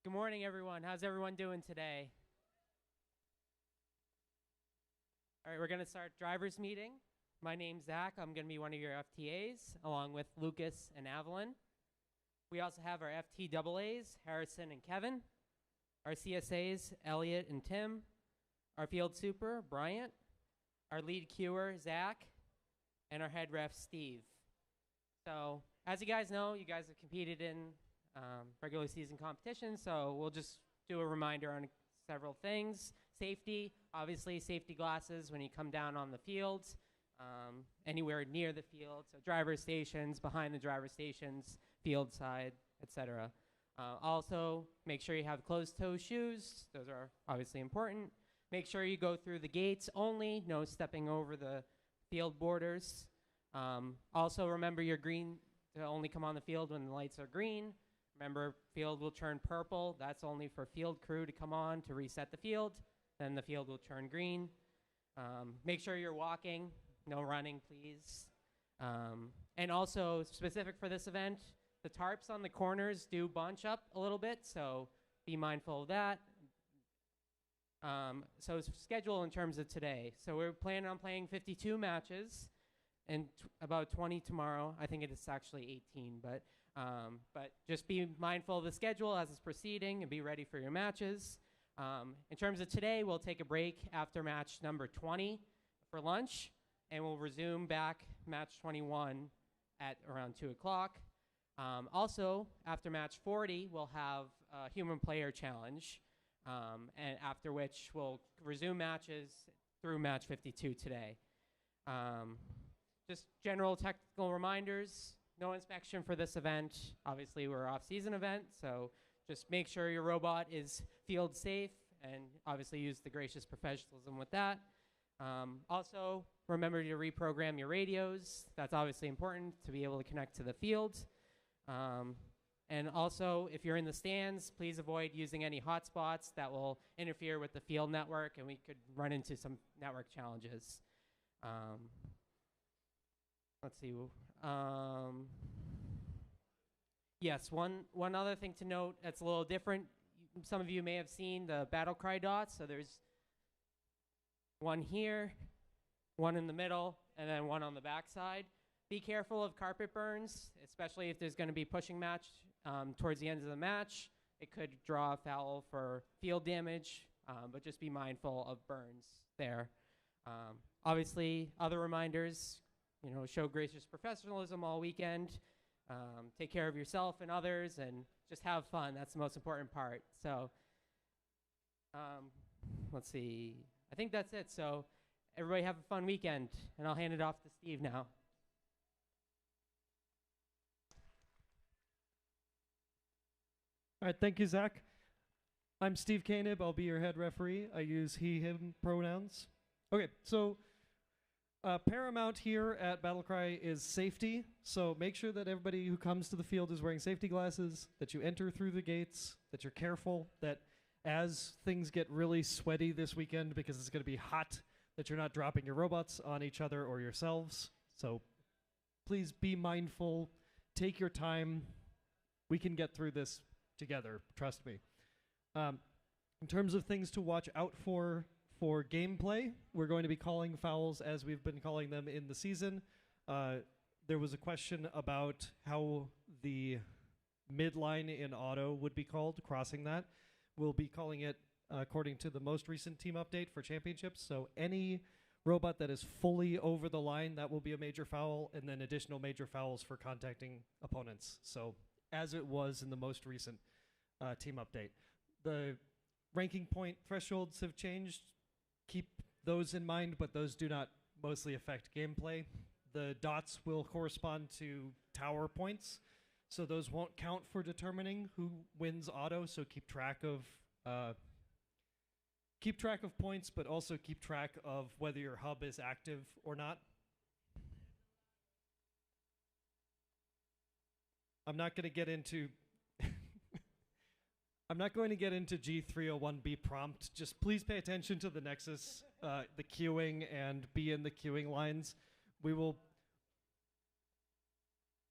Good morning, everyone. How's everyone doing today? All right, we're going to start driver's meeting. My name's Zach. I'm going to be one of your FTAs, along with Lucas and Evelyn. We also have our FTAAs, Harrison and Kevin. Our CSAs, Elliot and Tim. Our field super, Bryant. Our lead queuer, Zach. And our head ref, Steve. So, as you guys know, you guys have competed in regular season competition, so we'll just do a reminder on several things. Safety, obviously safety glasses when you come down on the fields, anywhere near the field, so driver stations, behind the driver stations, field side, etc. Also, make sure you have closed-toe shoes. Those are obviously important. Make sure you go through the gates only, no stepping over the field borders. Also, remember your green to only come on the field when the lights are green. Remember, field will turn purple. That's only for field crew to come on to reset the field. Then the field will turn green. Make sure you're walking, no running, please. And also, specific for this event, the tarps on the corners do bunch up a little bit, so be mindful of that. So schedule in terms of today. So we're planning on playing 52 matches and about 20 tomorrow. I think it's actually 18, but just be mindful of the schedule as it's proceeding and be ready for your matches. In terms of today, we'll take a break after match number 20 for lunch, and we'll resume back match 21 at around 2 o'clock. Also, after match 40, we'll have a human player challenge, and after which we'll resume matches through match 52 today. Just general technical reminders, no inspection for this event. Obviously, we're off-season event, so just make sure your robot is field safe and obviously use the gracious professionalism with that. Also, remember to reprogram your radios. That's obviously important to be able to connect to the field. And also, if you're in the stands, please avoid using any hotspots that will interfere with the field network, and we could run into some network challenges. Let's see. Yes, one other thing to note that's a little different. Some of you may have seen the BattleCry dots. So there's one here, one in the middle, and then one on the back side. Be careful of carpet burns, especially if there's going to be pushing match towards the end of the match. It could draw a foul for field damage, but just be mindful of burns there. Obviously, other reminders, show gracious professionalism all weekend. Take care of yourself and others, and just have fun. That's the most important part. So let's see. I think that's it. So everybody have a fun weekend, and I'll hand it off to Steve now. All right, thank you, Zach. I'm Steve Koenig. I'll be your head referee. I use he, him pronouns. Okay, so paramount here at BattleCry is safety. So make sure that everybody who comes to the field is wearing safety glasses, that you enter through the gates, that you're careful, that as things get really sweaty this weekend because it's going to be hot, that you're not dropping your robots on each other or yourselves. So please be mindful. Take your time. We can get through this together, trust me. In terms of things to watch out for gameplay, we're going to be calling fouls as we've been calling them in the season. There was a question about how the midline in auto would be called, crossing that. We'll be calling it according to the most recent team update for championships. So any robot that is fully over the line, that will be a major foul, and then additional major fouls for contacting opponents. So as it was in the most recent team update. The ranking point thresholds have changed. Keep those in mind, but those do not mostly affect gameplay. The dots will correspond to tower points, so those won't count for determining who wins auto, so keep track of points, but also keep track of whether your hub is active or not. I'm not going to get into G301B prompt. Just please pay attention to the Nexus, the queuing, and be in the queuing lines. We will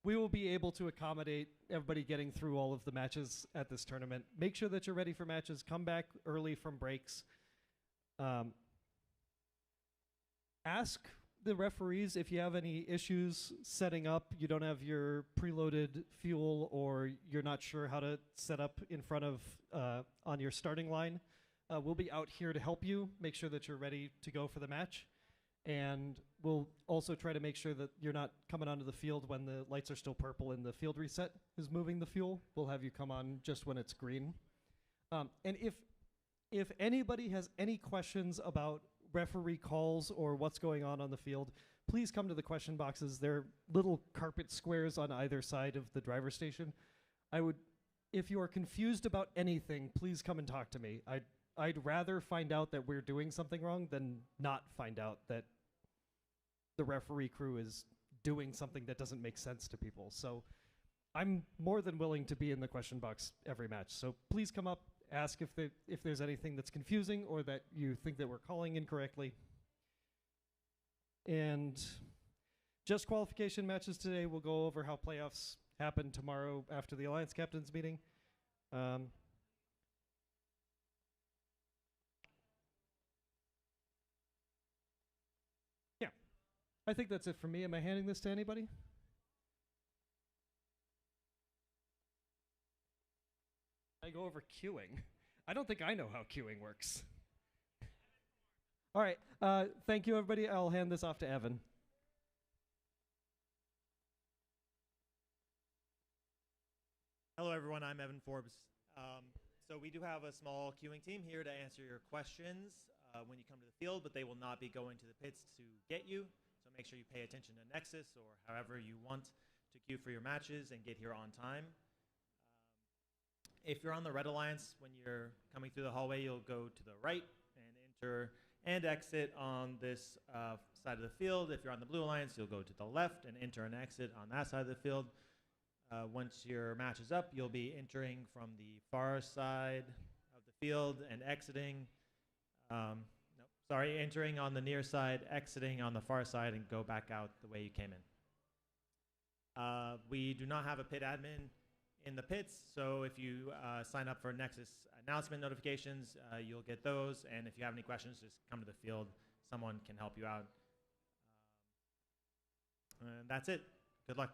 we will be able to accommodate everybody getting through all of the matches at this tournament. Make sure that you're ready for matches. Come back early from breaks. Ask the referees if you have any issues setting up, you don't have your preloaded fuel, or you're not sure how to set up in front of on your starting line. We'll be out here to help you, make sure that you're ready to go for the match. And we'll also try to make sure that you're not coming onto the field when the lights are still purple and the field reset is moving the fuel. We'll have you come on just when it's green. And if anybody has any questions about referee calls or what's going on the field, please come to the question boxes. They're little carpet squares on either side of the driver station. If you are confused about anything, please come and talk to me. I'd rather find out that we're doing something wrong than not find out that the referee crew is doing something that doesn't make sense to people. So I'm more than willing to be in the question box every match. So please come up, ask if there's anything that's confusing or that you think that we're calling incorrectly. And just qualification matches today. We'll go over how playoffs happen tomorrow after the Alliance Captains meeting. Yeah, I think that's it for me. Am I handing this to anybody? I go over queuing. I don't think I know how queuing works. All right. Thank you, everybody. I'll hand this off to Evan. Hello, everyone. I'm Evan Forbes. So we do have a small queuing team here to answer your questions when you come to the field, but they will not be going to the pits to get you. So make sure you pay attention to Nexus or however you want to queue for your matches and get here on time. If you're on the Red Alliance, when you're coming through the hallway, you'll go to the right and enter and exit on this side of the field. If you're on the Blue Alliance, you'll go to the left and enter and exit on that side of the field. Once your match is up, you'll be entering from the far side of the field and exiting. Entering on the near side, exiting on the far side, and go back out the way you came in. We do not have a pit admin in the pits, so if you sign up for Nexus announcement notifications, you'll get those, and if you have any questions, just come to the field. Someone can help you out. And that's it. Good luck.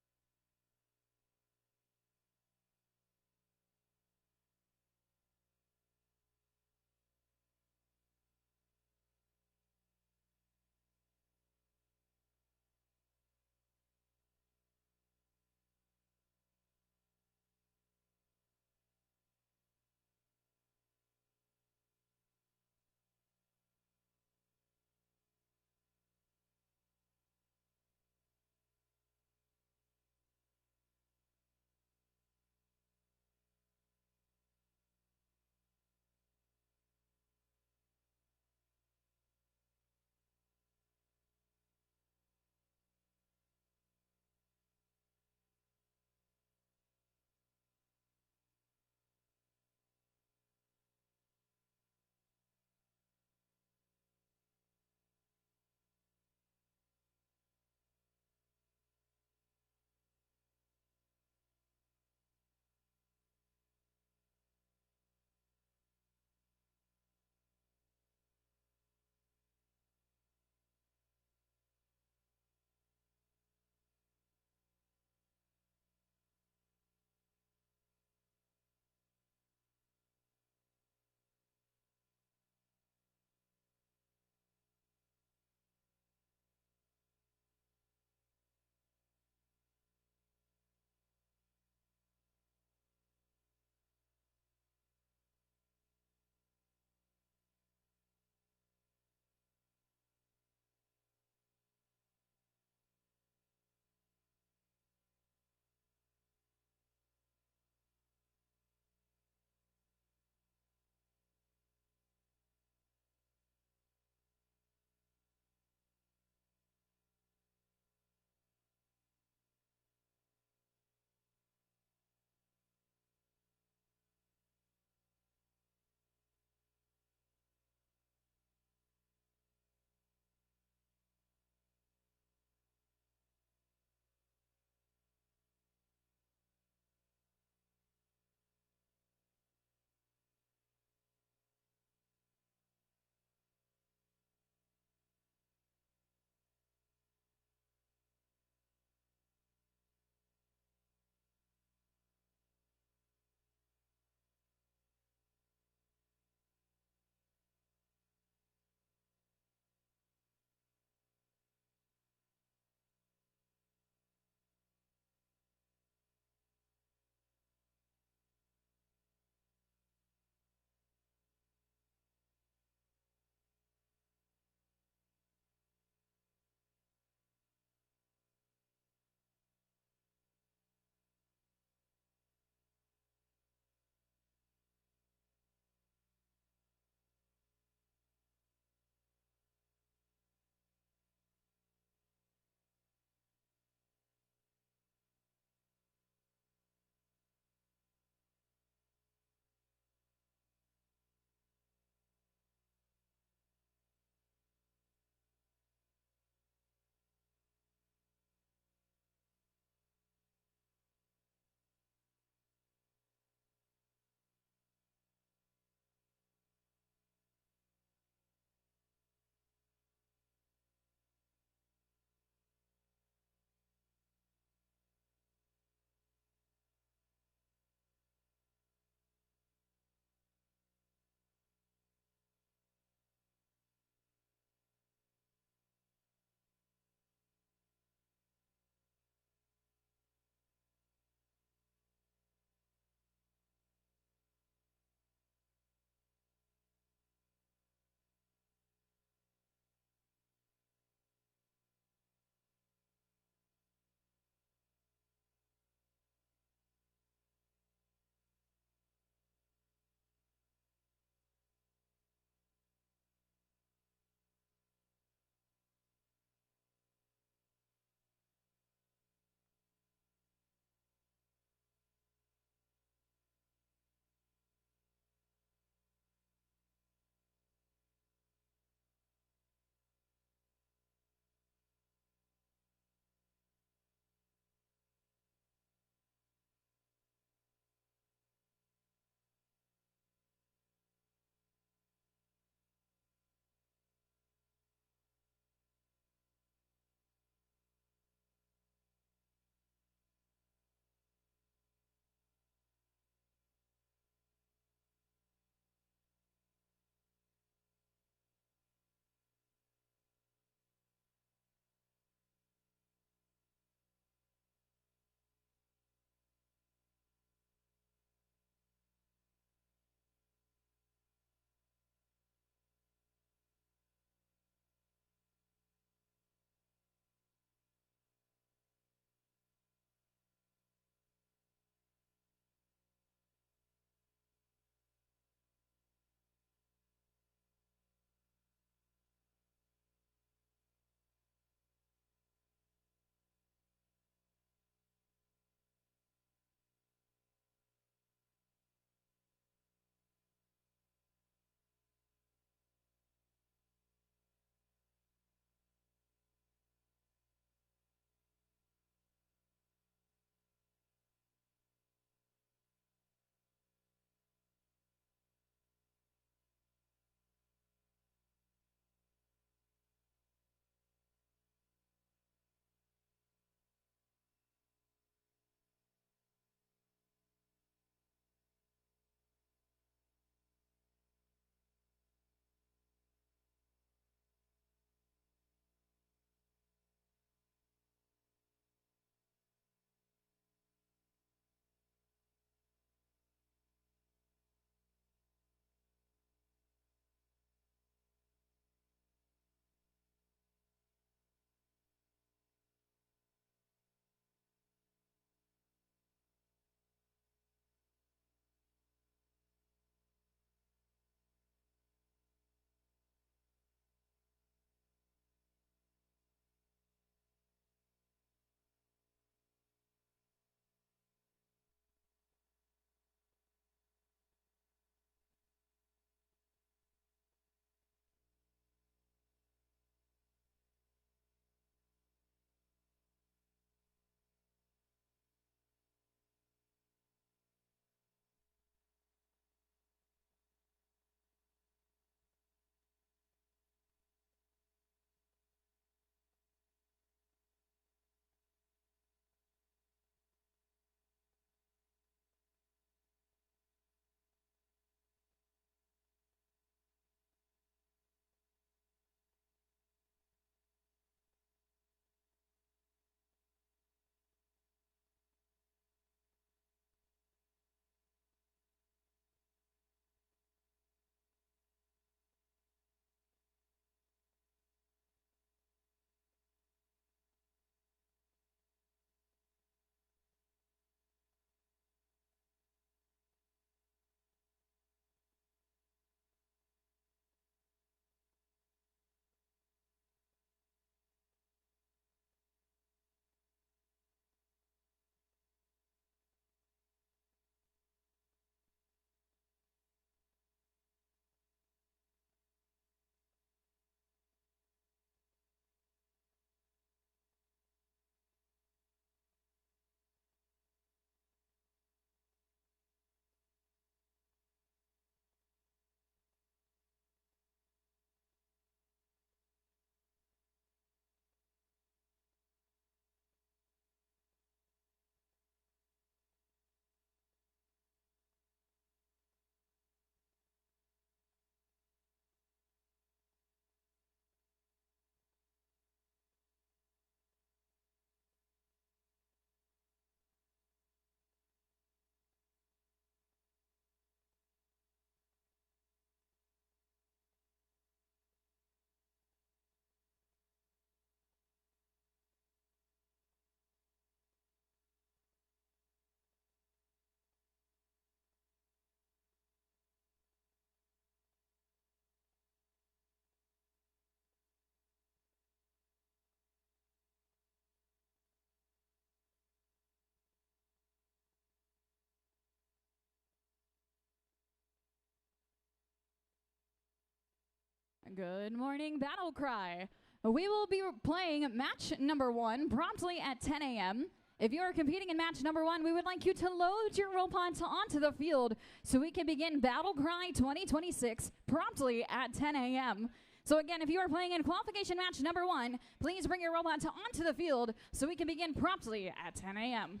Good morning, BattleCry. We will be playing match number 1 promptly at 10 a.m. If you are competing in match number 1, we would like you to load your robots onto the field so we can begin BattleCry 2026 promptly at 10 a.m. So again, if you are playing in qualification match number 1, please bring your robots onto the field so we can begin promptly at 10 a.m.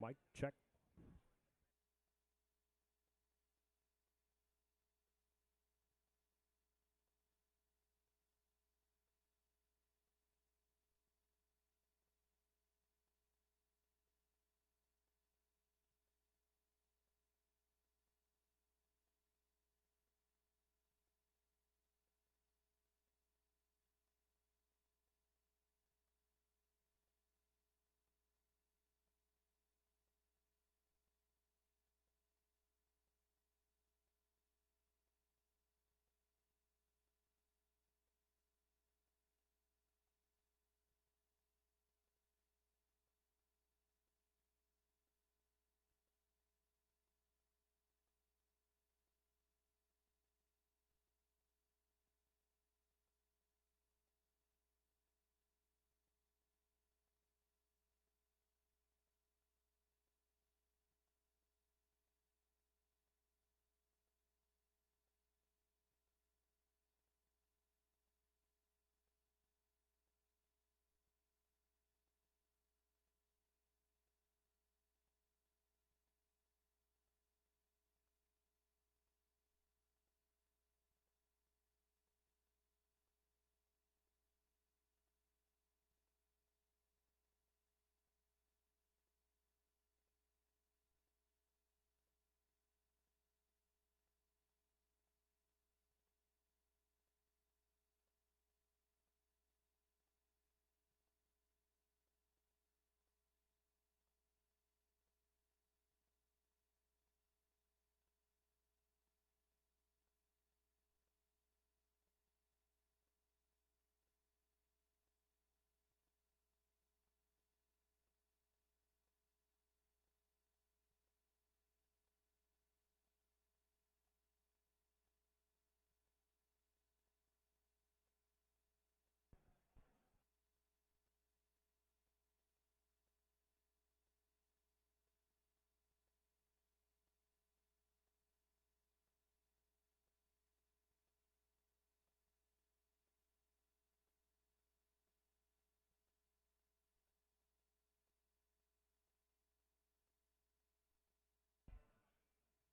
Mic check.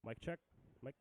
Mic check. Mic.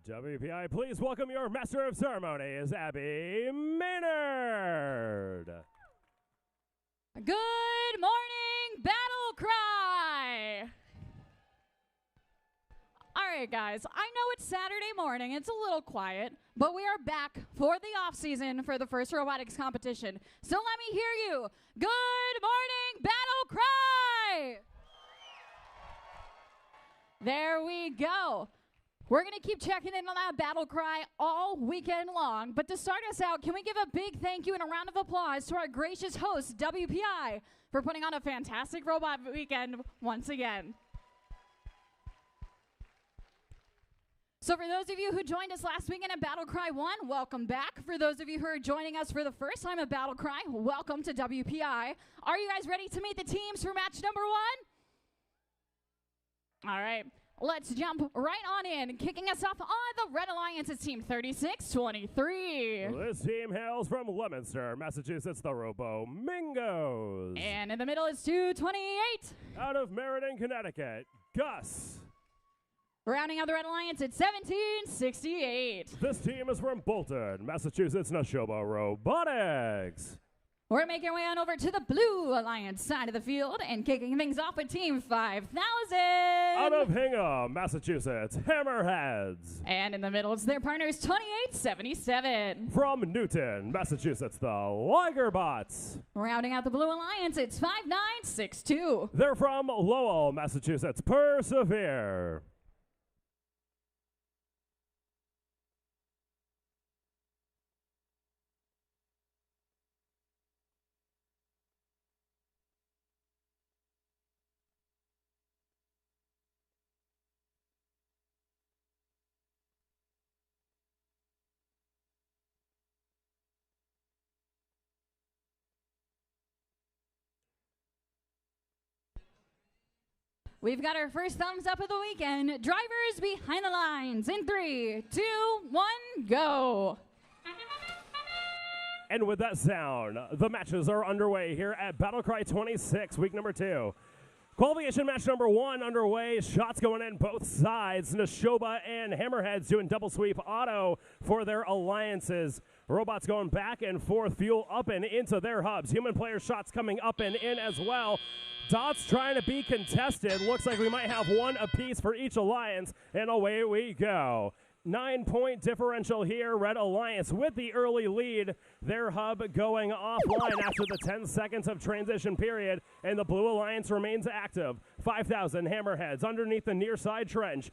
WPI, please welcome your Master of Ceremonies, Abby Maynard. Good morning, BattleCry! All right, guys, I know it's Saturday morning. It's a little quiet, but we are back for the off-season for the first robotics competition. So let me hear you. Good morning, BattleCry! There we go. We're going to keep checking in on that BattleCry all weekend long. But to start us out, can we give a big thank you and a round of applause to our gracious host, WPI, for putting on a fantastic robot weekend once again. So for those of you who joined us last weekend at BattleCry 1, welcome back. For those of you who are joining us for the first time at BattleCry, welcome to WPI. Are you guys ready to meet the teams for match number 1? All right. Let's jump right on in. Kicking us off on the Red Alliance, it's Team 3623. This team hails from Leominster, Massachusetts, the Robo Mingos. And in the middle is 228. Out of Meriden, Connecticut, Gus. Rounding out the Red Alliance, it's 1768. This team is from Bolton, Massachusetts, Nashoba Robotics. We're making our way on over to the Blue Alliance side of the field and kicking things off with Team 5000. Out of Hingham, Massachusetts, Hammerheads. And in the middle, it's their partners, 2877. From Newton, Massachusetts, the Ligerbots. Rounding out the Blue Alliance, it's 5962. They're from Lowell, Massachusetts, Persevere. We've got our first thumbs up of the weekend. Drivers behind the lines in 3, 2, 1, go. And with that sound, the matches are underway here at BattleCry 26, week number 2. Qualification match number 1 underway. Shots going in both sides. Nashoba and Hammerheads doing double sweep auto for their alliances. Robots going back and forth, fuel up and into their hubs. Human player shots coming up and in as well. Dots trying to be contested. Looks like we might have one apiece for each alliance, and away we go. 9-point differential here. Red Alliance with the early lead. Their hub going offline after the 10 seconds of transition period, and the Blue Alliance remains active. 5000 Hammerheads underneath the near side trench.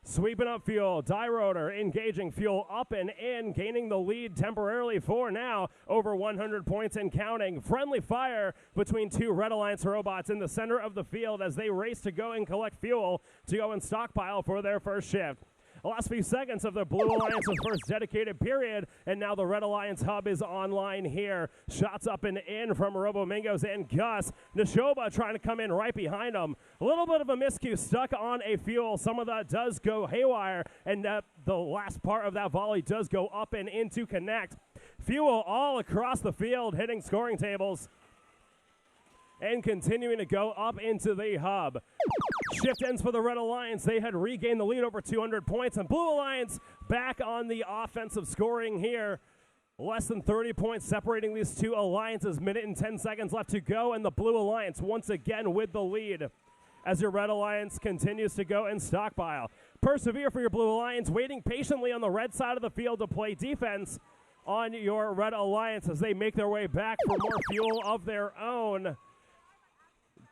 Sweeping up fuel, die rotor engaging fuel up and in, gaining the lead temporarily for now, over 100 points and counting. Friendly fire between two Red Alliance robots in the center of the field as they race to go and collect fuel to go and stockpile for their first shift. The last few seconds of the Blue Alliance's first dedicated period, and now the Red Alliance hub is online here. Shots up and in from Robomingos and Gus. Nashoba trying to come in right behind them. A little bit of a miscue, stuck on a fuel. Some of that does go haywire, and the last part of that volley does go up and in to connect. Fuel all across the field, hitting scoring tables and continuing to go up into the hub. Shift ends for the Red Alliance. They had regained the lead over 200 points, and Blue Alliance back on the offensive scoring here. Less than 30 points separating these two alliances. Minute and 10 seconds left to go, and the Blue Alliance once again with the lead as your Red Alliance continues to go and stockpile. Persevere for your Blue Alliance, waiting patiently on the red side of the field to play defense on your Red Alliance as they make their way back for more fuel of their own.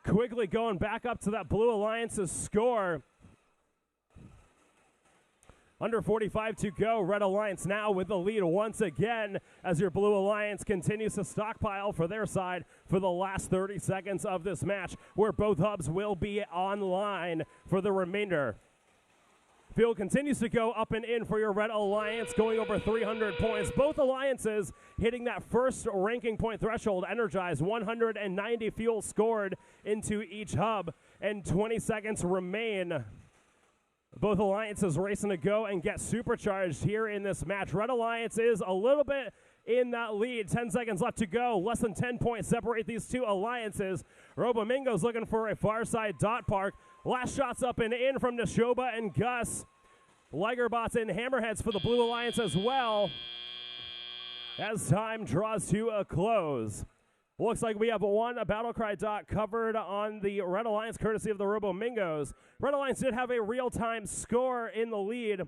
Quigley going back up to that Blue Alliance's score. Under 45 to go. Red Alliance now with the lead once again as your Blue Alliance continues to stockpile for their side for the last 30 seconds of this match, where both hubs will be online for the remainder. Field continues to go up and in for your Red Alliance, going over 300 points. Both alliances hitting that first ranking point threshold, energized. 190 fuel scored into each hub, and 20 seconds remain. Both alliances racing to go and get supercharged here in this match. Red Alliance is a little bit in that lead. 10 seconds left to go. Less than 10 points separate these two alliances. Robomingo's looking for a far side dot park. Last shots up and in from Neshoba and Gus. Ligerbots and Hammerheads for the Blue Alliance as well, as time draws to a close. Looks like we have one BattleCry dot covered on the Red Alliance, courtesy of the Robomingos. Red Alliance did have a real-time score in the lead.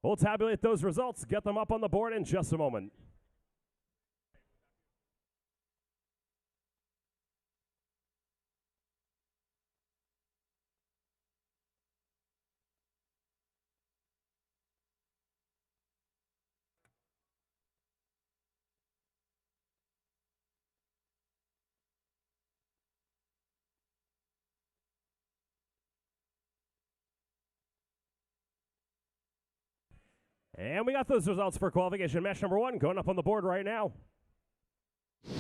We'll tabulate those results, get them up on the board in just a moment. And we got those results for qualification match number 1 going up on the board right now. It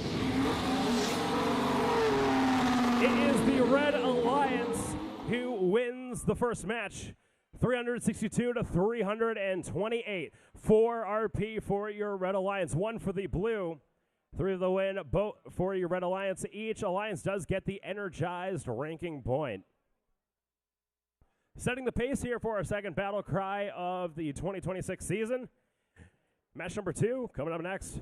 is the Red Alliance who wins the first match, 362 to 328. 4 RP for your Red Alliance, 1 for the Blue. 3 of the win, both for your Red Alliance. Each alliance does get the energized ranking point. Setting the pace here for our second battle cry of the 2026 season. Match number 2 coming up next.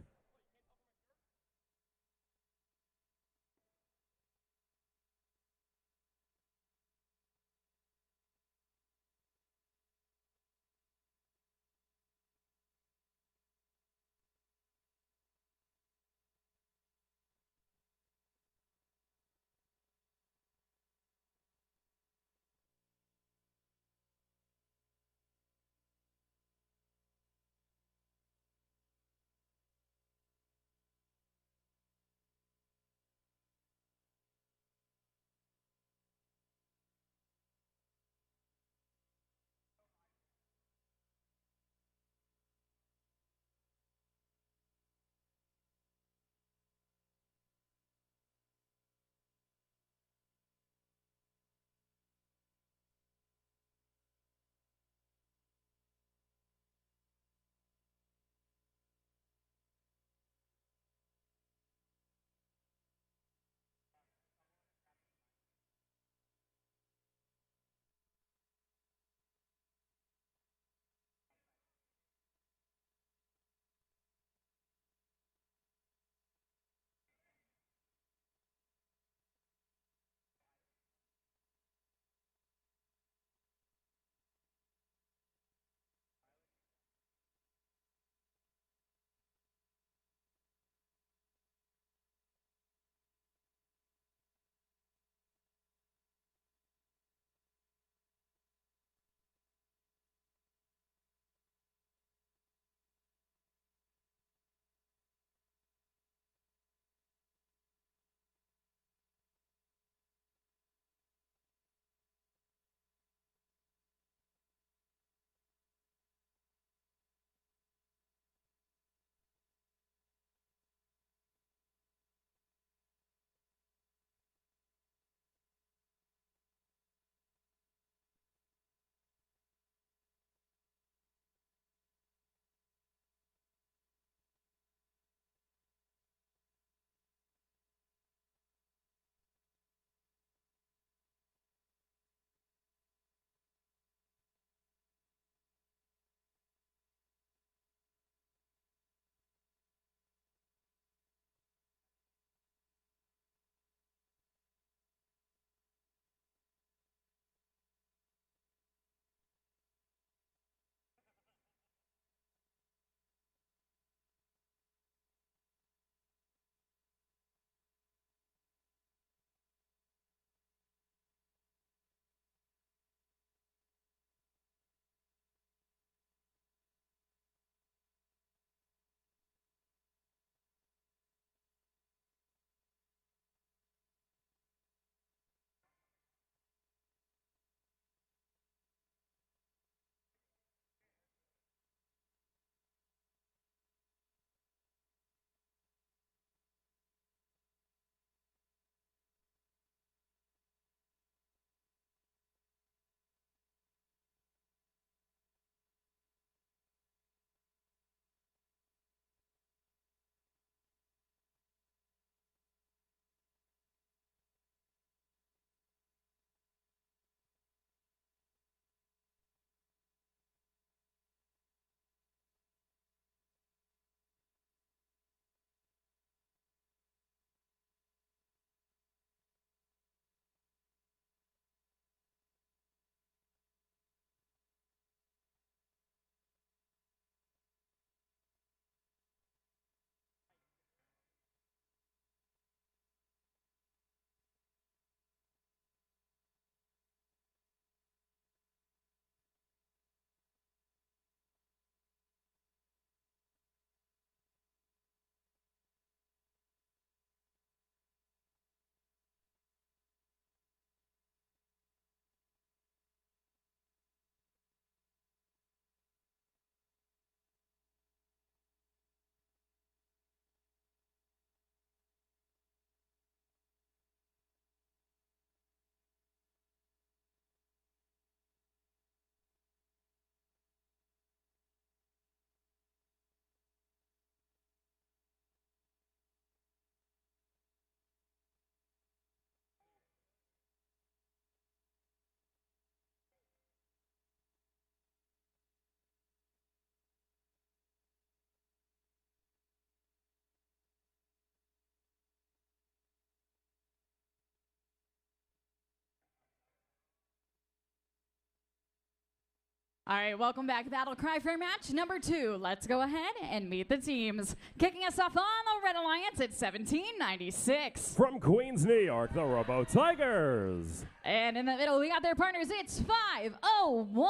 All right, welcome back to BattleCry for match number 2. Let's go ahead and meet the teams. Kicking us off on the Red Alliance at 1796. From Queens, New York, the Robo Tigers. And in the middle, we got their partners. It's 501.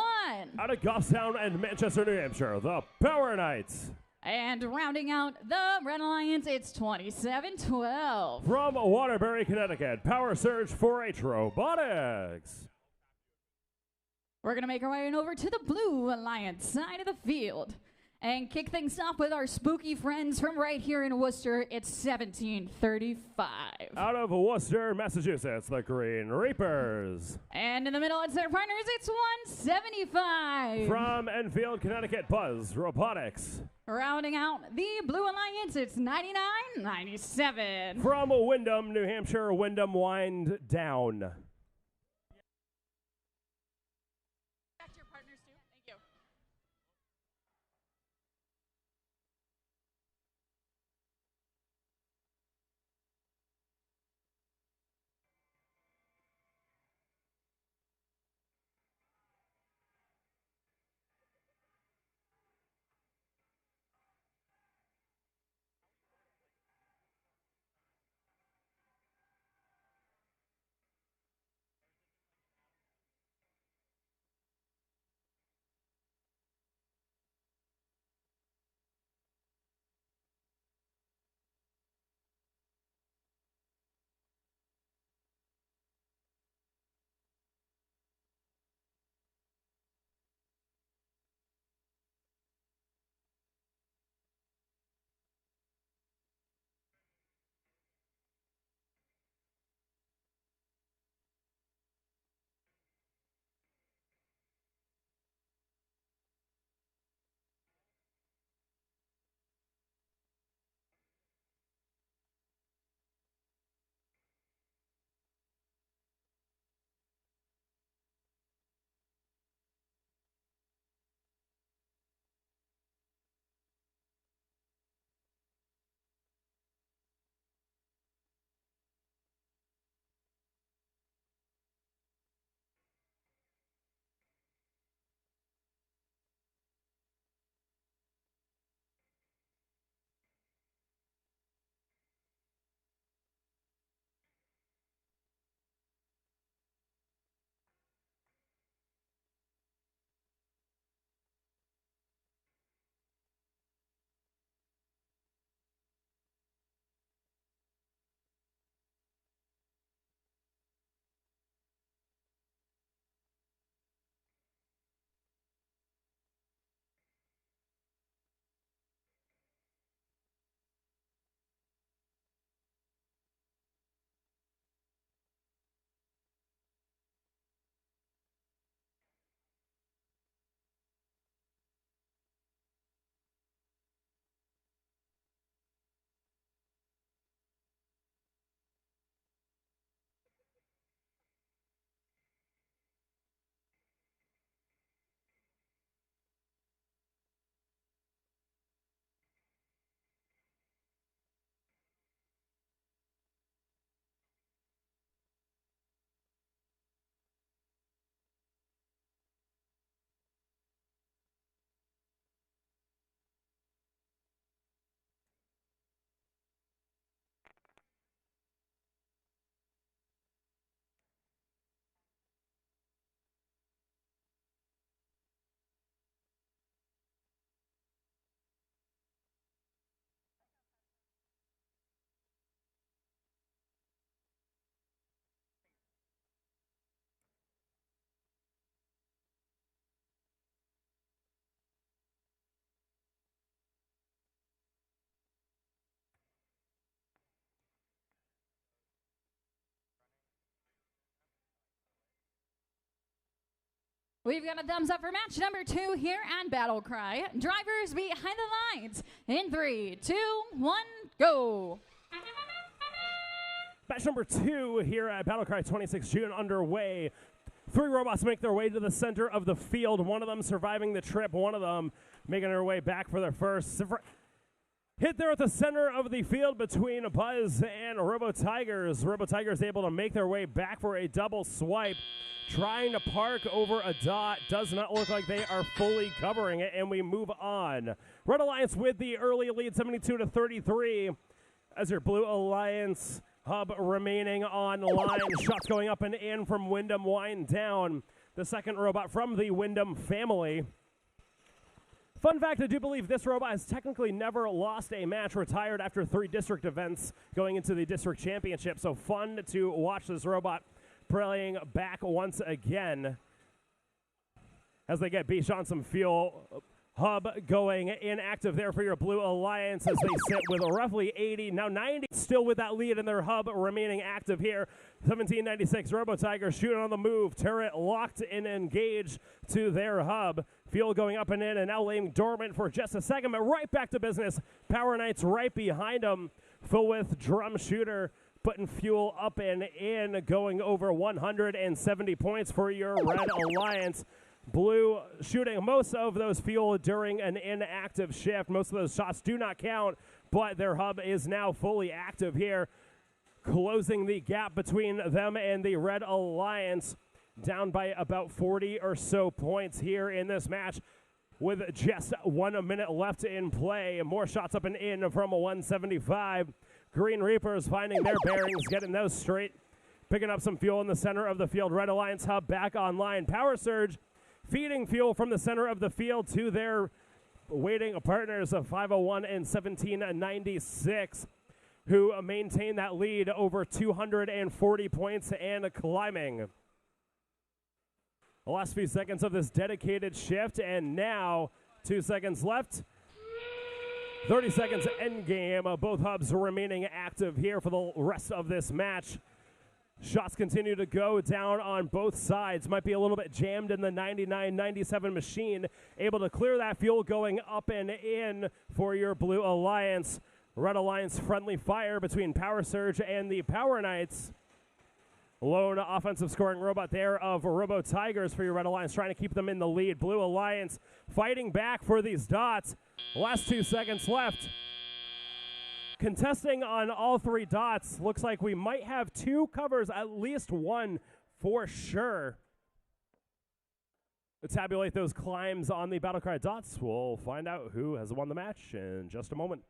Out of Goffstown and Manchester, New Hampshire, the Power Knights. And rounding out the Red Alliance, it's 2712. From Waterbury, Connecticut, Power Surge 4H Robotics. We're going to make our way over to the Blue Alliance side of the field and kick things off with our spooky friends from right here in Worcester. It's 1735. Out of Worcester, Massachusetts, the Green Reapers. And in the middle, it's their partners. It's 175. From Enfield, Connecticut, Buzz Robotics. Rounding out the Blue Alliance, it's 9997. From Wyndham, New Hampshire, Wyndham Wind Down. We've got a thumbs up for match number 2 here at BattleCry. Drivers behind the lines in 3, 2, 1, go. Match number 2 here at BattleCry 26 June underway. 3 robots make their way to the center of the field. One of them surviving the trip. One of them making their way back for their first. Hit there at the center of the field between Buzz and Robo Tigers. Robo Tigers able to make their way back for a double swipe. Trying to park over a dot. Does not look like they are fully covering it, and we move on. Red Alliance with the early lead, 72-33. As your Blue Alliance hub remaining on line. Shots going up and in from Wyndham wind down. The second robot from the Wyndham family. Fun fact, I do believe this robot has technically never lost a match, retired after 3 district events going into the district championship. So fun to watch this robot playing back once again as they get Bichon some fuel. Hub going inactive there for your Blue Alliance as they sit with roughly 80, now 90, still with that lead in their hub remaining active here. 1796 Robo Tiger shooting on the move. Turret locked and engaged to their hub. Fuel going up and in and now laying dormant for just a second, but right back to business. Power Knights right behind them. Full with Drum Shooter putting fuel up and in, going over 170 points for your Red Alliance. Blue shooting most of those fuel during an inactive shift. Most of those shots do not count, but their hub is now fully active here, closing the gap between them and the Red Alliance, down by about 40 or so points here in this match with just 1 minute left in play. More shots up and in from 175. Green Reapers finding their bearings, getting those straight, picking up some fuel in the center of the field. Red Alliance hub back online. Power Surge feeding fuel from the center of the field to their waiting partners of 501 and 1796, who maintain that lead over 240 points and climbing. The last few seconds of this dedicated shift, and now 2 seconds left. 30 seconds end game. Both hubs remaining active here for the rest of this match. Shots continue to go down on both sides. Might be a little bit jammed in the 99-97 machine. Able to clear that fuel going up and in for your Blue Alliance. Red Alliance friendly fire between Power Surge and the Power Knights. Lone offensive scoring robot there of Robo Tigers for your Red Alliance, trying to keep them in the lead. Blue Alliance fighting back for these dots. Last 2 seconds left. Contesting on all 3 dots. Looks like we might have 2 covers, at least 1 for sure. To tabulate those climbs on the BattleCry dots, we'll find out who has won the match in just a moment.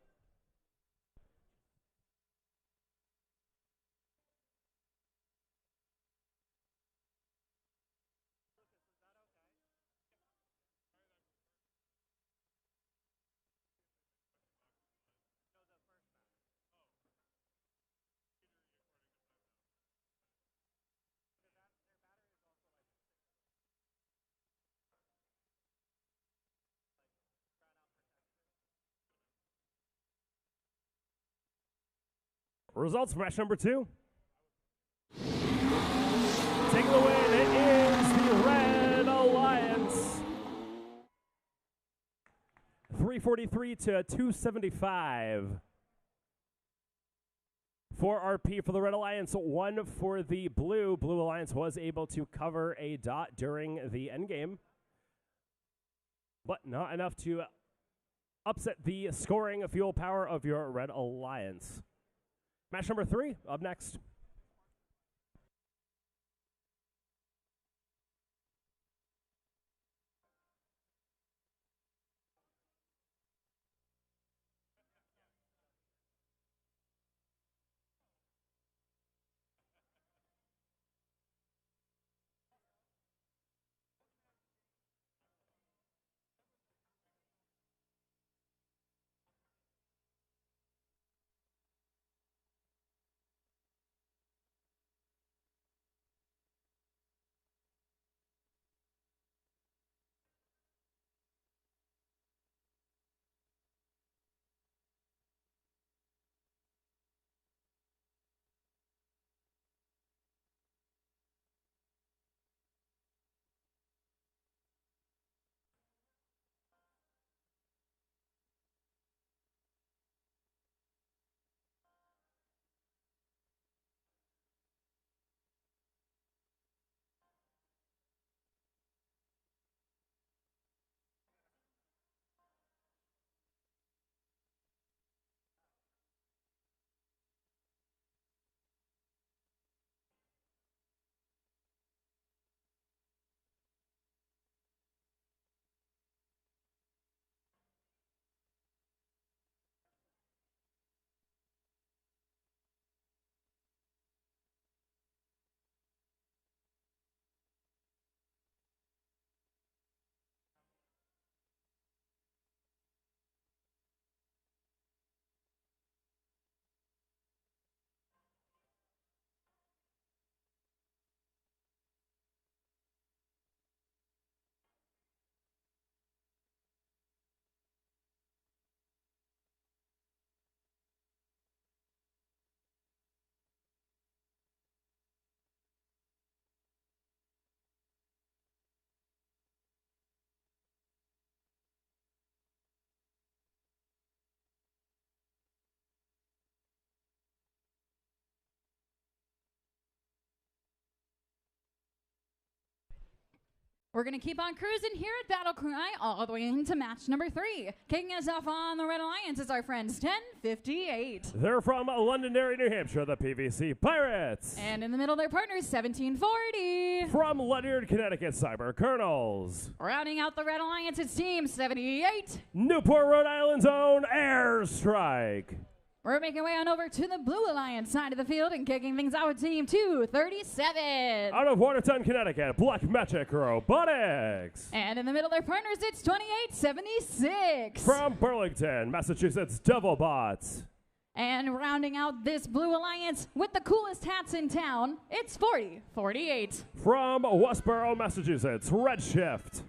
Results for match number 2. Taking the win, it is the Red Alliance. 343 to 275. 4 RP for the Red Alliance, 1 for the Blue. Blue Alliance was able to cover a dot during the endgame, but not enough to upset the scoring fuel power of your Red Alliance. Match number 3, up next. We're going to keep on cruising here at BattleCry all the way into match number 3. Kicking us off on the Red Alliance is our friends 1058. They're from Londonderry, New Hampshire, the PVC Pirates. And in the middle, their partners 1740. From Ledyard, Connecticut, Cyber Colonels. Rounding out the Red Alliance, it's Team 78. Newport, Rhode Island's own Airstrike. We're making way on over to the Blue Alliance side of the field and kicking things out with Team 237. Out of Watertown, Connecticut, Black Magic Robotics. And in the middle, their partners, it's 2876. From Burlington, Massachusetts, Devilbots. And rounding out this Blue Alliance with the coolest hats in town, it's 4048. From Westboro, Massachusetts, Redshift.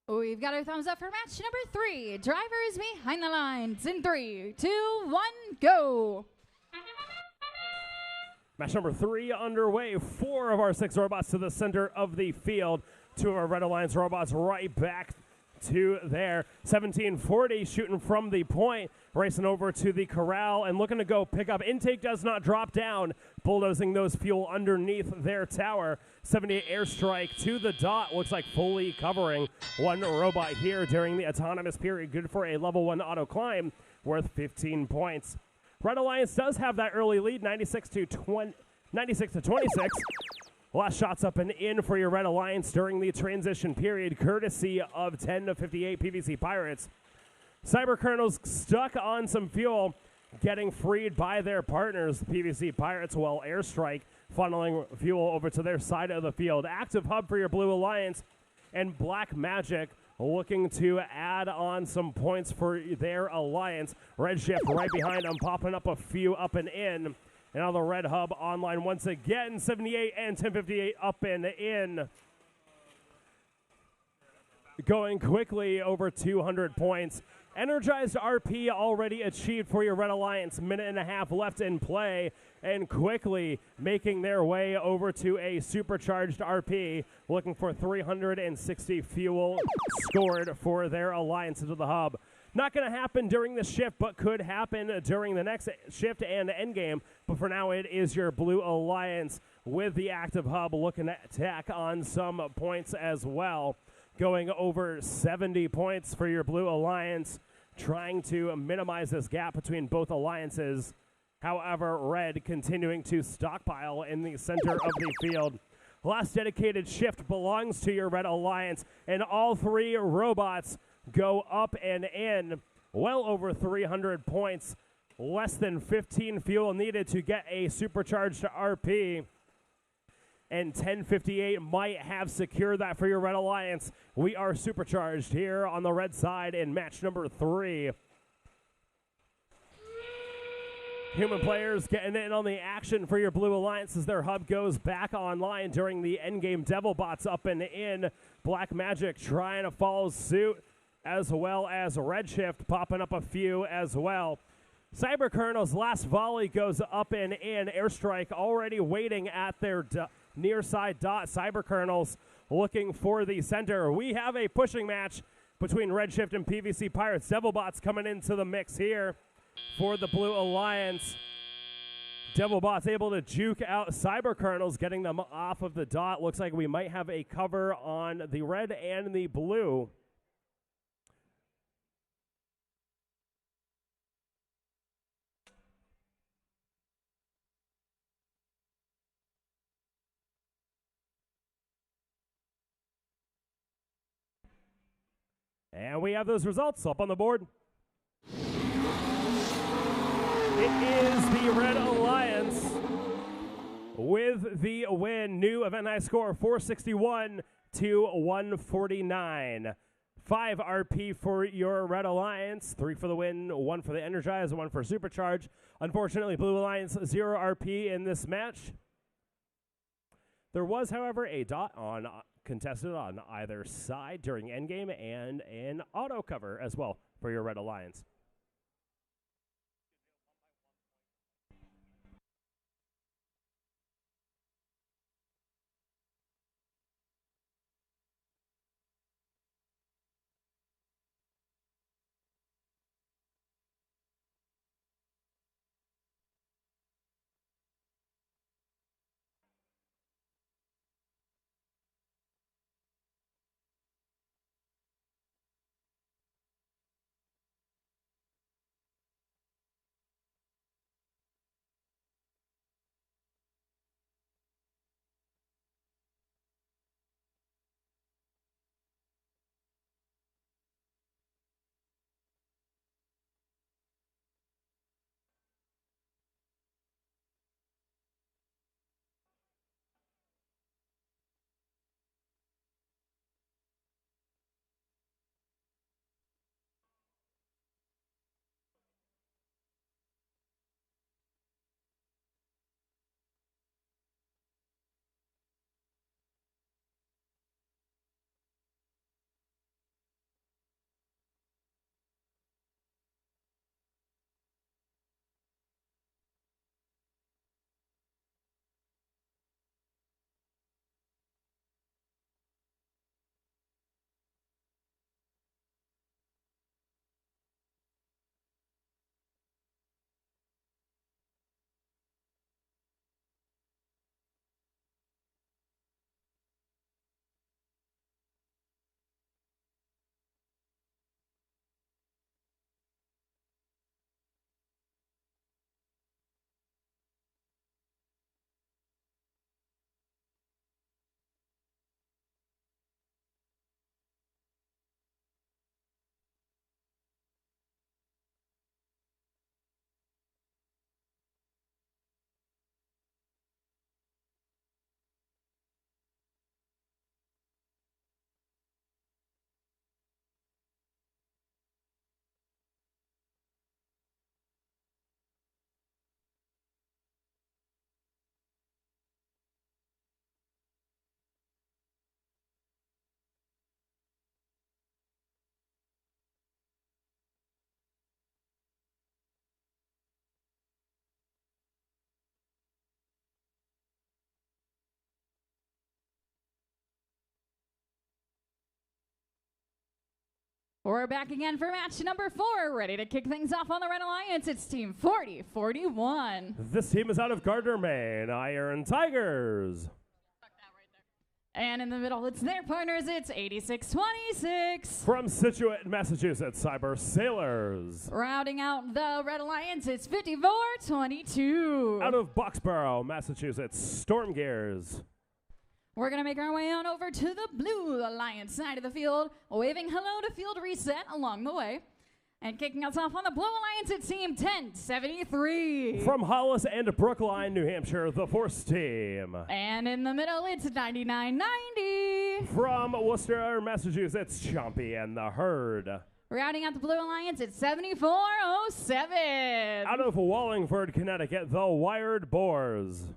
We've got our thumbs up for match number 3. Drivers behind the lines in 3, 2, 1, go. Match number 3 underway. 4 of our 6 robots to the center of the field. 2 of our Red Alliance robots right back to there. 1740 shooting from the point, racing over to the corral and looking to go pick up. Intake does not drop down, bulldozing those fuel underneath their tower. 78 airstrike to the dot, looks like fully covering one robot here during the autonomous period. Good for a level 1 auto climb worth 15 points. Red Alliance does have that early lead, 96 to 26. Last shots up and in for your Red Alliance during the transition period, courtesy of 1058 PVC Pirates. Cyber Colonels stuck on some fuel, getting freed by their partners, the PVC Pirates, while Airstrike funneling fuel over to their side of the field. Active hub for your Blue Alliance, and Black Magic looking to add on some points for their alliance. Redshift right behind them, popping up a few up and in. And now the Red Hub online once again, 78 and 1058 up and in. Going quickly over 200 points. Energized RP already achieved for your Red Alliance. Minute and a half left in play. And quickly making their way over to a supercharged RP. Looking for 360 fuel scored for their alliance into the hub. Not going to happen during this shift, but could happen during the next shift and endgame. But for now, it is your Blue Alliance with the active hub looking to tack on some points as well. Going over 70 points for your Blue Alliance, trying to minimize this gap between both alliances. However, Red continuing to stockpile in the center of the field. Last dedicated shift belongs to your Red Alliance, and all 3 robots go up and in. Well over 300 points. Less than 15 fuel needed to get a supercharged RP. And 1058 might have secured that for your Red Alliance. We are supercharged here on the red side in match number 3. Human players getting in on the action for your Blue Alliance as their hub goes back online during the endgame. Devilbots up and in. Black Magic trying to follow suit, as well as Redshift popping up a few as well. Cyber Colonel's last volley goes up and in. Airstrike already waiting at their near side dot. Cyber Colonels looking for the center. We have a pushing match between Redshift and PVC Pirates. Devilbots coming into the mix here for the Blue Alliance. Devilbots able to juke out Cyber Colonels, getting them off of the dot. Looks like we might have a cover on the red and the blue. And we have those results up on the board. It is the Red Alliance with the win. New event high score 461 to 149. 5 RP for your Red Alliance, 3 for the win, 1 for the Energize, and 1 for Supercharge. Unfortunately, Blue Alliance 0 RP in this match. There was, however, a dot on contested on either side during endgame and an auto cover as well for your Red Alliance. We're back again for match number 4. Ready to kick things off on the Red Alliance. It's Team 4041. This team is out of Gardner, Maine. Iron Tigers. And in the middle, it's their partners. It's 8626. From Situate, Massachusetts, Cyber Sailors. Rounding out the Red Alliance, it's 5422. Out of Boxborough, Massachusetts, Storm Gears. We're going to make our way on over to the Blue Alliance side of the field, waving hello to Field Reset along the way. And kicking us off on the Blue Alliance, it's Team 1073. From Hollis and Brookline, New Hampshire, the Force Team. And in the middle, it's 9990. From Worcester, Massachusetts, Chompy and the Herd. Rounding out the Blue Alliance, it's 7407. Out of Wallingford, Connecticut, the Wired Boars.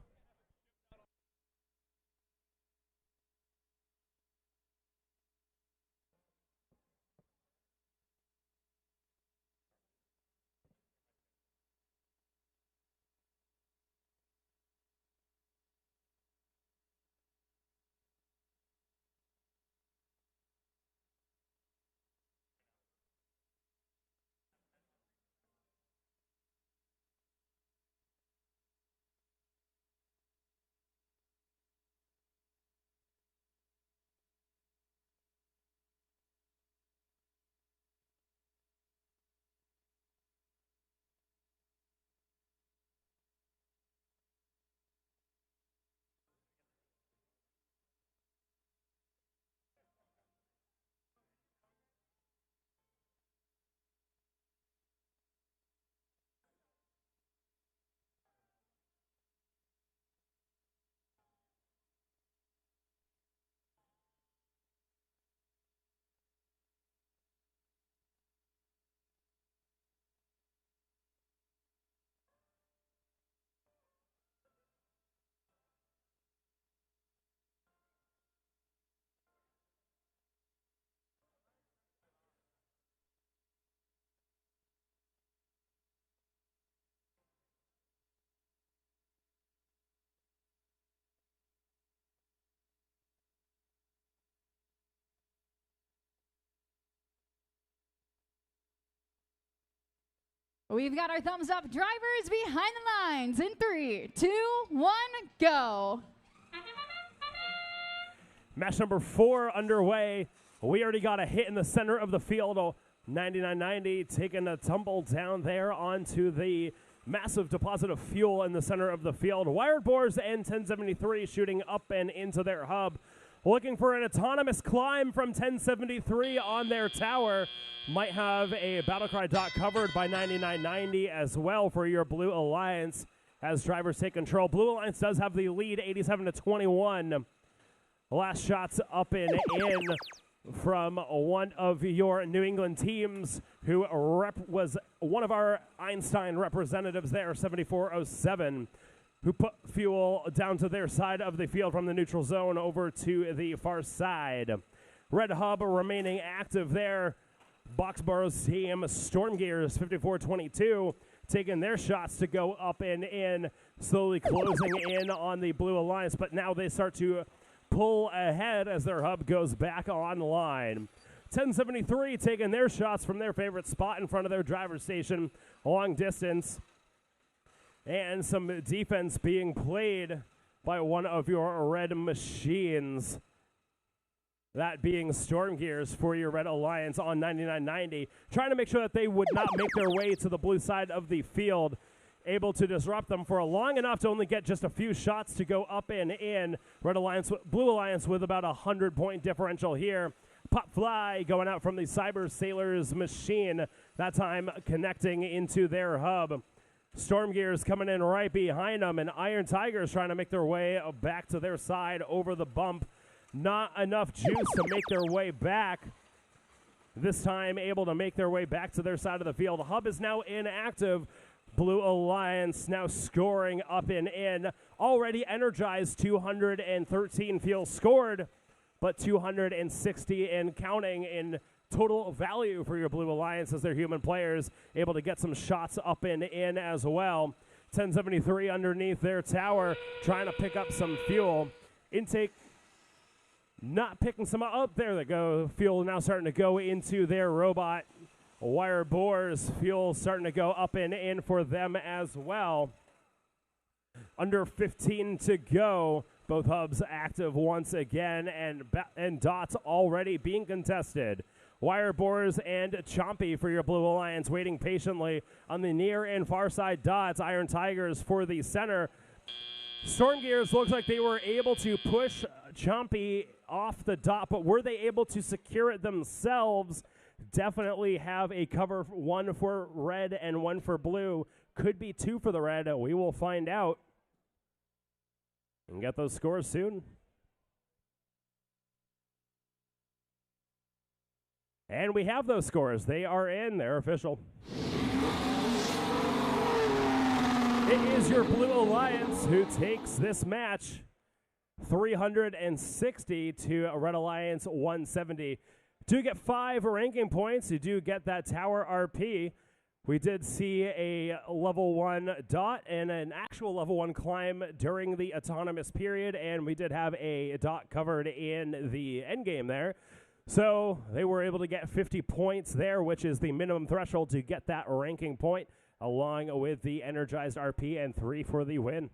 We've got our thumbs up. Drivers behind the lines in 3, 2, 1, go. Match number 4 underway. We already got a hit in the center of the field. 9990 taking a tumble down there onto the massive deposit of fuel in the center of the field. Wired Boars and 1073 shooting up and into their hub. Looking for an autonomous climb from 1073 on their tower. Might have a BattleCry dot covered by 9990 as well for your Blue Alliance as drivers take control. Blue Alliance does have the lead, 87-21. Last shots up and in from one of your New England teams who was one of our Einstein representatives there, 7407, who put fuel down to their side of the field from the neutral zone over to the far side. Red Hub remaining active there. Boxboro's team, Storm Gears 5422, taking their shots to go up and in, slowly closing in on the Blue Alliance, but now they start to pull ahead as their hub goes back online. 1073 taking their shots from their favorite spot in front of their driver's station, long distance, and some defense being played by one of your red machines. That being Storm Gears for your Red Alliance on 9990, trying to make sure that they would not make their way to the blue side of the field, able to disrupt them for long enough to only get just a few shots to go up and in. Blue Alliance with about 100-point differential here. Pop Fly going out from the Cyber Sailors machine, that time connecting into their hub. Storm Gears coming in right behind them, and Iron Tigers trying to make their way back to their side over the bump. Not enough juice to make their way back. This time able to make their way back to their side of the field. Hub is now inactive. Blue Alliance now scoring up and in. Already energized, 213 fuel scored, but 260 and counting in total value for your Blue Alliance as their human players able to get some shots up and in as well. 1073 underneath their tower trying to pick up some fuel. Intake not picking some up. There they go. Fuel now starting to go into their robot. Wire Boars, fuel starting to go up and in for them as well. Under 15 to go. Both hubs active once again, and dots already being contested. Wire Boars and Chompy for your Blue Alliance waiting patiently on the near and far side dots. Iron Tigers for the center. Storm Gears looks like they were able to push Chompy off the dot, but were they able to secure it themselves? Definitely have a cover, one for red and one for blue. Could be two for the red. We will find out and get those scores soon. And we have those scores. They are in. They're official. It is your Blue Alliance who takes this match 360 to Red Alliance 170. Do get 5 ranking points. You do get that tower RP. We did see a level 1 dot and an actual level 1 climb during the autonomous period, and we did have a dot covered in the end game there. So they were able to get 50 points there, which is the minimum threshold to get that ranking point, along with the energized RP and 3 for the win.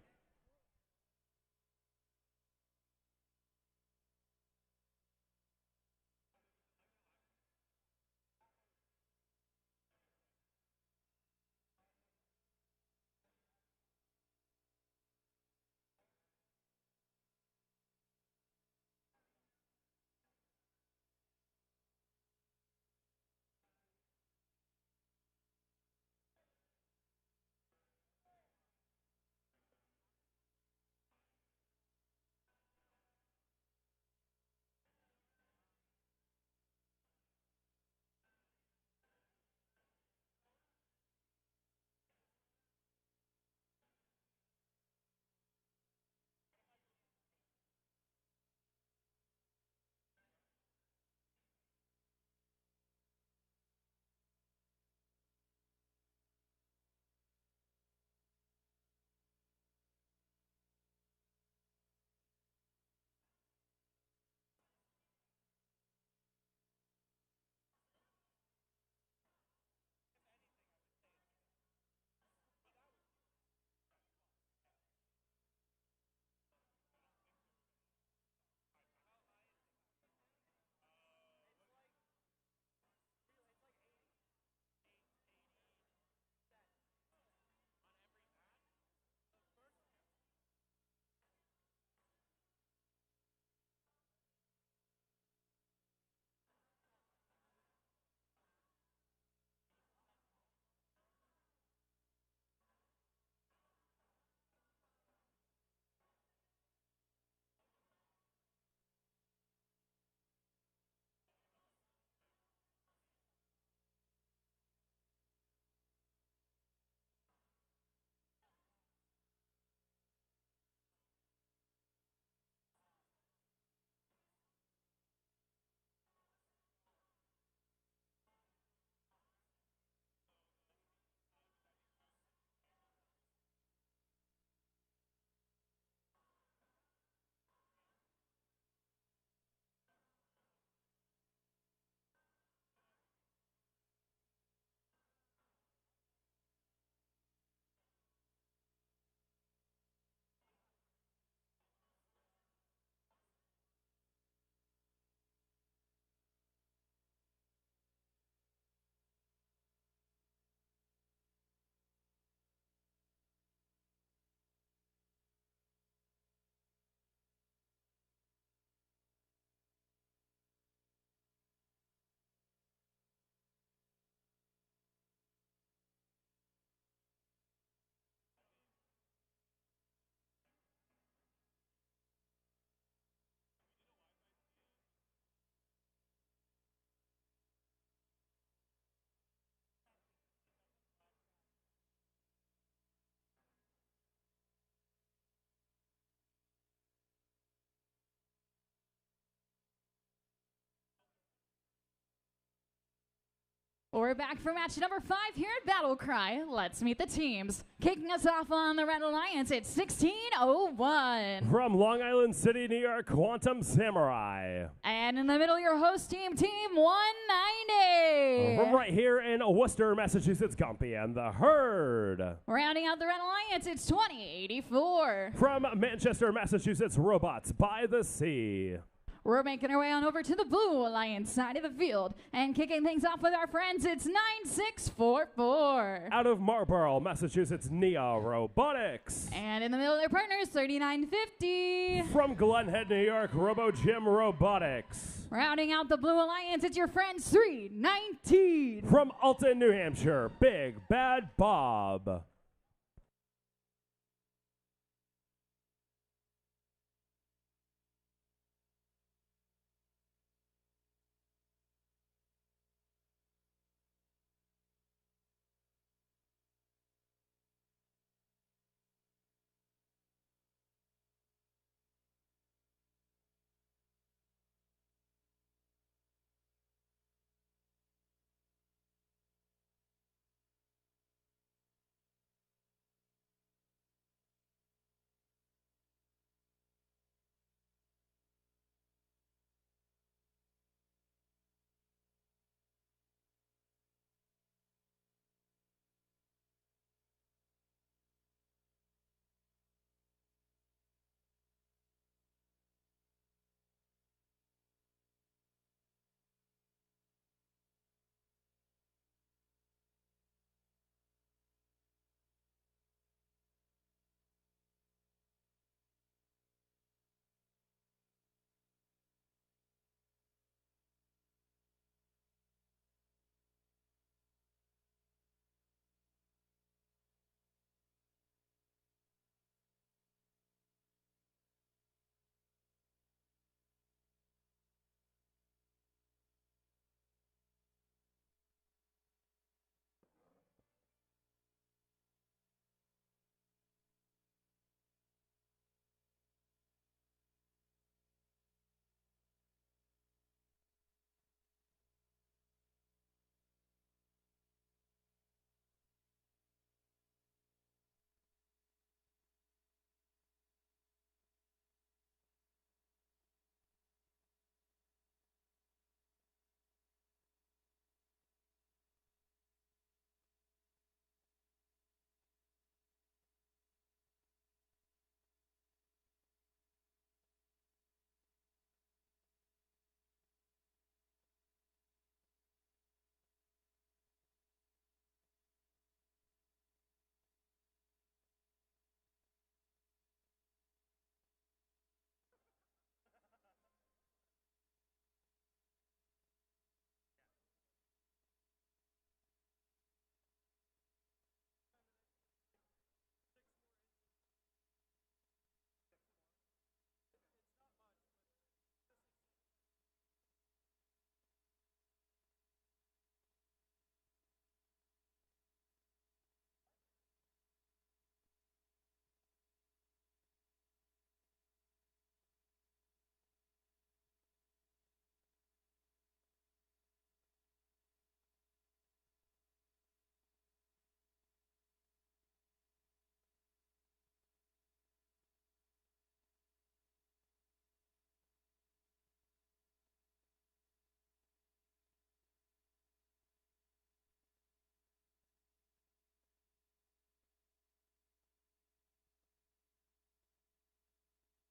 We're back for match number 5 here at BattleCry. Let's meet the teams. Kicking us off on the Red Alliance, it's 1601. From Long Island City, New York, Quantum Samurai. And in the middle, your host team, Team 190. From right here in Worcester, Massachusetts, Gumpy and the Herd. Rounding out the Red Alliance, it's 2084. From Manchester, Massachusetts, Robots by the Sea. We're making our way on over to the Blue Alliance side of the field. And kicking things off with our friends, it's 9644. Out of Marlborough, Massachusetts, Nia Robotics. And in the middle of their partners, 3950. From Glen Head, New York, Robo Jim Robotics. Rounding out the Blue Alliance, it's your friends, 319. From Alton, New Hampshire, Big Bad Bob.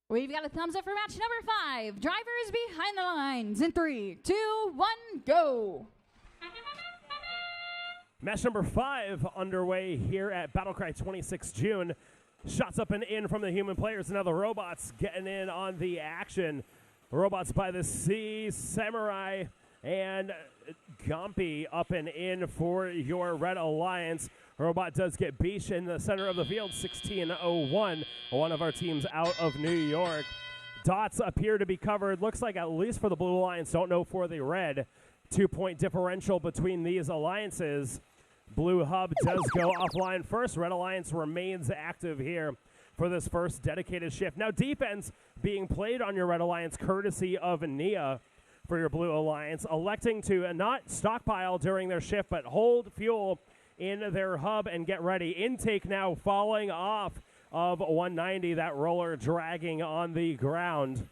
We've got a thumbs up for match number 5. Drivers behind the lines in 3, 2, 1, go. Match number 5 underway here at BattleCry 26 June. Shots up and in from the human players. Now the robots getting in on the action. Robots by the Sea, Samurai, and Gompy up and in for your Red Alliance. Robot does get beached in the center of the field, 1601, one of our teams out of New York. Dots appear to be covered, looks like at least for the Blue Alliance, don't know for the Red. 2-point differential between these alliances. Blue Hub does go offline first. Red Alliance remains active here for this first dedicated shift. Now defense being played on your Red Alliance courtesy of Nia. for your Blue Alliance, electing to not stockpile during their shift, but hold fuel in their hub and get ready. Intake now falling off of 190, that roller dragging on the ground.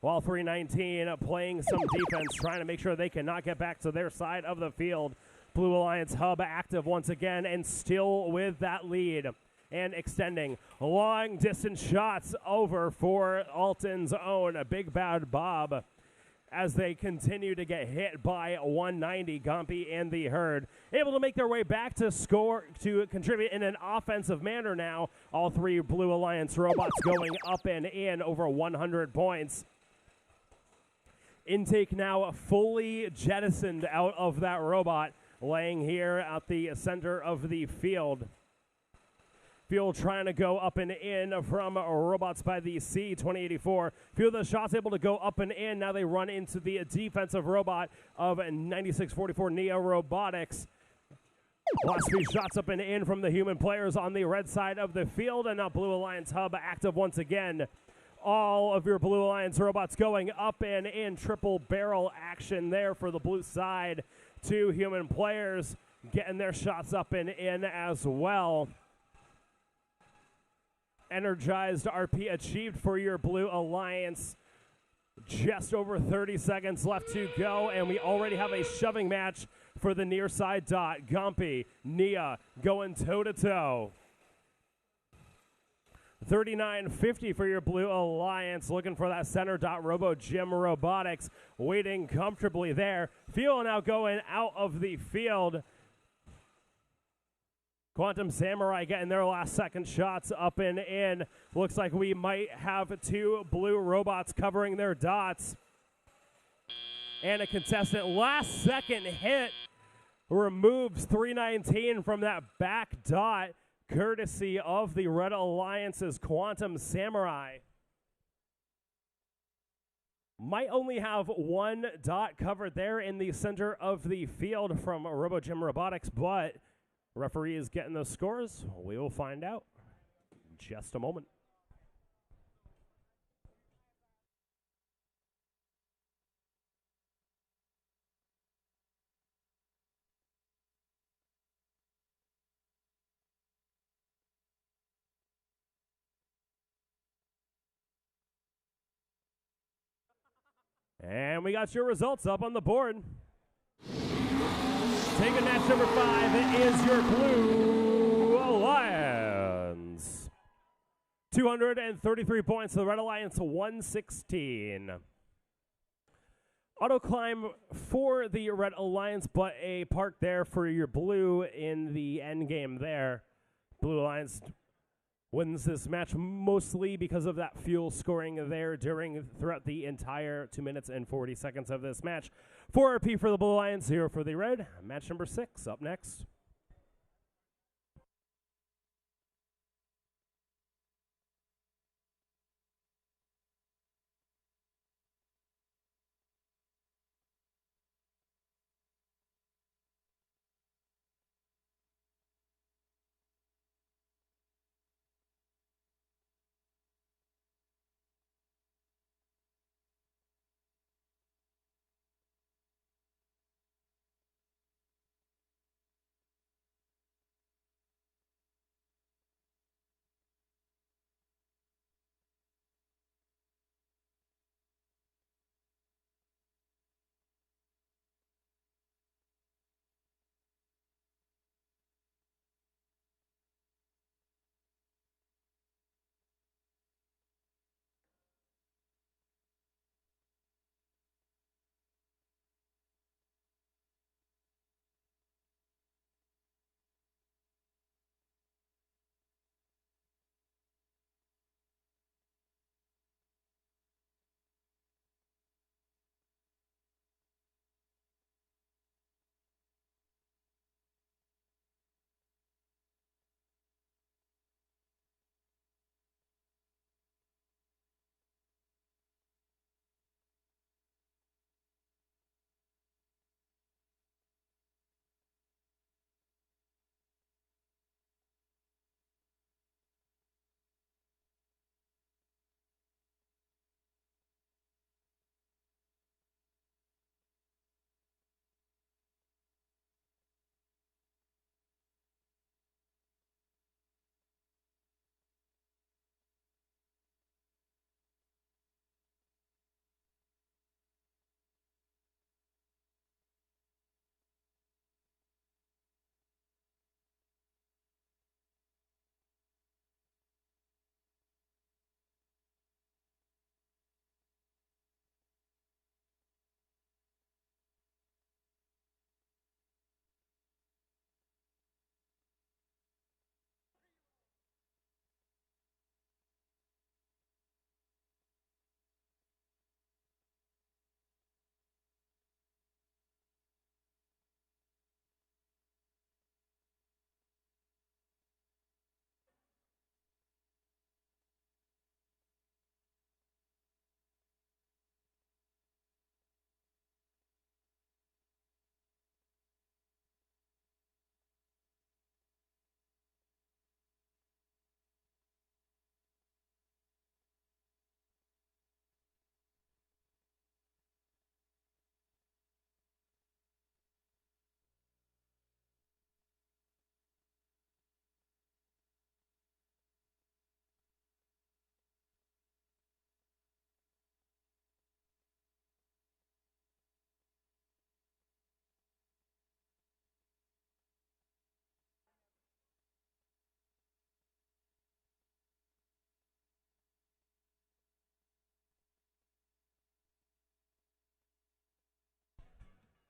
While 319 playing some defense, trying to make sure they cannot get back to their side of the field. Blue Alliance hub active once again and still with that lead. And extending long distance shots over for Alton's own Big Bad Bob as they continue to get hit by 190. Gumpy and the herd able to make their way back to score, to contribute in an offensive manner now. All three Blue Alliance robots going up and in over 100 points. Intake now fully jettisoned out of that robot, laying here at the center of the field. Field trying to go up and in from robots by the C-2084. Few of the shots able to go up and in. Now they run into the defensive robot of 9644 Neo Robotics. Last few shots up and in from the human players on the red side of the field. And now Blue Alliance hub active once again. All of your Blue Alliance robots going up and in. Triple barrel action there for the blue side. Two human players getting their shots up and in as well. Energized RP achieved for your Blue Alliance. Just over 30 seconds left to go, and we already have a shoving match for the near side dot. Gumpy, Nia going toe-to-toe. 39.50 for your Blue Alliance, looking for that center dot. Robo Jim Robotics waiting comfortably there. Fuel now going out of the field. Quantum Samurai getting their last second shots up and in. Looks like we might have two blue robots covering their dots. And a contestant last second hit removes 319 from that back dot, courtesy of the Red Alliance's Quantum Samurai. Might only have one dot covered there in the center of the field from Robo Jim Robotics, but referee is getting those scores. We will find out in just a moment. And we got your results up on the board. Taking match number 5 is your Blue Alliance. 233 points. The Red Alliance 116. Auto climb for the Red Alliance, but a park there for your blue in the end game there. Blue Alliance wins this match mostly because of that fuel scoring there throughout the entire 2 minutes and 40 seconds of this match. 4 RP for the Blue Alliance, 0 for the Red. Match number 6 up next.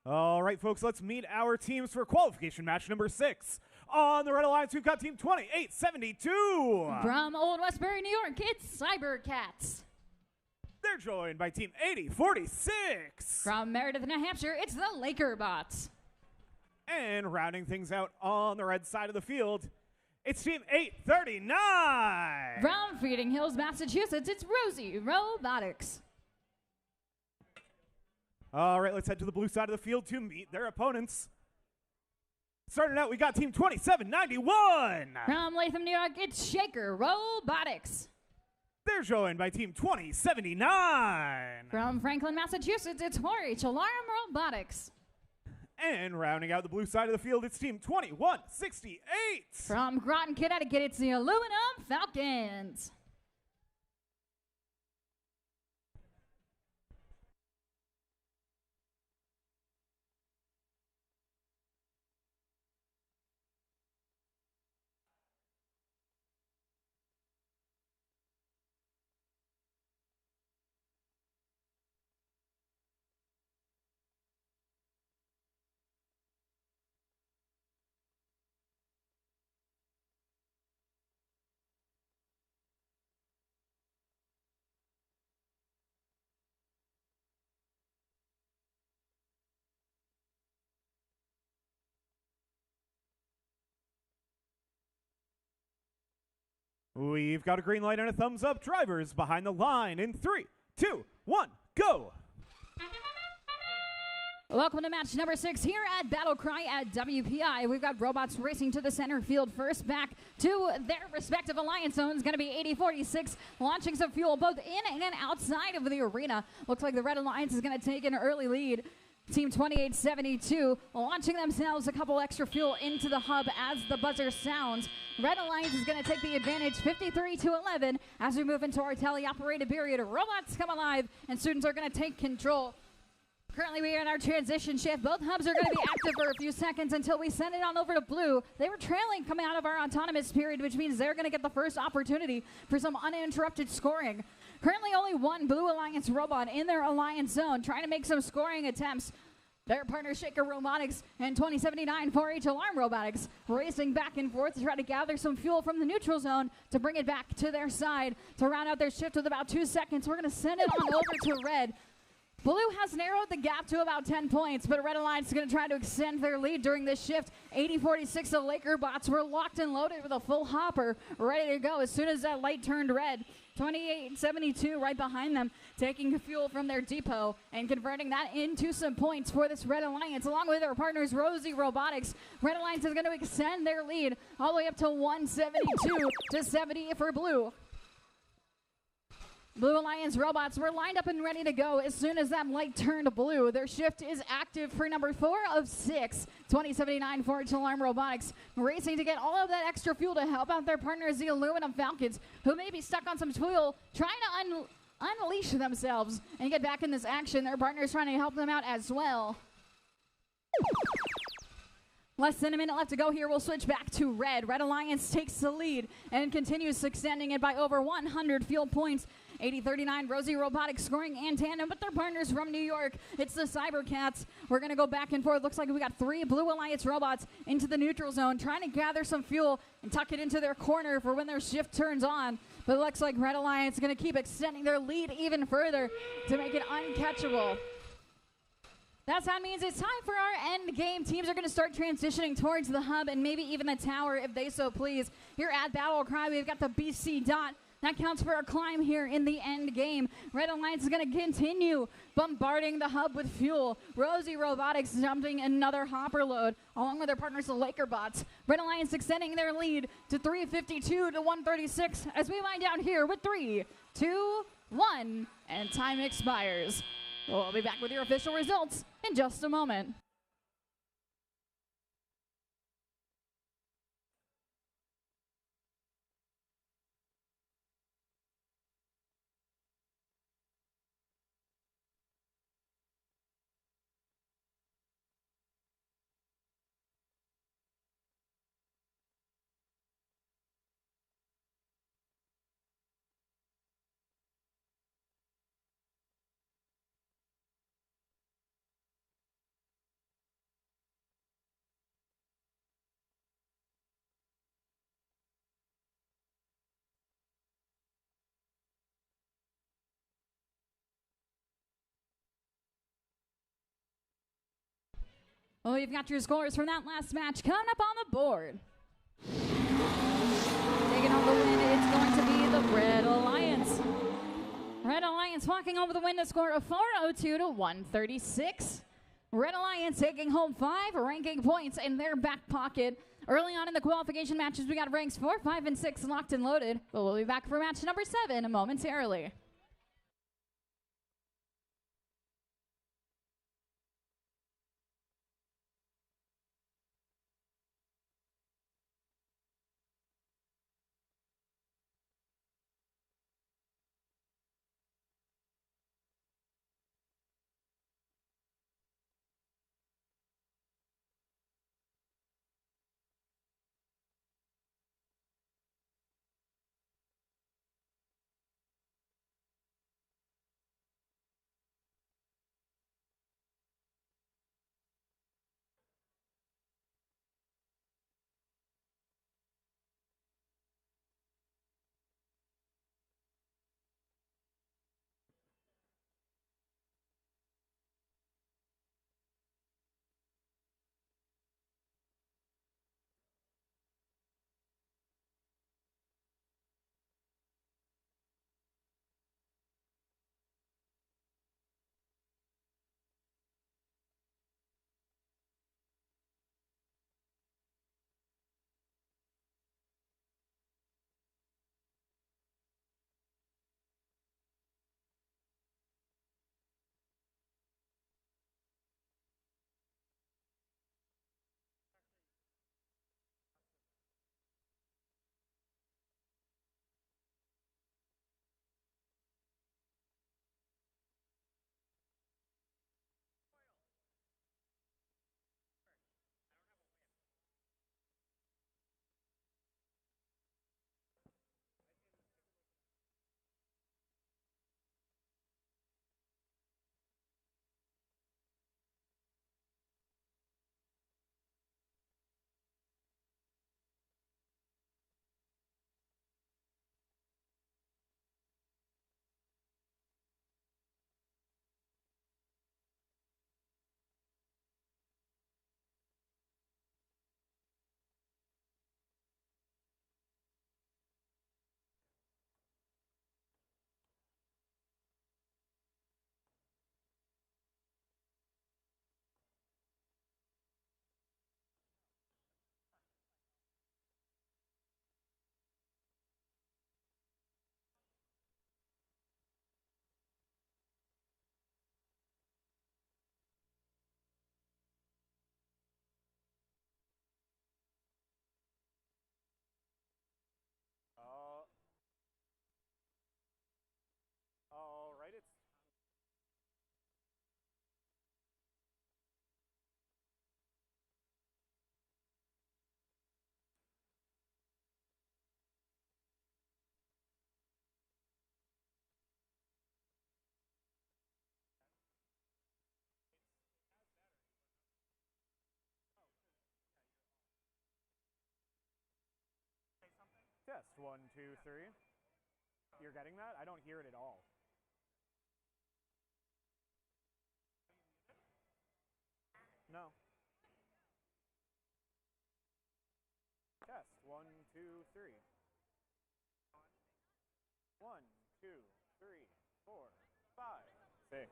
All right, folks, let's meet our teams for qualification match number 6. On the Red Alliance, we've got Team 2872. From Old Westbury, New York, it's Cybercats. They're joined by Team 8046. From Meredith, New Hampshire, it's the Laker Bots. And rounding things out on the red side of the field, it's Team 839. From Feeding Hills, Massachusetts, it's Rosie Robotics. All right, let's head to the blue side of the field to meet their opponents. Starting out, we got Team 2791. From Latham, New York, it's Shaker Robotics. They're joined by Team 2079. From Franklin, Massachusetts, it's 4-H Alarm Robotics. And rounding out the blue side of the field, it's Team 2168. From Groton, Connecticut, it's the Aluminum Falcons. We've got a green light and a thumbs up. Drivers behind the line in 3, 2, 1, go. Welcome to match number 6 here at BattleCry at WPI. We've got robots racing to the center field first. Back to their respective alliance zones. Going to be 8046 launching some fuel both in and outside of the arena. Looks like the Red Alliance is going to take an early lead. Team 2872 launching themselves a couple extra fuel into the hub as the buzzer sounds. Red Alliance is going to take the advantage 53-11 as we move into our tele-operated period. Robots come alive and students are going to take control. Currently, we are in our transition shift. Both hubs are going to be active for a few seconds until we send it on over to blue. They were trailing coming out of our autonomous period, which means they're going to get the first opportunity for some uninterrupted scoring. Currently, only one Blue Alliance robot in their alliance zone trying to make some scoring attempts. Their partner Shaker Robotics and 2079 4-H Alarm Robotics racing back and forth to try to gather some fuel from the neutral zone to bring it back to their side to round out their shift with about 2 seconds. We're going to send it on over to red. Blue has narrowed the gap to about 10 points, but Red Alliance is going to try to extend their lead during this shift. 8046, the Laker bots were locked and loaded with a full hopper, ready to go as soon as that light turned red. 2872 right behind them, taking fuel from their depot and converting that into some points for this Red Alliance, along with their partners Rosie Robotics. Red Alliance is going to extend their lead all the way up to 172 to 70 for Blue. Blue Alliance robots were lined up and ready to go as soon as that light turned blue. Their shift is active for number 4 of 6. 2079 4-H Alarm Robotics racing to get all of that extra fuel to help out their partners, the Aluminum Falcons, who may be stuck on some fuel, trying to unleash themselves and get back in this action. Their partners trying to help them out as well. Less than a minute left to go here. We'll switch back to red. Red Alliance takes the lead and continues extending it by over 100 fuel points. 8039 Rosie Robotics scoring in tandem with their partners from New York. It's the Cybercats. We're going to go back and forth. Looks like we got 3 Blue Alliance robots into the neutral zone, trying to gather some fuel and tuck it into their corner for when their shift turns on. But it looks like Red Alliance is going to keep extending their lead even further to make it uncatchable. That sound means it's time for our end game. Teams are going to start transitioning towards the hub and maybe even the tower if they so please. Here at BattleCry, we've got the BC dot. That counts for a climb here in the end game. Red Alliance is going to continue bombarding the hub with fuel. Rosie Robotics dumping another hopper load, along with their partners, the Laker bots. Red Alliance extending their lead to 352 to 136 as we wind down here with 3, 2, 1, and time expires. We'll be back with your official results in just a moment. Well, you've got your scores from that last match coming up on the board. Taking over the win, it's going to be the Red Alliance. Red Alliance walking over the win to score a 402 to 136. Red Alliance taking home 5 ranking points in their back pocket. Early on in the qualification matches, we got ranks 4, 5, and 6 locked and loaded. But we'll be back for match number 7 momentarily. All right, it's test 1, 2, 3. You're getting that? I don't hear it at all. No. Test 1, 2, 3. 1, 2, 3, 4, 5, 6,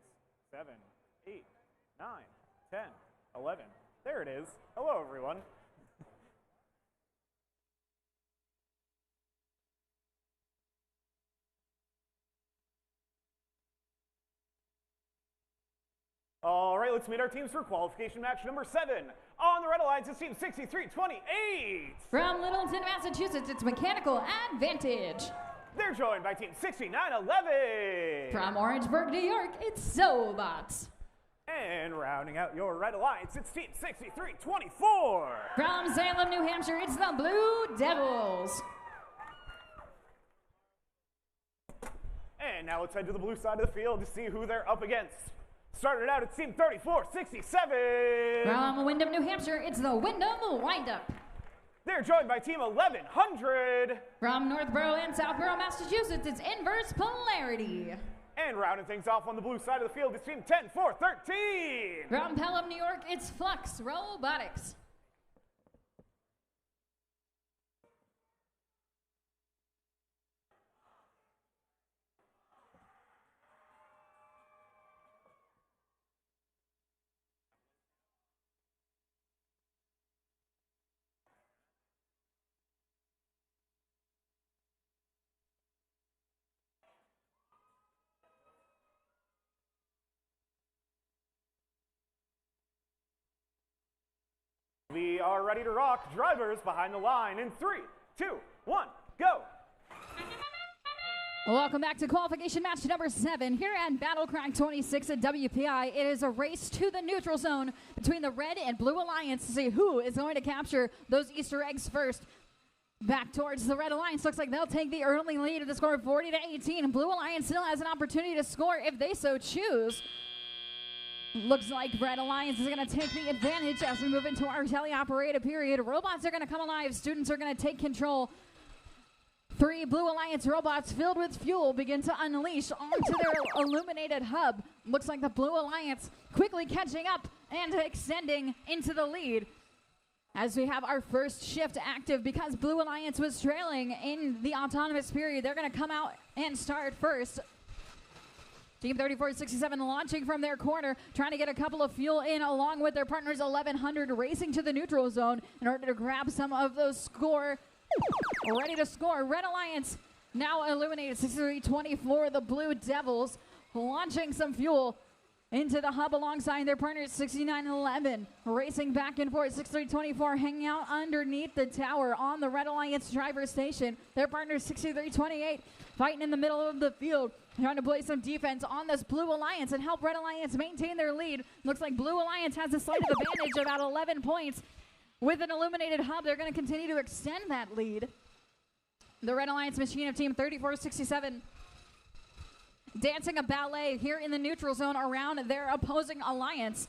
7, 8, 9, 10, 11. There it is. Hello, everyone. All right, let's meet our teams for qualification match number 7. On the Red Alliance, it's team 6328. From Littleton, Massachusetts, it's Mechanical Advantage. They're joined by team 6911. From Orangeburg, New York, it's Sobots. And rounding out your Red Alliance, it's team 6324. From Salem, New Hampshire, it's the Blue Devils. And now let's head to the blue side of the field to see who they're up against. Started out, it's team 3467. From Windham, New Hampshire, it's the Windham Windup. They're joined by team 1100. From Northborough and Southborough, Massachusetts, it's Inverse Polarity. And rounding things off on the blue side of the field is Team 10-4-13. From Pelham, New York, it's Flux Robotics. We are ready to rock. Drivers behind the line in 3, 2, 1, go. Welcome back to qualification match number 7 here at BattleCry 26 at WPI. It is a race to the neutral zone between the Red and Blue Alliance to see who is going to capture those Easter eggs first. Back towards the Red Alliance. Looks like they'll take the early lead at the score of 40-18. Blue Alliance still has an opportunity to score if they so choose. Looks like Red Alliance is going to take the advantage as we move into our teleoperated period. Robots are going to come alive. Students are going to take control. 3 Blue Alliance robots filled with fuel begin to unleash onto their illuminated hub. Looks like the Blue Alliance quickly catching up and extending into the lead. As we have our first shift active because Blue Alliance was trailing in the autonomous period, they're going to come out and start first. Team 3467 launching from their corner, trying to get a couple of fuel in along with their partners 1100 racing to the neutral zone in order to grab some of those score. Ready to score. Red Alliance now illuminated 6324. The Blue Devils launching some fuel into the hub alongside their partners 6911 racing back and forth. 6324 hanging out underneath the tower on the Red Alliance driver station. Their partners 6328 fighting in the middle of the field, trying to play some defense on this Blue Alliance and help Red Alliance maintain their lead. Looks like Blue Alliance has a slight advantage, about 11 points. With an illuminated hub, they're going to continue to extend that lead. The Red Alliance machine of Team 3467 dancing a ballet here in the neutral zone around their opposing alliance,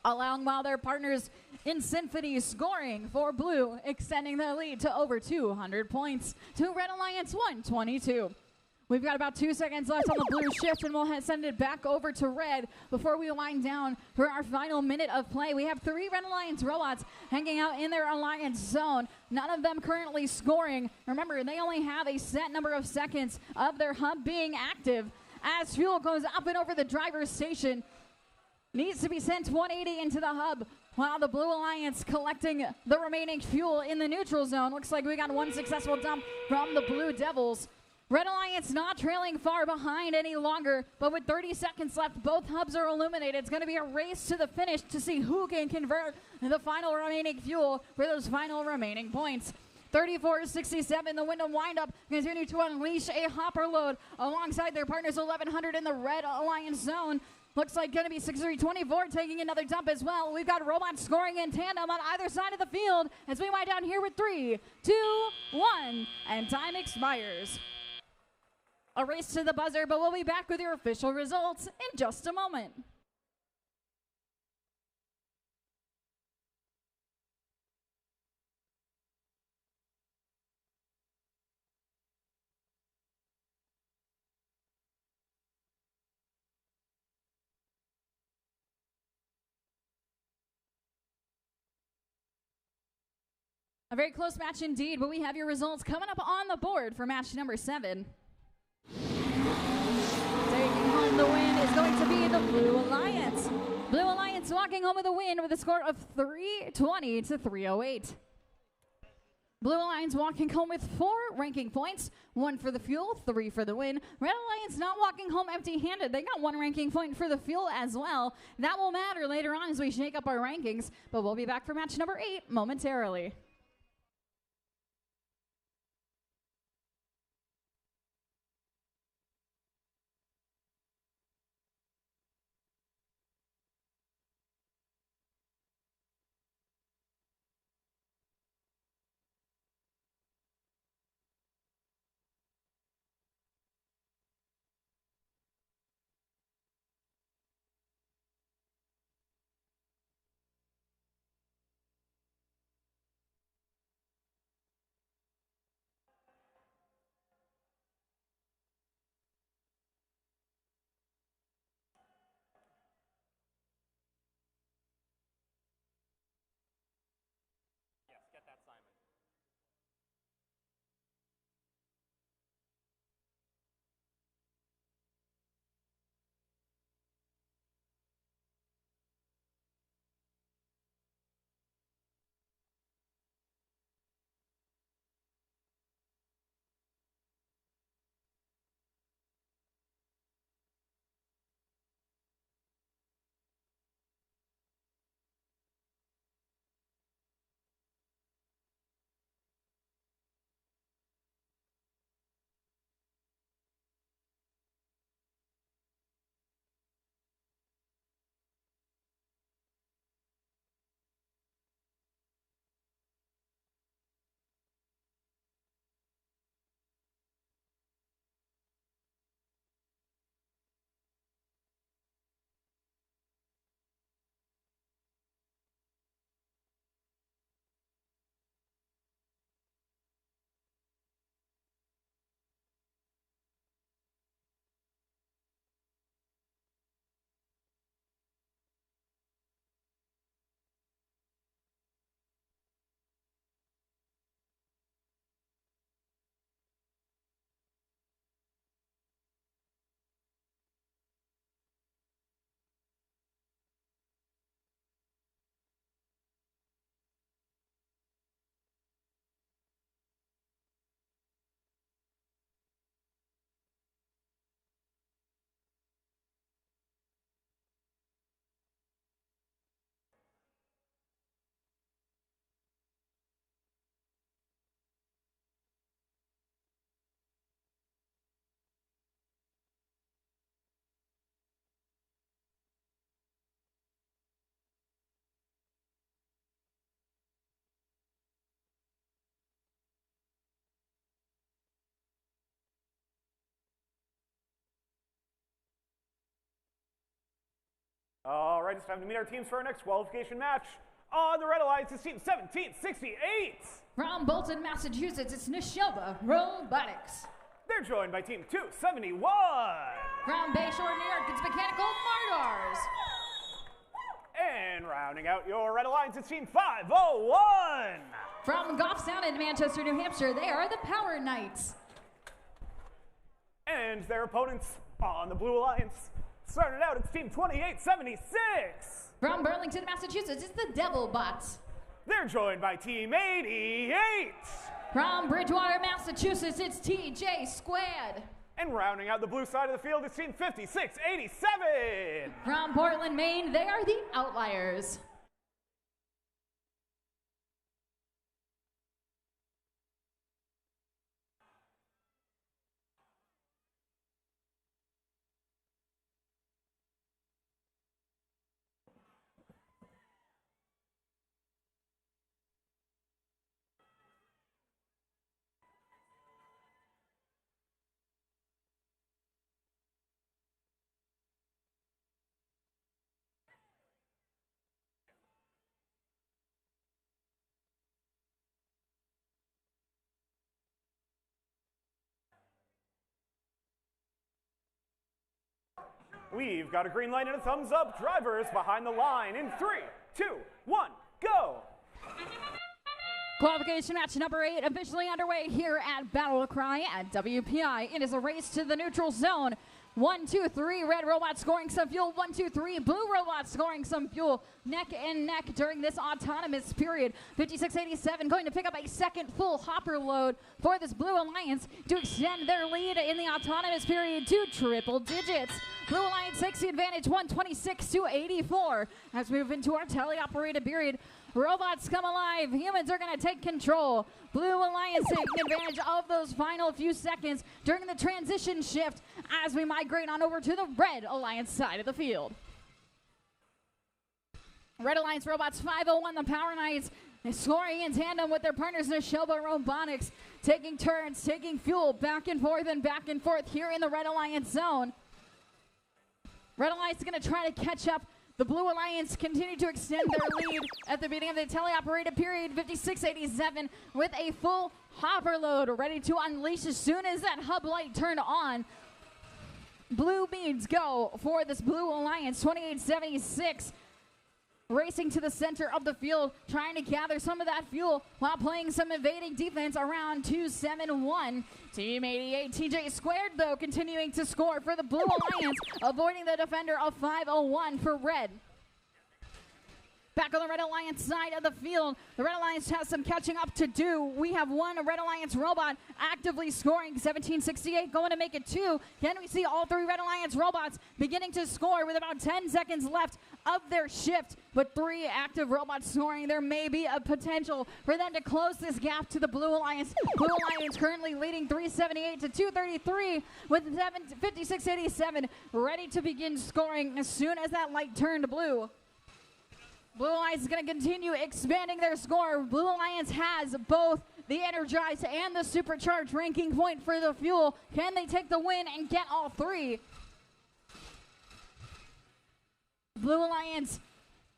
allowing while their partners in Symphony scoring for Blue, extending their lead to over 200 points to Red Alliance 122. We've got about 2 seconds left on the blue shift, and we'll send it back over to Red before we wind down for our final minute of play. We have 3 Red Alliance robots hanging out in their alliance zone, none of them currently scoring. Remember, they only have a set number of seconds of their hub being active. As fuel goes up and over the driver's station, needs to be sent 180 into the hub, while the Blue Alliance collecting the remaining fuel in the neutral zone. Looks like we got 1 successful dump from the Blue Devils. Red Alliance not trailing far behind any longer, but with 30 seconds left, both hubs are illuminated. It's going to be a race to the finish to see who can convert the final remaining fuel for those final remaining points. 3467, the Wyndham windup continue to unleash a hopper load alongside their partners 1100 in the Red Alliance zone. Looks like going to be 6324 taking another dump as well. We've got robots scoring in tandem on either side of the field as we wind down here with 3, 2, 1, and time expires. A race to the buzzer, but we'll be back with your official results in just a moment. A very close match indeed, but we have your results coming up on the board for match number 7. Taking home the win is going to be the Blue Alliance. Blue Alliance walking home with a win with a score of 320 to 308. Blue Alliance walking home with 4 ranking points, 1 for the fuel, 3 for the win. Red Alliance not walking home empty-handed. They got 1 ranking point for the fuel as well. That will matter later on as we shake up our rankings, but we'll be back for match number 8 momentarily. All right, it's time to meet our teams for our next qualification match. On the Red Alliance is Team 1768. From Bolton, Massachusetts, it's Neshoba Robotics. They're joined by Team 271. From Bayshore, New York, it's Mechanical Mardars. And rounding out your Red Alliance is Team 501. From Goffstown in Manchester, New Hampshire, they are the Power Knights. And their opponents on the Blue Alliance. Starting out, it's Team 2876. From Burlington, Massachusetts, it's the Devil Bots. They're joined by Team 88. From Bridgewater, Massachusetts, it's TJ Squad. And rounding out the blue side of the field is Team 5687. From Portland, Maine, they are the Outliers. We've got a green light and a thumbs up. Drivers behind the line in 3, 2, 1, go! Qualification match number 8 officially underway here at BattleCry at WPI. It is a race to the neutral zone. 1, 2, 3, red robots scoring some fuel. 1, 2, 3, blue robots scoring some fuel. Neck and neck during this autonomous period. 5687 going to pick up a second full hopper load for this Blue Alliance to extend their lead in the autonomous period to triple digits. Blue Alliance takes the advantage 126 to 84. As we move into our teleoperated period, robots come alive. Humans are going to take control. Blue Alliance taking advantage of those final few seconds during the transition shift as we migrate on over to the Red Alliance side of the field. Red Alliance robots 501, the Power Knights, scoring in tandem with their partners Neshoba Robotics, taking turns, taking fuel back and forth here in the Red Alliance zone. Red Alliance is going to try to catch up. The Blue Alliance continue to extend their lead at the beginning of the teleoperated period. 5687 with a full hopper load ready to unleash as soon as that hub light turned on. Blue beads go for this Blue Alliance. 2876 racing to the center of the field, trying to gather some of that fuel while playing some evading defense around 271. Team 88, TJ Squared, though, continuing to score for the Blue Alliance, avoiding the defender of 501 for red. Back on the Red Alliance side of the field, the Red Alliance has some catching up to do. We have one Red Alliance robot actively scoring, 1768 going to make it 2. Can we see all 3 Red Alliance robots beginning to score with about 10 seconds left of their shift, but 3 active robots scoring? There may be a potential for them to close this gap to the Blue Alliance. Blue Alliance currently leading 378 to 233 with 5687 ready to begin scoring as soon as that light turned blue. Blue Alliance is going to continue expanding their score. Blue Alliance has both the energized and the supercharged ranking point for the fuel. Can they take the win and get all 3? Blue Alliance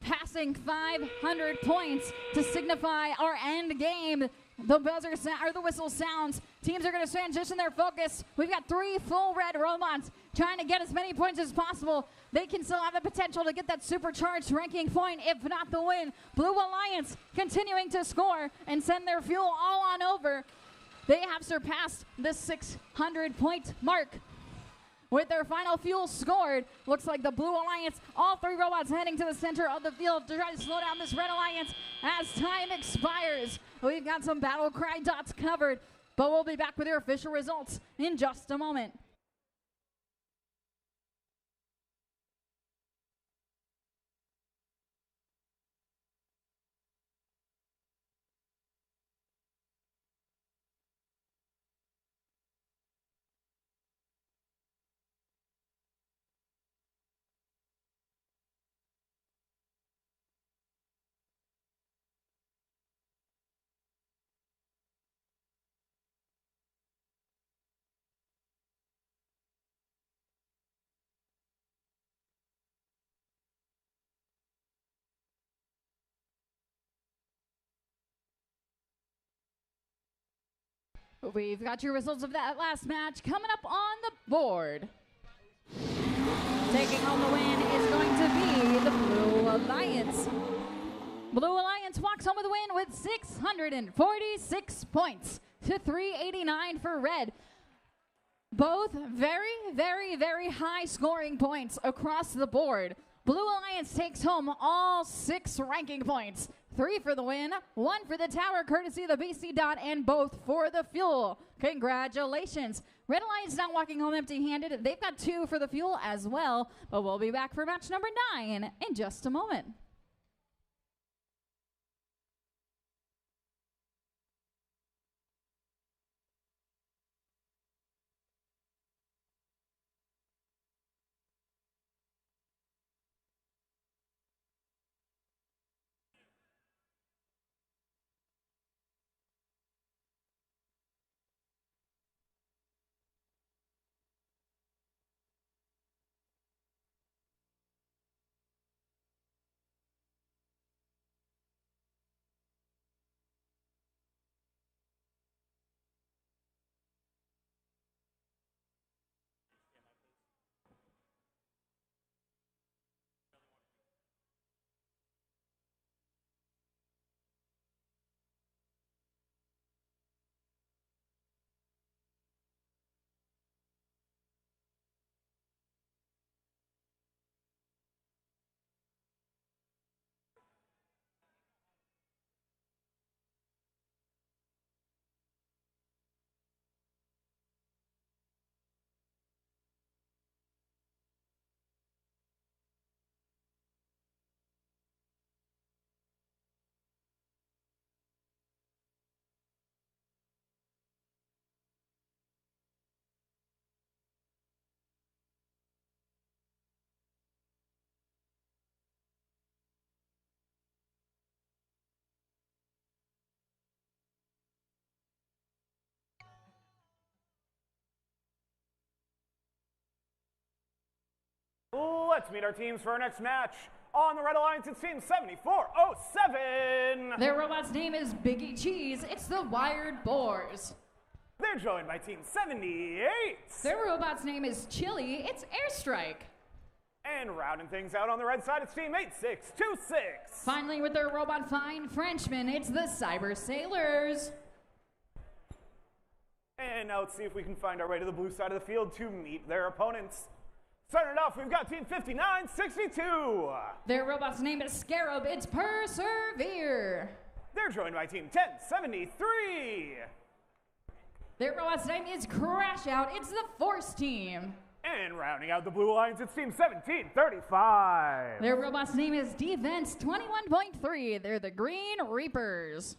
passing 500 points to signify our end game. The buzzer or the whistle sounds. Teams are going to transition their focus. We've got 3 full red robots trying to get as many points as possible. They can still have the potential to get that supercharged ranking point, if not the win. Blue Alliance continuing to score and send their fuel all on over. They have surpassed the 600 point mark with their final fuel scored. Looks like the Blue Alliance, all 3 robots heading to the center of the field to try to slow down this Red Alliance as time expires. We've got some BattleCry dots covered, but we'll be back with your official results in just a moment. We've got your results of that last match coming up on the board. Taking home the win is going to be the Blue Alliance. Blue Alliance walks home with a win with 646 points to 389 for Red. Both very high scoring points across the board. Blue Alliance takes home all 6 ranking points. 3 for the win, 1 for the tower courtesy of the BC dot, and both for the fuel. Congratulations. Red Alliance not walking home empty-handed. They've got 2 for the fuel as well, but we'll be back for match number 9 in just a moment. Let's meet our teams for our next match. On the Red Alliance, it's Team 7407. Their robot's name is Biggie Cheese. It's the Wired Boars. They're joined by Team 78. Their robot's name is Chili. It's Airstrike. And rounding things out on the red side, it's Team 8626. Finally, with their robot Fine Frenchman, it's the Cyber Sailors. And now let's see if we can find our way to the blue side of the field to meet their opponents. Starting it off, we've got Team 5962. Their robot's name is Scarab. It's Persevere. They're joined by Team 1073. Their robot's name is Crash Out. It's the Force Team. And rounding out the Blue Alliance, it's Team 1735. Their robot's name is Defense 21.3. They're the Green Reapers.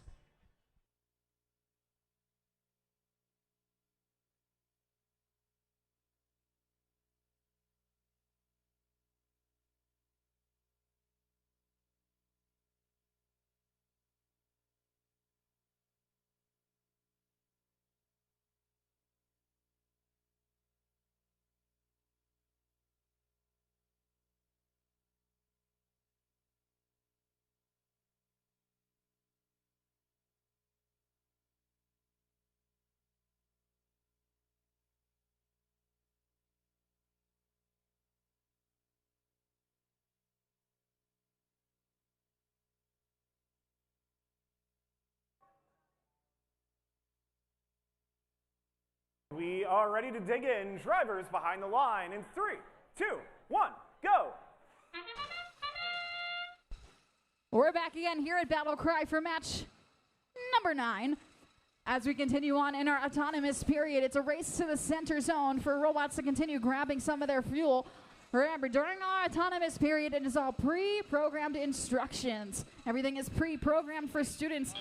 We are ready to dig in. Drivers behind the line in 3, 2, 1, go. We're back again here at BattleCry for match number 9. As we continue on in our autonomous period, it's a race to the center zone for robots to continue grabbing some of their fuel. Remember, during our autonomous period, it is all pre-programmed instructions. Everything is pre-programmed for students.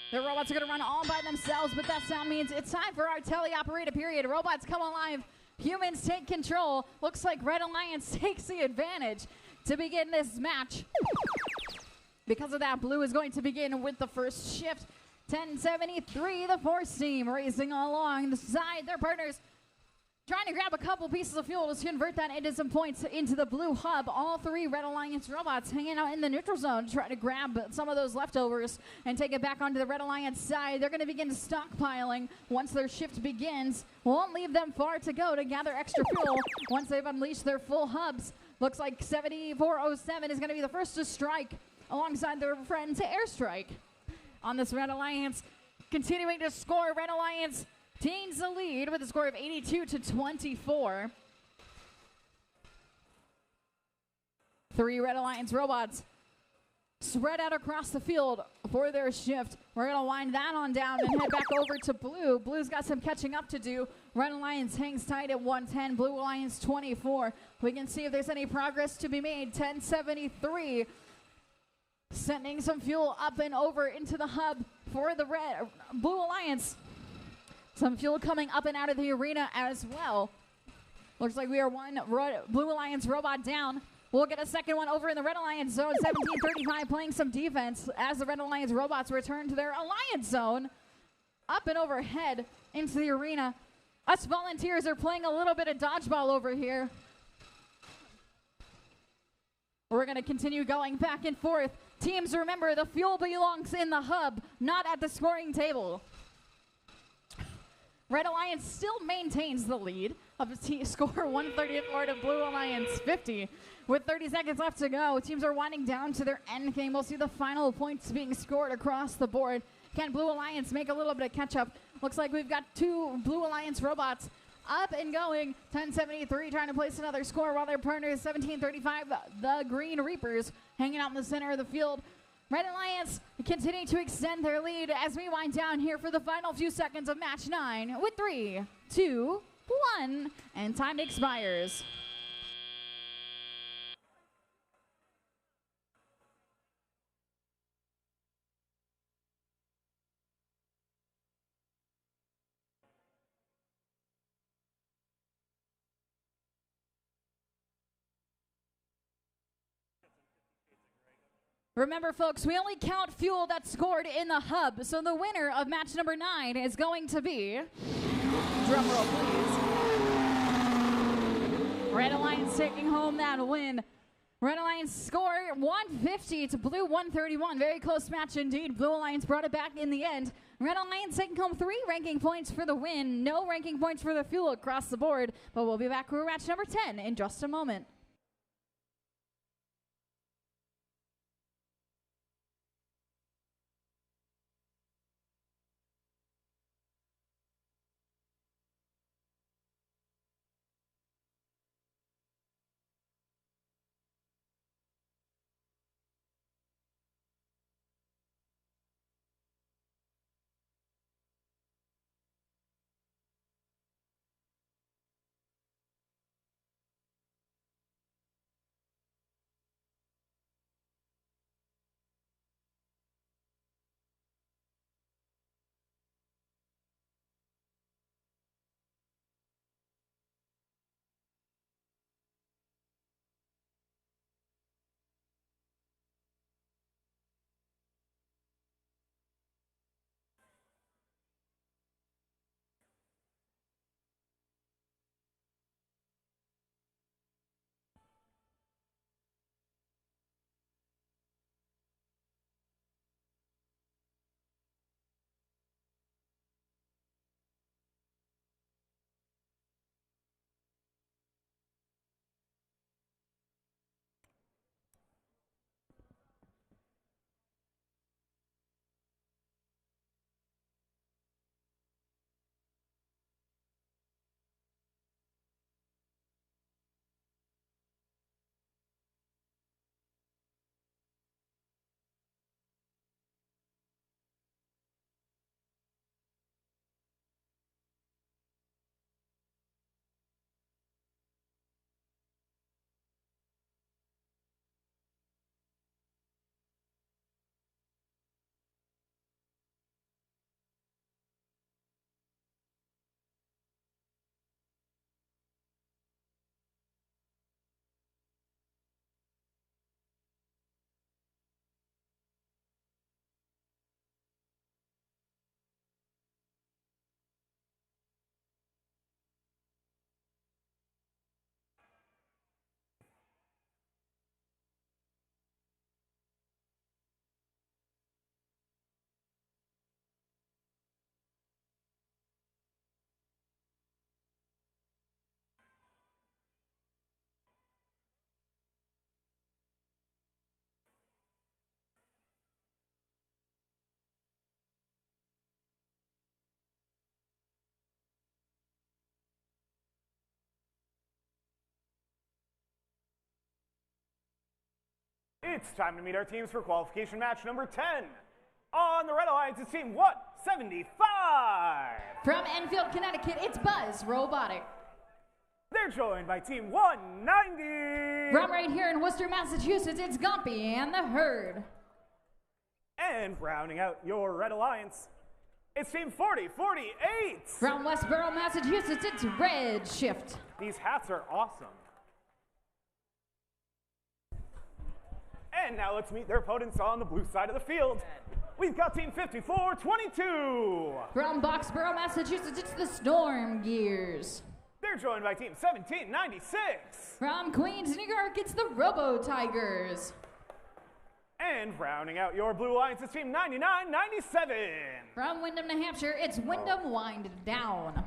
The robots are going to run all by themselves, but that sound means it's time for our teleoperated period. Robots come alive. Humans take control. Looks like Red Alliance takes the advantage to begin this match. Because of that, Blue is going to begin with the first shift. 1073, the Force Team, racing along the side. Their partners, Trying to grab a couple pieces of fuel to convert that into some points into the blue hub. All three Red Alliance robots hanging out in the neutral zone to try to grab some of those leftovers and take it back onto the Red Alliance side. They're going to begin stockpiling once their shift begins. Won't leave them far to go to gather extra fuel once they've unleashed their full hubs. Looks like 7407 is going to be the first to strike alongside their friends Airstrike. On this Red Alliance, continuing to score, Red Alliance tains the lead with a score of 82-24. 3 Red Alliance robots spread out across the field for their shift. We're going to wind that on down and head back over to Blue. Blue's got some catching up to do. Red Alliance hangs tight at 110. Blue Alliance 24. We can see if there's any progress to be made. 1073. Sending some fuel up and over into the hub for the Blue Alliance. Some fuel coming up and out of the arena as well. Looks like we are one Blue Alliance robot down. We'll get a second one over in the Red Alliance zone. 1735 playing some defense as the Red Alliance robots return to their Alliance zone. Up and overhead into the arena. Us volunteers are playing a little bit of dodgeball over here. We're going to continue going back and forth. Teams, remember, the fuel belongs in the hub, not at the scoring table. Red Alliance still maintains the lead of a score 134 to Blue Alliance 50. With 30 seconds left to go, teams are winding down to their end game. We'll see the final points being scored across the board. Can Blue Alliance make a little bit of catch up? Looks like we've got 2 Blue Alliance robots up and going. 1073 trying to place another score while their partner is 1735. The Green Reapers hanging out in the center of the field. Red Alliance continuing to extend their lead as we wind down here for the final few seconds of match 9 with 3, 2, 1, and time expires. Remember, folks, we only count fuel that's scored in the hub, so the winner of match number 9 is going to be, drum roll please, Red Alliance taking home that win. Red Alliance score 150 to Blue 131. Very close match indeed. Blue Alliance brought it back in the end. Red Alliance taking home 3 ranking points for the win. No ranking points for the fuel across the board, but we'll be back for match number 10 in just a moment. It's time to meet our teams for qualification match number 10. On the Red Alliance, it's team 175. From Enfield, Connecticut, it's Buzz Robotic. They're joined by team 190. From right here in Worcester, Massachusetts, it's Gumpy and the Herd. And rounding out your Red Alliance, it's team 4048. From Westboro, Massachusetts, it's Red Shift. These hats are awesome. And now let's meet their opponents on the blue side of the field. We've got team 5422. From Boxborough, Massachusetts, it's the Storm Gears. They're joined by team 1796. From Queens, New York, it's the Robo Tigers. And rounding out your blue alliance is team 9997. From Windham, New Hampshire, it's Windham Wind Down.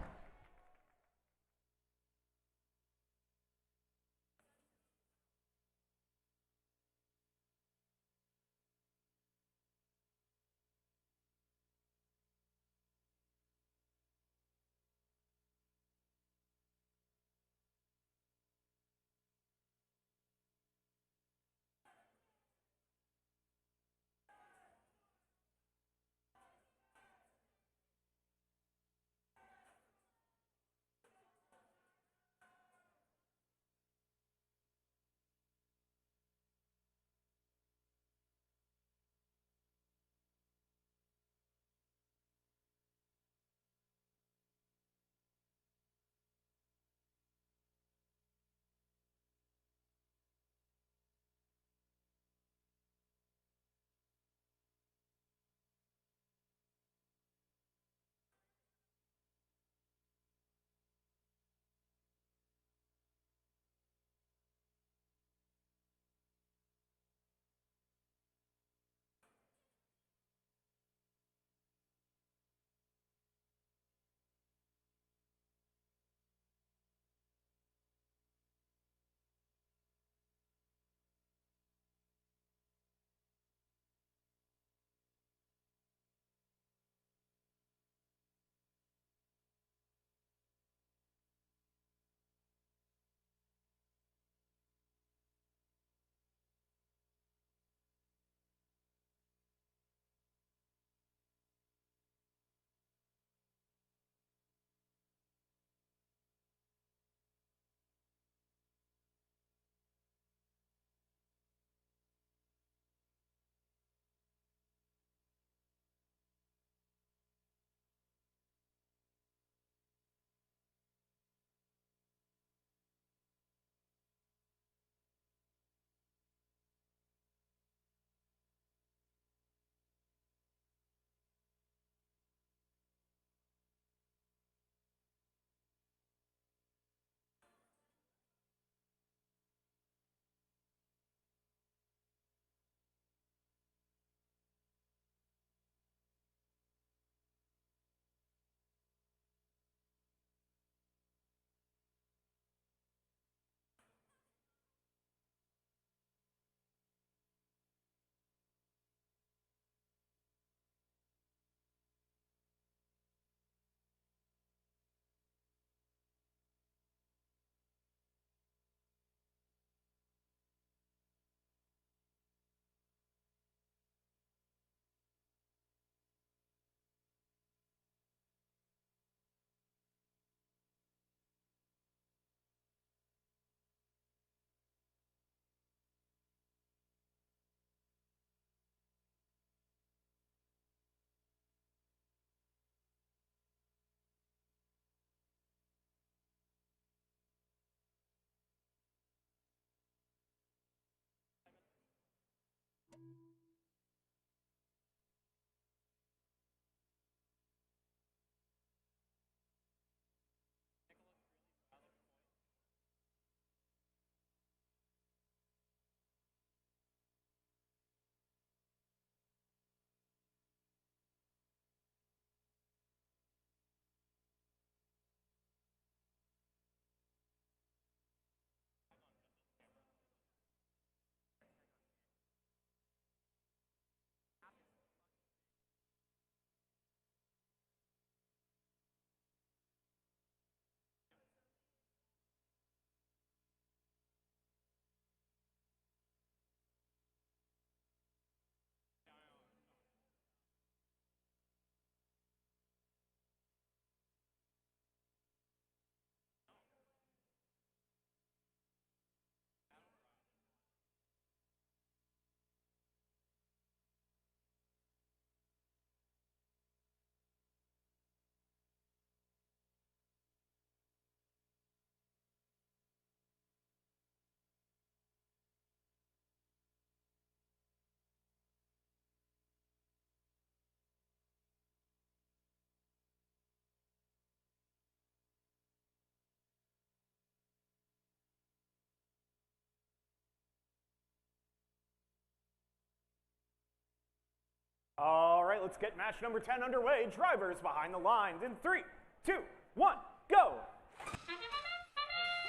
All right, let's get match number 10 underway. Drivers behind the lines in 3, 2, 1, go!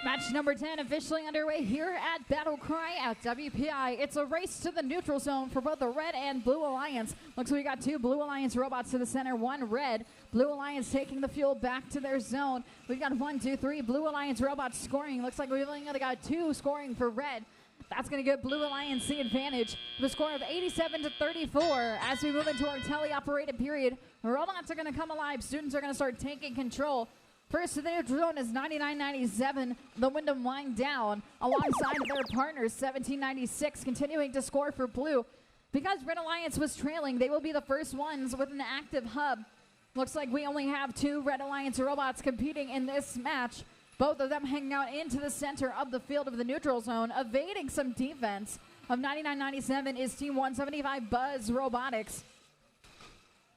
Match number 10 officially underway here at BattleCry at WPI. It's a race to the neutral zone for both the Red and Blue Alliance. Looks like we got 2 Blue Alliance robots to the center, 1 Red. Blue Alliance taking the fuel back to their zone. We've got 1, 2, 3 Blue Alliance robots scoring. Looks like we've only got 2 scoring for Red. That's going to give Blue Alliance the advantage with a score of 87-34. As we move into our tele-operated period, robots are going to come alive. Students are going to start taking control. First to the neutral zone is 99.97, the Wyndham Wind down, alongside their partners, 17.96, continuing to score for Blue. Because Red Alliance was trailing, they will be the first ones with an active hub. Looks like we only have 2 Red Alliance robots competing in this match. Both of them hanging out into the center of the field of the neutral zone, evading some defense. Of 99.97 is Team 175 Buzz Robotics.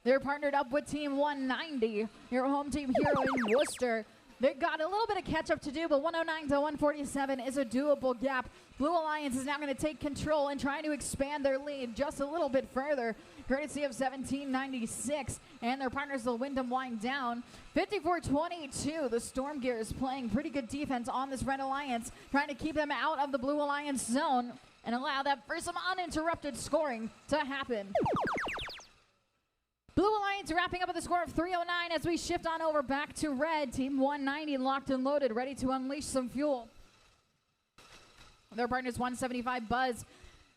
They're partnered up with Team 190, your home team here in Worcester. They've got a little bit of catch up to do, but 109 to 147 is a doable gap. Blue Alliance is now going to take control and try to expand their lead just a little bit further, courtesy of 17.96, and their partners, the Wyndham Wind down. 54-22, the Storm Gears playing pretty good defense on this Red Alliance, trying to keep them out of the Blue Alliance zone and allow that for some uninterrupted scoring to happen. Blue Alliance wrapping up with a score of 309 as we shift on over back to Red. Team 190 locked and loaded, ready to unleash some fuel. Their partners 175 Buzz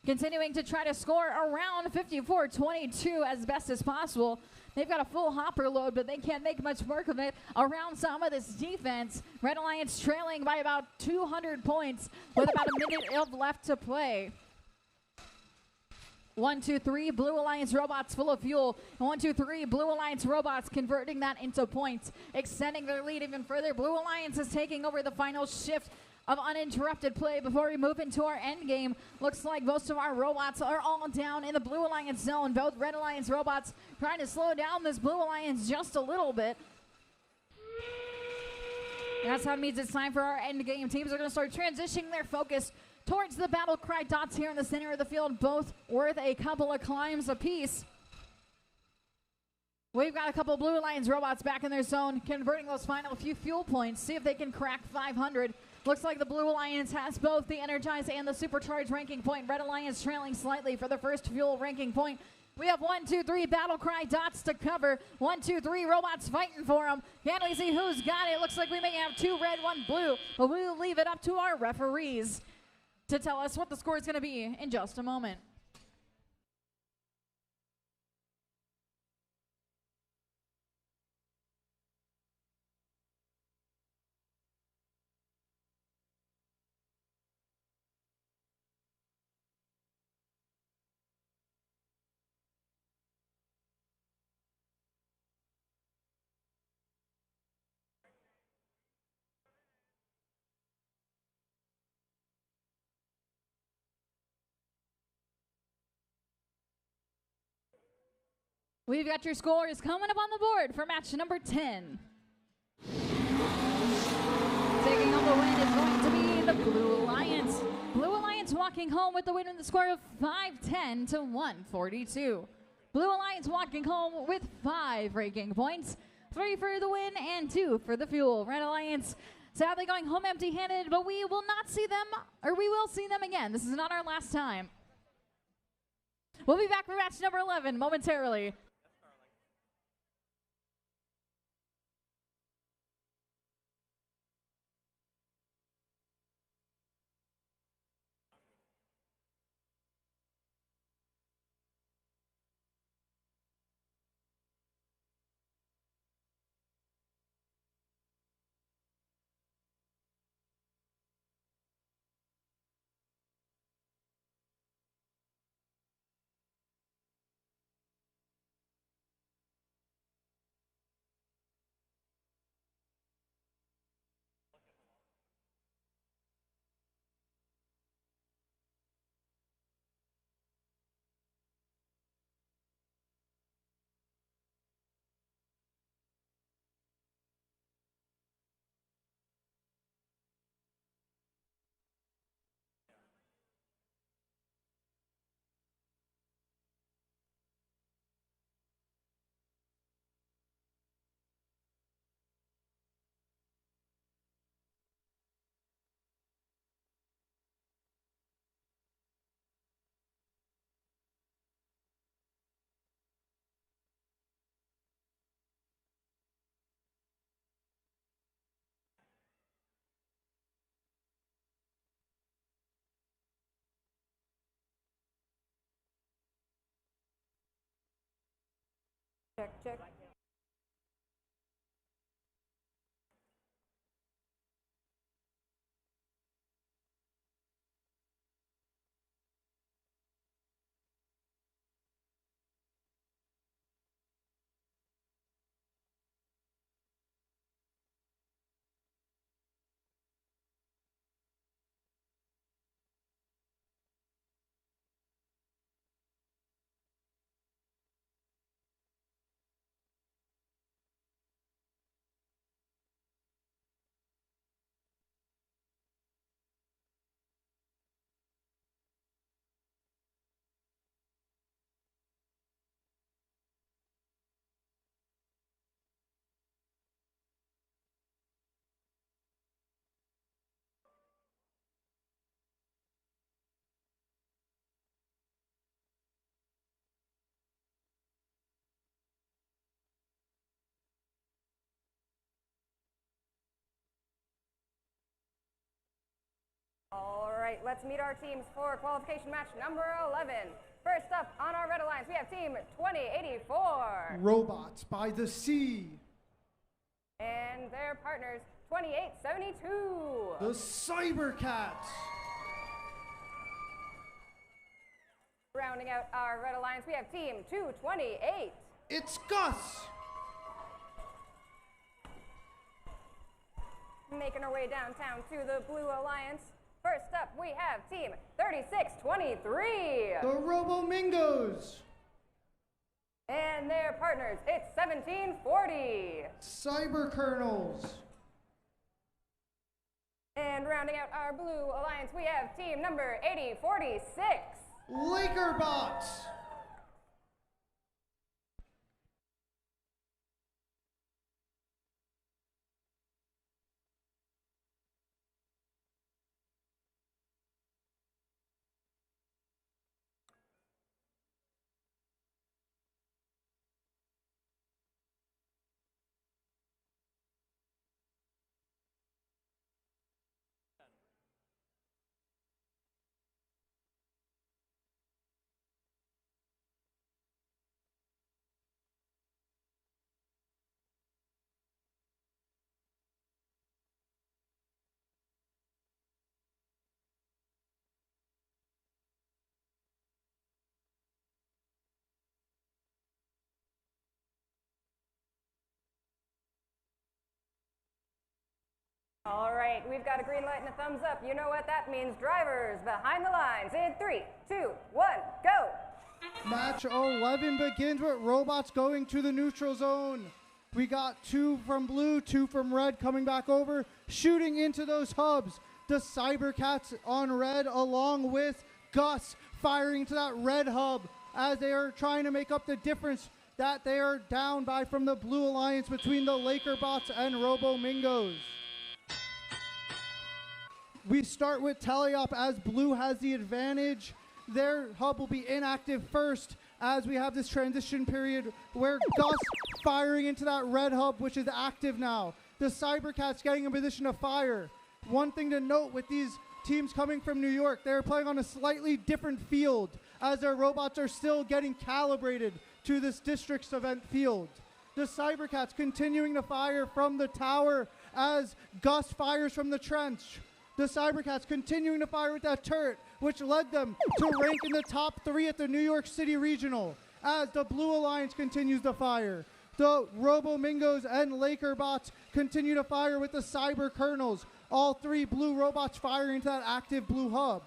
continuing to try to score around 54-22 as best as possible. They've got a full hopper load, but they can't make much work of it around some of this defense. Red Alliance trailing by about 200 points with about a minute left to play. 1, 2, 3 Blue Alliance robots full of fuel. 1, 2, 3 Blue Alliance robots converting that into points, extending their lead even further. Blue Alliance is taking over the final shift of uninterrupted play before we move into our end game. Looks like most of our robots are all down in the Blue Alliance zone. Both Red Alliance robots trying to slow down this Blue Alliance just a little bit. That's how it means it's time for our end game. Teams are going to start transitioning their focus towards the BattleCry dots here in the center of the field, both worth a couple of climbs apiece. We've got a couple Blue Alliance robots back in their zone, converting those final few fuel points, see if they can crack 500. Looks like the Blue Alliance has both the Energize and the Supercharged ranking point. Red Alliance trailing slightly for the first fuel ranking point. We have 1, 2, 3 BattleCry dots to cover. 1, 2, 3 robots fighting for them. Can't we see who's got it? Looks like we may have 2 red, 1 blue, but we will leave it up to our referees to tell us what the score is going to be in just a moment. We've got your scores coming up on the board for match number 10. Taking home the win is going to be the Blue Alliance. Blue Alliance walking home with the win with the score of 510 to 142. Blue Alliance walking home with 5 ranking points, 3 for the win and 2 for the fuel. Red Alliance sadly going home empty-handed, but we will not see them, or we will see them again. This is not our last time. We'll be back for match number 11 momentarily. Check, check. All right, let's meet our teams for qualification match number 11. First up on our red alliance, we have team 2084. Robots by the Sea. And their partners, 2872. The Cybercats. Rounding out our red alliance, we have team 228. It's Gus. Making our way downtown to the blue alliance. First up, we have team 3623. The Robo-Mingos. And their partners, it's 1740. Cyber Colonels. And rounding out our blue alliance, we have team number 8046. Lakerbots. All right, we've got a green light and a thumbs up. You know what that means. Drivers behind the lines in 3, 2, 1, go. Match 11 begins with robots going to the neutral zone. We got 2 from blue, 2 from red coming back over, shooting into those hubs. The Cybercats on red along with Gus firing to that red hub as they are trying to make up the difference that they are down by from the blue alliance between the Lakerbots and Robo-Mingos. We start with Teleop as blue has the advantage. Their hub will be inactive first as we have this transition period where Gus firing into that red hub, which is active now. The Cybercats getting in position to fire. One thing to note with these teams coming from New York, they're playing on a slightly different field as their robots are still getting calibrated to this district's event field. The Cybercats continuing to fire from the tower as Gus fires from the trench. The Cybercats continuing to fire with that turret, which led them to rank in the top 3 at the New York City Regional as the Blue Alliance continues to fire. The Robo-Mingos and Lakerbots continue to fire with the Cyber Colonels. All 3 blue robots firing into that active blue hub.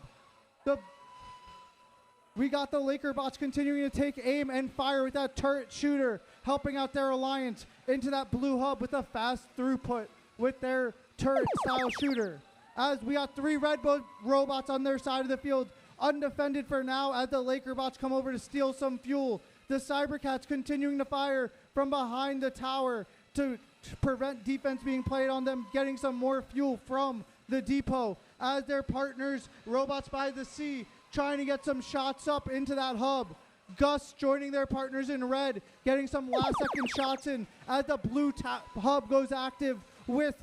We got the Lakerbots continuing to take aim and fire with that turret shooter, helping out their alliance into that blue hub with a fast throughput with their turret-style shooter. As we got 3 red robots on their side of the field, undefended for now as the Lakerbots come over to steal some fuel. The Cybercats continuing to fire from behind the tower to prevent defense being played on them, getting some more fuel from the depot. As their partners, Robots by the Sea, trying to get some shots up into that hub. Gus joining their partners in red, getting some last-second shots in as the blue hub goes active with...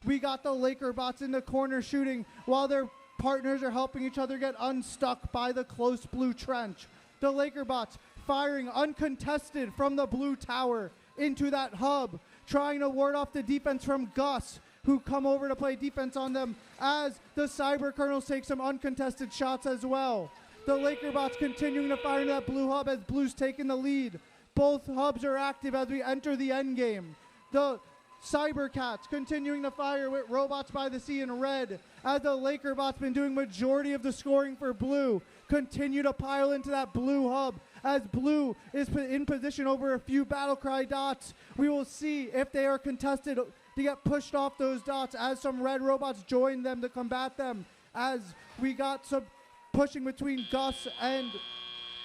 We got the Lakerbots in the corner shooting while their partners are helping each other get unstuck by the close blue trench. The Lakerbots firing uncontested from the blue tower into that hub, trying to ward off the defense from Gus, who come over to play defense on them as the Cyber Colonels take some uncontested shots as well. The Laker bots continuing to fire into that blue hub as blue's taking the lead. Both hubs are active as we enter the end game. The Cyber Cats continuing to fire with robots by the sea in red as the Laker bots been doing majority of the scoring for blue. Continue to pile into that blue hub as blue is in position over a few BattleCry dots. We will see if they are contested to get pushed off those dots as some red robots join them to combat them, as we got some pushing between Gus and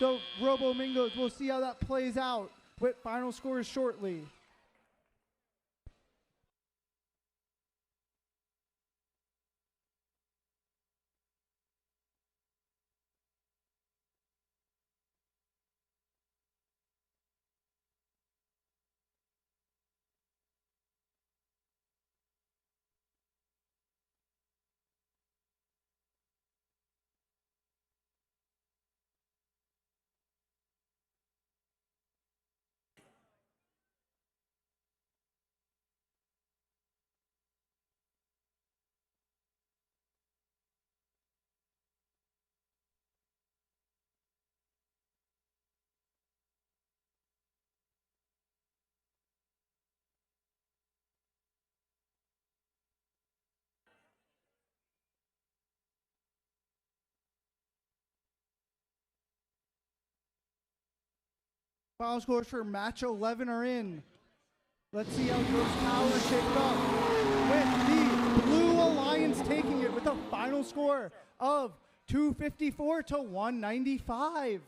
the Robo Mingos. We'll see how that plays out with final scores shortly. Final scores for match 11 are in. Let's see how those towers shaped up, with the Blue Alliance taking it with a final score of 254 to 195.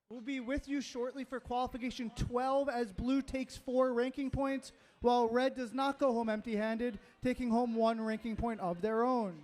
We'll be with you shortly for qualification 12 as blue takes 4 ranking points, while red does not go home empty-handed, taking home 1 ranking point of their own.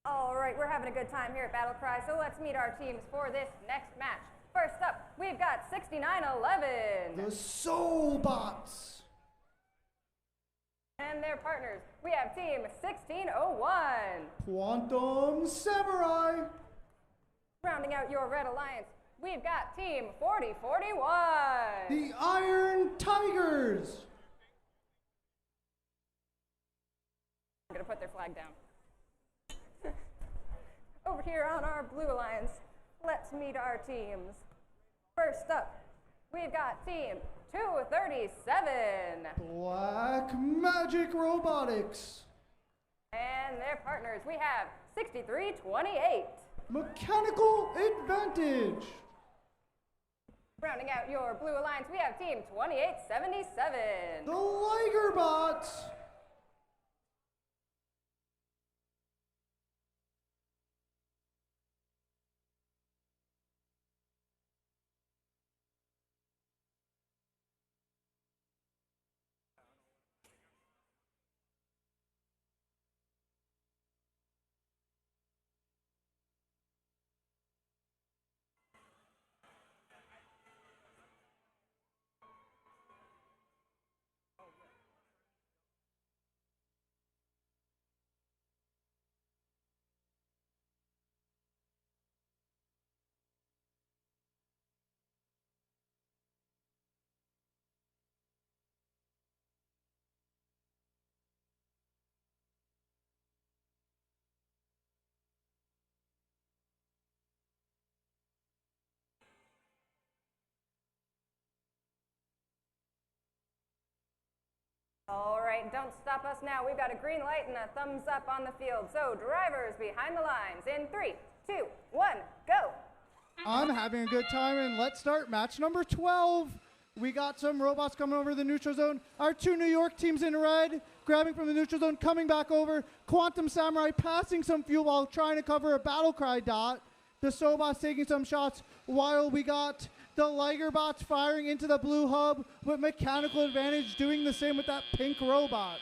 All right, we're having a good time here at BattleCry, so let's meet our teams for this next match. First up, we've got 6911. The Soul Bots. and their partners. We have Team 1601. Quantum Samurai. Rounding out your red alliance, we've got Team 4041. The Iron Tigers. I'm gonna put their flag down. Over here on our blue alliance, let's meet our teams. First up, we've got Team 237. Black Magic Robotics. And their partners, we have 6328. Mechanical Advantage. Rounding out your blue alliance, we have Team 2877. The Liger Bots. All right, don't stop us now. We've got a green light and a thumbs up on the field. So drivers behind the lines in 3, 2, 1, go. I'm having a good time, and let's start match number 12. We got some robots coming over the neutral zone. Our two New York teams in red, grabbing from the neutral zone, coming back over. Quantum Samurai passing some fuel while trying to cover a BattleCry dot. The Sobots taking some shots, while we got the Liger Bots firing into the blue hub with Mechanical Advantage doing the same with that pink robot.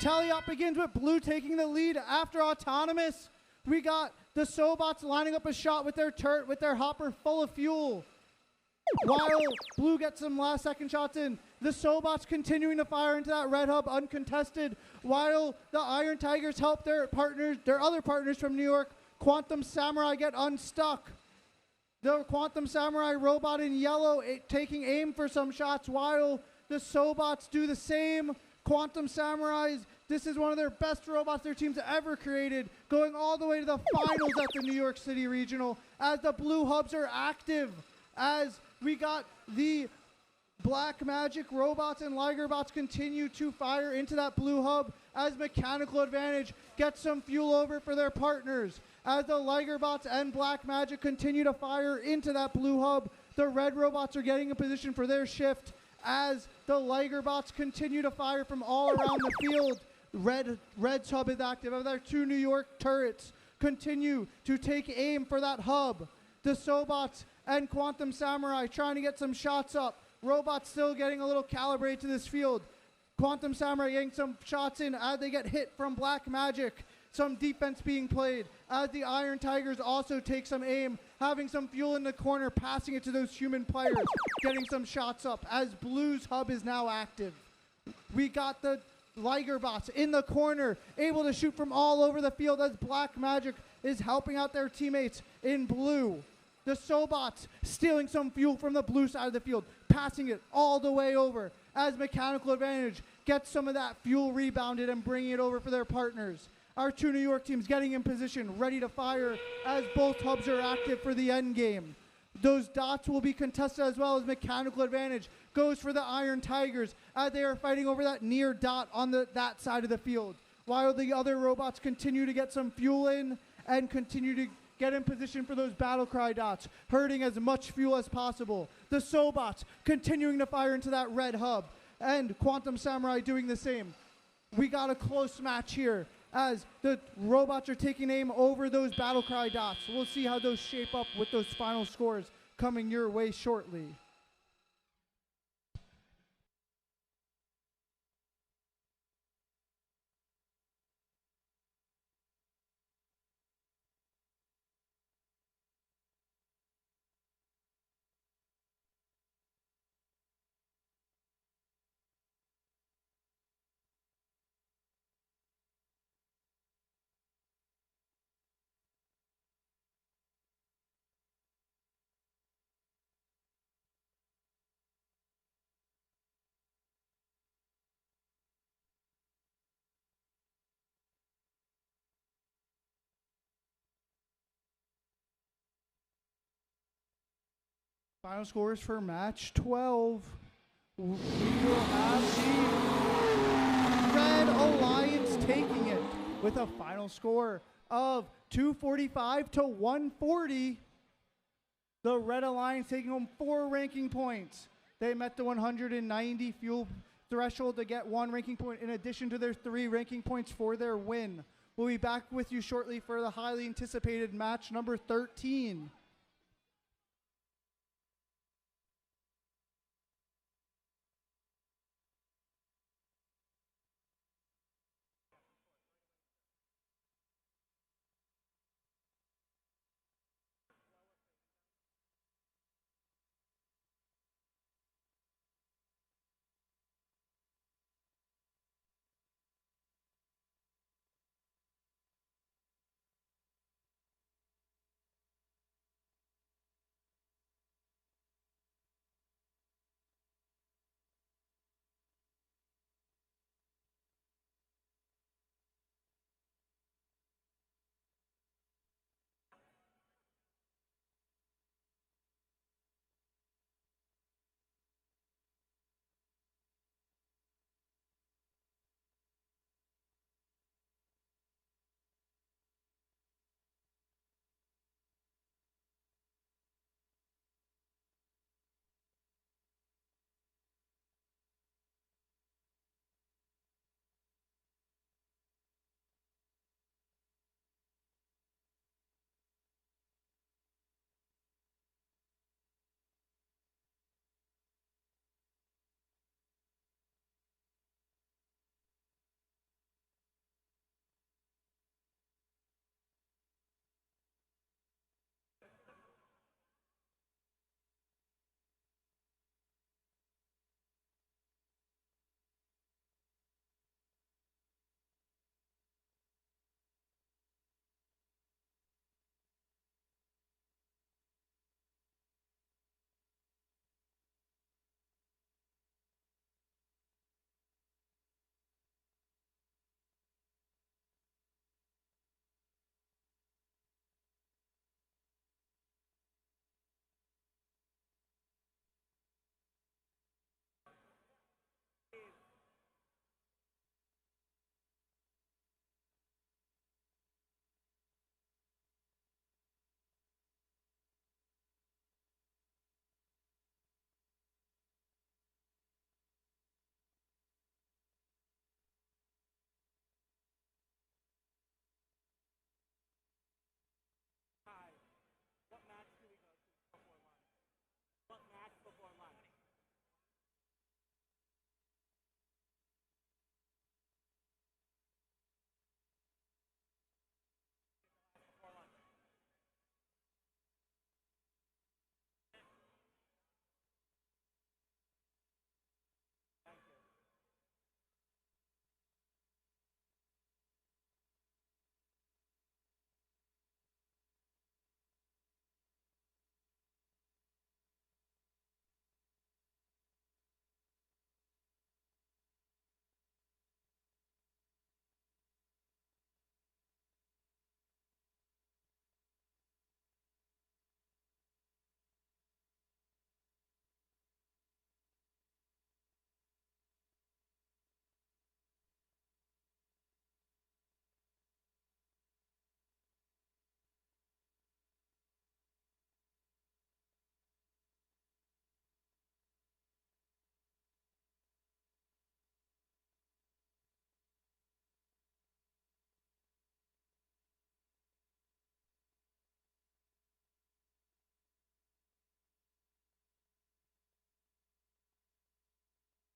Tally-up begins with blue taking the lead after Autonomous. We got the Sobots lining up a shot with their turret, with their hopper full of fuel. While blue gets some last second shots in, the Sobots continuing to fire into that red hub uncontested, while the Iron Tigers help their partners, their other partners from New York, Quantum Samurai, get unstuck. The Quantum Samurai robot in yellow taking aim for some shots, while the Sobots do the same. Quantum Samurais, this is one of their best robots their team's ever created, going all the way to the finals at the New York City Regional, as the blue hubs are active, as we got the Black Magic robots and Liger Bots continue to fire into that blue hub, as Mechanical Advantage gets some fuel over for their partners. As the Liger Bots and Black Magic continue to fire into that blue hub, the red robots are getting in position for their shift, as the Liger Bots continue to fire from all around the field. Red's hub is active, as their two New York turrets continue to take aim for that hub. The Sobots and Quantum Samurai trying to get some shots up. Robots still getting a little calibrated to this field. Quantum Samurai getting some shots in as they get hit from Black Magic. Some defense being played as the Iron Tigers also take some aim, having some fuel in the corner, passing it to those human players, getting some shots up as Blue's hub is now active. We got the Liger Bots in the corner, able to shoot from all over the field as Black Magic is helping out their teammates in blue. The Sobots stealing some fuel from the blue side of the field, passing it all the way over as Mechanical Advantage gets some of that fuel rebounded and bringing it over for their partners. Our two New York teams getting in position, ready to fire as both hubs are active for the end game. Those dots will be contested as well, as Mechanical Advantage goes for the Iron Tigers as they are fighting over that near dot on that side of the field, while the other robots continue to get some fuel in and continue to get in position for those BattleCry dots, hurting as much fuel as possible. The Sobots continuing to fire into that red hub, and Quantum Samurai doing the same. We got a close match here as the robots are taking aim over those BattleCry dots. We'll see how those shape up with those final scores coming your way shortly. Final scores for match 12. We will have the Red Alliance taking it with a final score of 245 to 140. The Red Alliance taking home 4 ranking points. They met the 190 fuel threshold to get 1 ranking point in addition to their 3 ranking points for their win. We'll be back with you shortly for the highly anticipated match number 13.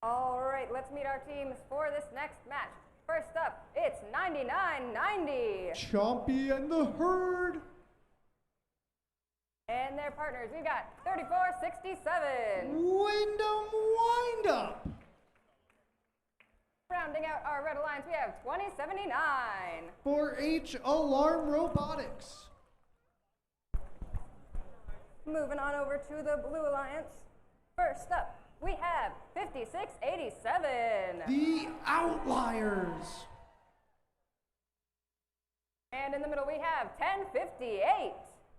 All right, let's meet our teams for this next match. First up, it's 99-90. Chompy and the Herd. And their partners, we've got 34-67. Wyndham Wind Up. Rounding out our Red Alliance, we have 2079. 4H Alarm Robotics. Moving on over to the Blue Alliance. First up, we have 5687. The Outliers. And in the middle, we have 1058.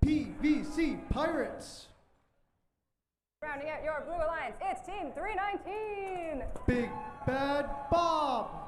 PVC Pirates. Starting out your Blue Alliance, it's Team 319. Big Bad Bob.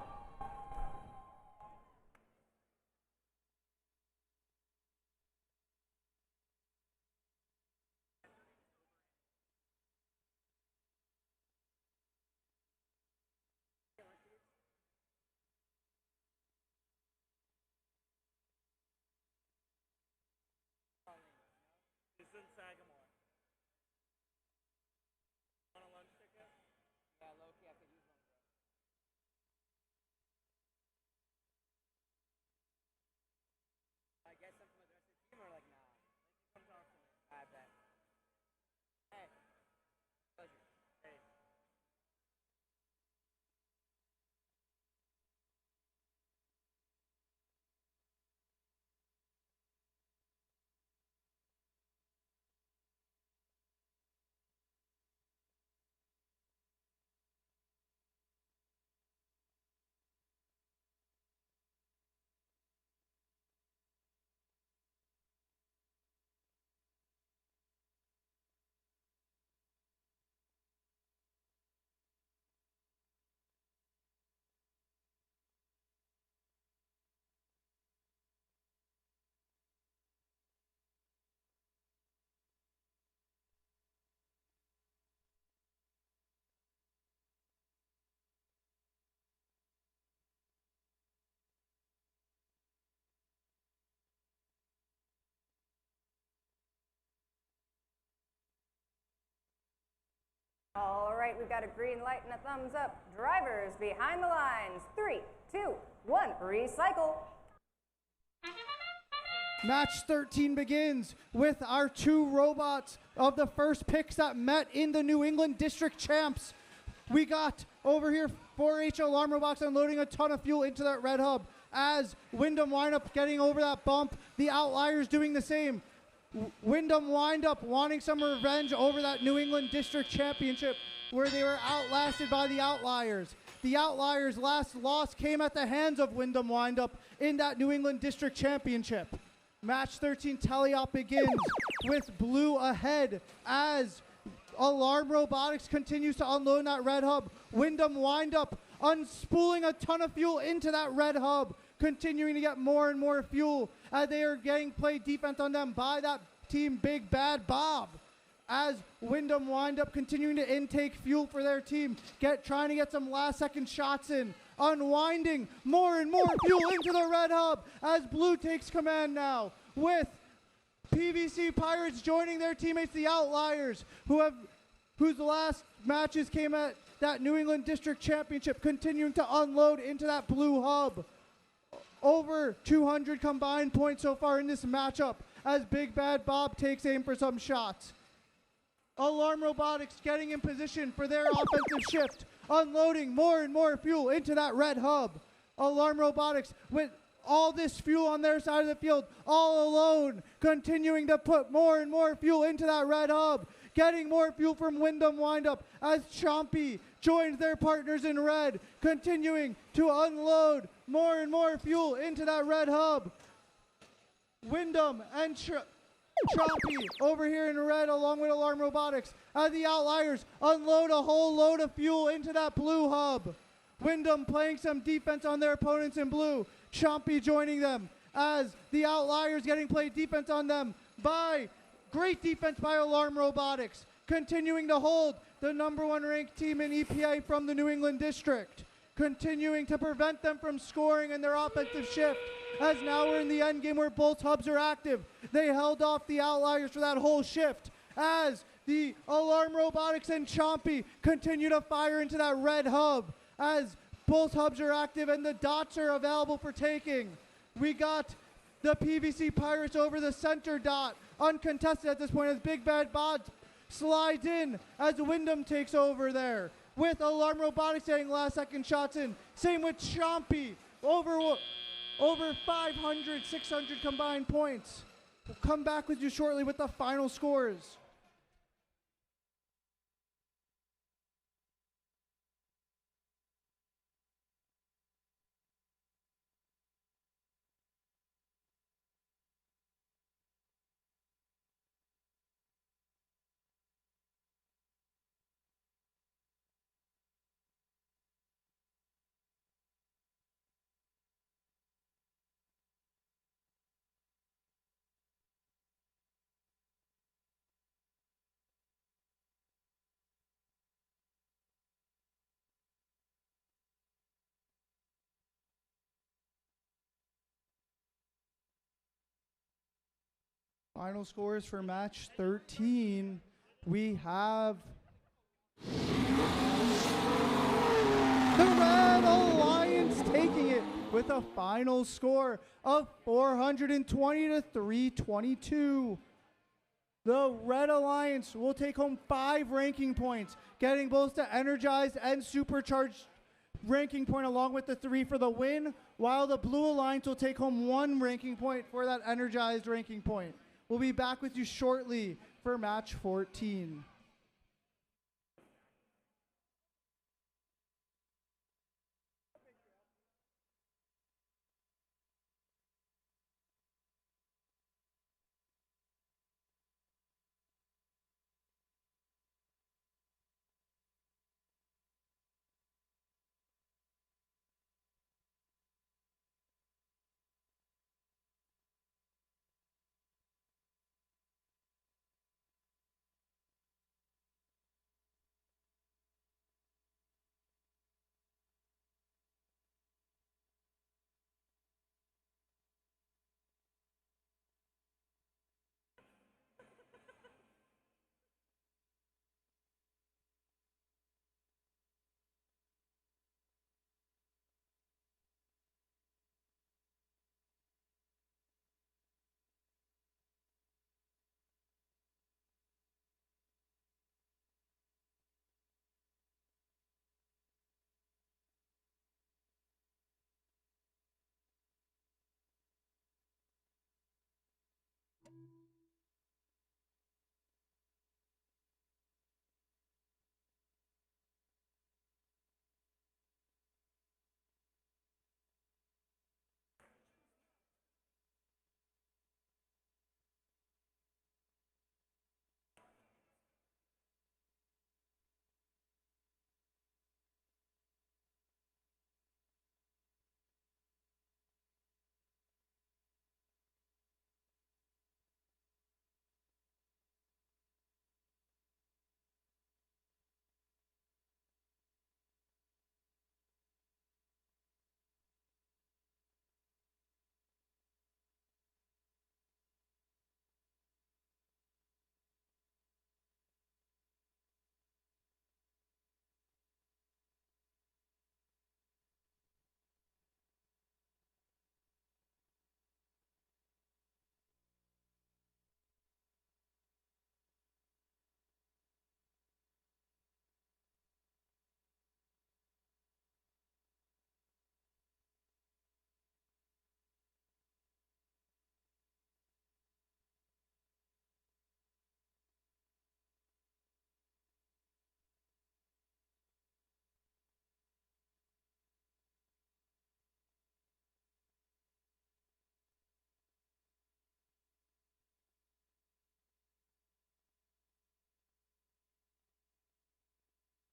All right, we've got a green light and a thumbs up. Drivers behind the lines. 3, 2, 1, recycle. Match 13 begins with our two robots of the first picks that met in the New England District Champs. We got over here 4H alarm robots unloading a ton of fuel into that red hub. As Wyndham Windup getting over that bump, the Outliers doing the same. Wyndham Windup wanting some revenge over that New England District Championship where they were outlasted by the Outliers. The Outliers' last loss came at the hands of Wyndham Windup in that New England District Championship. Match 13 teleop begins with blue ahead as Alarm Robotics continues to unload that red hub. Wyndham Windup unspooling a ton of fuel into that red hub, continuing to get more and more fuel as they are getting played defense on them by that team Big Bad Bob. As Wyndham Windup continuing to intake fuel for their team, trying to get some last second shots in. Unwinding more and more fuel into the red hub as blue takes command now with PVC Pirates joining their teammates, the Outliers, whose last matches came at that New England District Championship, continuing to unload into that blue hub. Over 200 combined points so far in this matchup as Big Bad Bob takes aim for some shots. Alarm Robotics getting in position for their offensive shift, unloading more and more fuel into that red hub. Alarm Robotics with all this fuel on their side of the field, all alone, continuing to put more and more fuel into that red hub. Getting more fuel from Wyndham Windup as Chompy joins their partners in red, continuing to unload more and more fuel into that red hub. Wyndham and Chompy over here in red along with Alarm Robotics as the Outliers unload a whole load of fuel into that blue hub. Wyndham playing some defense on their opponents in blue. Chompy joining them as the Outliers getting played defense on them by great defense by Alarm Robotics, continuing to hold the #1 ranked team in EPA from the New England District, continuing to prevent them from scoring in their offensive shift, as now we're in the end game where both hubs are active. They held off the Outliers for that whole shift as the Alarm Robotics and Chompy continue to fire into that red hub as both hubs are active and the dots are available for taking. We got the PVC Pirates over the center dot, uncontested at this point as Big Bad Bob slides in as Wyndham takes over there. With Alarm Robotics getting last second shots in. Same with Chompy, over 500, 600 combined points. We'll come back with you shortly with the final scores. Final scores for match 13. We have the Red Alliance taking it with a final score of 420 to 322. The Red Alliance will take home 5 ranking points, getting both the Energized and Supercharged ranking point along with the 3 for the win, while the Blue Alliance will take home 1 ranking point for that Energized ranking point. We'll be back with you shortly for match 14.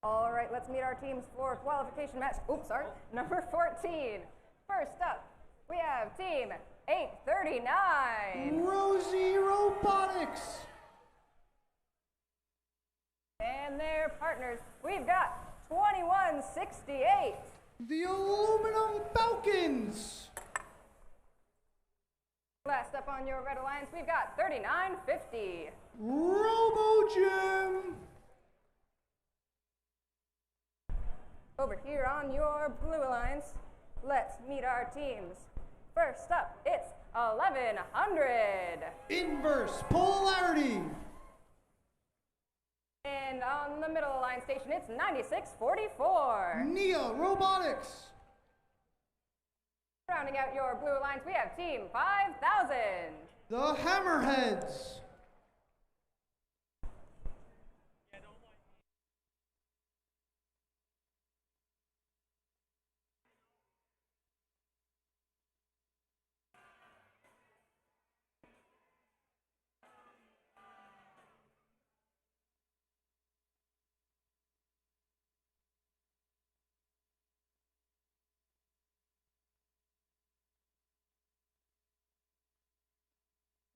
All right, let's meet our teams for qualification match. Oops, sorry, number 14. First up, we have team 839. Rosie Robotics. And their partners, we've got 2168. The Aluminum Falcons. Last up on your Red Alliance, we've got 3950. Robo Gym. Over here on your Blue Alliance, let's meet our teams. First up, it's 1100. Inverse Polarity. And on the Middle Alliance station, it's 9644. Nia Robotics. Rounding out your Blue Alliance, we have Team 5000. The Hammerheads.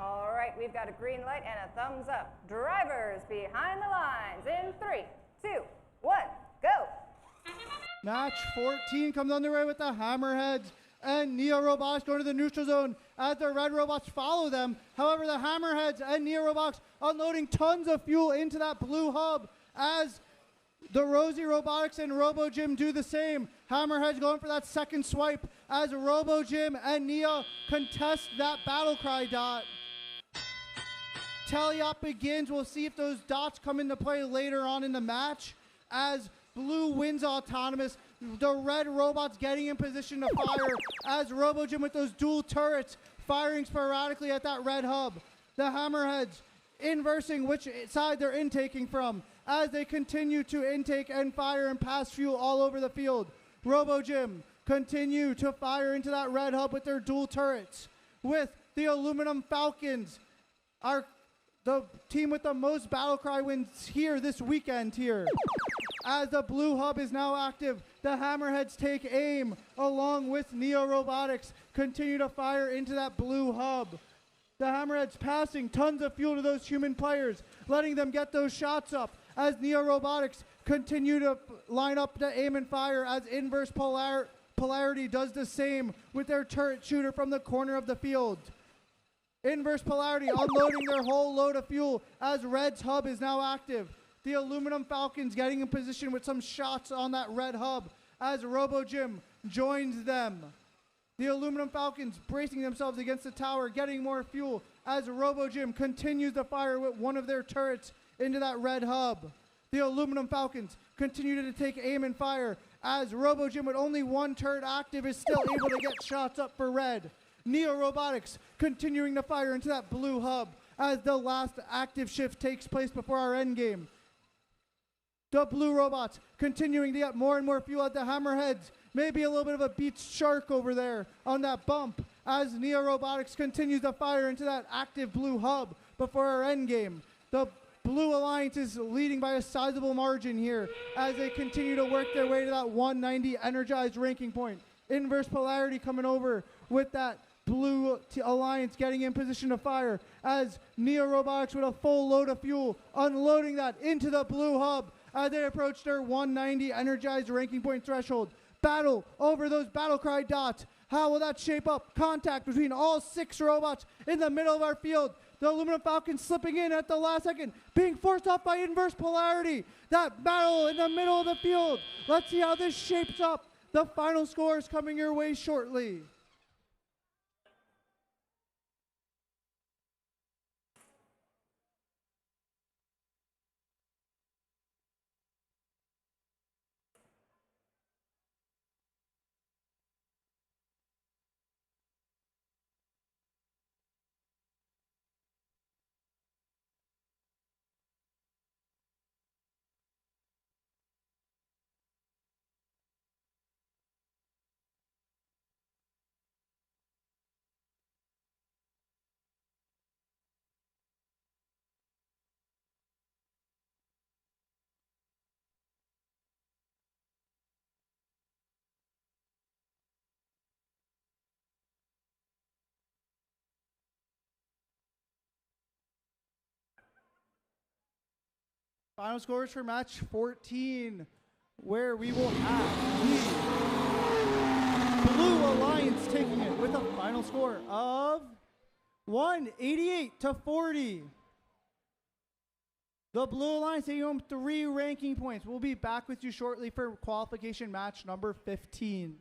All right, we've got a green light and a thumbs up. Drivers behind the lines in 3, 2, 1, go. Match 14 comes underway with the Hammerheads and Neo Robotics going to the neutral zone as the red robots follow them. However, the Hammerheads and Neo Robotics unloading tons of fuel into that blue hub as the Rosie Robotics and Robo Jim do the same. Hammerheads going for that second swipe as Robo Jim and Neo contest that BattleCry dot. Teleop begins. We'll see if those dots come into play later on in the match as blue wins autonomous. The red robots getting in position to fire as Robo Jim with those dual turrets firing sporadically at that red hub. The Hammerheads inversing which side they're intaking from as they continue to intake and fire and pass fuel all over the field. Robo Jim continue to fire into that red hub with their dual turrets. With the Aluminum Falcons, the team with the most BattleCry wins here this weekend here. As the blue hub is now active, the Hammerheads take aim along with Neo Robotics, continue to fire into that blue hub. The Hammerheads passing tons of fuel to those human players, letting them get those shots up as Neo Robotics continue to line up to aim and fire as Inverse Polarity does the same with their turret shooter from the corner of the field. Inverse Polarity unloading their whole load of fuel as Red's hub is now active. The Aluminum Falcons getting in position with some shots on that red hub as Robo Jim joins them. The Aluminum Falcons bracing themselves against the tower, getting more fuel as Robo Jim continues to fire with one of their turrets into that red hub. The Aluminum Falcons continue to take aim and fire as Robo Jim with only one turret active is still able to get shots up for red. Neo Robotics continuing to fire into that blue hub as the last active shift takes place before our end game. The blue robots continuing to get more and more fuel at the Hammerheads. Maybe a little bit of a beat shark over there on that bump as Neo Robotics continues to fire into that active blue hub before our end game. The Blue Alliance is leading by a sizable margin here as they continue to work their way to that 190 energized ranking point. Inverse Polarity coming over with that Blue Alliance getting in position to fire as Neo Robotics with a full load of fuel unloading that into the blue hub as they approach their 190 energized ranking point threshold. Battle over those BattleCry dots. How will that shape up? Contact between all 6 robots in the middle of our field. The Aluminum Falcon slipping in at the last second, being forced off by Inverse Polarity. That battle in the middle of the field. Let's see how this shapes up. The final score is coming your way shortly. Final scores for match 14, where we will have the Blue Alliance taking it with a final score of 188-40. The Blue Alliance taking home 3 ranking points. We'll be back with you shortly for qualification match number 15.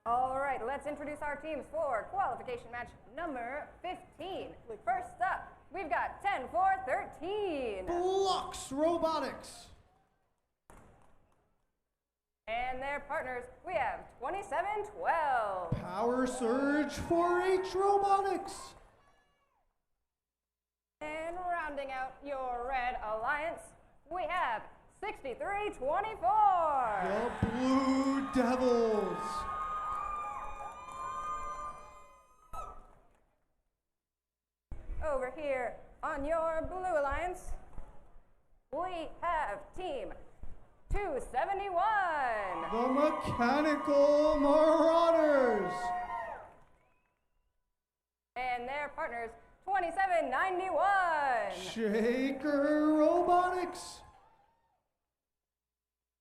All right, let's introduce our teams for qualification match number 15. First up, we've got 10-4-13. Flux Robotics. And their partners, we have 27-12. Power Surge 4H Robotics. And rounding out your red alliance, we have 63-24. The Blue Devils. Over here on your blue alliance, we have team 271. The Mechanical Marauders. And their partners, 2791. Shaker Robotics.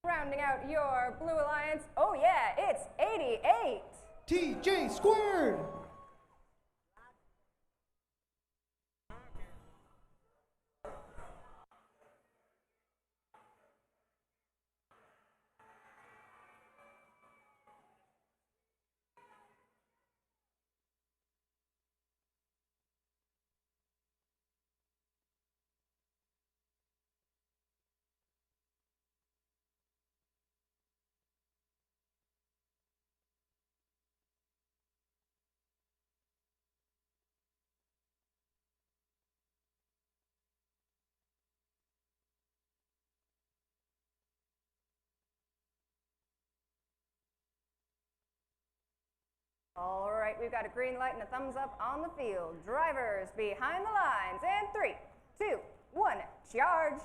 Rounding out your blue alliance, oh yeah, it's 88. TJ Squared. All right, we've got a green light and a thumbs up on the field. Drivers behind the lines. And 3, 2, 1, charge.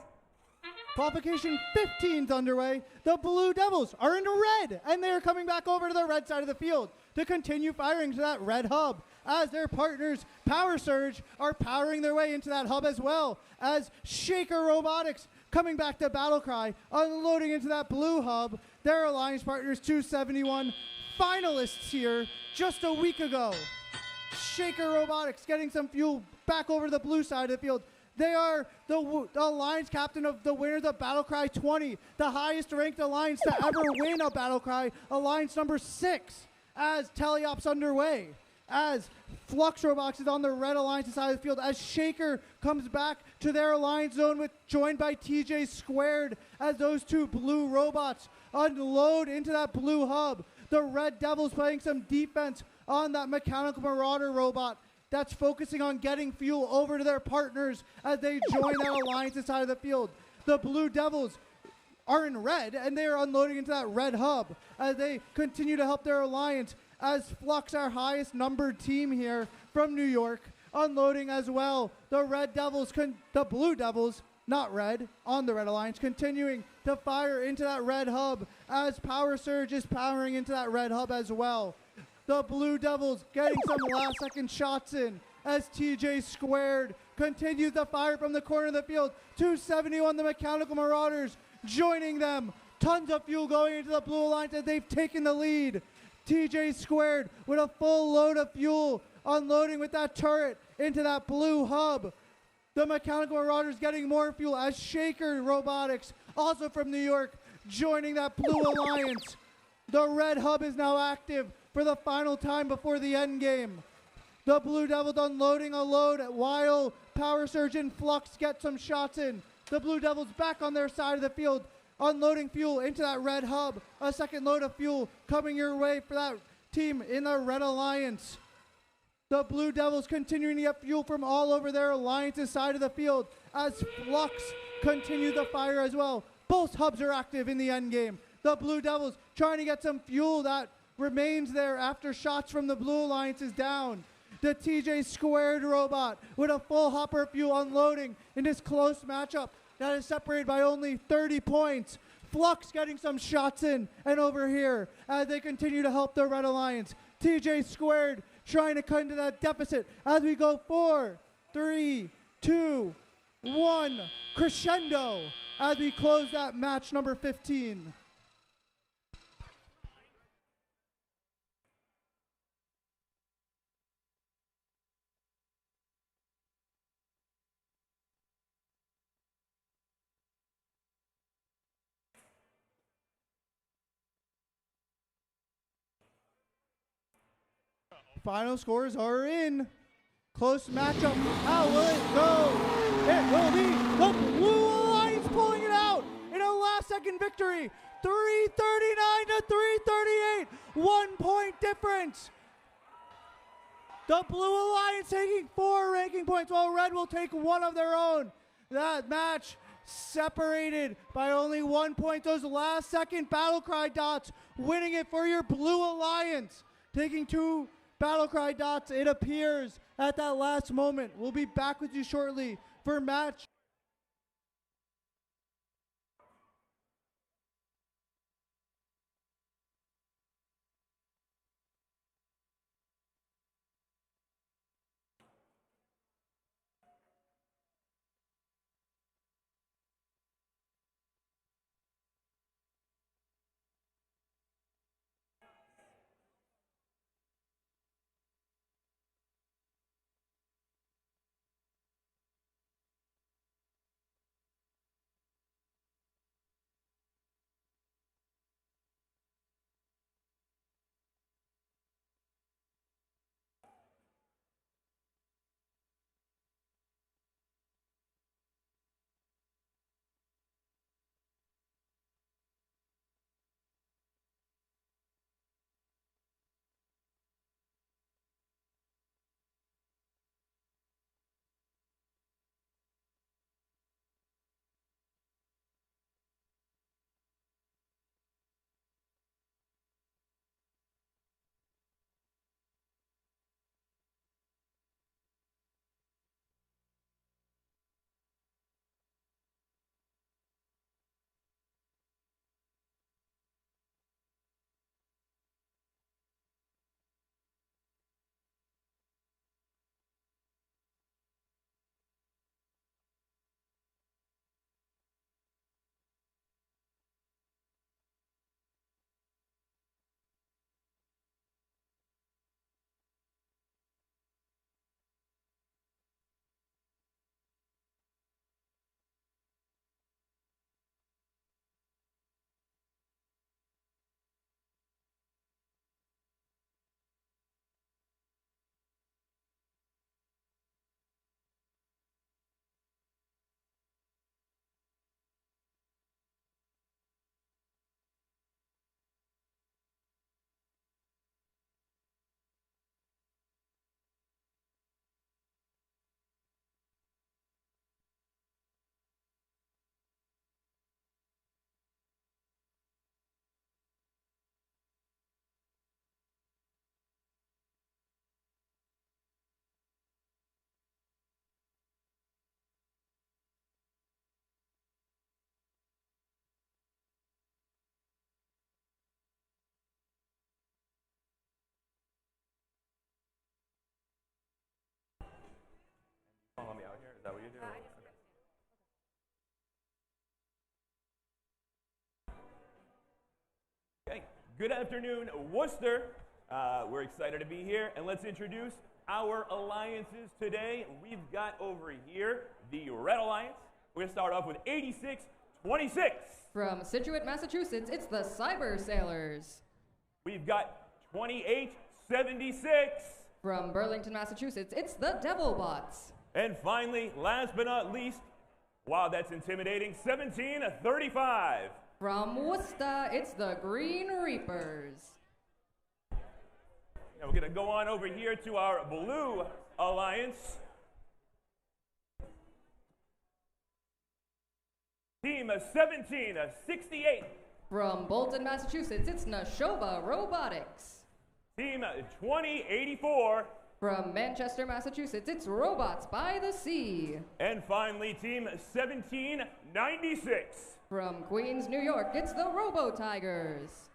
Qualification 15's underway. The Blue Devils are in red, and they are coming back over to the red side of the field to continue firing to that red hub, as their partners, Power Surge, are powering their way into that hub as well, as Shaker Robotics coming back to BattleCry, unloading into that blue hub. Their alliance partners, 271, finalists here just a week ago. Shaker Robotics getting some fuel back over to the blue side of the field. They are the alliance captain of the winners of BattleCry 20, the highest ranked alliance to ever win a BattleCry, alliance number 6, as teleops underway. As Flux Robotics is on the red alliance side of the field, as Shaker comes back to their alliance zone joined by TJ Squared, as those two blue robots unload into that blue hub. The Red Devils playing some defense on that Mechanical Marauder robot that's focusing on getting fuel over to their partners as they join that alliance side of the field. The Blue Devils are in red, and they are unloading into that red hub as they continue to help their alliance, as Flux, our highest numbered team here from New York, unloading as well. The Red Devils, the Blue Devils, not red, on the red alliance, continuing to fire into that red hub as Power Surge is powering into that red hub as well. The Blue Devils getting some last second shots in as TJ Squared continues to fire from the corner of the field. 271, the Mechanical Marauders joining them. Tons of fuel going into the Blue Alliance as they've taken the lead. TJ Squared with a full load of fuel, unloading with that turret into that blue hub. The Mechanical Marauders getting more fuel as Shaker Robotics, also from New York, joining that Blue Alliance. The red hub is now active for the final time before the end game. The Blue Devils unloading a load while Power Surge and Flux get some shots in. The Blue Devils back on their side of the field, unloading fuel into that red hub. A second load of fuel coming your way for that team in the Red Alliance. The Blue Devils continuing to get fuel from all over their alliance's side of the field as Flux continues to fire as well. Both hubs are active in the end game. The Blue Devils trying to get some fuel that remains there after shots from the Blue Alliance is down. The TJ Squared robot with a full hopper fuel unloading in this close matchup that is separated by only 30 points. Flux getting some shots in and over here as they continue to help the Red Alliance. TJ Squared trying to cut into that deficit as we go 4, 3, 2, 1, crescendo as we close that match number 15. Final scores are in. Close matchup. How will it go? It will be the Blue Alliance pulling it out in a last-second victory. 339 to 338. 1 point difference. The Blue Alliance taking 4 ranking points, while Red will take 1 of their own. That match separated by only 1 point. Those last-second BattleCry dots winning it for your Blue Alliance. Taking 2 BattleCry dots, it appears, at that last moment. We'll be back with you shortly for match. Follow me out here? Is that what you're doing? Okay. Good afternoon, Worcester. We're excited to be here, and let's introduce our alliances today. We've got over here the Red Alliance. We're going to start off with 8626. From Situate, Massachusetts, it's the Cyber Sailors. We've got 2876. From Burlington, Massachusetts, it's the Devil Bots. And finally, last but not least, wow, that's intimidating, 1735. From Worcester, it's the Green Reapers. Now we're going to go on over here to our Blue Alliance. Team 1768. From Bolton, Massachusetts, it's Nashoba Robotics. Team 2084. From Manchester, Massachusetts, it's Robots by the Sea. And finally, Team 1796. From Queens, New York, it's the Robo Tigers.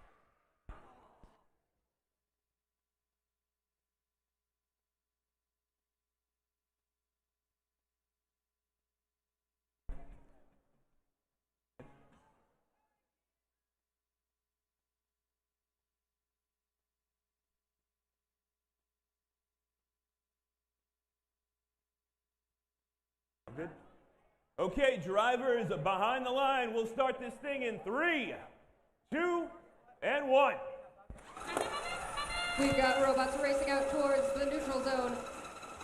Good. Okay, drivers behind the line. We'll start this thing in 3, 2, and 1. We've got robots racing out towards the neutral zone.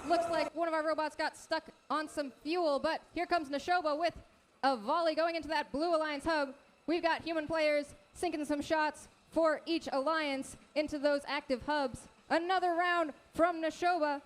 Looks like one of our robots got stuck on some fuel, but here comes Nashoba with a volley going into that Blue Alliance hub. We've got human players sinking some shots for each alliance into those active hubs. Another round from Nashoba.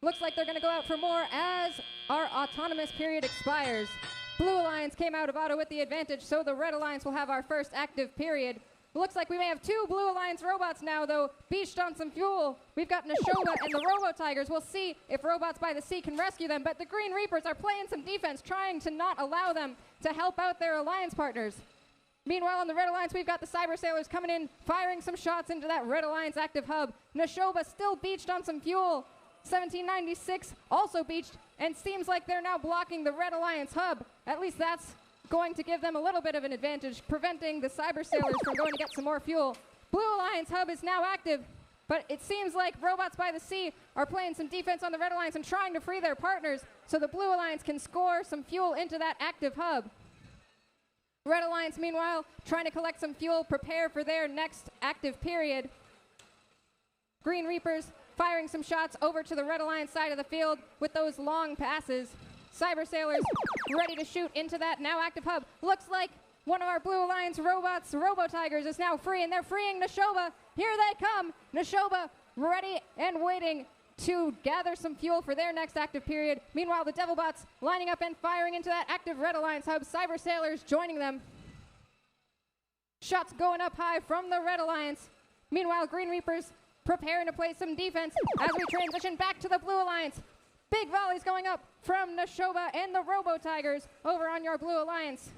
Looks like they're going to go out for more as our autonomous period expires. Blue Alliance came out of auto with the advantage, so the Red Alliance will have our first active period. Looks like we may have two Blue Alliance robots now, though, beached on some fuel. We've got Nashoba and the Robo-Tigers. We'll see if Robots by the Sea can rescue them, but the Green Reapers are playing some defense, trying to not allow them to help out their alliance partners. Meanwhile, on the Red Alliance, we've got the Cyber Sailors coming in, firing some shots into that Red Alliance active hub. Nashoba still beached on some fuel. 1796 also beached, and seems like they're now blocking the Red Alliance hub. At least that's going to give them a little bit of an advantage, preventing the Cyber Sailors from going to get some more fuel. Blue Alliance hub is now active, but it seems like Robots by the Sea are playing some defense on the Red Alliance and trying to free their partners so the Blue Alliance can score some fuel into that active hub. Red Alliance, meanwhile, trying to collect some fuel, prepare for their next active period. Green Reapers firing some shots over to the Red Alliance side of the field with those long passes. Cyber Sailors ready to shoot into that now active hub. Looks like one of our Blue Alliance robots, Robo-Tigers, is now free, and they're freeing Nashoba. Here they come. Nashoba ready and waiting to gather some fuel for their next active period. Meanwhile, the Devilbots lining up and firing into that active Red Alliance hub. Cyber Sailors joining them. Shots going up high from the Red Alliance. Meanwhile, Green Reapers preparing to play some defense as we transition back to the Blue Alliance. Big volleys going up from Nashoba and the Robo-Tigers over on your Blue Alliance.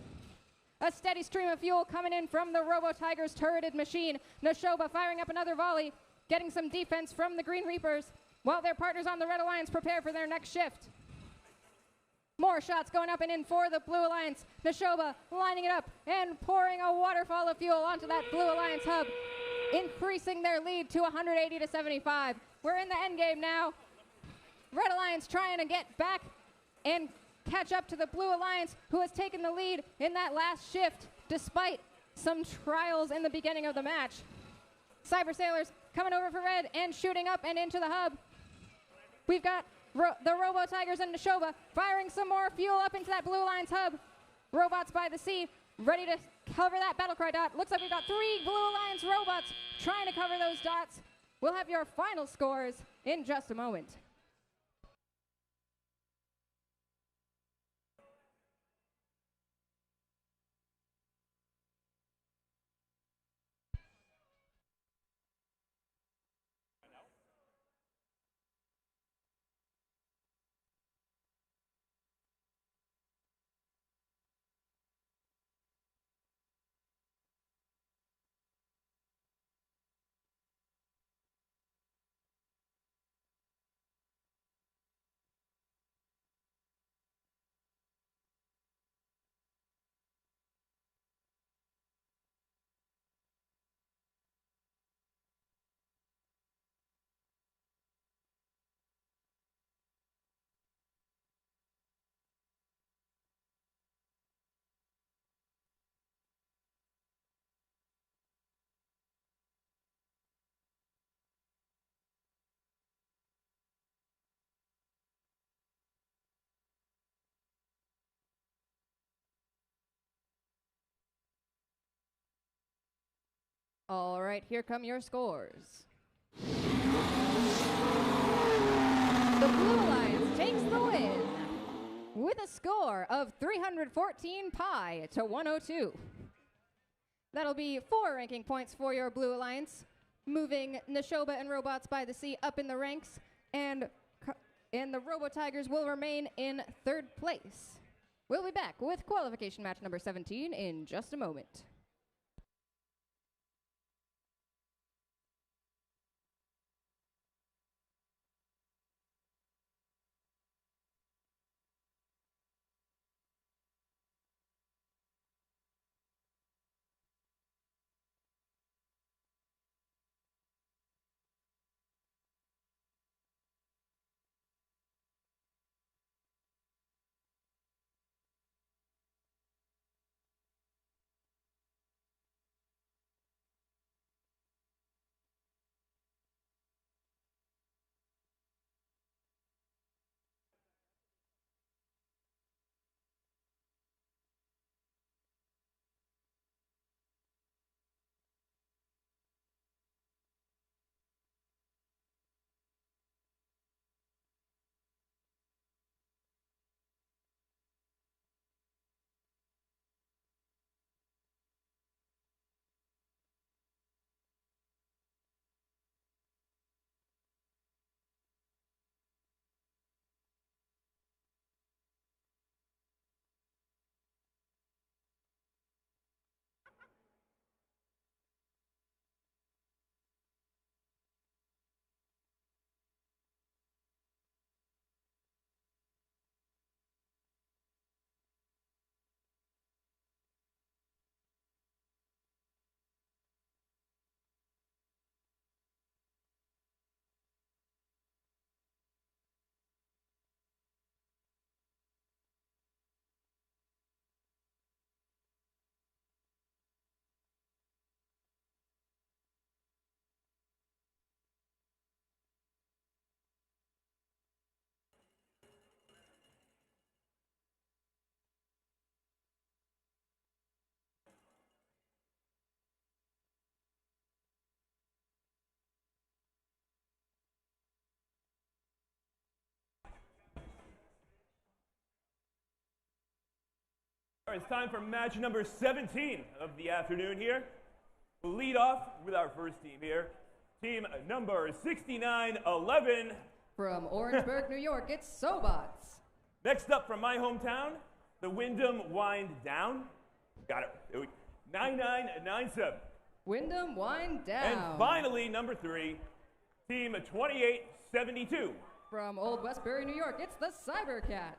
A steady stream of fuel coming in from the Robo-Tigers turreted machine. Nashoba firing up another volley, getting some defense from the Green Reapers, while their partners on the Red Alliance prepare for their next shift. More shots going up and in for the Blue Alliance. Nashoba lining it up and pouring a waterfall of fuel onto that Blue Alliance hub, increasing their lead to 180 to 75. We're in the end game now. Red Alliance trying to get back and catch up to the Blue Alliance, who has taken the lead in that last shift despite some trials in the beginning of the match. Cyber Sailors coming over for Red and shooting up and into the hub. We've got the Robo-Tigers and Nashoba firing some more fuel up into that Blue Alliance hub. Robots by the Sea ready to cover that BattleCry dot. Looks like we've got 3 Blue Alliance robots trying to cover those dots. We'll have your final scores in just a moment. All right, here come your scores. The Blue Alliance takes the win with a score of 314 pi to 102. That'll be 4 ranking points for your Blue Alliance, moving Nashoba and Robots by the Sea up in the ranks, and the Robo-Tigers will remain in 3rd place. We'll be back with qualification match number 17 in just a moment. right, it's time for match number 17 of the afternoon here. We'll lead off with our first team here. Team number 6911. From Orangeburg, New York, it's Sobots. Next up from my hometown, the Wyndham Wind Down. Got it. 9997. Wyndham Wind Down. And finally, number 3, Team 2872. From Old Westbury, New York, it's the Cybercats.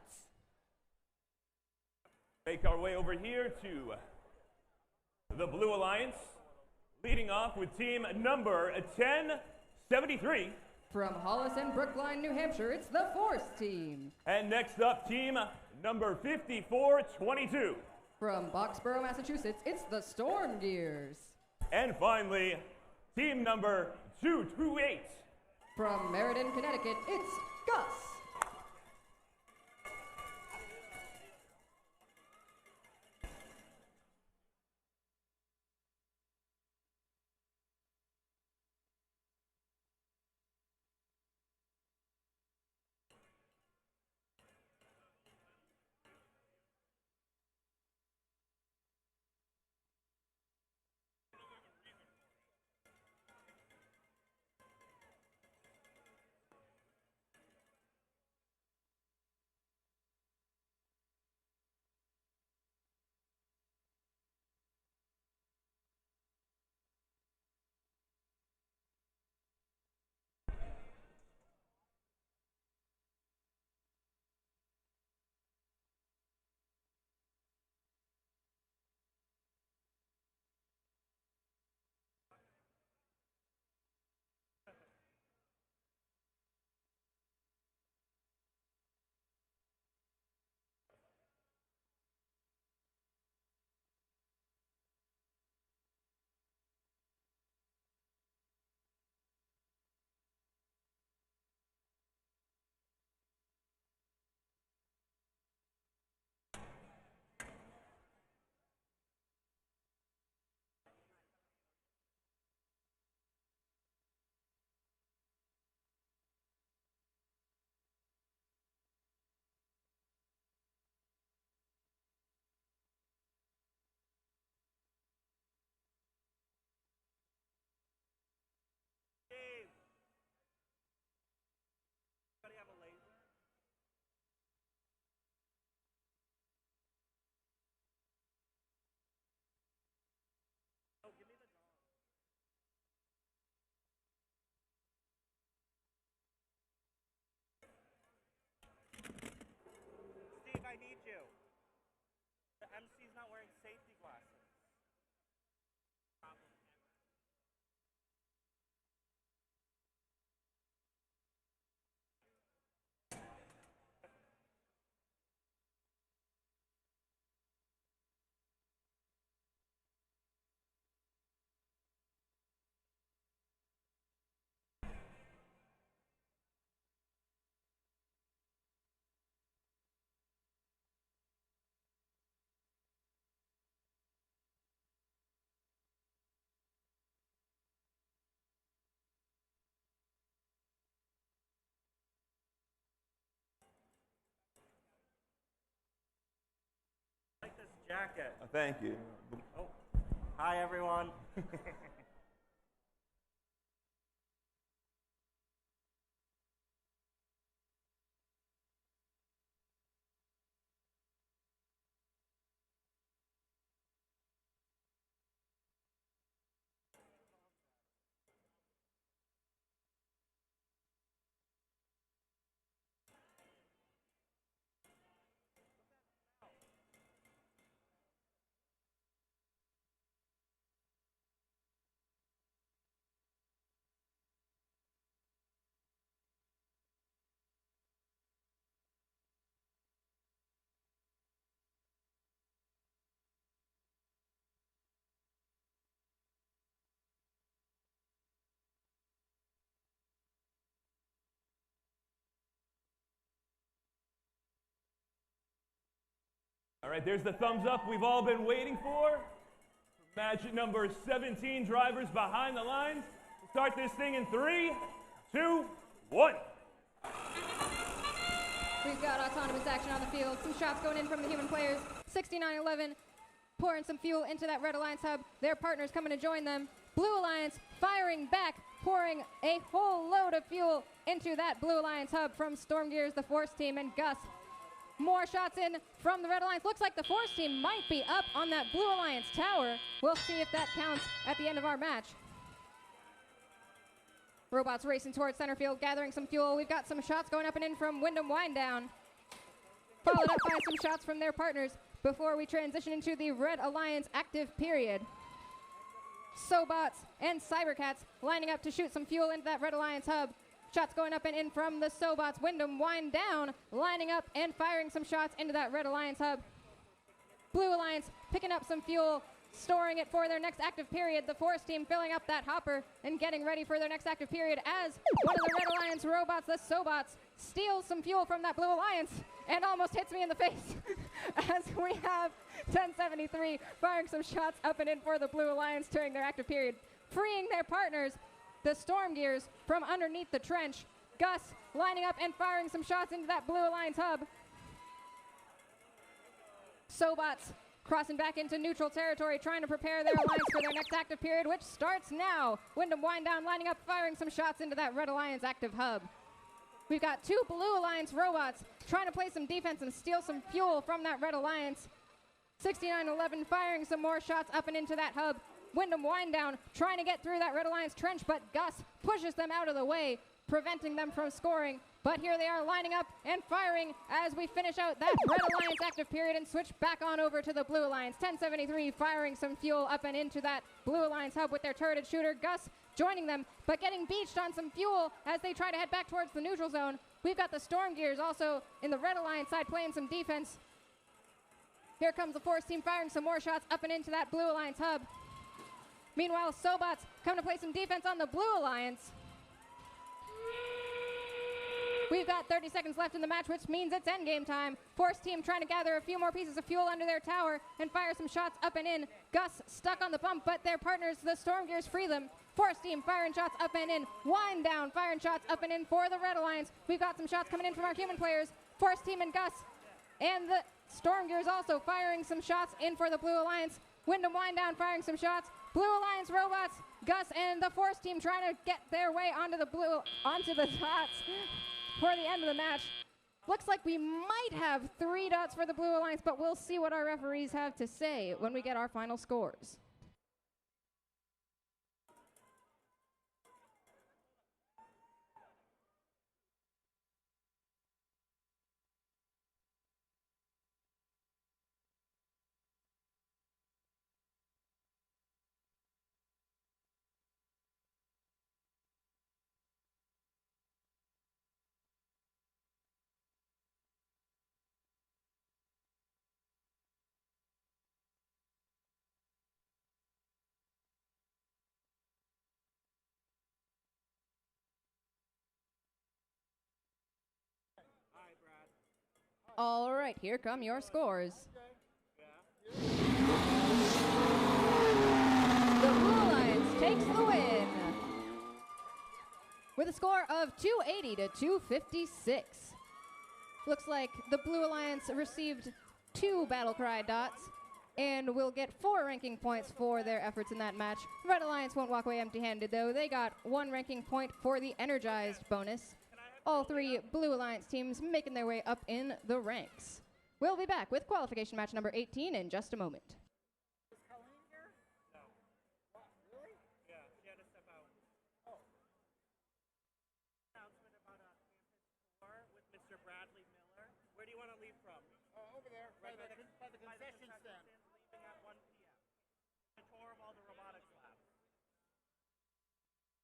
Make our way over here to the Blue Alliance, leading off with team number 1073. From Hollis and Brookline, New Hampshire, it's the Force Team. And next up, team number 5422. From Boxborough, Massachusetts, it's the Storm Gears. And finally, team number 228. From Meriden, Connecticut, it's Gus. I need you. The MC's not wearing safety glasses. Like this jacket. Thank you. Oh, hi everyone. All right, there's the thumbs up we've all been waiting for. Match number 17, drivers behind the lines. We'll start this thing in 3, 2, 1. We've got autonomous action on the field. Some shots going in from the human players. 6911 pouring some fuel into that Red Alliance hub. Their partners coming to join them. Blue Alliance firing back, pouring a whole load of fuel into that Blue Alliance hub from Storm Gears, the Force team, and Gus. More shots in from the Red Alliance. Looks like the Force team might be up on that Blue Alliance tower. We'll see if that counts at the end of our match. Robots racing towards center field, gathering some fuel. We've got some shots going up and in from Wyndham Winedown, followed up by some shots from their partners before we transition into the Red Alliance active period. Sobots and Cybercats lining up to shoot some fuel into that Red Alliance hub. Shots going up and in from the Sobots. Wyndham Winedown lining up and firing some shots into that Red Alliance hub. Blue Alliance picking up some fuel, storing it for their next active period. The Force team filling up that hopper and getting ready for their next active period as one of the Red Alliance robots, the Sobots, steals some fuel from that Blue Alliance and almost hits me in the face as we have 1073 firing some shots up and in for the Blue Alliance during their active period, freeing their partners, the Storm Gears, from underneath the trench. Gus lining up and firing some shots into that Blue Alliance hub. Sobots crossing back into neutral territory, trying to prepare their alliance for their next active period, which starts now. Wyndham Winedown lining up, firing some shots into that Red Alliance active hub. We've got two Blue Alliance robots trying to play some defense and steal some fuel from that Red Alliance. 6911 firing some more shots up and into that hub. Wyndham Winedown trying to get through that Red Alliance trench, but Gus pushes them out of the way, preventing them from scoring. But here they are lining up and firing as we finish out that Red Alliance active period and switch back on over to the Blue Alliance. 1073 firing some fuel up and into that Blue Alliance hub with their turreted shooter. Gus joining them, but getting beached on some fuel as they try to head back towards the neutral zone. We've got the Storm Gears also in the Red Alliance side playing some defense. Here comes the Force team firing some more shots up and into that Blue Alliance hub. Meanwhile, Sobots come to play some defense on the Blue Alliance. We've got 30 seconds left in the match, which means it's endgame time. Force team trying to gather a few more pieces of fuel under their tower and fire some shots up and in. Gus stuck on the pump, but their partners, the Storm Gears, free them. Force team firing shots up and in. Winedown firing shots up and in for the Red Alliance. We've got some shots coming in from our human players. Force team and Gus and the Storm Gears also firing some shots in for the Blue Alliance. Wyndham Winedown firing some shots. Blue Alliance robots, Gus and the Force team trying to get their way onto the dots for the end of the match. Looks like we might have 3 dots for the Blue Alliance, but we'll see what our referees have to say when we get our final scores. All right, here come your scores. The Blue Alliance takes the win with a score of 280 to 256. Looks like the Blue Alliance received 2 BattleCry dots and will get 4 ranking points for their efforts in that match. Red Alliance won't walk away empty-handed, though. They got 1 ranking point for the Energized bonus. All 3 Blue Alliance teams making their way up in the ranks. We'll be back with qualification match number 18 in just a moment. Is Colleen here? No. What? Really? Yeah, she had to step out. Oh. Announcement about a campus tour with Mr. Bradley Miller. Where do you want to leave from? Over there, right by the concession stand. Leaving at 1 p.m. A tour of all the robotics labs.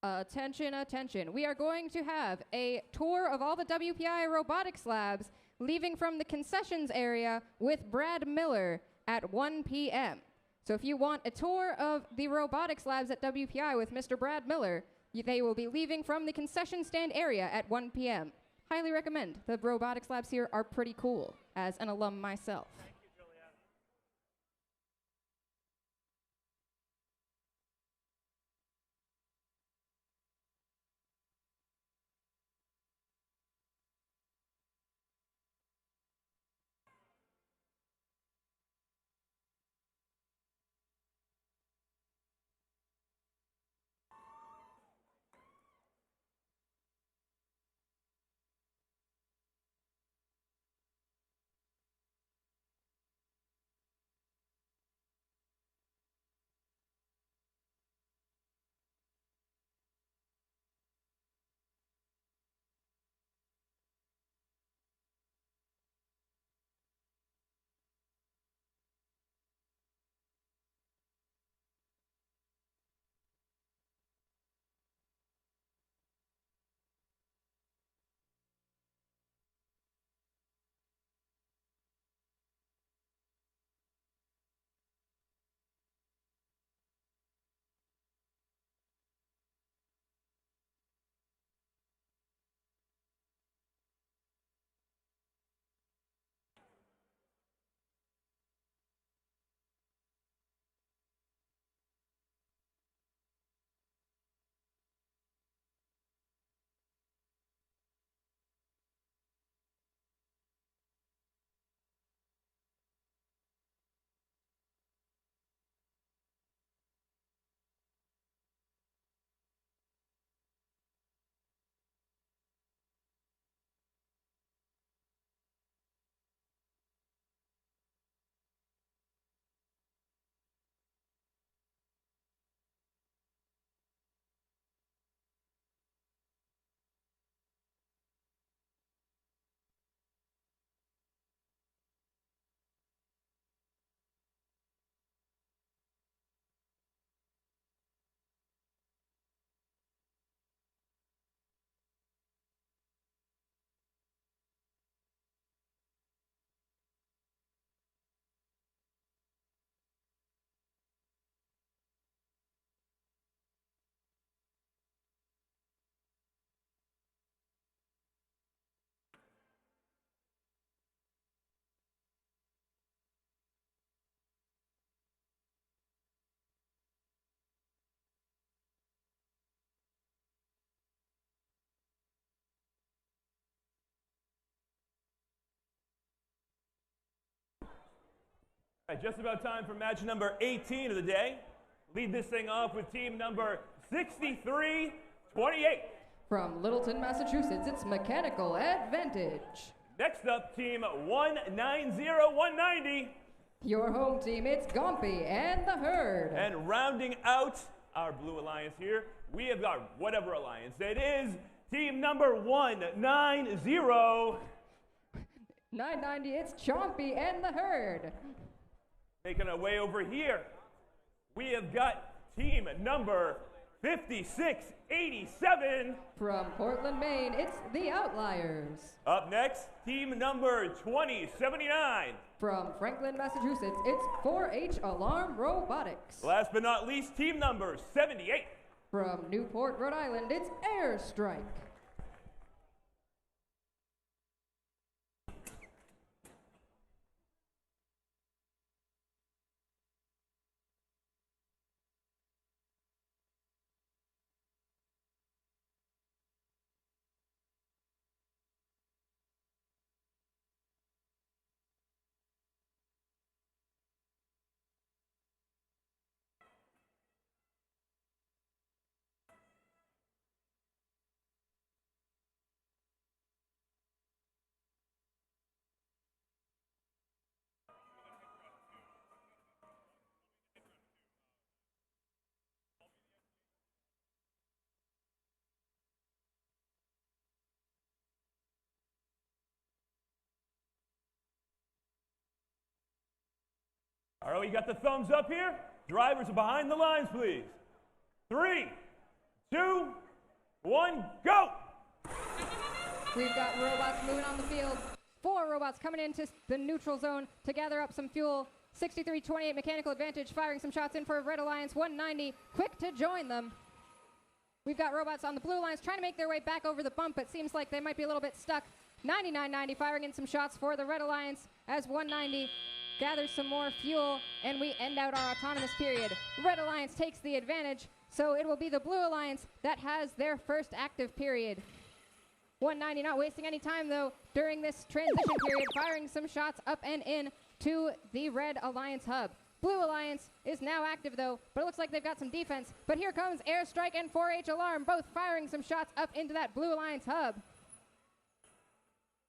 Attention, attention. We are going to have a tour of all the WPI robotics labs leaving from the concessions area with Brad Miller at 1 p.m. So if you want a tour of the robotics labs at WPI with Mr. Brad Miller, they will be leaving from the concession stand area at 1 p.m. Highly recommend. The robotics labs here are pretty cool, as an alum myself. Right, just about time for match number 18 of the day. Lead this thing off with team number 6328. From Littleton, Massachusetts, it's Mechanical Advantage. Next up, team 190190. Your home team, it's Gompy and the Herd. And rounding out our blue alliance here, we have got whatever alliance it is, team number 190. 990, it's Chompy and the Herd. Making our way over here, we have got team number 5687. From Portland, Maine, it's the Outliers. Up next, team number 2079. From Franklin, Massachusetts, it's 4-H Alarm Robotics. Last but not least, team number 78. From Newport, Rhode Island, it's Airstrike. All right, we got the thumbs up here. Drivers are behind the lines, please. 3, 2, 1, go! We've got robots moving on the field. 4 robots coming into the neutral zone to gather up some fuel. 6328 Mechanical Advantage firing some shots in for Red Alliance. 190 quick to join them. We've got robots on the blue alliance trying to make their way back over the bump, but seems like they might be a little bit stuck. 9990 firing in some shots for the Red Alliance as 190 gathers some more fuel, and we end out our autonomous period. Red Alliance takes the advantage, so it will be the Blue Alliance that has their first active period. 190 not wasting any time, though, during this transition period, firing some shots up and in to the Red Alliance hub. Blue Alliance is now active, though, but it looks like they've got some defense. But here comes Airstrike and 4-H Alarm, both firing some shots up into that Blue Alliance hub.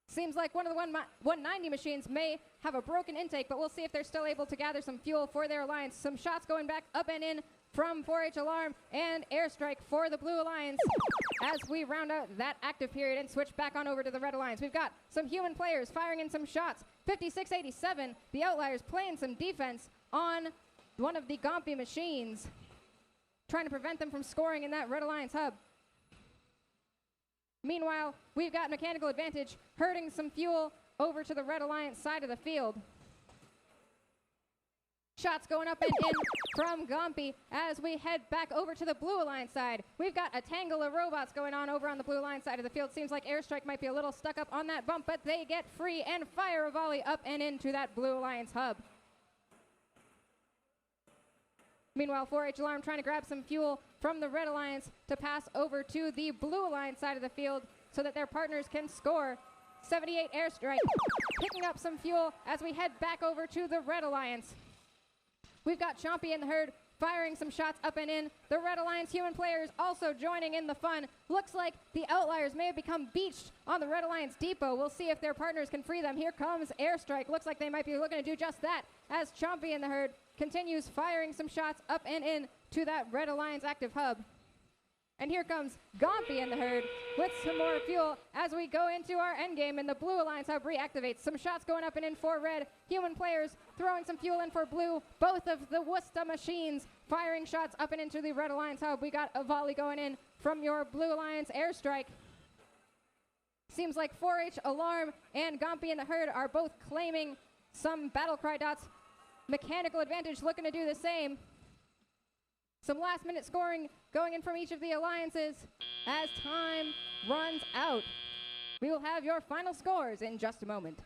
Seems like one of the 190 machines may have a broken intake, but we'll see if they're still able to gather some fuel for their alliance. Some shots going back up and in from 4-H Alarm and Airstrike for the Blue Alliance as we round out that active period and switch back on over to the Red Alliance. We've got some human players firing in some shots. 5687, the Outliers playing some defense on one of the Gompy machines, trying to prevent them from scoring in that Red Alliance hub. Meanwhile, we've got Mechanical Advantage herding some fuel over to the Red Alliance side of the field. Shots going up and in from Gompy as we head back over to the Blue Alliance side. We've got a tangle of robots going on over on the Blue Alliance side of the field. Seems like Airstrike might be a little stuck up on that bump, but they get free and fire a volley up and into that Blue Alliance hub. Meanwhile, 4-H Alarm trying to grab some fuel from the Red Alliance to pass over to the Blue Alliance side of the field so that their partners can score. 78 Airstrike picking up some fuel as we head back over to the Red Alliance. We've got Chompy and the Herd firing some shots up and in. The Red Alliance human players also joining in the fun. Looks like the Outliers may have become beached on the Red Alliance depot. We'll see if their partners can free them. Here comes Airstrike. Looks like they might be looking to do just that as Chompy and the Herd continues firing some shots up and in to that Red Alliance active hub. And here comes Gompy and the Herd with some more fuel as we go into our endgame, and the Blue Alliance hub reactivates. Some shots going up and in for Red. Human players throwing some fuel in for Blue. Both of the Worcester machines firing shots up and into the Red Alliance hub. We got a volley going in from your Blue Alliance Airstrike. Seems like 4-H Alarm and Gompy and the Herd are both claiming some BattleCry dots. Mechanical Advantage looking to do the same. Some last minute scoring going in from each of the alliances as time runs out. We will have your final scores in just a moment.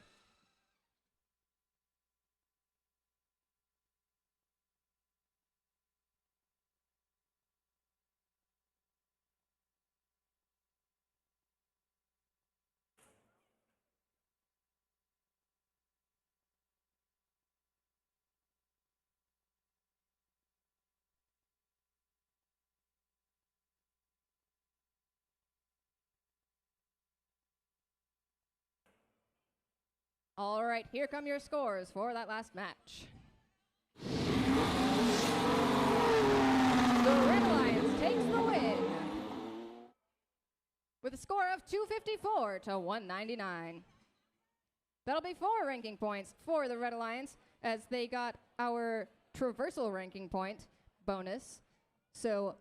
All right, here come your scores for that last match. The Red Alliance takes the win with a score of 254 to 199. That'll be 4 ranking points for the Red Alliance as they got our traversal ranking point bonus. So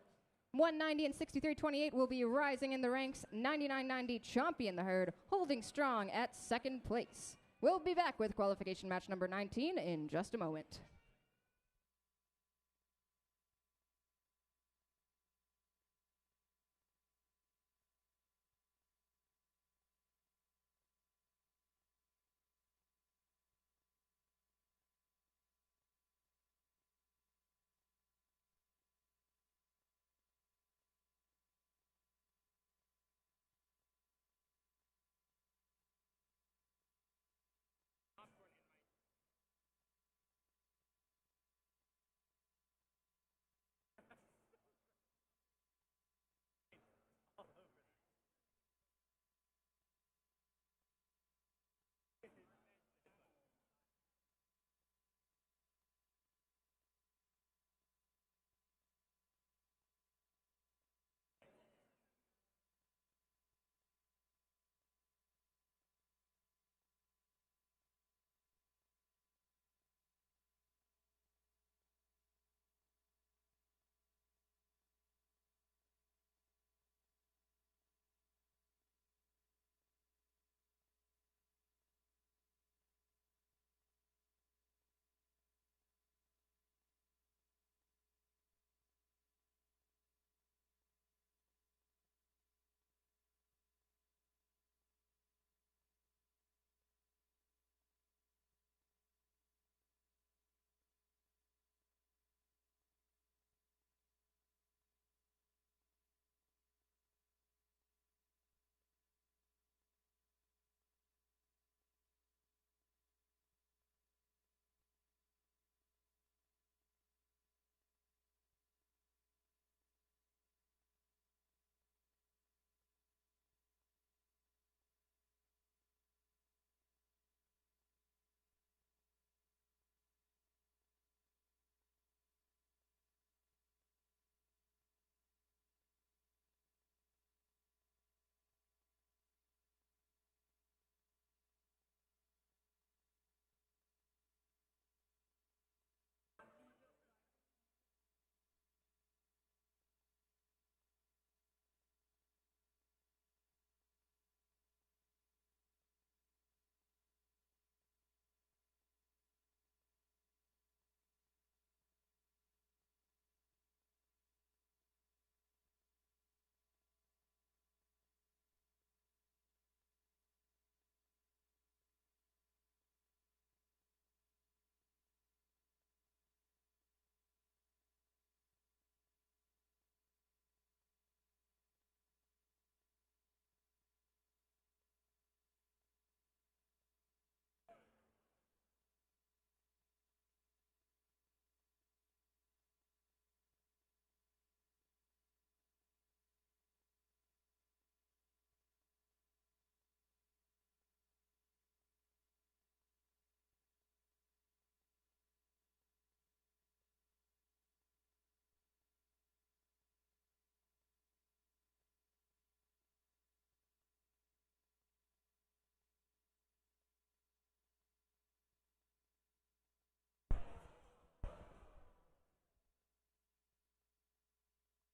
190 and 63.28 will be rising in the ranks. 99.90 champion the herd, holding strong at 2nd place. We'll be back with qualification match number 19 in just a moment.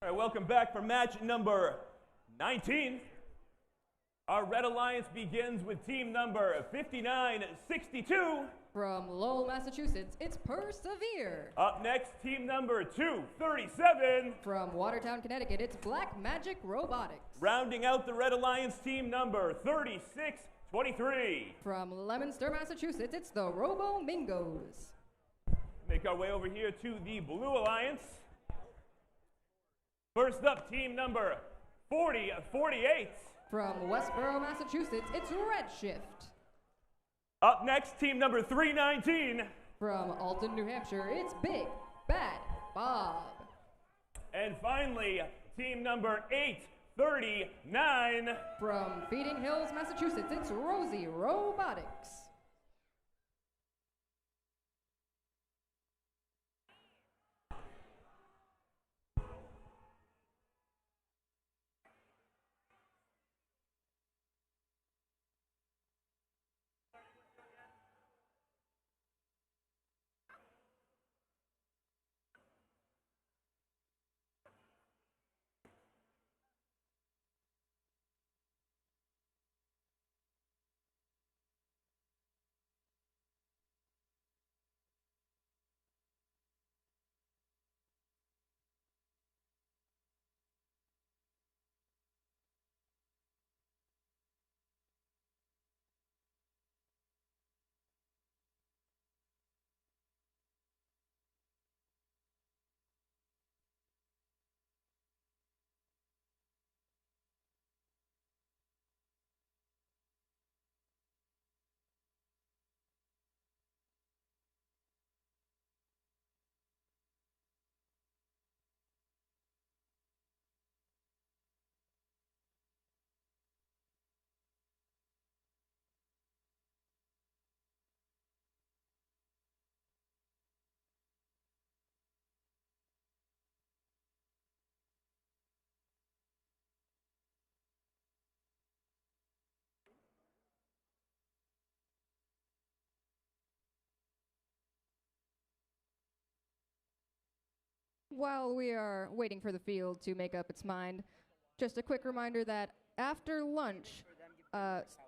All right, welcome back for match number 19. Our Red Alliance begins with team number 5962. From Lowell, Massachusetts, it's Persevere. Up next, team number 237. From Watertown, Connecticut, it's Black Magic Robotics. Rounding out the Red Alliance, team number 3623. From Leominster, Massachusetts, it's the Robo Mingos. Make our way over here to the Blue Alliance. First up, team number 4048. From Westboro, Massachusetts, it's Redshift. Up next, team number 319. From Alton, New Hampshire, it's Big Bad Bob. And finally, team number 839. From Feeding Hills, Massachusetts, it's Rosie Robotics. While we are waiting for the field to make up its mind, just a quick reminder that after lunch,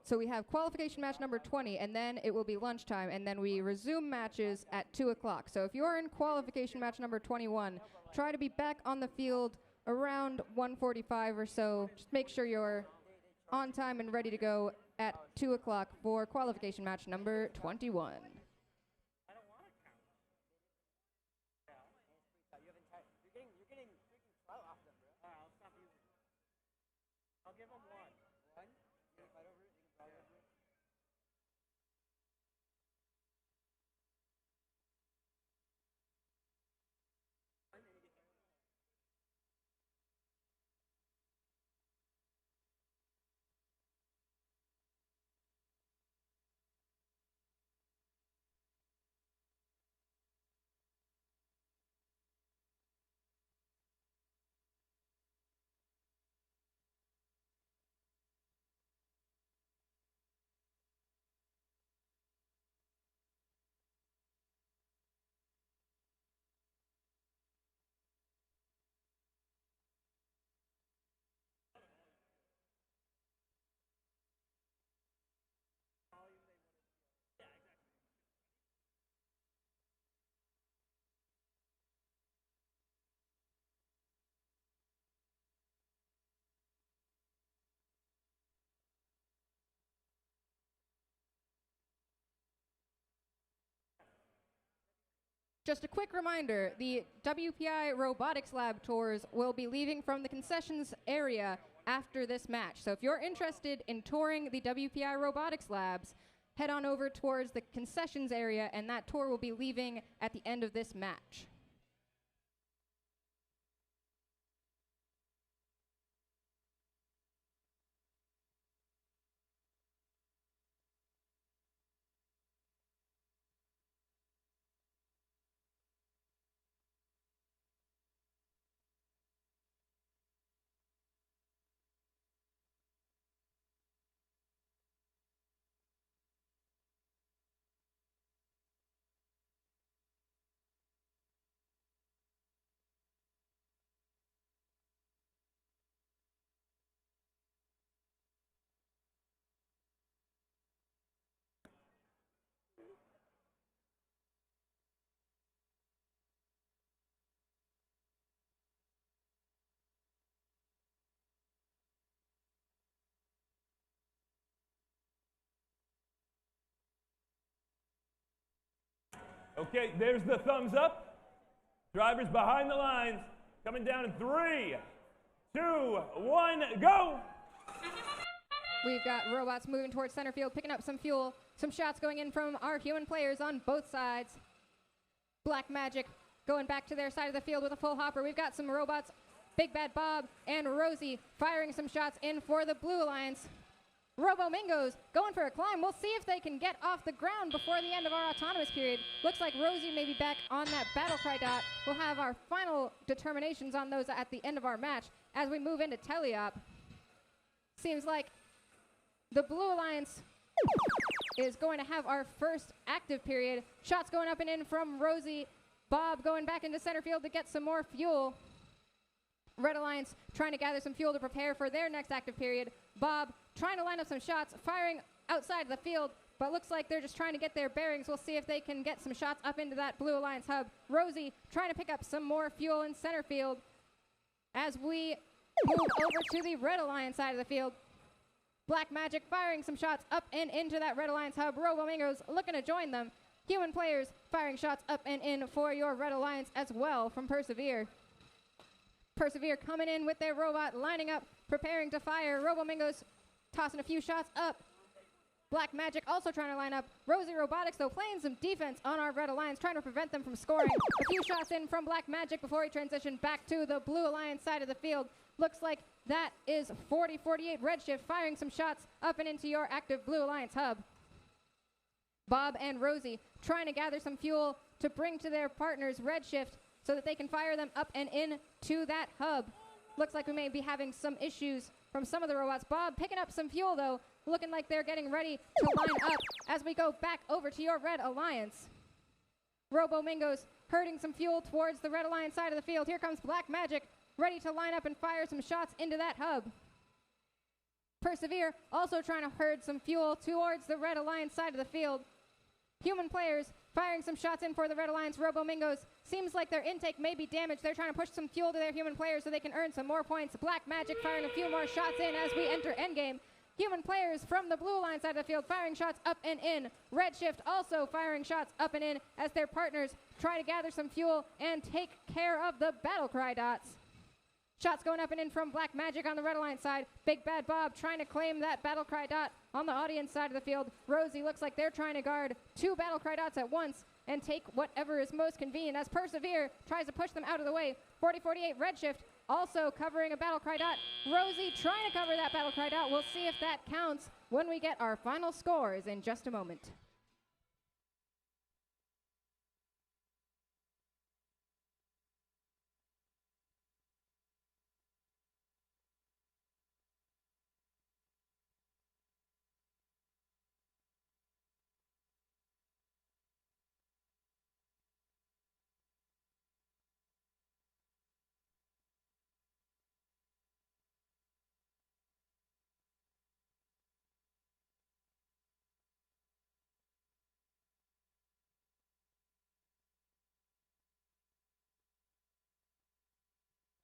so we have qualification match number 20, and then it will be lunchtime, and then we resume matches at 2 o'clock. So if you're in qualification match number 21, try to be back on the field around 1:45 or so. Just make sure you're on time and ready to go at 2 o'clock for qualification match number 21. Just a quick reminder, the WPI Robotics Lab tours will be leaving from the concessions area after this match. So if you're interested in touring the WPI Robotics Labs, head on over towards the concessions area, and that tour will be leaving at the end of this match. Okay, there's the thumbs up. Drivers behind the lines, coming down in 3, 2, 1, go! We've got robots moving towards center field, picking up some fuel. Some shots going in from our human players on both sides. Black Magic going back to their side of the field with a full hopper. We've got some robots, Big Bad Bob and Rosie, firing some shots in for the Blue Alliance. Robo Mingos going for a climb. We'll see if they can get off the ground before the end of our autonomous period. Looks like Rosie may be back on that BattleCry dot. We'll have our final determinations on those at the end of our match as we move into teleop. Seems like the Blue Alliance is going to have our first active period. Shots going up and in from Rosie. Bob going back into center field to get some more fuel. Red Alliance trying to gather some fuel to prepare for their next active period. Bob trying to line up some shots, firing outside the field, but looks like they're just trying to get their bearings. We'll see if they can get some shots up into that Blue Alliance hub. Rosie trying to pick up some more fuel in center field as we move over to the Red Alliance side of the field. Black Magic firing some shots up and into that Red Alliance hub. Robomingos looking to join them. Human players firing shots up and in for your Red Alliance as well from Persevere. Persevere coming in with their robot, lining up, preparing to fire. Robomingos tossing a few shots up. Black Magic also trying to line up. Rosie Robotics, though, playing some defense on our Red Alliance, trying to prevent them from scoring. A few shots in from Black Magic before he transitioned back to the Blue Alliance side of the field. Looks like that is 40-48 Redshift firing some shots up and into your active Blue Alliance hub. Bob and Rosie trying to gather some fuel to bring to their partners Redshift so that they can fire them up and in to that hub. Looks like we may be having some issues from some of the robots. Bob picking up some fuel, though, looking like they're getting ready to line up as we go back over to your Red Alliance. Robomingos herding some fuel towards the Red Alliance side of the field. Here comes Black Magic, ready to line up and fire some shots into that hub. Persevere also trying to herd some fuel towards the Red Alliance side of the field. Human players firing some shots in for the Red Alliance Robo-Mingos. Seems like their intake may be damaged. They're trying to push some fuel to their human players so they can earn some more points. Black Magic firing a few more shots in as we enter endgame. Human players from the Blue Alliance side of the field firing shots up and in. Redshift also firing shots up and in as their partners try to gather some fuel and take care of the BattleCry dots. Shots going up and in from Black Magic on the Red Alliance side. Big Bad Bob trying to claim that BattleCry dot on the audience side of the field. Rosie looks like they're trying to guard 2 BattleCry dots at once and take whatever is most convenient as Persevere tries to push them out of the way. 4048 Redshift also covering a BattleCry dot. Rosie trying to cover that BattleCry dot. We'll see if that counts when we get our final scores in just a moment.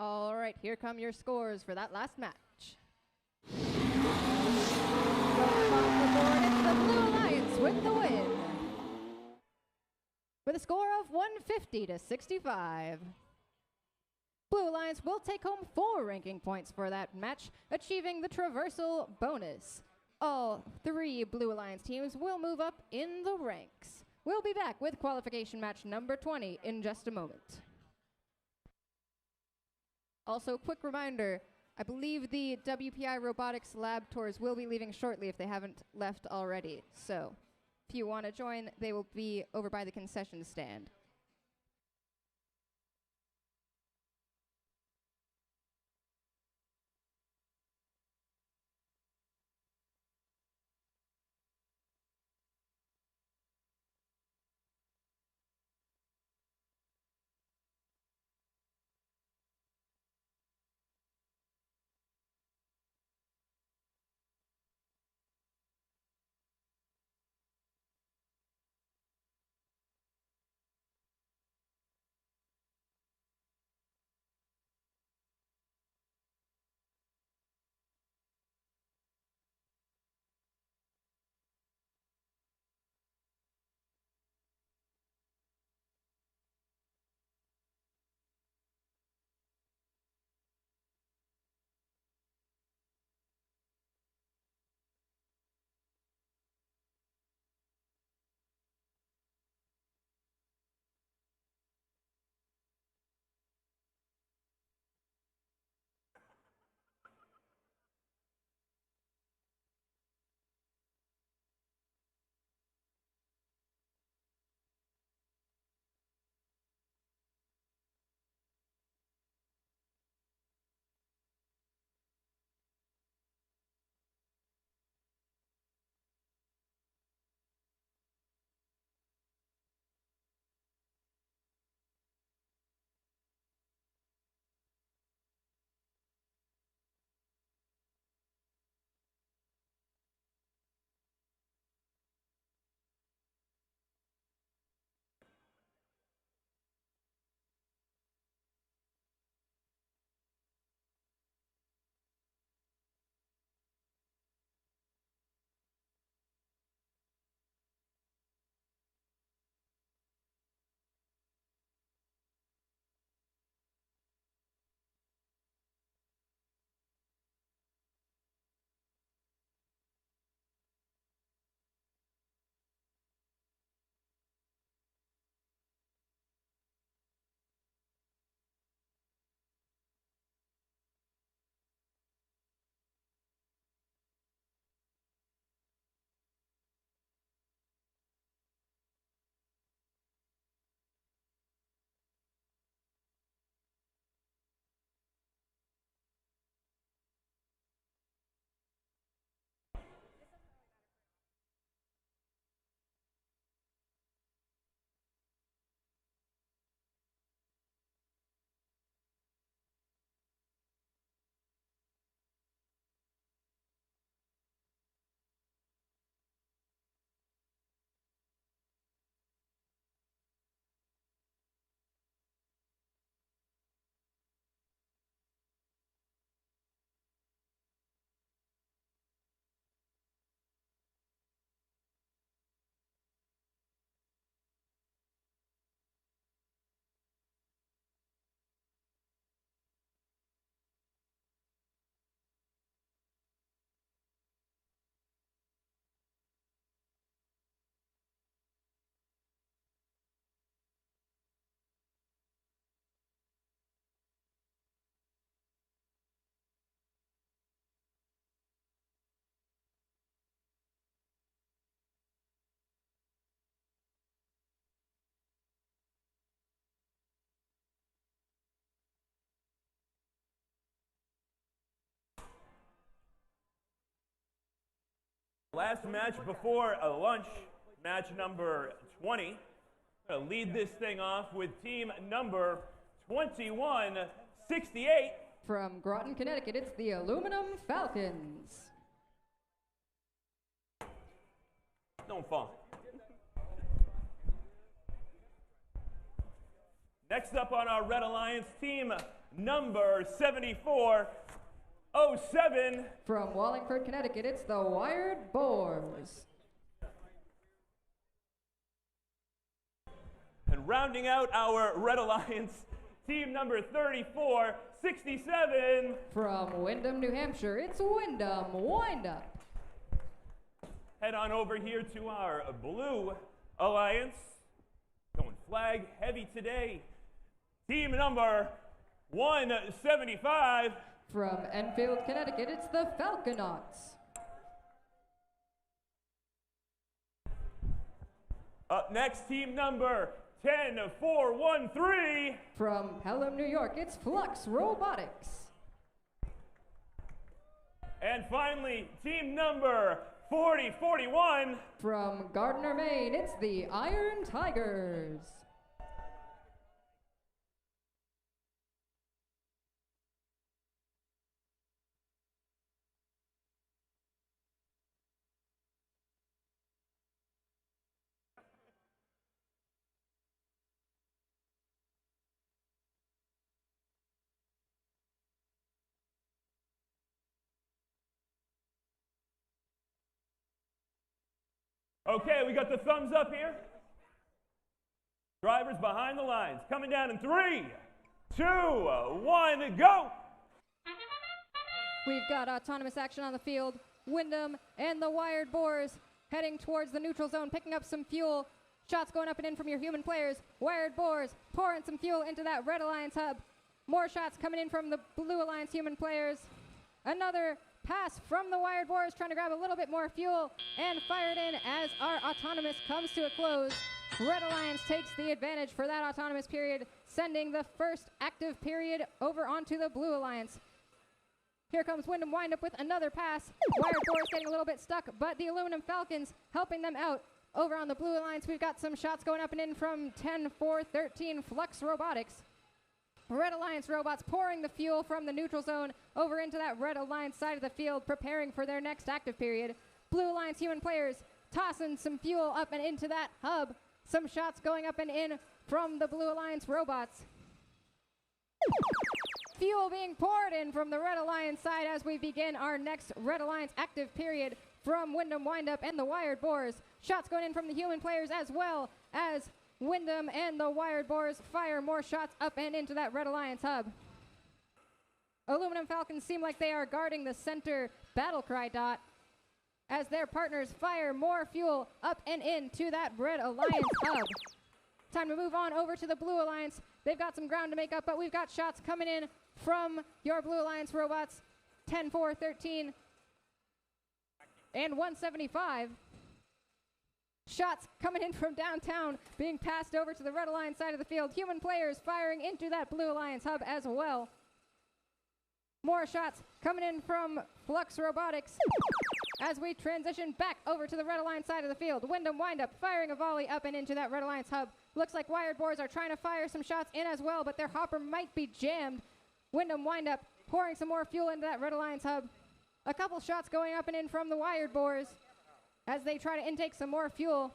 All right, here come your scores for that last match. Going across the board, it's the Blue Alliance with the win, with a score of 150 to 65. Blue Alliance will take home 4 ranking points for that match, achieving the traversal bonus. All 3 Blue Alliance teams will move up in the ranks. We'll be back with qualification match number 20 in just a moment. Also, quick reminder, I believe the WPI robotics lab tours will be leaving shortly if they haven't left already. So if you want to join, they will be over by the concession stand. Last match before lunch, match number 20. Gonna lead this thing off with team number 2168. From Groton, Connecticut, it's the Aluminum Falcons. Don't fall. Next up on our Red Alliance, team number 7407. From Wallingford, Connecticut, it's the Wired Boars. And rounding out our Red Alliance, team number 3467. From Windham, New Hampshire, it's Windham Windup. Head on over here to our Blue Alliance. Going flag heavy today. Team number 175. From Enfield, Connecticut, it's the Falconauts. Up next, team number 10413. From Pelham, New York, it's Flux Robotics. And finally, team number 4041. From Gardner, Maine, it's the Iron Tigers. Okay, we got the thumbs up here. Drivers behind the lines. Coming down in 3, 2, 1, go! We've got autonomous action on the field. Windham and the Wired Boars heading towards the neutral zone, picking up some fuel. Shots going up and in from your human players. Wired Boars pouring some fuel into that Red Alliance hub. More shots coming in from the Blue Alliance human players. Another pass from the Wired Boars, trying to grab a little bit more fuel and fire it in as our autonomous comes to a close. Red Alliance takes the advantage for that autonomous period, sending the first active period over onto the Blue Alliance. Here comes Windham Windup with another pass. Wired Boars getting a little bit stuck, but the Aluminum Falcons helping them out. Over on the Blue Alliance, we've got some shots going up and in from 10-4-13 Flux Robotics. Red Alliance robots pouring the fuel from the neutral zone over into that Red Alliance side of the field, preparing for their next active period. Blue Alliance human players tossing some fuel up and into that hub. Some shots going up and in from the Blue Alliance robots. Fuel being poured in from the Red Alliance side as we begin our next Red Alliance active period from Windham Windup and the Wired Boars. Shots going in from the human players as well as Windham and the Wired Boars fire more shots up and into that Red Alliance hub. Aluminum Falcons seem like they are guarding the center BattleCry dot as their partners fire more fuel up and into that Red Alliance hub. Time to move on over to the Blue Alliance. They've got some ground to make up, but we've got shots coming in from your Blue Alliance robots. 10-4-13 and 175. Shots coming in from downtown, being passed over to the Red Alliance side of the field. Human players firing into that Blue Alliance hub as well. More shots coming in from Flux Robotics as we transition back over to the Red Alliance side of the field. Windham Windup firing a volley up and into that Red Alliance hub. Looks like Wired Boars are trying to fire some shots in as well, but their hopper might be jammed. Windham Windup pouring some more fuel into that Red Alliance hub. A couple shots going up and in from the Wired Boars as they try to intake some more fuel.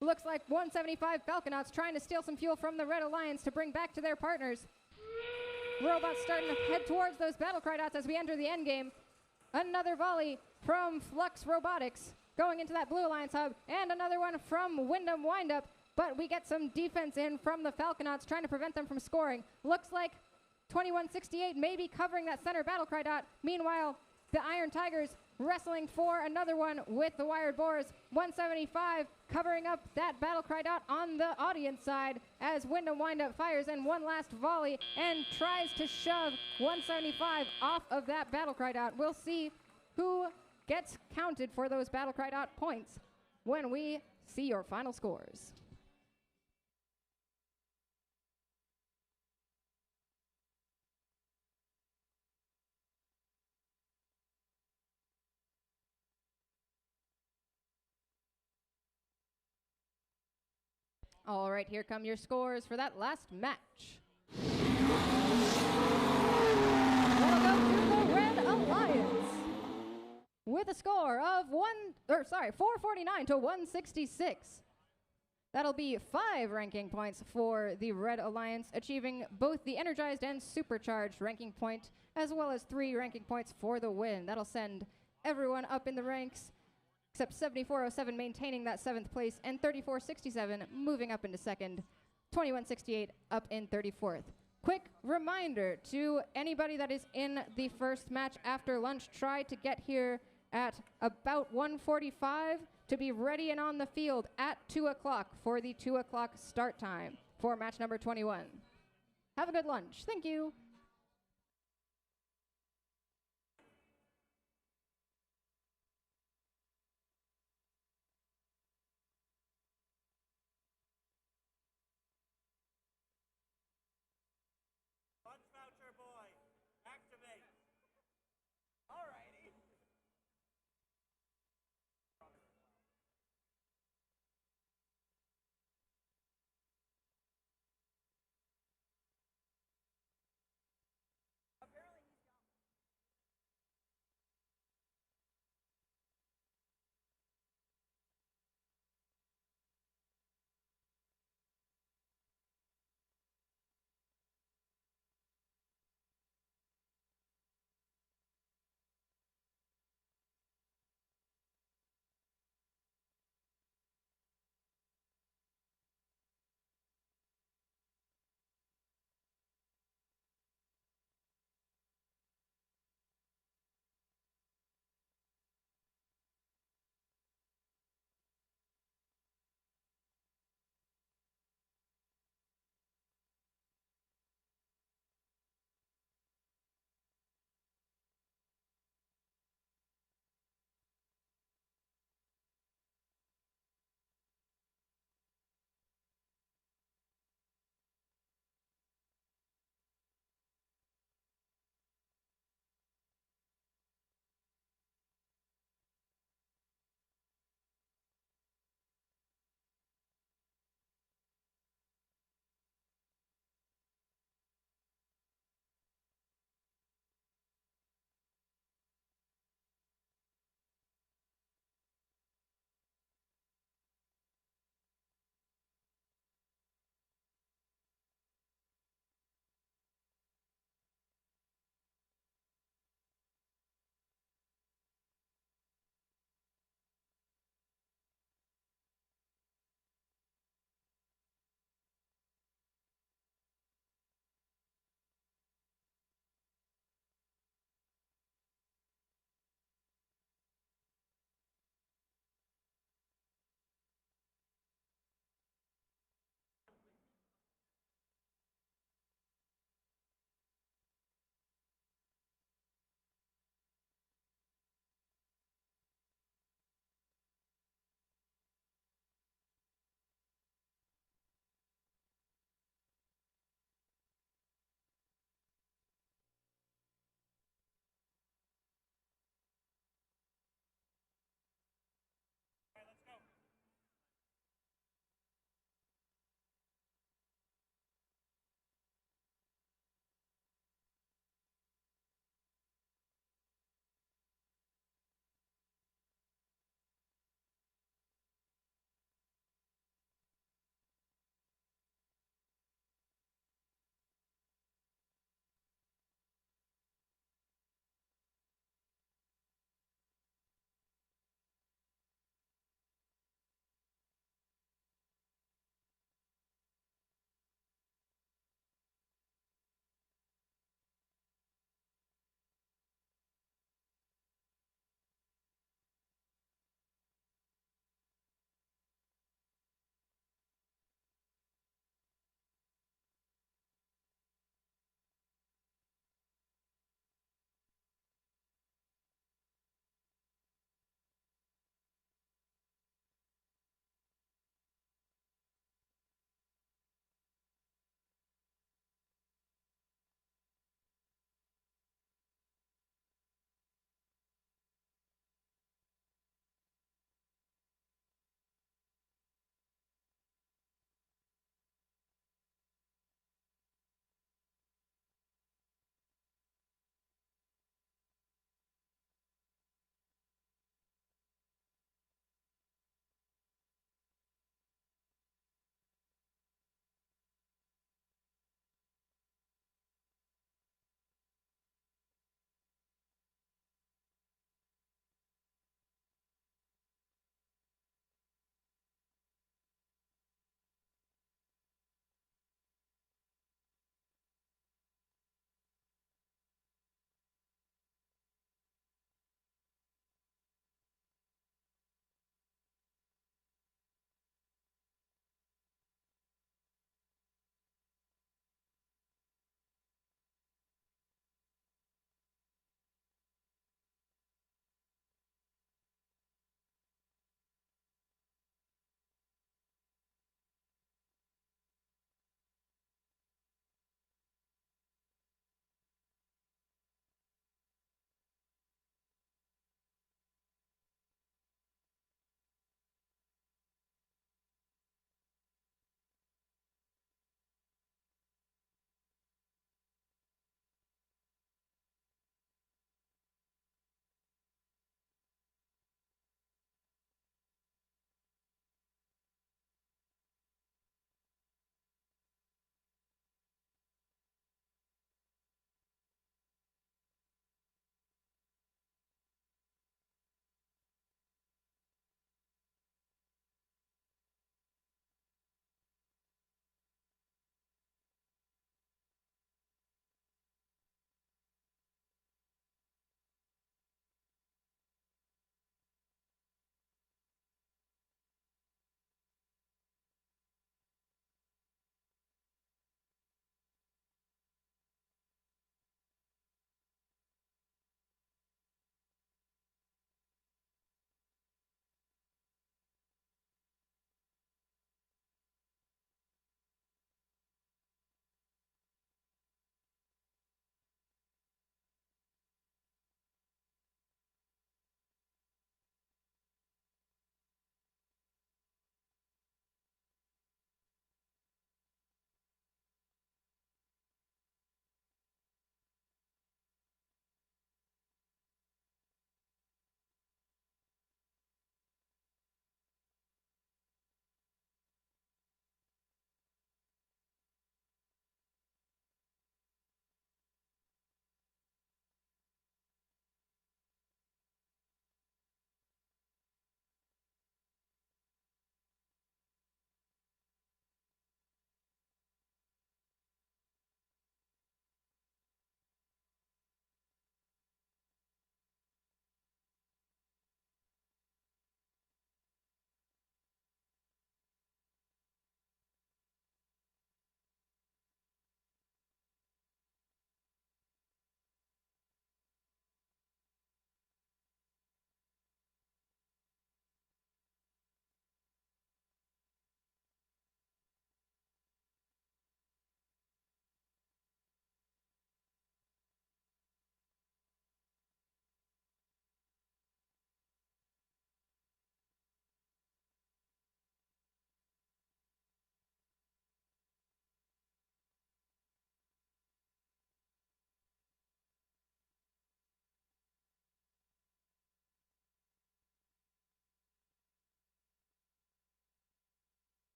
Looks like 175 Falconauts trying to steal some fuel from the Red Alliance to bring back to their partners. Robots starting to head towards those BattleCry dots as we enter the end game. Another volley from Flux Robotics going into that Blue Alliance hub, and another one from Windham Windup, but we get some defense in from the Falconauts trying to prevent them from scoring. Looks like 2168 may be covering that center BattleCry dot. Meanwhile, the Iron Tigers wrestling for another one with the Wired Boars. 175 covering up that BattleCry dot on the audience side as Windham Windup fires in one last volley and tries to shove 175 off of that BattleCry dot. We'll see who gets counted for those BattleCry dot points when we see your final scores. All right, here come your scores for that last match. That'll go to the Red Alliance with a score of 449 to 166. That'll be 5 ranking points for the Red Alliance, achieving both the Energized and Supercharged ranking point, as well as 3 ranking points for the win. That'll send everyone up in the ranks, except 7407 maintaining that 7th place, and 3467 moving up into 2nd, 2168 up in 34th. Quick reminder to anybody that is in the first match after lunch, try to get here at about 1:45 to be ready and on the field at 2 o'clock for the 2 o'clock start time for match number 21. Have a good lunch. Thank you. Lunch voucher boy, activate. All righty.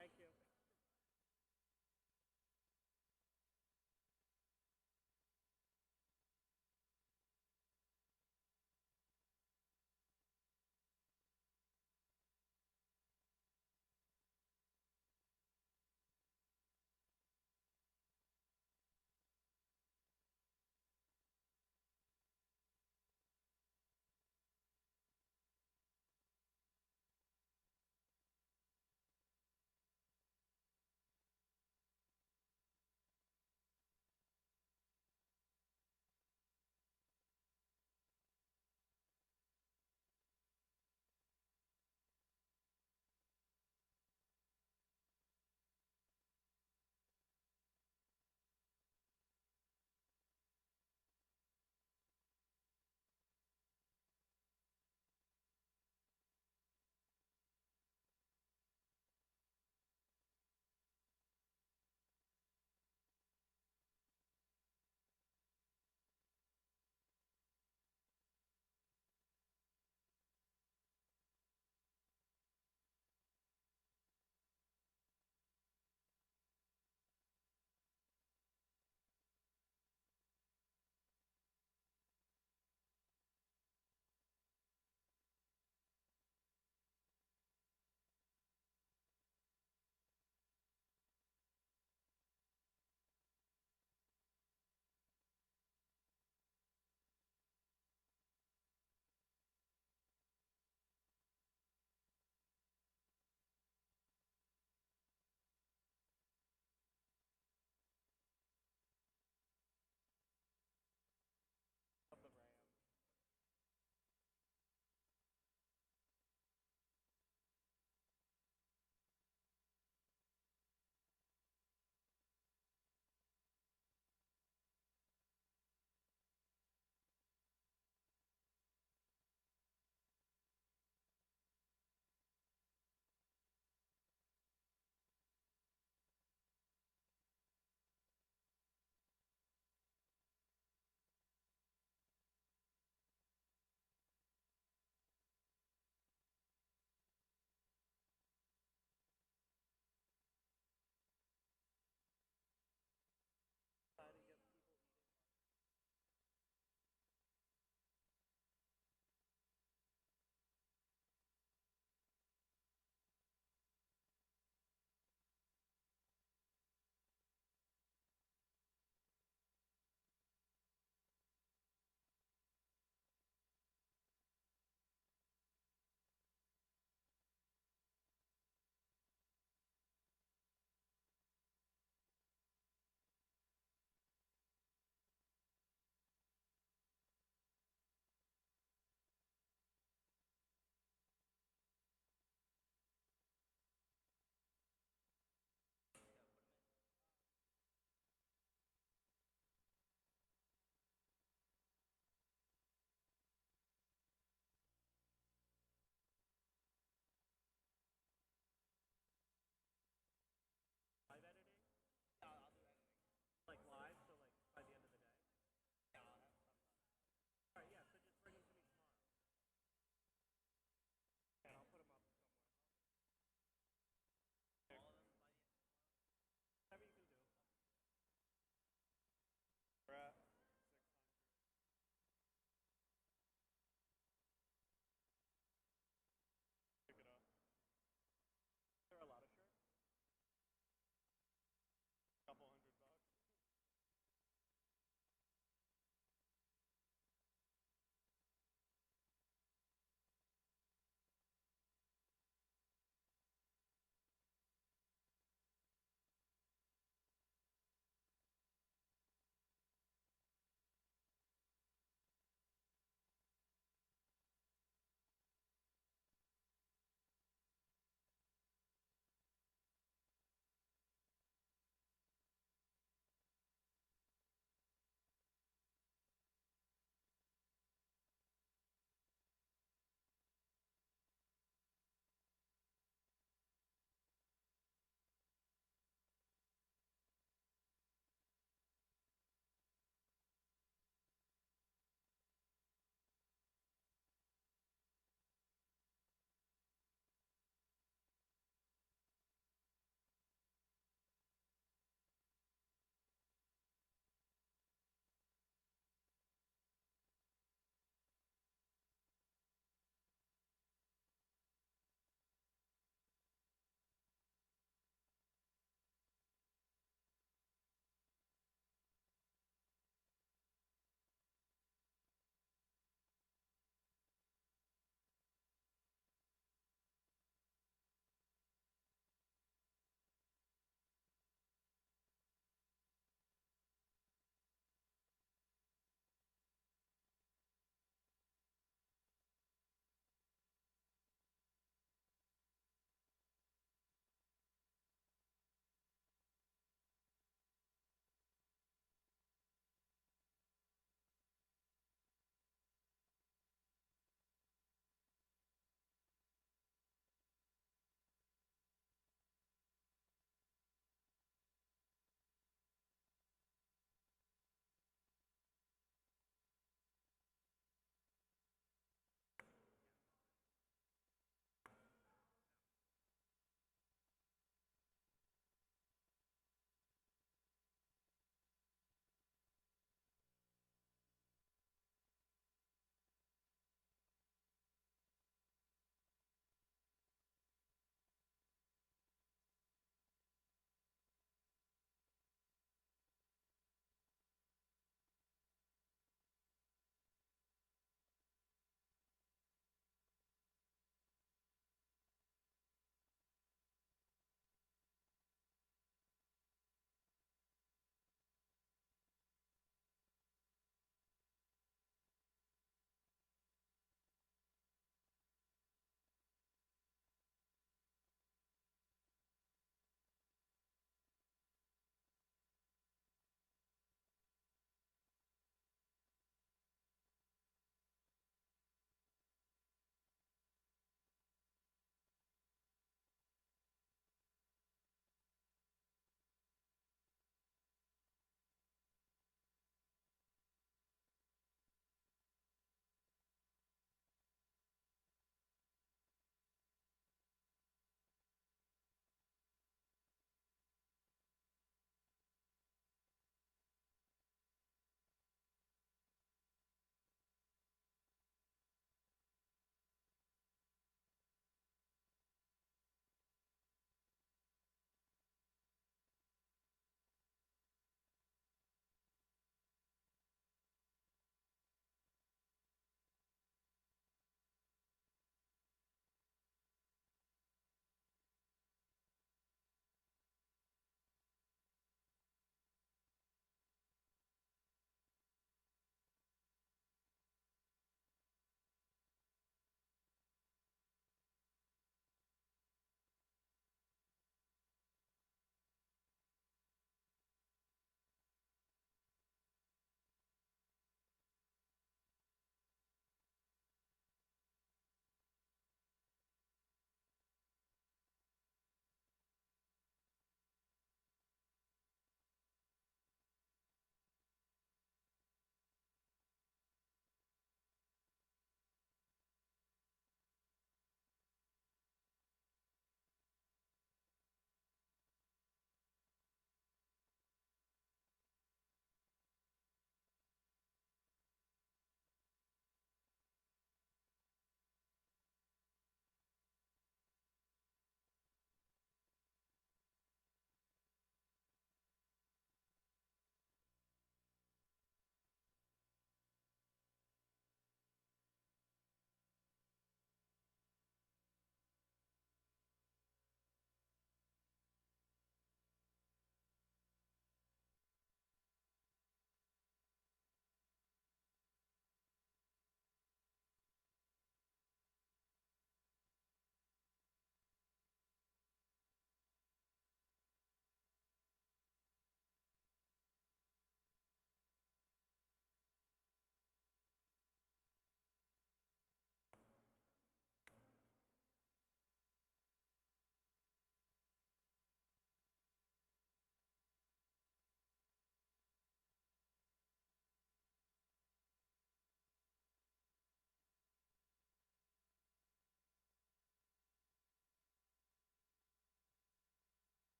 Thank you.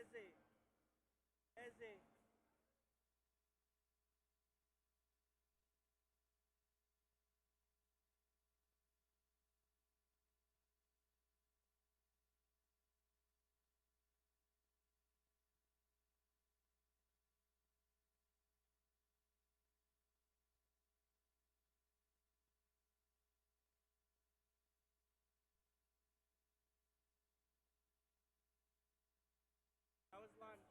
Eze. Eze. How was lunch?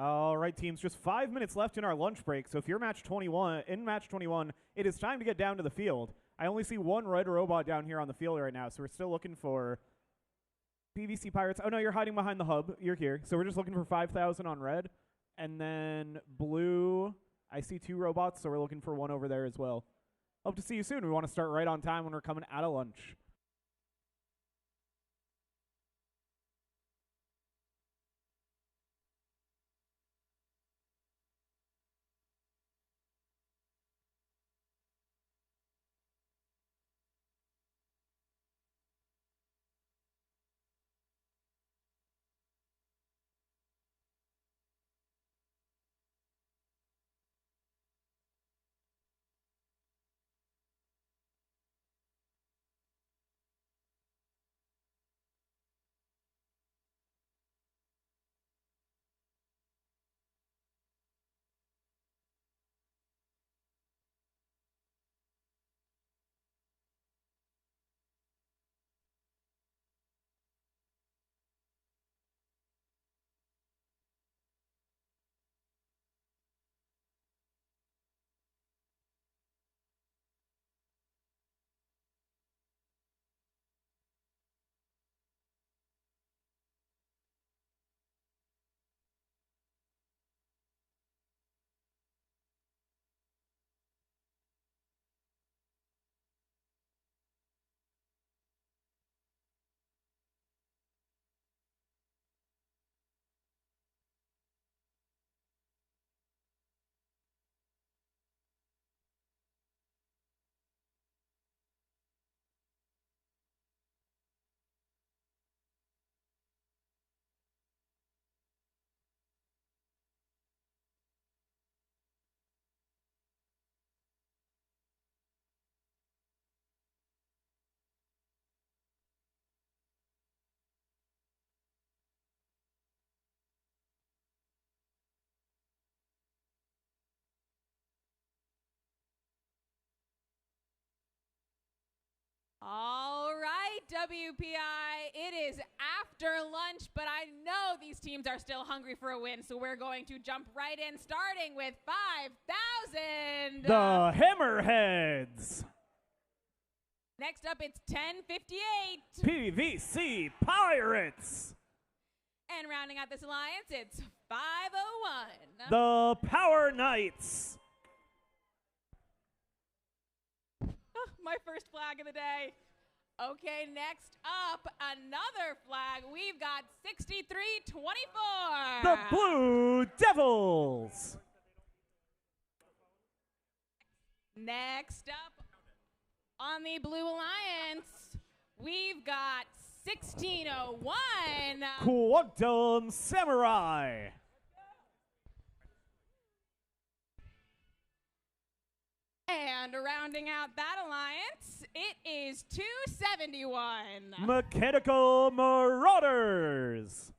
All right, teams, just 5 minutes left in our lunch break. So if you're match 21, it is time to get down to the field. I only see one red robot down here on the field right now, so we're still looking for PVC Pirates. Oh, no, you're hiding behind the hub. You're here. So we're just looking for 5,000 on red. And then blue, I see 2 robots, so we're looking for one over there as well. Hope to see you soon. We want to start right on time when we're coming out of lunch. All right, WPI, it is after lunch, but I know these teams are still hungry for a win, so we're going to jump right in, starting with 5,000. The Hammerheads. Next up, it's 1058. PVC Pirates. And rounding out this alliance, it's 501. The Power Knights. My first flag of the day. Okay, next up, another flag. We've got 6324. The Blue Devils. Next up on the Blue Alliance, we've got 1601. Quantum Samurai. And rounding out that alliance, it is 271. Mechanical Marauders.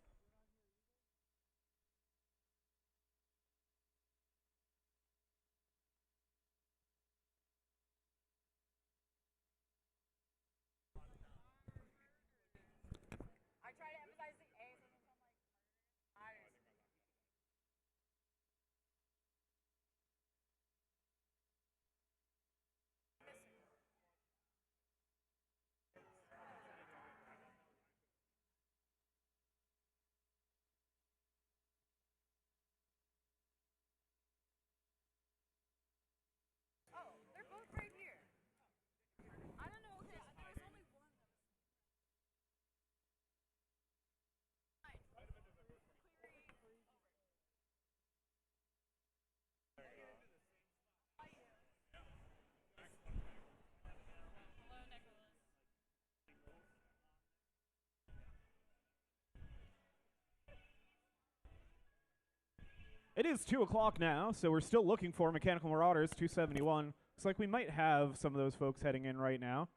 It is 2 o'clock now, so we're still looking for Mechanical Marauders 271. Looks like we might have some of those folks heading in right now.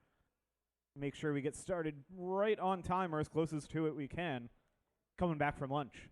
Make sure we get started right on time or as close as to it we can, coming back from lunch.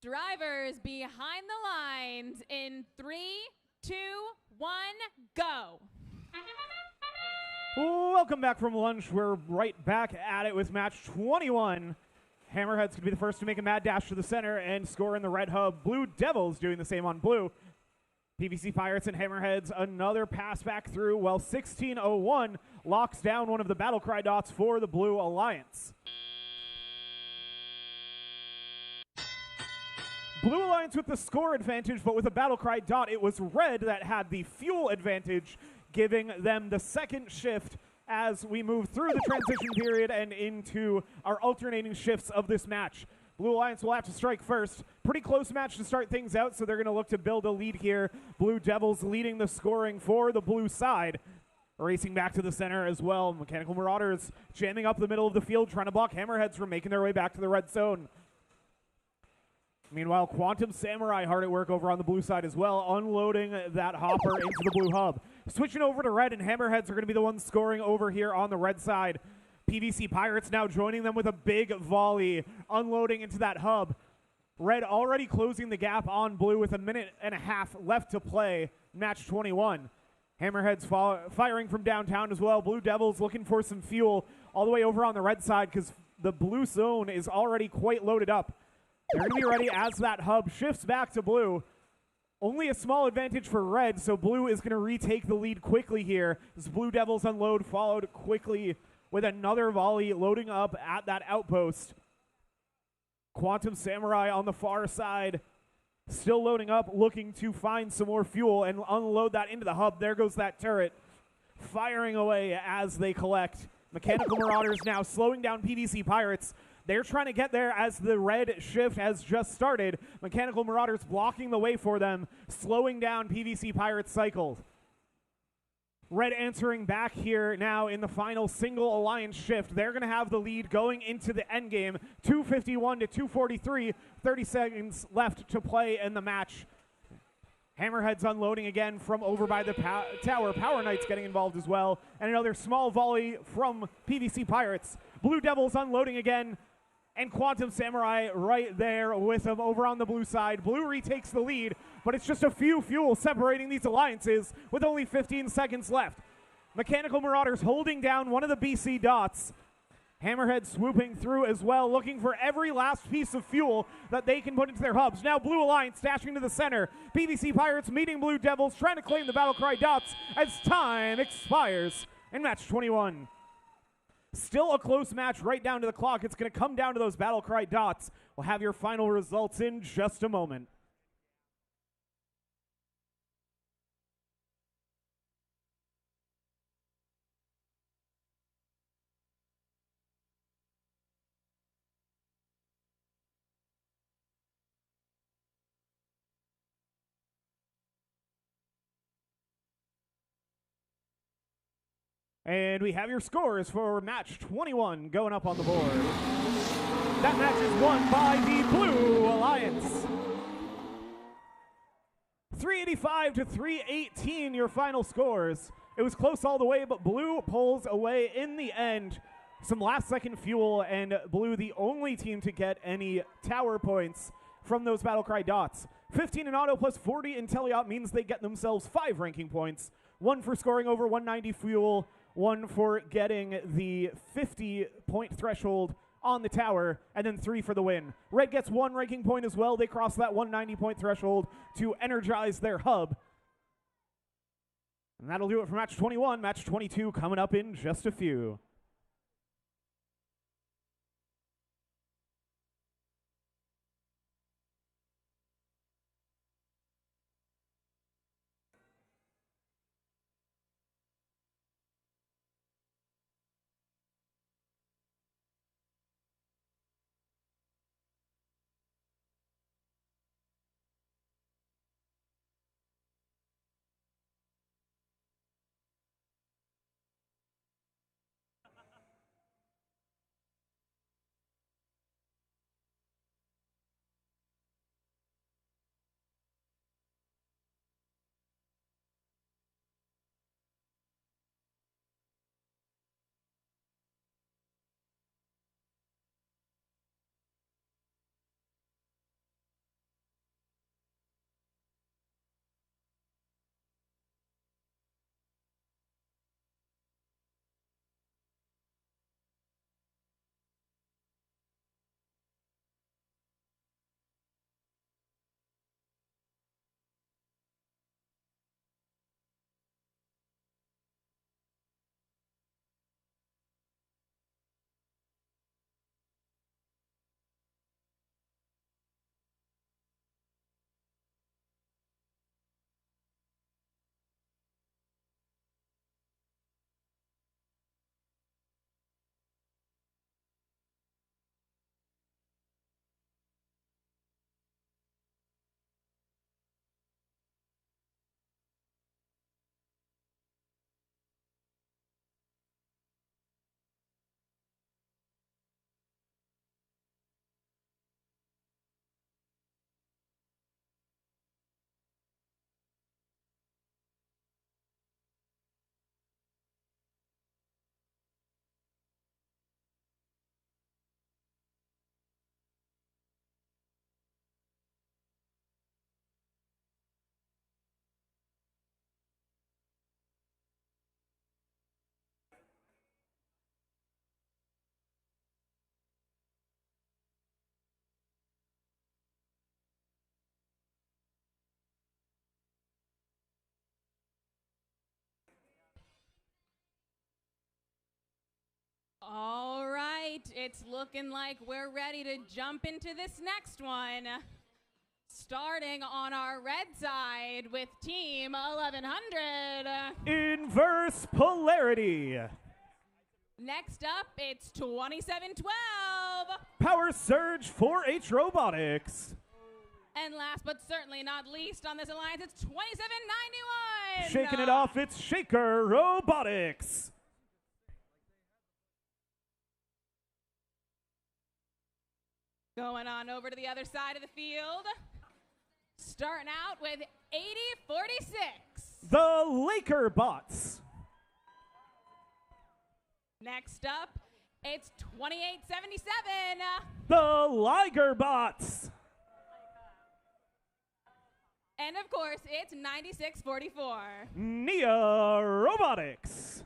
Drivers behind the lines in 3, 2, 1, go. Welcome back from lunch. We're right back at it with match 21. Hammerheads could be the first to make a mad dash to the center and score in the red hub. Blue Devils doing the same on blue. PVC Pirates and Hammerheads, another pass back through, while 1601 locks down one of the BattleCry dots for the Blue Alliance. Blue Alliance with the score advantage, but with a BattleCry dot, it was red that had the fuel advantage, giving them the second shift as we move through the transition period and into our alternating shifts of this match. Blue Alliance will have to strike first. Pretty close match to start things out, so they're going to look to build a lead here. Blue Devils leading the scoring for the blue side. Racing back to the center as well. Mechanical Marauders jamming up the middle of the field, trying to block Hammerheads from making their way back to the red zone. Meanwhile, Quantum Samurai hard at work over on the blue side as well, unloading that hopper into the blue hub. Switching over to red, and Hammerheads are going to be the ones scoring over here on the red side. PVC Pirates now joining them with a big volley, unloading into that hub. Red already closing the gap on blue with a minute and a half left to play, match 21. Hammerheads firing from downtown as well. Blue Devils looking for some fuel all the way over on the red side because the blue zone is already quite loaded up. They're going to be ready as that hub shifts back to blue. Only a small advantage for red, so blue is going to retake the lead quickly here as Blue Devils unload, followed quickly with another volley loading up at that outpost. Quantum Samurai on the far side, still loading up, looking to find some more fuel and unload that into the hub. There goes that turret, firing away as they collect. Mechanical Marauders now slowing down PVC Pirates. They're trying to get there as the red shift has just started. Mechanical Marauders blocking the way for them, slowing down PVC Pirates' cycle. Red answering back here now in the final single alliance shift. They're going to have the lead going into the end game. 251 to 243, 30 seconds left to play in the match. Hammerheads unloading again from over by the tower. Power Knights getting involved as well. And another small volley from PVC Pirates. Blue Devils unloading again. And Quantum Samurai right there with them over on the blue side. Blue retakes the lead, but it's just a few fuel separating these alliances with only 15 seconds left. Mechanical Marauders holding down one of the BC dots. Hammerhead swooping through as well, looking for every last piece of fuel that they can put into their hubs. Now Blue Alliance dashing to the center. PVC Pirates meeting Blue Devils, trying to claim the BattleCry dots as time expires in match 21. Still a close match right down to the clock. It's going to come down to those BattleCry dots. We'll have your final results in just a moment. And we have your scores for match 21 going up on the board. That match is won by the Blue Alliance. 385 to 318, your final scores. It was close all the way, but Blue pulls away in the end. Some last-second fuel, and Blue the only team to get any tower points from those BattleCry dots. 15 in auto plus 40 in teleop means they get themselves 5 ranking points. 1 for scoring over 190 fuel, 1 for getting the 50-point threshold on the tower, and then 3 for the win. Red gets 1 ranking point as well. They cross that 190-point threshold to energize their hub. And that'll do it for match 21. Match 22 coming up in just a few. All right, it's looking like we're ready to jump into this next one. Starting on our red side with Team 1100. Inverse Polarity. Next up, it's 2712. Power Surge 4H Robotics. And last but certainly not least on this alliance, it's 2791. Shaking it off, it's Shaker Robotics. Going on over to the other side of the field. Starting out with 8046. The Laker Bots. Next up, it's 2877. The Liger Bots. And of course, it's 9644. Nia Robotics.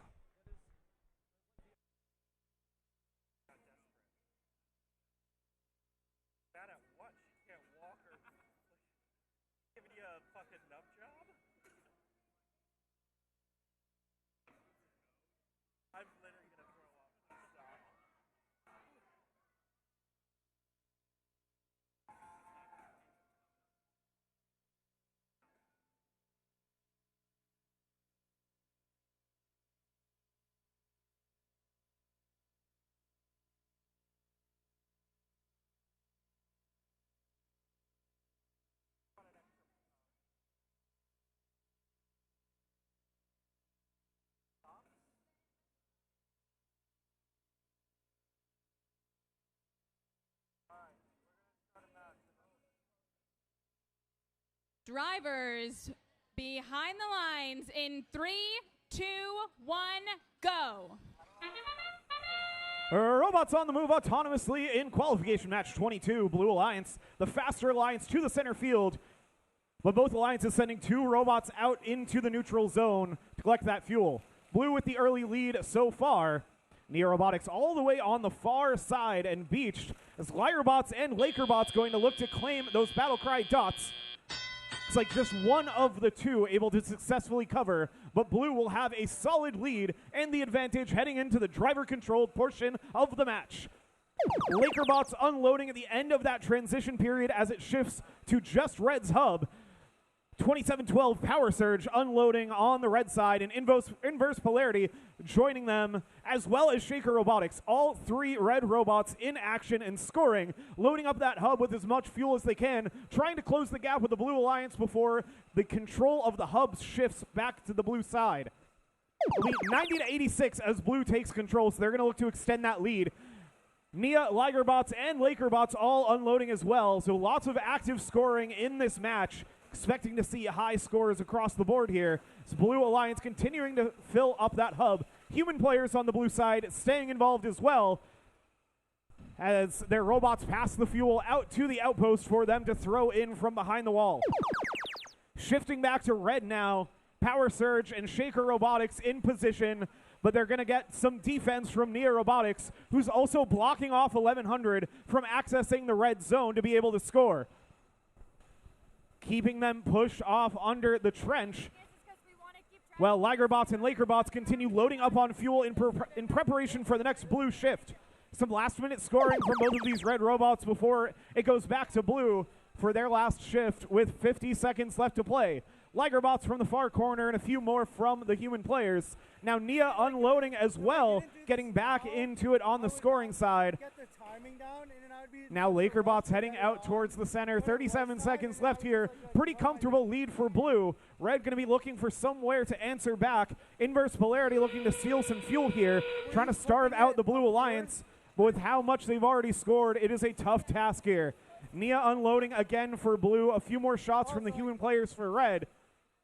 Drivers behind the lines in 3, 2, 1, go. Robots on the move autonomously in qualification match 22. Blue Alliance, the faster alliance to the center field. But both alliances sending 2 robots out into the neutral zone to collect that fuel. Blue with the early lead so far. Nia Robotics all the way on the far side and beached as Ligerbots and Lakerbots going to look to claim those BattleCry dots. It's like just one of the 2 able to successfully cover, but Blue will have a solid lead and the advantage heading into the driver-controlled portion of the match. Lakerbots unloading at the end of that transition period as it shifts to just Red's hub. 2712 Power Surge unloading on the red side, and Inverse Polarity joining them, as well as Shaker Robotics. All 3 red robots in action and scoring, loading up that hub with as much fuel as they can, trying to close the gap with the Blue Alliance before the control of the hub shifts back to the blue side. It'll be 90 to 86 as Blue takes control, so they're going to look to extend that lead. Nia, Ligerbots, and Lakerbots all unloading as well, so lots of active scoring in this match. Expecting to see high scores across the board here. As Blue Alliance continuing to fill up that hub. Human players on the blue side staying involved as well, as their robots pass the fuel out to the outpost for them to throw in from behind the wall. Shifting back to red now. Power Surge and Shaker Robotics in position, but they're going to get some defense from Nia Robotics, who's also blocking off 1100 from accessing the red zone to be able to score. Keeping them pushed off under the trench. Well, Ligerbots and Lakerbots continue loading up on fuel in preparation for the next blue shift. Some last-minute scoring from both of these red robots before it goes back to blue for their last shift with 50 seconds left to play. Ligerbots from the far corner and a few more from the human players. Now Nia unloading as well, getting back into it on the scoring side. Now Lakerbots heading out towards the center. 37 seconds left here. Pretty comfortable lead for Blue. Red going to be looking for somewhere to answer back. Inverse Polarity looking to steal some fuel here, trying to starve out the Blue Alliance. But with how much they've already scored, it is a tough task here. Nia unloading again for Blue. A few more shots from the human players for Red.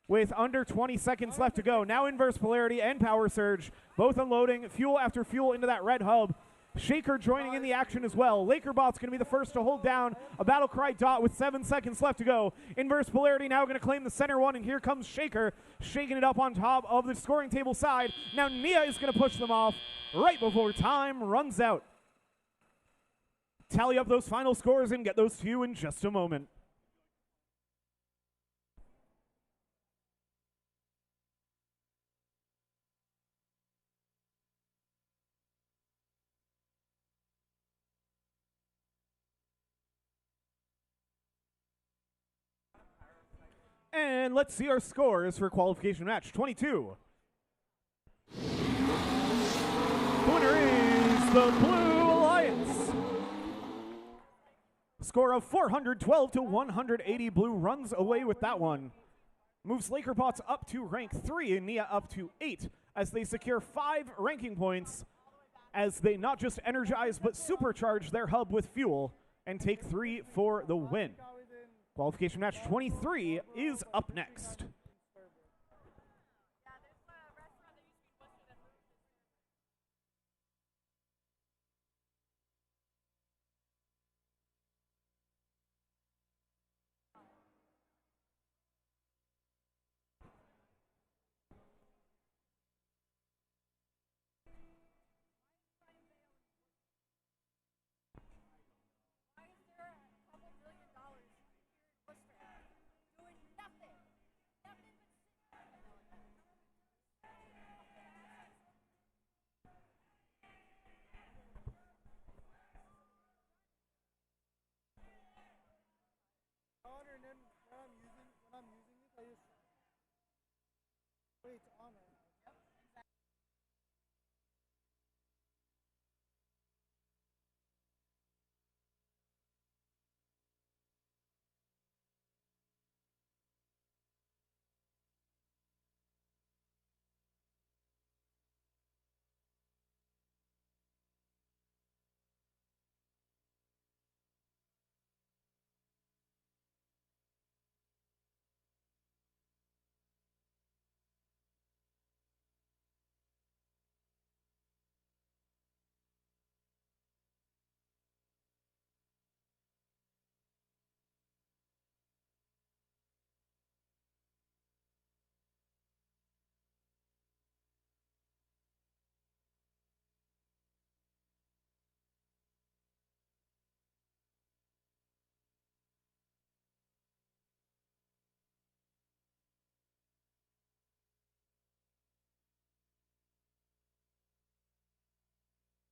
With under 20 seconds left to go. Now Inverse Polarity and Power Surge both unloading fuel after fuel into that red hub. Shaker joining in the action as well. Lakerbot's going to be the first to hold down a BattleCry dot with 7 seconds left to go. Inverse Polarity now going to claim the center one, and here comes Shaker, shaking it up on top of the scoring table side. Now Nia is going to push them off right before time runs out. Tally up those final scores and get those to you in just a moment. And let's see our scores for qualification match 22. The winner is the Blue Alliance. Score of 412 to 180. Blue runs away with that one. Moves Lakerpots up to rank 3 and Nia up to 8 as they secure 5 ranking points as they not just energize but supercharge their hub with fuel and take 3 for the win. Qualification match 23 is up next.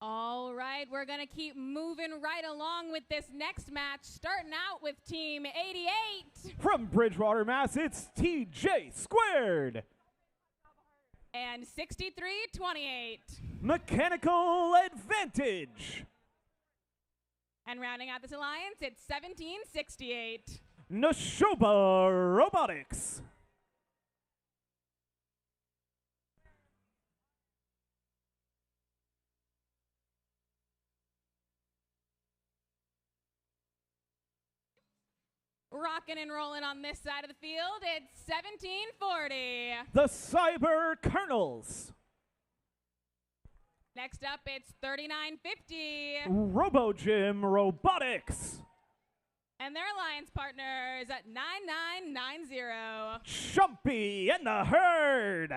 All right, we're going to keep moving right along with this next match, starting out with Team 88. From Bridgewater, Mass, it's TJ Squared. And 63-28. Mechanical Advantage. And rounding out this alliance, it's 17-68. Nashoba Robotics. Rocking and rolling on this side of the field, it's 17-40. The Cyber Colonels. Next up, it's 39-50. RoboGym Robotics. And their alliance partners at 9990. Chumpy and the Herd.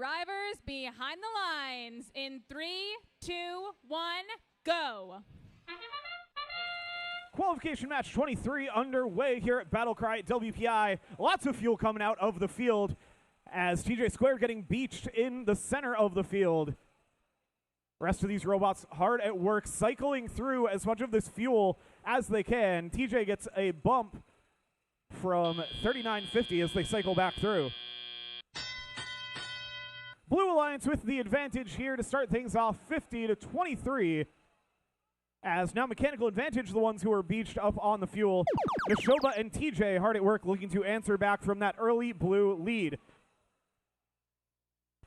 Drivers behind the lines in 3, 2, 1, go. Qualification match 23 underway here at BattleCry WPI. Lots of fuel coming out of the field as TJ Squared getting beached in the center of the field. Rest of these robots hard at work, cycling through as much of this fuel as they can. TJ gets a bump from 39.50 as they cycle back through. Blue Alliance with the advantage here to start things off 50-23. As now Mechanical Advantage, the ones who are beached up on the fuel. Neshoba and TJ hard at work looking to answer back from that early blue lead.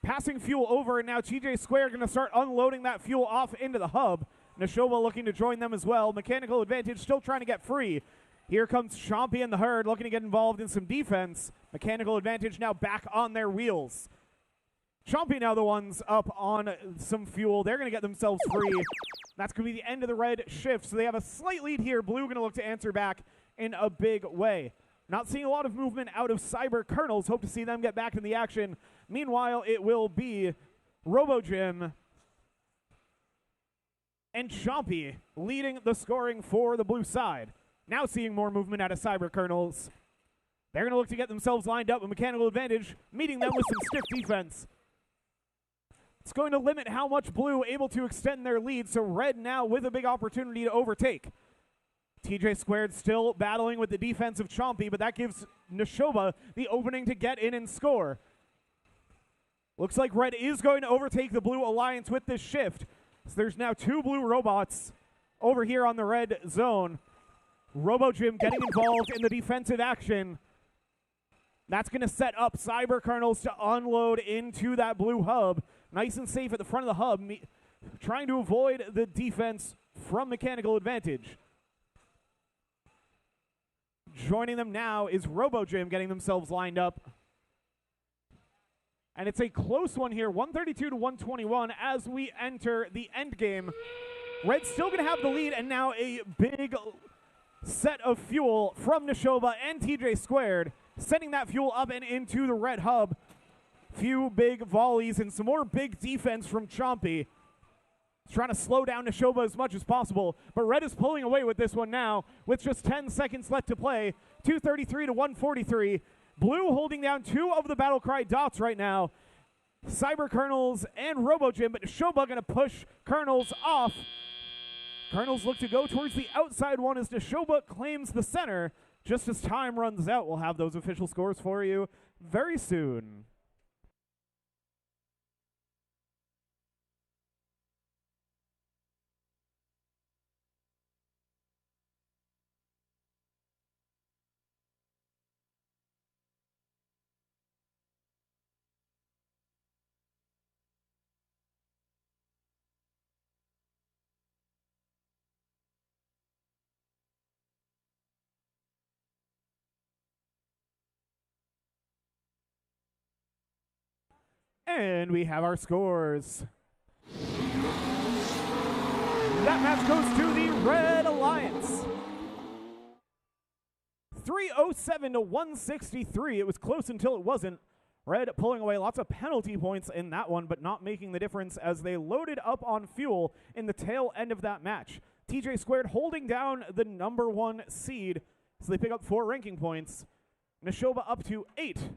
Passing fuel over, and now TJ Square going to start unloading that fuel off into the hub. Neshoba looking to join them as well. Mechanical Advantage still trying to get free. Here comes Chompy and the Herd looking to get involved in some defense. Mechanical Advantage now back on their wheels. Chompy now the ones up on some fuel. They're going to get themselves free. That's going to be the end of the red shift, so they have a slight lead here. Blue going to look to answer back in a big way. Not seeing a lot of movement out of Cyber Kernels. Hope to see them get back in the action. Meanwhile, it will be RoboJim and Chompy leading the scoring for the blue side. Now seeing more movement out of Cyber Kernels. They're going to look to get themselves lined up with Mechanical Advantage, meeting them with some stiff defense. It's going to limit how much blue able to extend their lead, so red now with a big opportunity to overtake. TJ Squared still battling with the defense of Chompy, but that gives Neshoba the opening to get in and score. Looks like red is going to overtake the Blue Alliance with this shift. So there's now 2 blue robots over here on the red zone. RoboJim getting involved in the defensive action. That's going to set up Cyber Kernels to unload into that blue hub. Nice and safe at the front of the hub, trying to avoid the defense from Mechanical Advantage. Joining them now is RoboJim getting themselves lined up. And it's a close one here, 132-121 as we enter the end game. Red's still going to have the lead, and now a big set of fuel from Neshoba and TJ Squared, sending that fuel up and into the red hub. Few big volleys and some more big defense from Chompy. Trying to slow down Neshoba as much as possible, but red is pulling away with this one now with just 10 seconds left to play. 233-143. Blue holding down 2 of the BattleCry dots right now. Cyber Kernels and RoboJim, but Neshoba going to push Kernels off. Kernels look to go towards the outside one as Neshoba claims the center. Just as time runs out, we'll have those official scores for you very soon. And we have our scores. That match goes to the Red Alliance. 307-163. It was close until it wasn't. Red pulling away lots of penalty points in that one, but not making the difference as they loaded up on fuel in the tail end of that match. TJ Squared holding down the #1 seed, so they pick up 4 ranking points. Neshoba up to 8.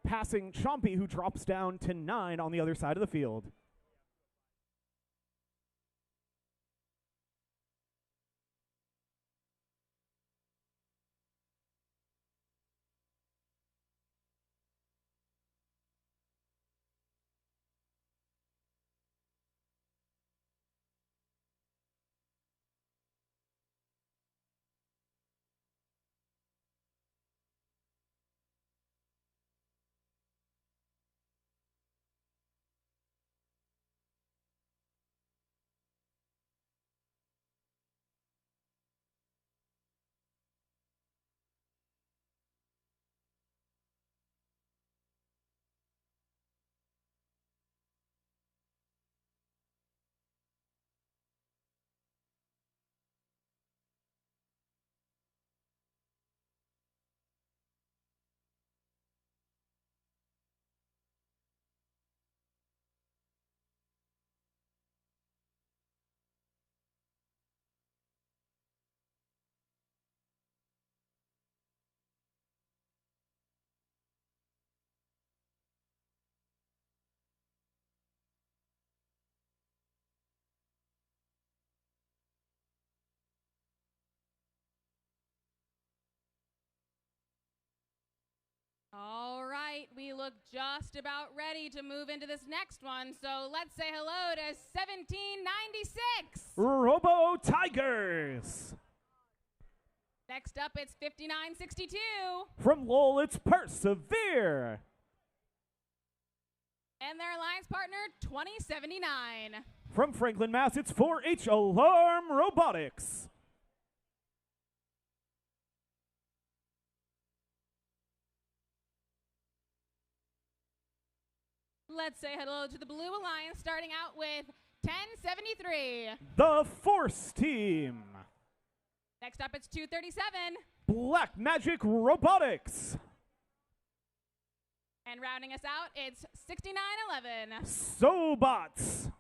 Passing Chompy, who drops down to 9 on the other side of the field. right, we look just about ready to move into this next one. So let's say hello to 1796. Robo Tigers. Next up, it's 5962. From Lowell, it's Persevere. And their alliance partner, 2079. From Franklin, Mass, it's 4H Alarm Robotics. Let's say hello to the Blue Alliance, starting out with 1073. The Force Team. Next up, it's 237. Black Magic Robotics. And rounding us out, it's 6911. Sobots.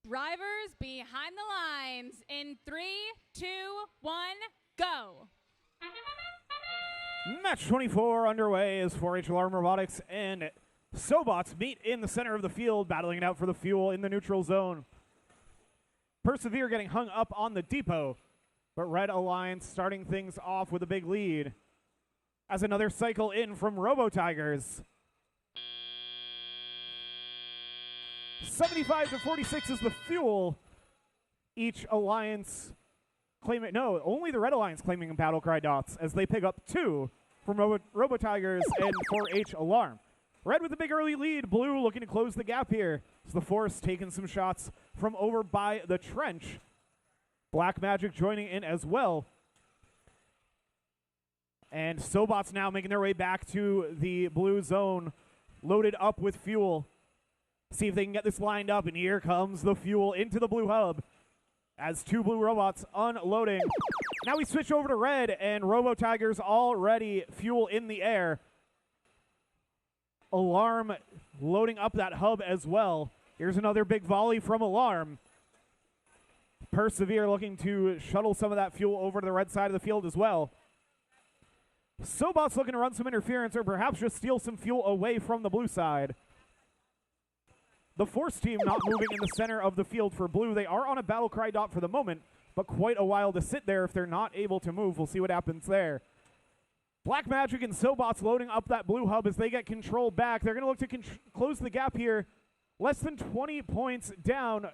Drivers behind the lines in 3, 2, 1, go. Match 24 underway as 4H Alarm Robotics and Sobots meet in the center of the field, battling it out for the fuel in the neutral zone. Persevere getting hung up on the depot, but Red Alliance starting things off with a big lead as another cycle in from Robo Tigers. 75-46 is the fuel. Each alliance claiming, no, only the Red Alliance claiming BattleCry dots as they pick up 2 from Robo Tigers and 4H Alarm. Red with a big early lead. Blue looking to close the gap here. So the Force taking some shots from over by the trench. Black Magic joining in as well. And Sobots now making their way back to the blue zone, loaded up with fuel. See if they can get this lined up, and here comes the fuel into the blue hub as 2 blue robots unloading. Now we switch over to red, and Robo Tigers already fuel in the air. Alarm loading up that hub as well. Here's another big volley from Alarm. Persevere looking to shuttle some of that fuel over to the red side of the field as well. Sobots looking to run some interference or perhaps just steal some fuel away from the blue side. The Force team not moving in the center of the field for blue. They are on a BattleCry dot for the moment, but quite a while to sit there if they're not able to move. We'll see what happens there. Black Magic and Sobots loading up that blue hub as they get control back. They're going to look to close the gap here. Less than 20 points down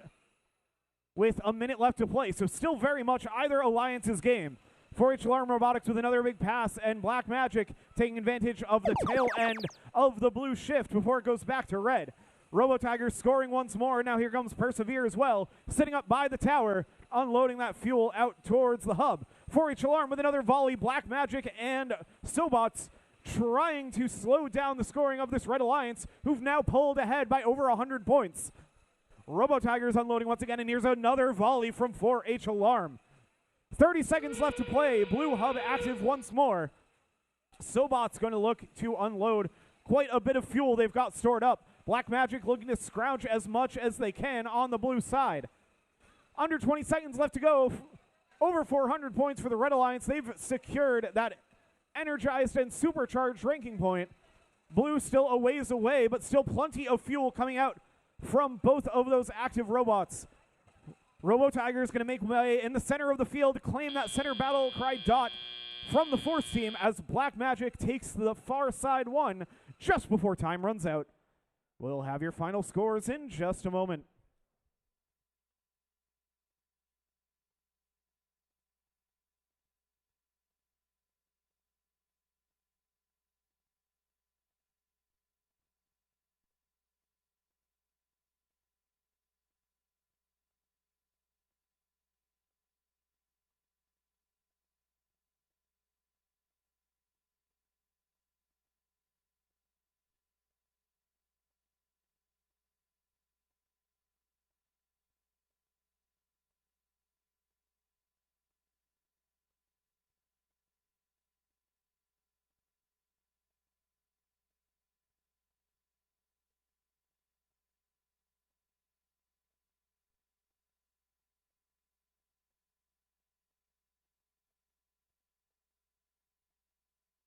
with a minute left to play. So still very much either alliance's game. 4H Alarm Robotics with another big pass, and Black Magic taking advantage of the tail end of the blue shift before it goes back to red. Robo Tigers scoring once more. Now here comes Persevere as well, sitting up by the tower, unloading that fuel out towards the hub. 4H Alarm with another volley. Black Magic and Sobots trying to slow down the scoring of this Red Alliance, who've now pulled ahead by over 100 points. Robo Tigers unloading once again, and here's another volley from 4H Alarm. 30 seconds left to play. Blue hub active once more. Sobots going to look to unload quite a bit of fuel they've got stored up. Black Magic looking to scrounge as much as they can on the blue side. Under 20 seconds left to go. Over 400 points for the Red Alliance. They've secured that energized and supercharged ranking point. Blue still a ways away, but still plenty of fuel coming out from both of those active robots. Robo Tiger is going to make way in the center of the field, claim that center battle cry dot from the Force team as Black Magic takes the far side one just before time runs out. We'll have your final scores in just a moment.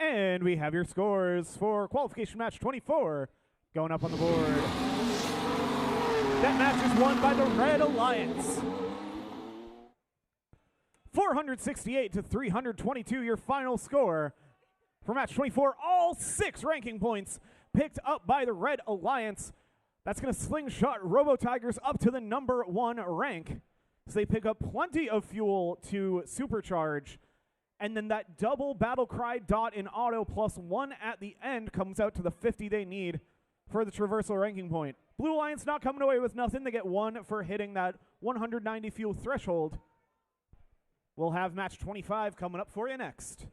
And we have your scores for qualification match 24 going up on the board. That match is won by the Red Alliance. 468 to 322, your final score for match 24. All 6 ranking points picked up by the Red Alliance. That's going to slingshot Robo Tigers up to the number 1 rank. So they pick up plenty of fuel to supercharge. And then that double BattleCry dot in auto plus 1 at the end comes out to the 50 they need for the traversal ranking point. Blue Alliance not coming away with nothing. They get 1 for hitting that 190 fuel threshold. We'll have match 25 coming up for you next.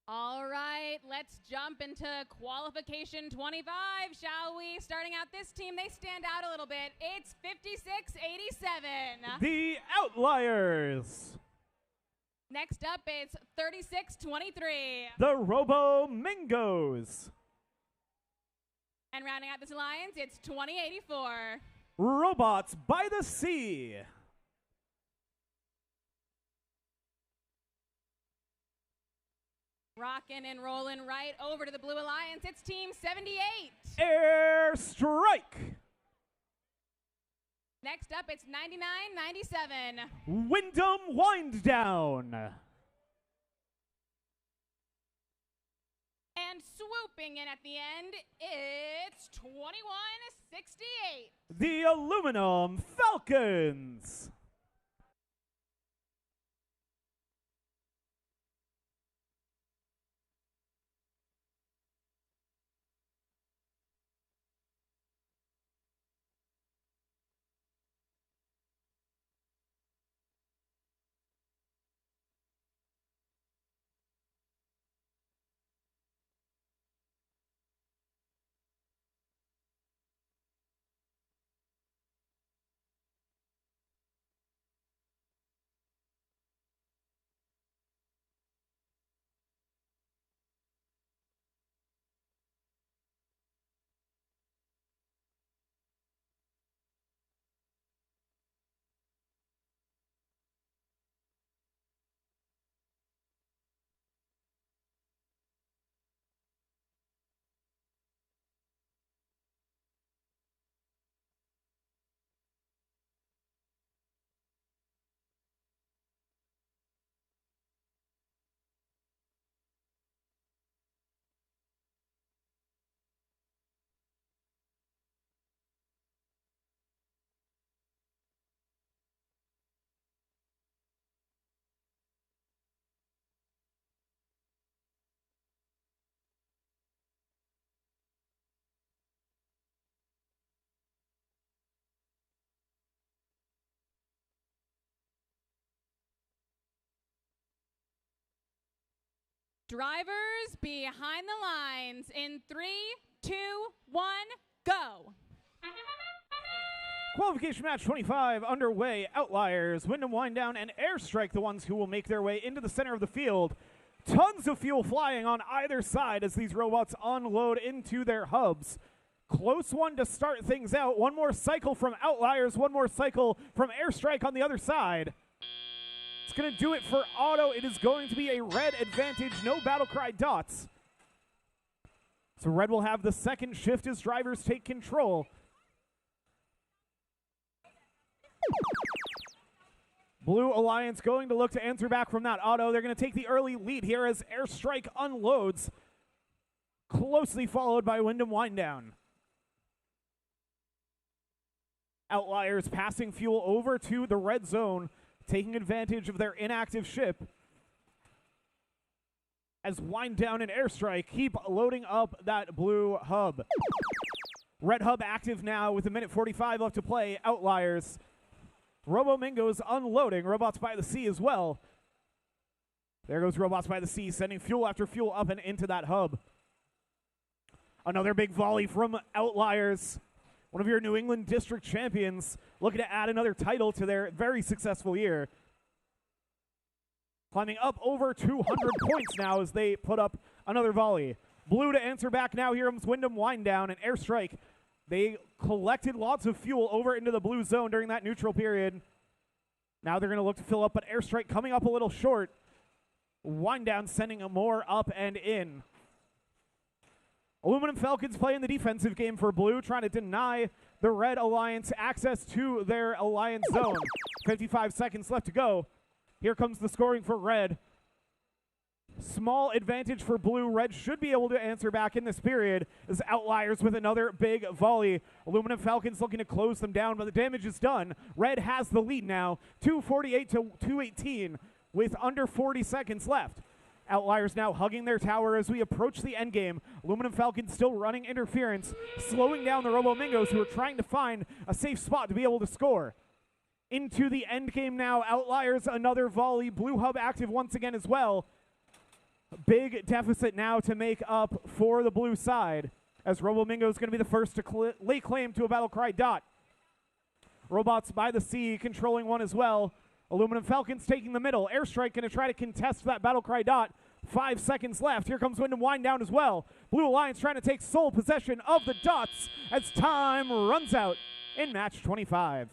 All right, let's jump into qualification 25, shall we? Starting out this team, they stand out a little bit. It's 56-87. The Outliers. Next up, it's 36-23. The Robo Mingos. And rounding out this alliance, it's 20-84. Robots by the Sea. Rockin' and rolling right over to the Blue Alliance. It's Team 78. Airstrike. Next up, it's 99-97. Wyndham Wind Down. And swooping in at the end, it's 21-68. The Aluminum Falcons. Drivers behind the lines in 3, 2, 1, go. Qualification match 25 underway. Outliers, Wyndham Wind Down, and Airstrike, the ones who will make their way into the center of the field. Tons of fuel flying on either side as these robots unload into their hubs. Close one to start things out. One more cycle from Outliers, one more cycle from Airstrike on the other side. It's going to do it for Auto. It is going to be a red advantage, no BattleCry dots. So red will have the second shift as drivers take control. Blue Alliance going to look to answer back from that Auto. They're going to take the early lead here as Airstrike unloads, closely followed by Wyndham Wind Down. Outliers passing fuel over to the red zone, taking advantage of their inactive ship. As Wind Down and Airstrike keep loading up that blue hub. Red hub active now with 1:45 left to play. Outliers. Robo Mingo's unloading. Robots by the Sea as well. There goes Robots by the Sea, sending fuel after fuel up and into that hub. Another big volley from Outliers. One of your New England District champions looking to add another title to their very successful year. Climbing up over 200 points now as they put up another volley. Blue to answer back now. Here comes Wyndham Wind Down and Airstrike. They collected lots of fuel over into the blue zone during that neutral period. Now they're going to look to fill up, but Airstrike coming up a little short. Wind Down sending more up and in. Aluminum Falcons playing the defensive game for Blue, trying to deny the Red Alliance access to their Alliance zone. 55 seconds left to go. Here comes the scoring for Red. Small advantage for Blue. Red should be able to answer back in this period as Outliers with another big volley. Aluminum Falcons looking to close them down, but the damage is done. Red has the lead now, 248 to 218 with under 40 seconds left. Outliers now hugging their tower as we approach the end game. Aluminum Falcons still running interference, slowing down the Robo Mingos who are trying to find a safe spot to be able to score. Into the end game now. Outliers another volley. Blue hub active once again as well. big deficit now to make up for the blue side, as Robomingo is going to be the first to lay claim to a BattleCry dot. Robots by the sea controlling one as well. Aluminum Falcons taking the middle. Airstrike going to try to contest that BattleCry dot. 5 seconds left. Here comes Wyndham Wind Down as well. Blue Alliance trying to take sole possession of the dots as time runs out in match 25.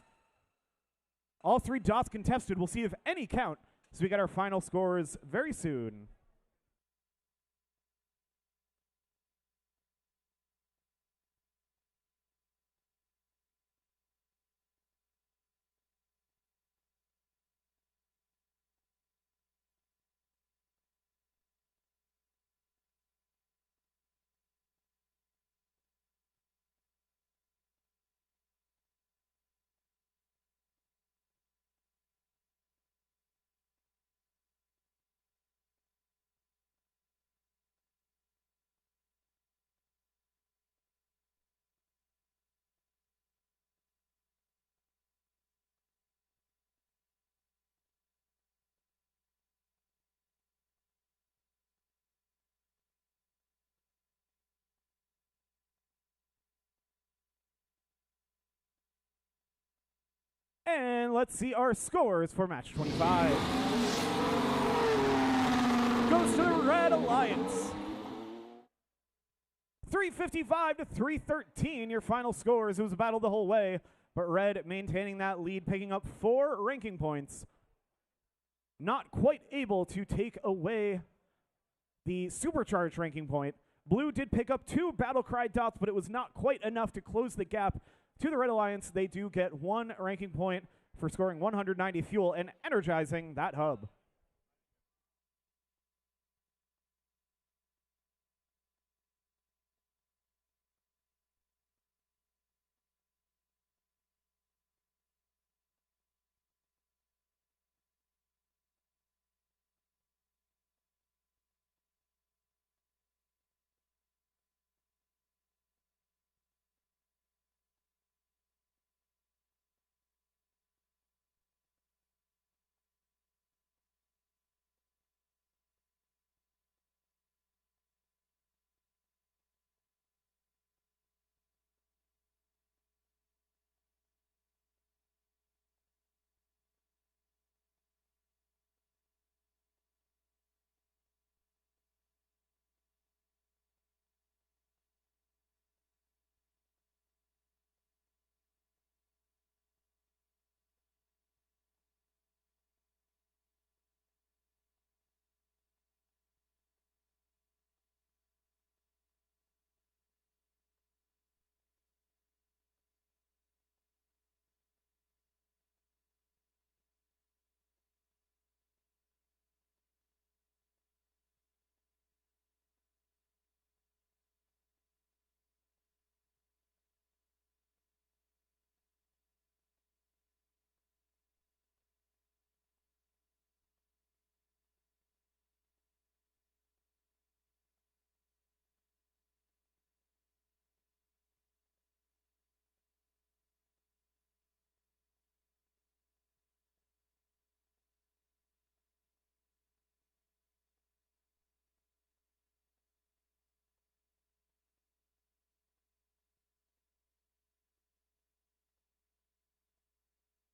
All 3 dots contested. We'll see if any count, so we get our final scores very soon. And let's see our scores for match 25. Goes to the Red Alliance. 355 to 313, your final scores. It was a battle the whole way, but Red maintaining that lead, picking up 4 ranking points. Not quite able to take away the supercharged ranking point. Blue did pick up 2 BattleCry dots, but it was not quite enough to close the gap to the Red Alliance. They do get 1 ranking point for scoring 190 fuel and energizing that hub.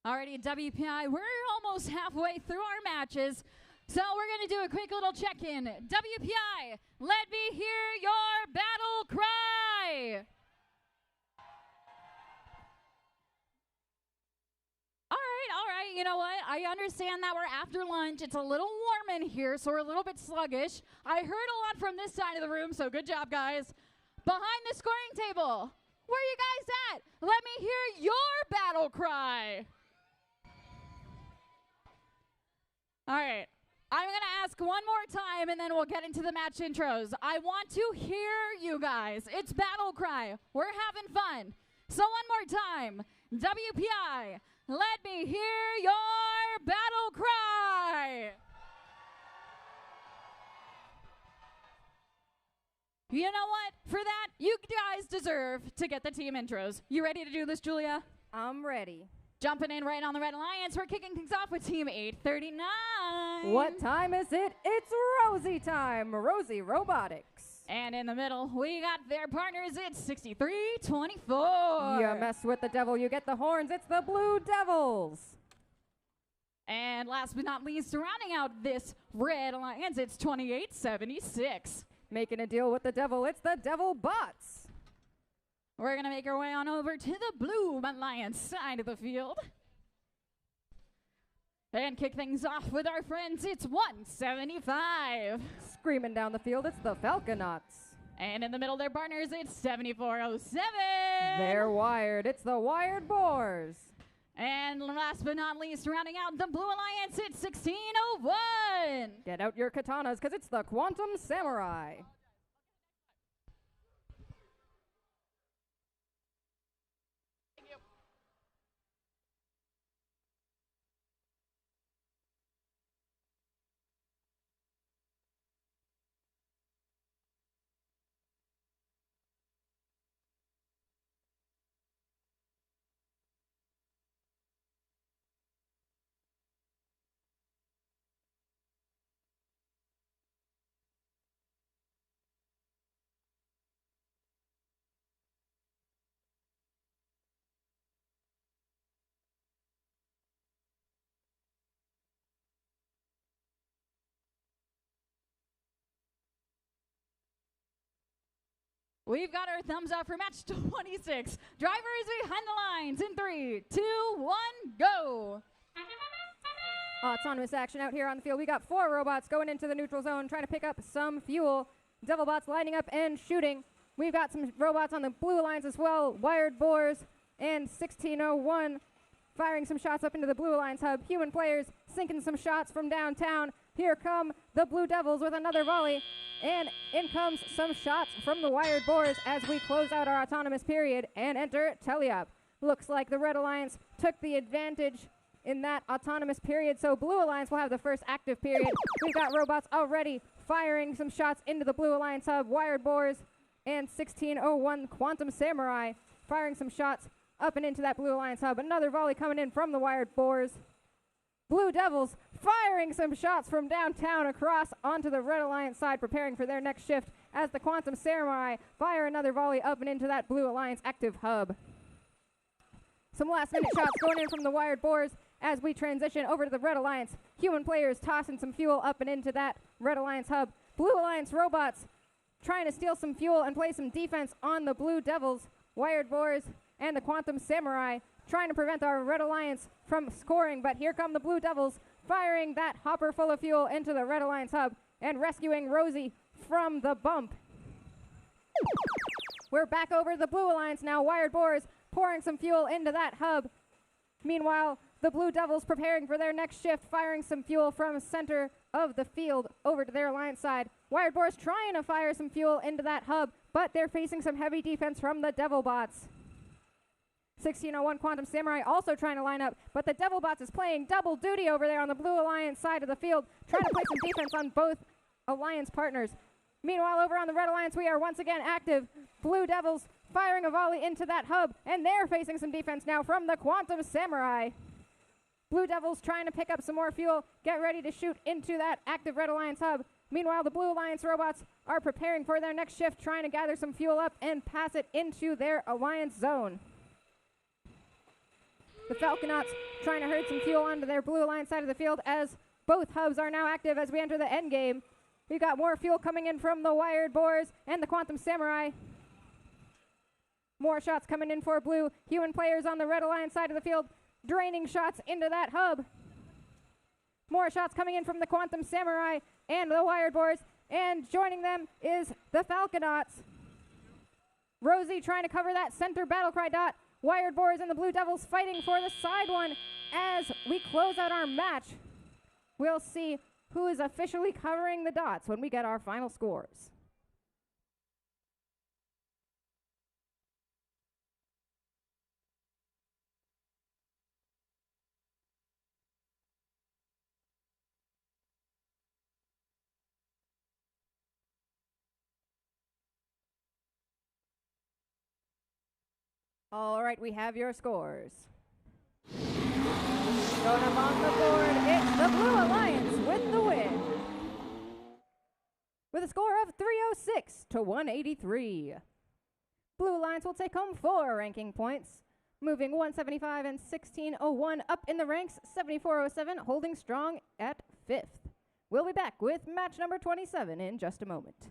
Alrighty, WPI, we're almost halfway through our matches, so we're going to do a quick little check-in. WPI, let me hear your battle cry! All right, you know what? I understand that we're after lunch. It's a little warm in here, so we're a little bit sluggish. I heard a lot from this side of the room, so good job, guys. Behind the scoring table, where are you guys at? Let me hear your battle cry! All right, I'm going to ask one more time, and then we'll get into the match intros. I want to hear you guys. It's battle cry. We're having fun. So one more time, WPI, let me hear your battle cry. You know what? For that, you guys deserve to get the team intros. You ready to do this, Julia? I'm ready. Jumping in right on the Red Alliance, we're kicking things off with Team 839. What time is it? It's Rosie time. Rosie Robotics. And in the middle, we got their partners. It's 6324. You mess with the devil, you get the horns. It's the Blue Devils. And last but not least, rounding out this Red Alliance, it's 2876. Making a deal with the devil, it's the Devil Bots. We're going to make our way on over to the Blue Alliance side of the field. And kick things off with our friends, it's 175. Screaming down the field, it's the Falconauts. And in the middle, their partners, it's 7407. They're wired, it's the Wired Boars. And last but not least, rounding out the Blue Alliance, it's 1601. Get out your katanas, because it's the Quantum Samurai. We've got our thumbs up for match 26. Drivers behind the lines in 3, 2, 1, go. Autonomous action out here on the field. We got 4 robots going into the neutral zone, trying to pick up some fuel. Devil Bots lining up and shooting. We've got some robots on the Blue Alliance as well. Wired Boars and 1601 firing some shots up into the Blue Alliance hub. Human players sinking some shots from downtown. Here come the Blue Devils with another volley. And in comes some shots from the Wired Boars as we close out our autonomous period and enter Teleup. Looks like the Red Alliance took the advantage in that autonomous period, so Blue Alliance will have the first active period. We've got robots already firing some shots into the Blue Alliance hub. Wired Boars and 1601 Quantum Samurai firing some shots up and into that Blue Alliance hub. Another volley coming in from the Wired Boars. Blue Devils firing some shots from downtown across onto the Red Alliance side, preparing for their next shift as the Quantum Samurai fire another volley up and into that Blue Alliance active hub. Some last-minute shots going in from the Wired Boars as we transition over to the Red Alliance. Human players tossing some fuel up and into that Red Alliance hub. Blue Alliance robots trying to steal some fuel and play some defense on the Blue Devils. Wired Boars and the Quantum Samurai trying to prevent our Red Alliance from scoring, but here come the Blue Devils firing that hopper full of fuel into the Red Alliance hub and rescuing Rosie from the bump. We're back over to the Blue Alliance now. Wired Boars pouring some fuel into that hub. Meanwhile, the Blue Devils preparing for their next shift, firing some fuel from center of the field over to their alliance side. Wired Boars trying to fire some fuel into that hub, but they're facing some heavy defense from the Devil Bots. 1601 Quantum Samurai also trying to line up, but the Devil Bots is playing double duty over there on the Blue Alliance side of the field, trying to play some defense on both alliance partners. Meanwhile, over on the Red Alliance, we are once again active. Blue Devils firing a volley into that hub, and they're facing some defense now from the Quantum Samurai. Blue Devils trying to pick up some more fuel, get ready to shoot into that active Red Alliance hub. Meanwhile, the Blue Alliance robots are preparing for their next shift, trying to gather some fuel up and pass it into their alliance zone. The Falconauts trying to herd some fuel onto their Blue Alliance side of the field as both hubs are now active as we enter the end game. We've got more fuel coming in from the Wired Boars and the Quantum Samurai. More shots coming in for Blue. Human players on the Red Alliance side of the field draining shots into that hub. More shots coming in from the Quantum Samurai and the Wired Boars. And joining them is the Falconauts. Rosie trying to cover that center BattleCry dot. Wired Boars and the Blue Devils fighting for the side one as we close out our match. We'll see who is officially covering the dots when we get our final scores. All right, we have your scores. Going up on the board, it's the Blue Alliance with the win. With a score of 306 to 183. Blue Alliance will take home 4 ranking points, moving 175 and 1601 up in the ranks, 7407 holding strong at 5th. We'll be back with match number 27 in just a moment.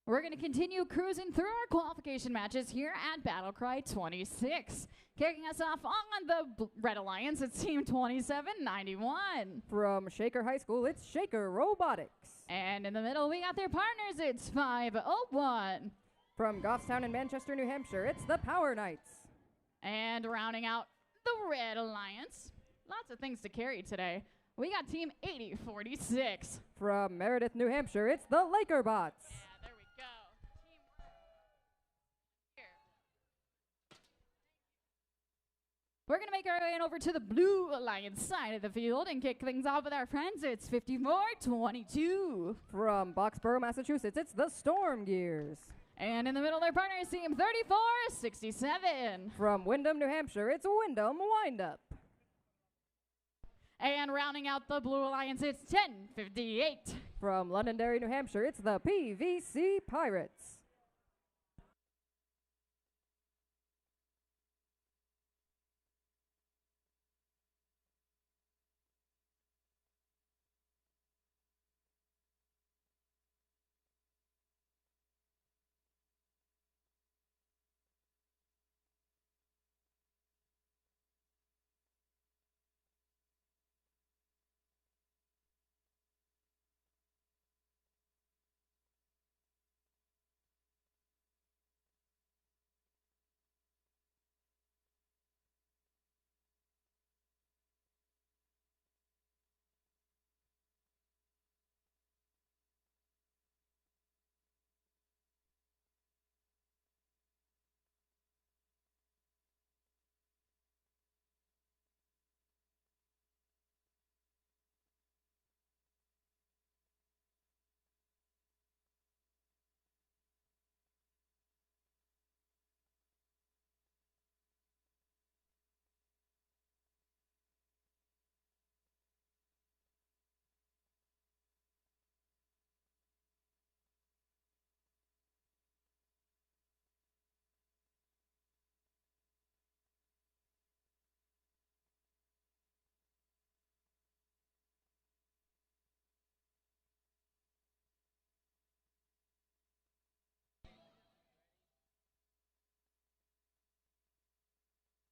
We're going to continue cruising through our qualification matches here at BattleCry 26. Kicking us off on the Red Alliance, it's Team 2791. From Shaker High School, it's Shaker Robotics. And in the middle, we got their partners, it's 501. From Goffstown in Manchester, New Hampshire, it's the Power Knights. And rounding out the Red Alliance, lots of things to carry today. We got Team 8046. From Meredith, New Hampshire, it's the Laker Bots. We're going to make our way on over to the Blue Alliance side of the field and kick things off with our friends. It's 5422. From Boxborough, Massachusetts, it's the Storm Gears. And in the middle, their partners, Team 3467. From Windham, New Hampshire, it's Windham Windup. And rounding out the Blue Alliance, it's 1058. From Londonderry, New Hampshire, it's the PVC Pirates.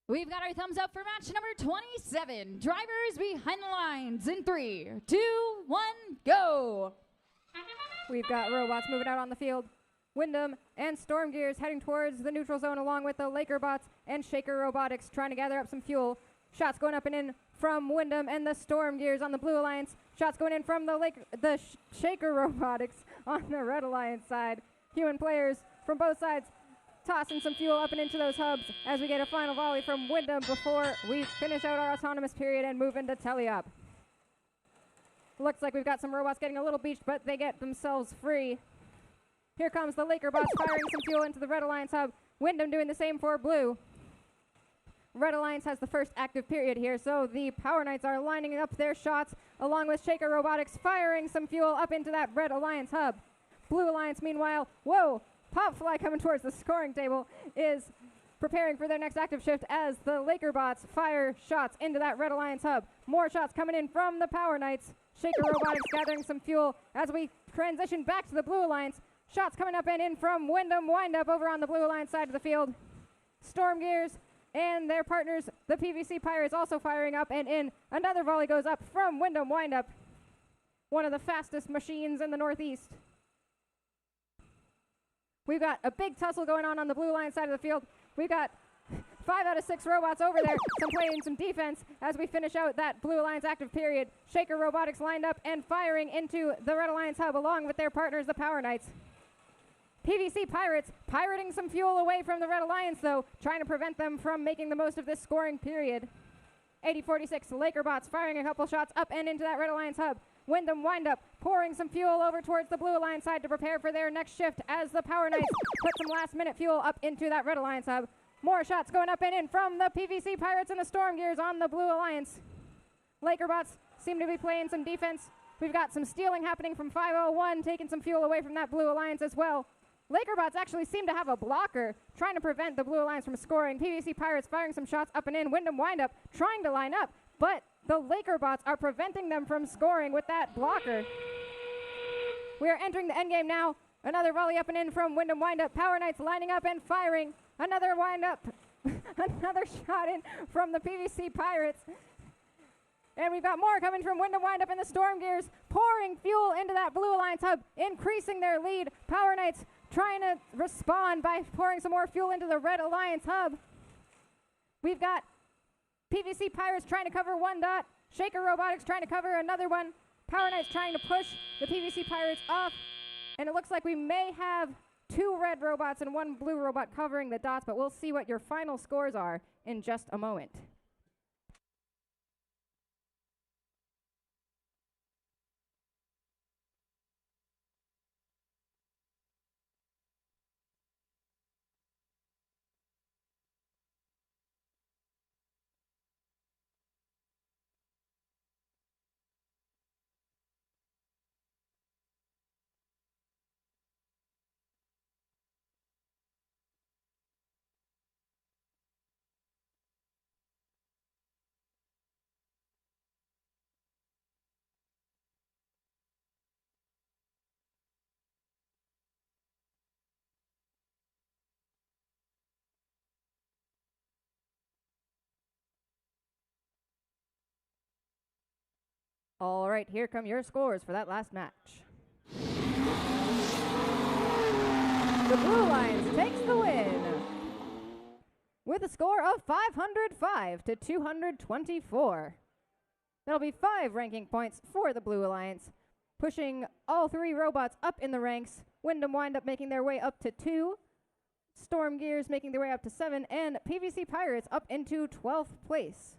We've got our thumbs up for match number 27. Drivers behind the lines in 3, 2, 1, go. We've got robots moving out on the field. Wyndham and Storm Gears heading towards the neutral zone along with the Laker bots and Shaker Robotics trying to gather up some fuel. Shots going up and in from Wyndham and the Storm Gears on the Blue Alliance. Shots going in from the Shaker Robotics on the Red Alliance side. Human players from both sides tossing some fuel up and into those hubs as we get a final volley from Wyndham before we finish out our autonomous period and move into tele-op. Looks like we've got some robots getting a little beached, but they get themselves free. Here comes the Laker bots firing some fuel into the Red Alliance hub. Wyndham doing the same for Blue. Red Alliance has the first active period here, so the Power Knights are lining up their shots along with Shaker Robotics firing some fuel up into that Red Alliance hub. Blue Alliance, meanwhile, whoa, Popfly coming towards the scoring table is preparing for their next active shift as the Laker bots fire shots into that Red Alliance hub. More shots coming in from the Power Knights. Shaker Robotics gathering some fuel as we transition back to the Blue Alliance. Shots coming up and in from Wyndham Windup over on the Blue Alliance side of the field. Storm Gears and their partners, the PVC Pirates, also firing up and in. Another volley goes up from Wyndham Windup, one of the fastest machines in the Northeast. We've got a big tussle going on the Blue Alliance side of the field. We've got 5 out of 6 robots over there, some playing some defense as we finish out that Blue Alliance active period. Shaker Robotics lined up and firing into the Red Alliance hub along with their partners, the Power Knights. PVC Pirates pirating some fuel away from the Red Alliance, though, trying to prevent them from making the most of this scoring period. 8046 Laker bots firing a couple shots up and into that Red Alliance hub. Wyndham Windup pouring some fuel over towards the Blue Alliance side to prepare for their next shift as the Power Knights put some last-minute fuel up into that Red Alliance hub. More shots going up and in from the PVC Pirates and the Storm Gears on the Blue Alliance. Laker bots seem to be playing some defense. We've got some stealing happening from 501, taking some fuel away from that Blue Alliance as well. Laker bots actually seem to have a blocker, trying to prevent the Blue Alliance from scoring. PVC Pirates firing some shots up and in. Wyndham Windup trying to line up, but the Laker bots are preventing them from scoring with that blocker. We are entering the endgame now. Another volley up and in from Wyndham Windup. Power Knights lining up and firing. Another windup. Another shot in from the PVC Pirates. And we've got more coming from Wyndham Windup and the Storm Gears, pouring fuel into that Blue Alliance hub, increasing their lead. Power Knights trying to respond by pouring some more fuel into the Red Alliance hub. We've got PVC Pirates trying to cover one dot. Shaker Robotics trying to cover another one. Power Knights trying to push the PVC Pirates off. And it looks like we may have 2 red robots and 1 blue robot covering the dots, but we'll see what your final scores are in just a moment. All right, here come your scores for that last match. The Blue Alliance takes the win with a score of 505 to 224. That'll be 5 ranking points for the Blue Alliance, pushing all 3 robots up in the ranks. Wyndham Windup making their way up to 2, Storm Gears making their way up to 7, and PVC Pirates up into 12th place.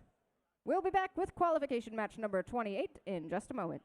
We'll be back with qualification match number 28 in just a moment.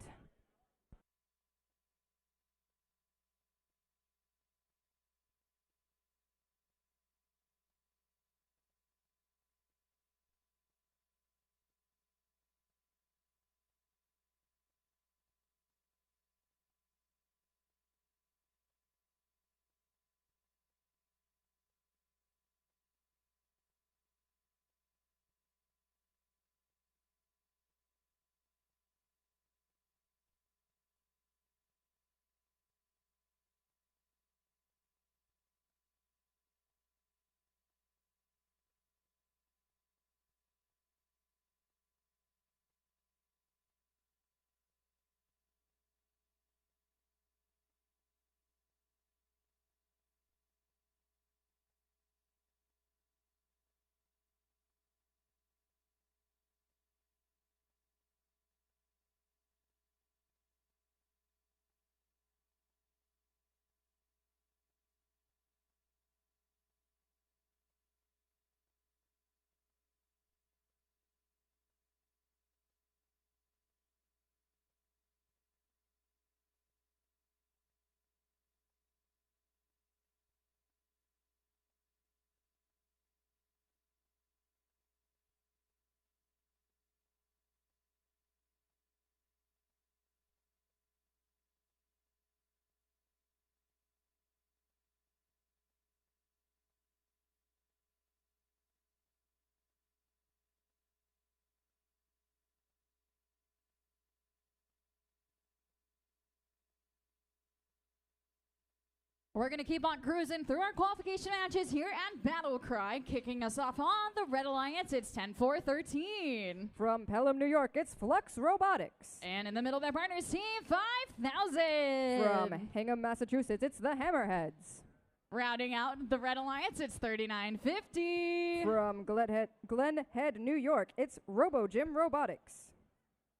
We're going to keep on cruising through our qualification matches here at BattleCry. Kicking us off on the Red Alliance, it's 10-4-13. From Pelham, New York, it's Flux Robotics. And in the middle, their partners, Team 5000. From Hingham, Massachusetts, it's the Hammerheads. Rounding out the Red Alliance, it's 3950. From Glen Head, New York, it's RoboGym Robotics.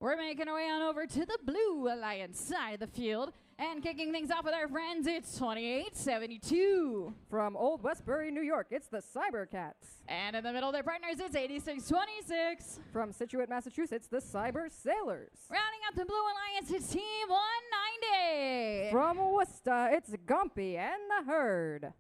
We're making our way on over to the Blue Alliance side of the field. And kicking things off with our friends, it's 2872. From Old Westbury, New York, it's the Cybercats. And in the middle, their partners, it's 8626. From Situate, Massachusetts, the Cyber Sailors. Rounding out the Blue Alliance, it's Team 190. From Worcester, it's Gumpy and the Herd.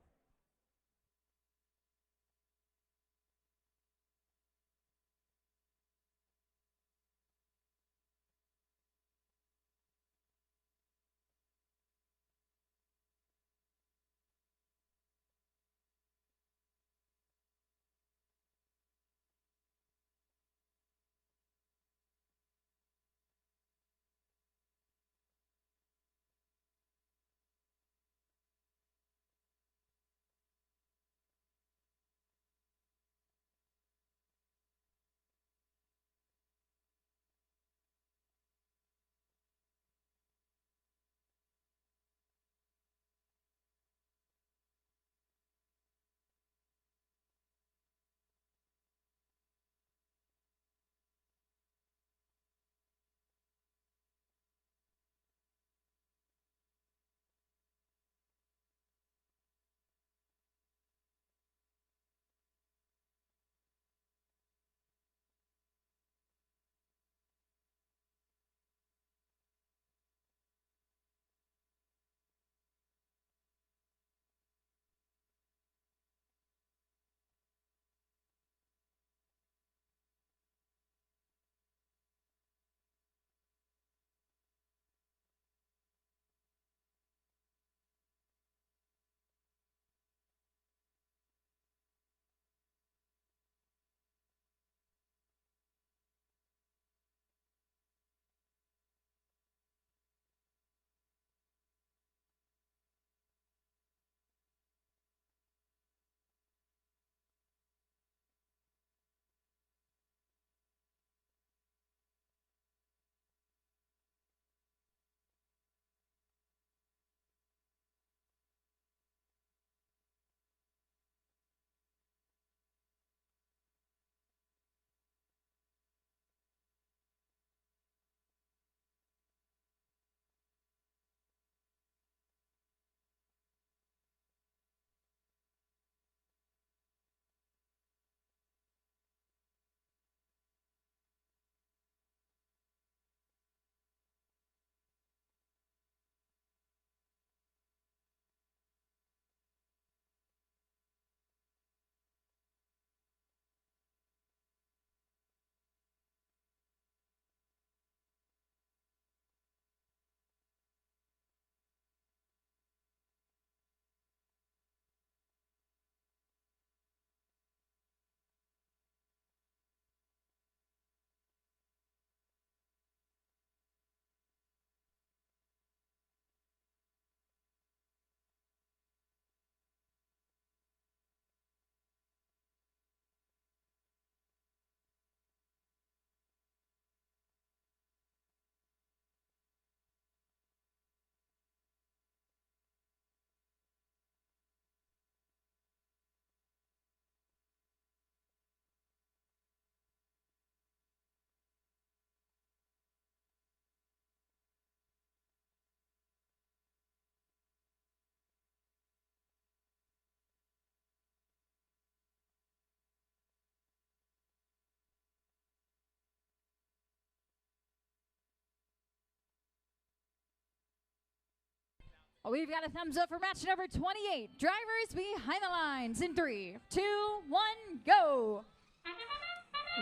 We've got a thumbs up for match number 28. Drivers behind the lines in 3, 2, 1, go.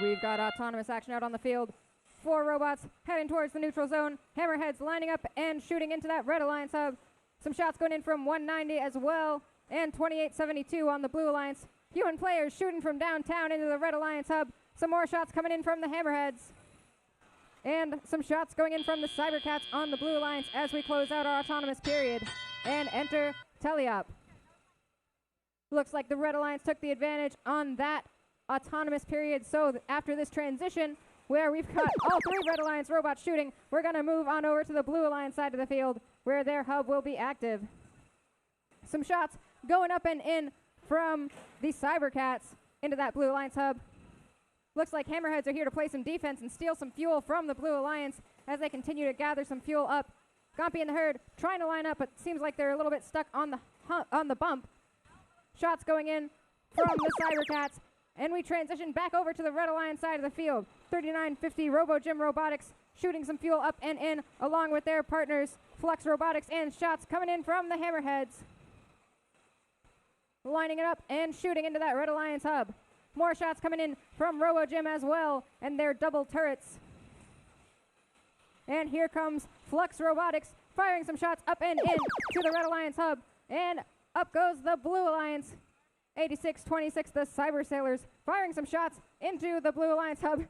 We've got autonomous action out on the field. 4 robots heading towards the neutral zone. Hammerheads lining up and shooting into that Red Alliance hub. Some shots going in from 190 as well. And 2872 on the Blue Alliance. Human players shooting from downtown into the Red Alliance hub. Some more shots coming in from the Hammerheads. And some shots going in from the Cybercats on the Blue Alliance as we close out our autonomous period. And enter Taliop. Looks like the Red Alliance took the advantage on that autonomous period. So after this transition, where we've got all 3 Red Alliance robots shooting, we're going to move on over to the Blue Alliance side of the field, where their hub will be active. Some shots going up and in from the Cybercats into that Blue Alliance hub. Looks like Hammerheads are here to play some defense and steal some fuel from the Blue Alliance as they continue to gather some fuel up. Gompy and the Herd trying to line up, but seems like they're a little bit stuck on the bump. Shots going in from the Cybercats, and we transition back over to the Red Alliance side of the field. 3950 RoboGym Robotics shooting some fuel up and in along with their partners, Flux Robotics, and shots coming in from the Hammerheads. Lining it up and shooting into that Red Alliance hub. More shots coming in from RoboGym as well, and their double turrets. And here comes Flux Robotics firing some shots up and in to the Red Alliance hub. And up goes the Blue Alliance. 8626, the Cyber Sailors, firing some shots into the Blue Alliance hub.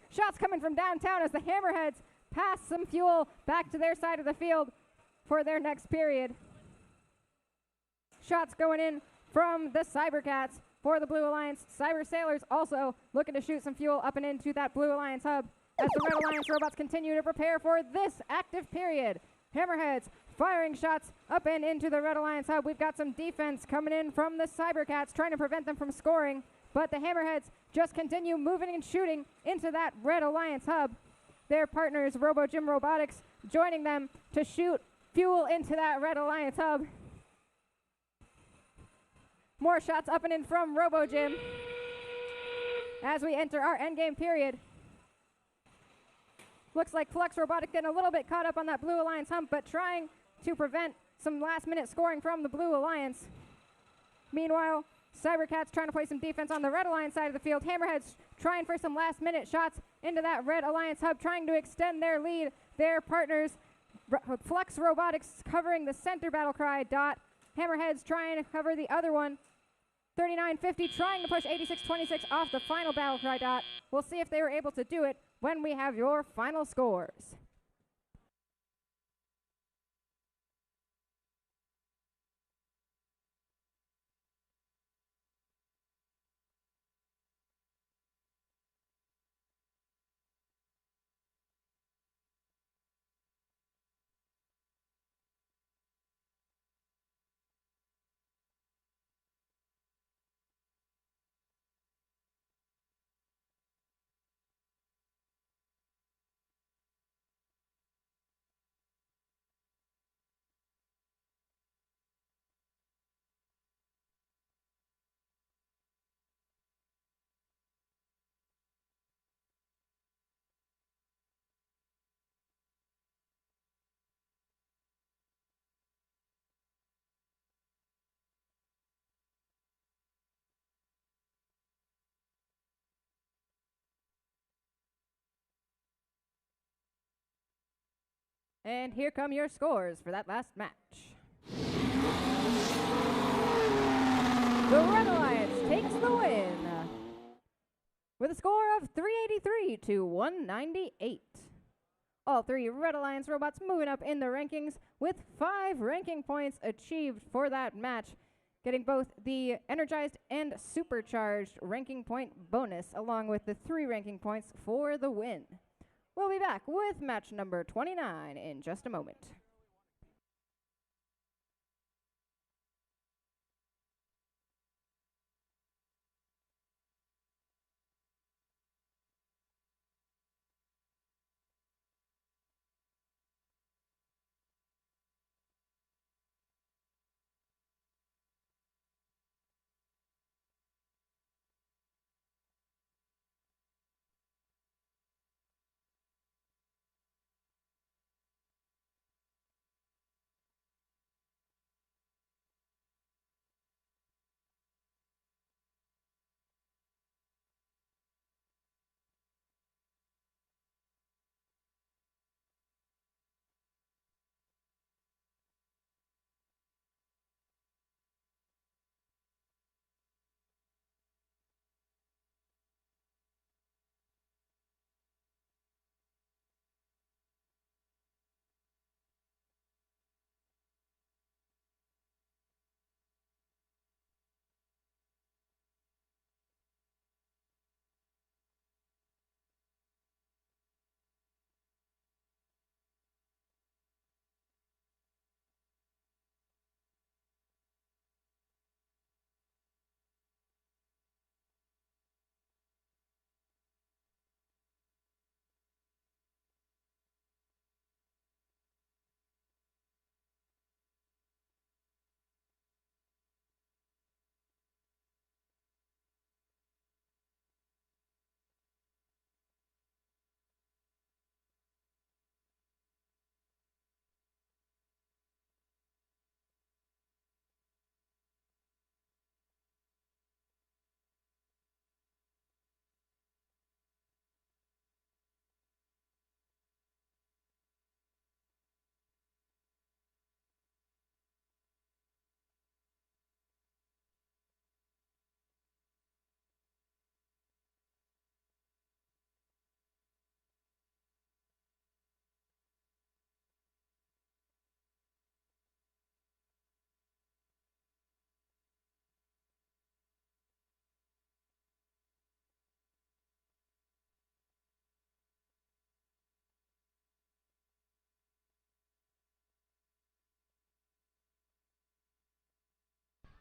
Shots coming from downtown as the Hammerheads pass some fuel back to their side of the field for their next period. Shots going in from the Cybercats for the Blue Alliance. Cyber Sailors also looking to shoot some fuel up and into that Blue Alliance hub as the Red Alliance robots continue to prepare for this active period. Hammerheads firing shots up and into the Red Alliance hub. We've got some defense coming in from the Cybercats trying to prevent them from scoring, but the Hammerheads just continue moving and shooting into that Red Alliance hub. Their partners, RoboGym Robotics, joining them to shoot fuel into that Red Alliance hub. More shots up and in from RoboGym as we enter our endgame period. Looks like Flux Robotics getting a little bit caught up on that Blue Alliance hump, but trying to prevent some last-minute scoring from the Blue Alliance. Meanwhile, Cybercats trying to play some defense on the Red Alliance side of the field. Hammerheads trying for some last-minute shots into that Red Alliance hub, trying to extend their lead. Their partners, Flux Robotics, covering the center BattleCry dot. Hammerheads trying to cover the other one. 3950 trying to push 8626 off the final BattleCry dot. We'll see if they were able to do it when we have your final scores. And here come your scores for that last match. The Red Alliance takes the win with a score of 383 to 198. All 3 Red Alliance robots moving up in the rankings with 5 ranking points achieved for that match, getting both the energized and supercharged ranking point bonus along with the 3 ranking points for the win. We'll be back with match number 29 in just a moment.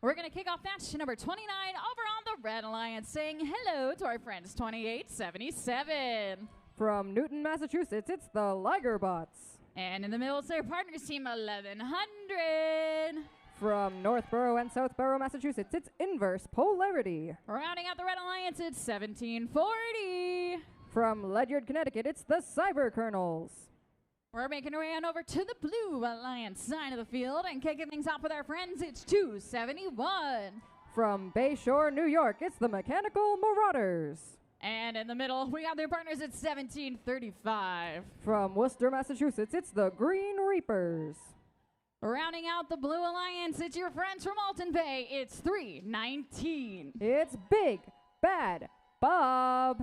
We're going to kick off match number 29 over on the Red Alliance, saying hello to our friends 2877. From Newton, Massachusetts, it's the Ligerbots. And in the middle, it's their partners team 1100. From Northborough and Southborough, Massachusetts, it's Inverse Polarity. Rounding out the Red Alliance, it's 1740. From Ledyard, Connecticut, it's the Cyber Colonels. We're making our way on over to the Blue Alliance side of the field and kicking things off with our friends, it's 271. From Bayshore, New York, it's the Mechanical Marauders. And in the middle, we have their partners at 1735. From Worcester, Massachusetts, it's the Green Reapers. Rounding out the Blue Alliance, it's your friends from Alton Bay, it's 319. It's Big Bad Bob.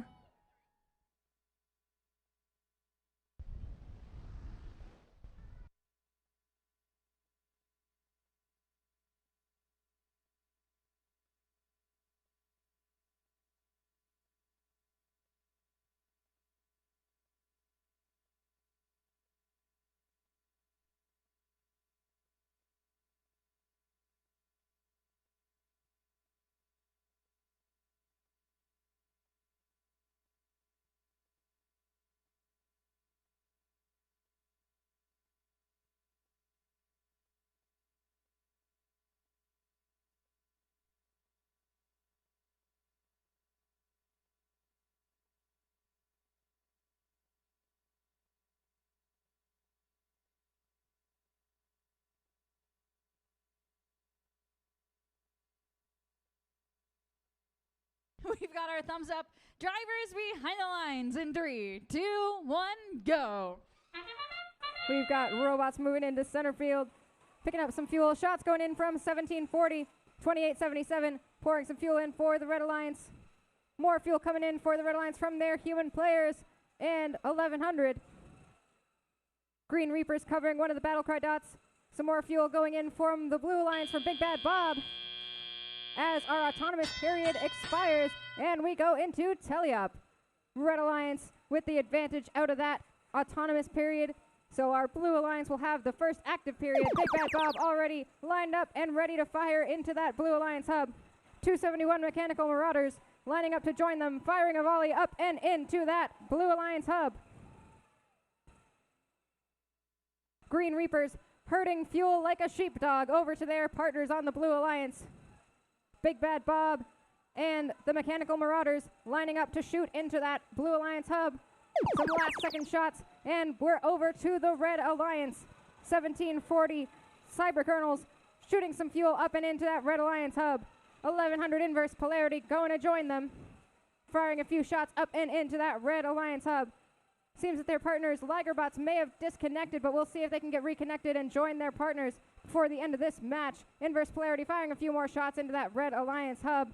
We've got our thumbs up. Drivers behind the lines in 3, 2, 1, go. We've got robots moving into center field, picking up some fuel. Shots going in from 1740, 2877, pouring some fuel in for the Red Alliance. More fuel coming in for the Red Alliance from their human players, and 1100. Green Reapers covering one of the BattleCry dots. Some more fuel going in from the Blue Alliance from Big Bad Bob, as our autonomous period expires and we go into teleop. Red Alliance with the advantage out of that autonomous period. So our Blue Alliance will have the first active period. Big Bad Bob already lined up and ready to fire into that Blue Alliance hub. 271 Mechanical Marauders lining up to join them, firing a volley up and into that Blue Alliance hub. Green Reapers herding fuel like a sheepdog over to their partners on the Blue Alliance. Big Bad Bob and the Mechanical Marauders lining up to shoot into that Blue Alliance hub. Some last second shots, and we're over to the Red Alliance. 1740 Cyber Colonels shooting some fuel up and into that Red Alliance hub. 1100 Inverse Polarity going to join them, firing a few shots up and into that Red Alliance hub. Seems that their partners, Ligerbots, may have disconnected, but we'll see if they can get reconnected and join their partners before the end of this match. Inverse Polarity firing a few more shots into that Red Alliance hub.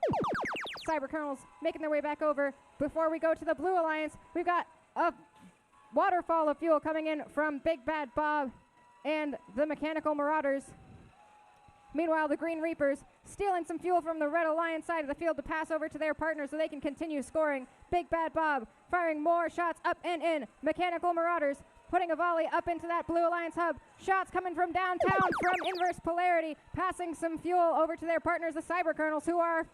Cyber Colonels making their way back over. Before we go to the Blue Alliance, we've got a waterfall of fuel coming in from Big Bad Bob and the Mechanical Marauders. Meanwhile, the Green Reapers stealing some fuel from the Red Alliance side of the field to pass over to their partners so they can continue scoring. Big Bad Bob firing more shots up and in. Mechanical Marauders putting a volley up into that Blue Alliance hub. Shots coming from downtown from Inverse Polarity, passing some fuel over to their partners, the Cyber Colonels, who are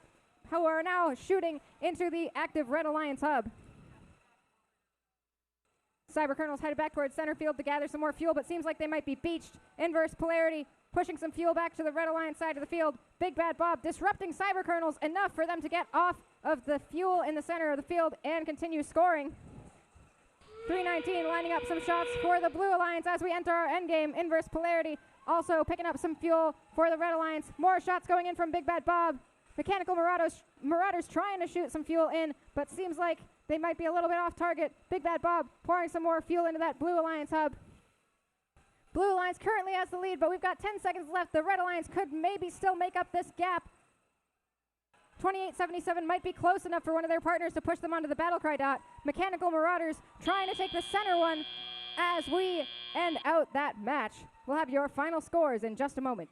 now shooting into the active Red Alliance hub. Cyber Colonels headed back towards center field to gather some more fuel, but seems like they might be beached. Inverse Polarity pushing some fuel back to the Red Alliance side of the field. Big Bad Bob disrupting Cyber Colonels enough for them to get off of the fuel in the center of the field and continue scoring. 319 lining up some shots for the Blue Alliance as we enter our endgame. Inverse Polarity also picking up some fuel for the Red Alliance. More shots going in from Big Bad Bob. Mechanical Marauders trying to shoot some fuel in, but seems like they might be a little bit off target. Big Bad Bob pouring some more fuel into that Blue Alliance hub. Blue Alliance currently has the lead, but we've got 10 seconds left. The Red Alliance could maybe still make up this gap. 2877 might be close enough for one of their partners to push them onto the BattleCry dot. Mechanical Marauders trying to take the center one as we end out that match. We'll have your final scores in just a moment.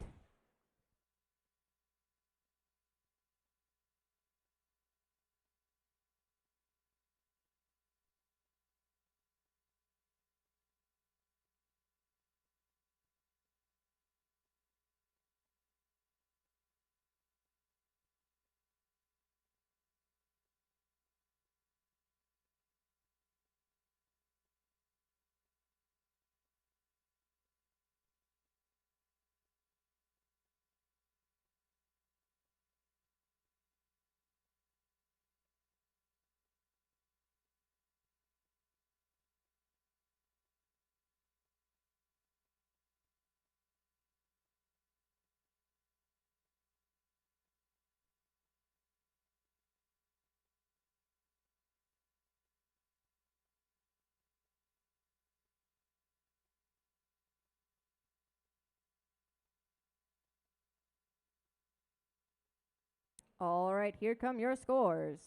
All right, here come your scores.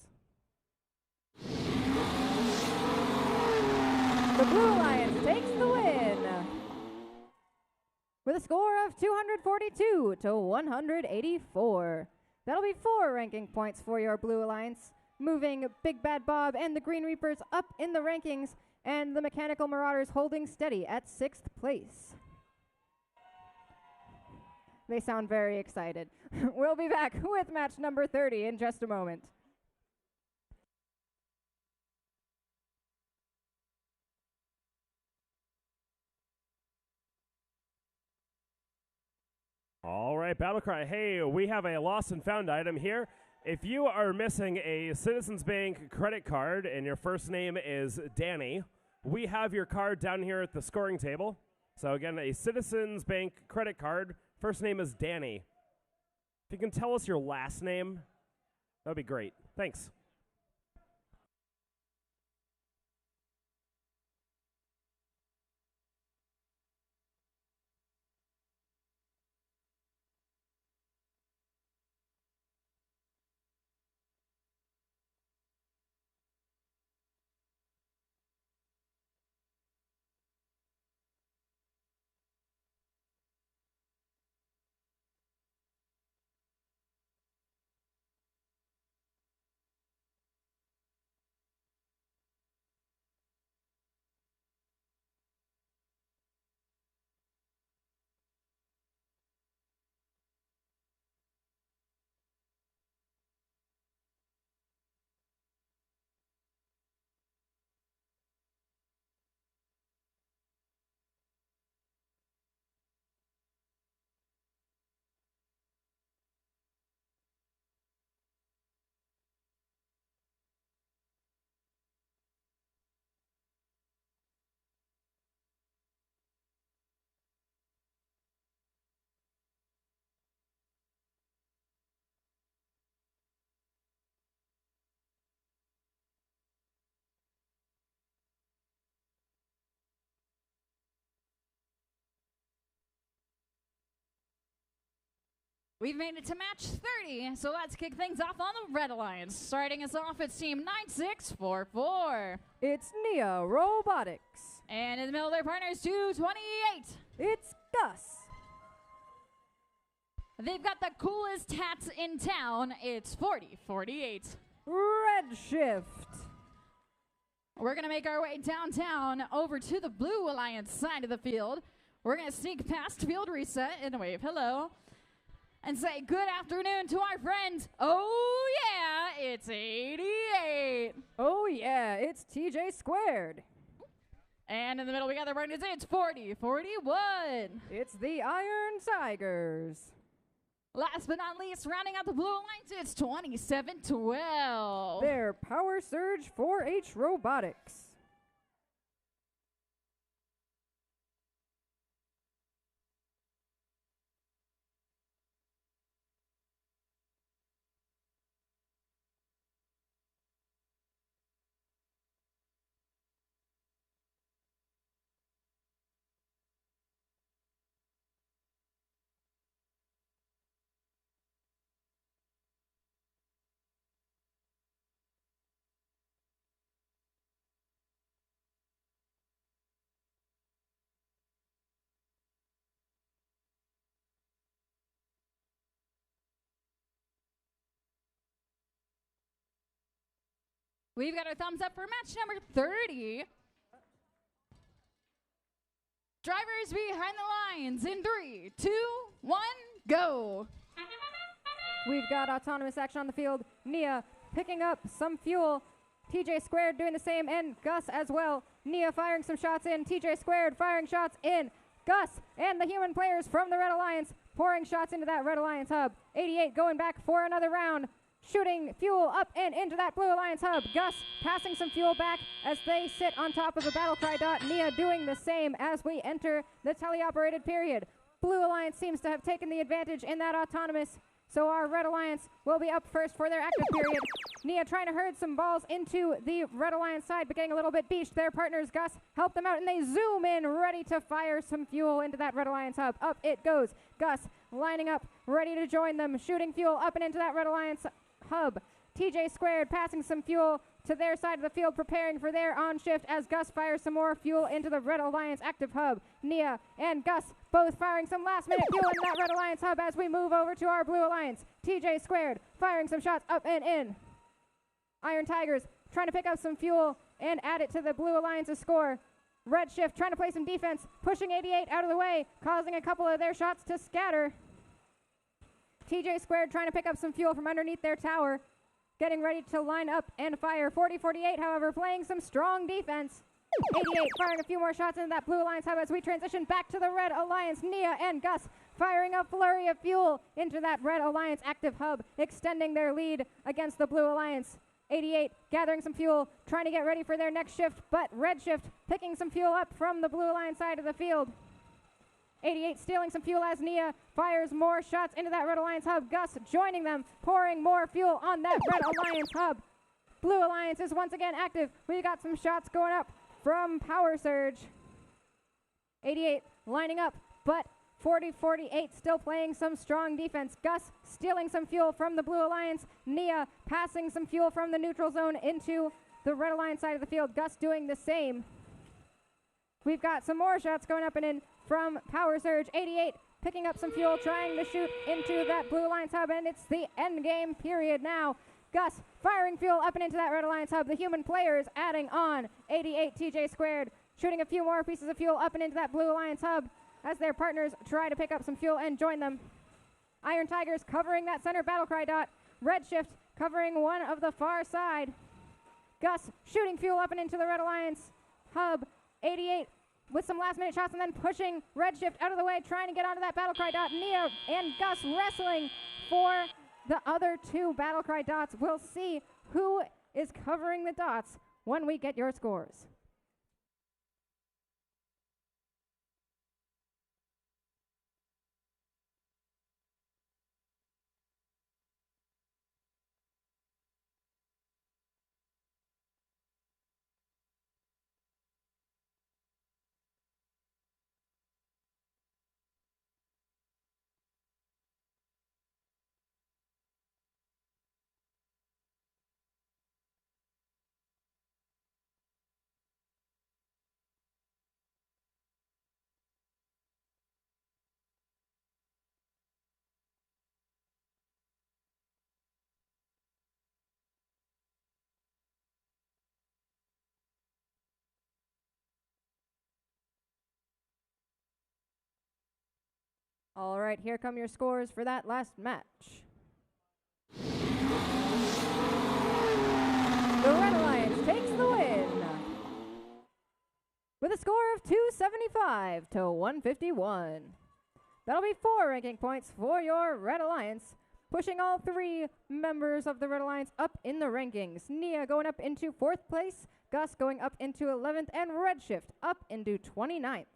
The Blue Alliance takes the win with a score of 242 to 184. That'll be 4 ranking points for your Blue Alliance, moving Big Bad Bob and the Green Reapers up in the rankings, and the Mechanical Marauders holding steady at 6th place. They sound very excited. We'll be back with match number 30 in just a moment. All right, BattleCry. Hey, we have a lost and found item here. If you are missing a Citizens Bank credit card and your first name is Danny, we have your card down here at the scoring table. So again, a Citizens Bank credit card. First name is Danny. If you can tell us your last name, that would be great. Thanks. We've made it to match 30, so let's kick things off on the Red Alliance. Starting us off, it's team 9644. It's Nia Robotics. And in the middle of their partners, 228. It's Gus. They've got the coolest hats in town. It's 4048. Redshift. We're going to make our way downtown over to the Blue Alliance side of the field. We're going to sneak past Field Reset and wave hello and say good afternoon to our friends. Oh, yeah, it's 88. Oh, yeah, it's TJ Squared. And in the middle, we got the partners. It's 4041. It's the Iron Tigers. Last but not least, rounding out the Blue Alliance, it's 2712. They're Power Surge 4H Robotics. We've got our thumbs up for match number 30. Drivers behind the lines in 3, 2, 1, go. We've got autonomous action on the field. Nia picking up some fuel. TJ Squared doing the same, and Gus as well. Nia firing some shots in. TJ Squared firing shots in. Gus and the human players from the Red Alliance pouring shots into that Red Alliance hub. 88 going back for another round. Shooting fuel up and into that Blue Alliance hub. Gus passing some fuel back as they sit on top of a BattleCry dot. Nia doing the same as we enter the teleoperated period. Blue Alliance seems to have taken the advantage in that autonomous, so our Red Alliance will be up first for their active period. Nia trying to herd some balls into the Red Alliance side, but getting a little bit beached. Their partners, Gus, help them out, and they zoom in, ready to fire some fuel into that Red Alliance hub. Up it goes. Gus lining up, ready to join them, shooting fuel up and into that Red Alliance hub. TJ Squared passing some fuel to their side of the field, preparing for their on shift as Gus fires some more fuel into the Red Alliance active hub. Nia and Gus both firing some last minute fuel in that Red Alliance hub as we move over to our Blue Alliance. TJ Squared firing some shots up and in. Iron Tigers trying to pick up some fuel and add it to the Blue Alliance's score. Red Shift trying to play some defense, pushing 88 out of the way, causing a couple of their shots to scatter. TJ Squared trying to pick up some fuel from underneath their tower, getting ready to line up and fire. 40-48, however, playing some strong defense. 88 firing a few more shots into that Blue Alliance hub as we transition back to the Red Alliance. Nia and Gus firing a flurry of fuel into that Red Alliance active hub, extending their lead against the Blue Alliance. 88 gathering some fuel, trying to get ready for their next shift, but Red Shift picking some fuel up from the Blue Alliance side of the field. 88 stealing some fuel as Nia fires more shots into that Red Alliance hub. Gus joining them, pouring more fuel on that Red Alliance hub. Blue Alliance is once again active. We got some shots going up from Power Surge. 88 lining up, but 40-48 still playing some strong defense. Gus stealing some fuel from the Blue Alliance. Nia passing some fuel from the neutral zone into the Red Alliance side of the field. Gus doing the same. We've got some more shots going up and in from Power Surge. 88 picking up some fuel, trying to shoot into that Blue Alliance hub, and it's the end game period now. Gus firing fuel up and into that Red Alliance hub. The human players adding on. 88 TJ Squared shooting a few more pieces of fuel up and into that Blue Alliance hub as their partners try to pick up some fuel and join them. Iron Tigers covering that center BattleCry dot. Red Shift covering one of the far side. Gus shooting fuel up and into the Red Alliance hub. 88 with some last minute shots and then pushing Red Shift out of the way, trying to get onto that BattleCry dot. Nia and Gus wrestling for the other two BattleCry dots. We'll see who is covering the dots when we get your scores. All right, here come your scores for that last match. The Red Alliance takes the win with a score of 275 to 151. That'll be 4 ranking points for your Red Alliance, pushing all 3 members of the Red Alliance up in the rankings. Nia going up into 4th place, Gus going up into 11th, and Red Shift up into 29th.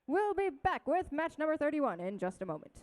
We'll be back with match number 31 in just a moment.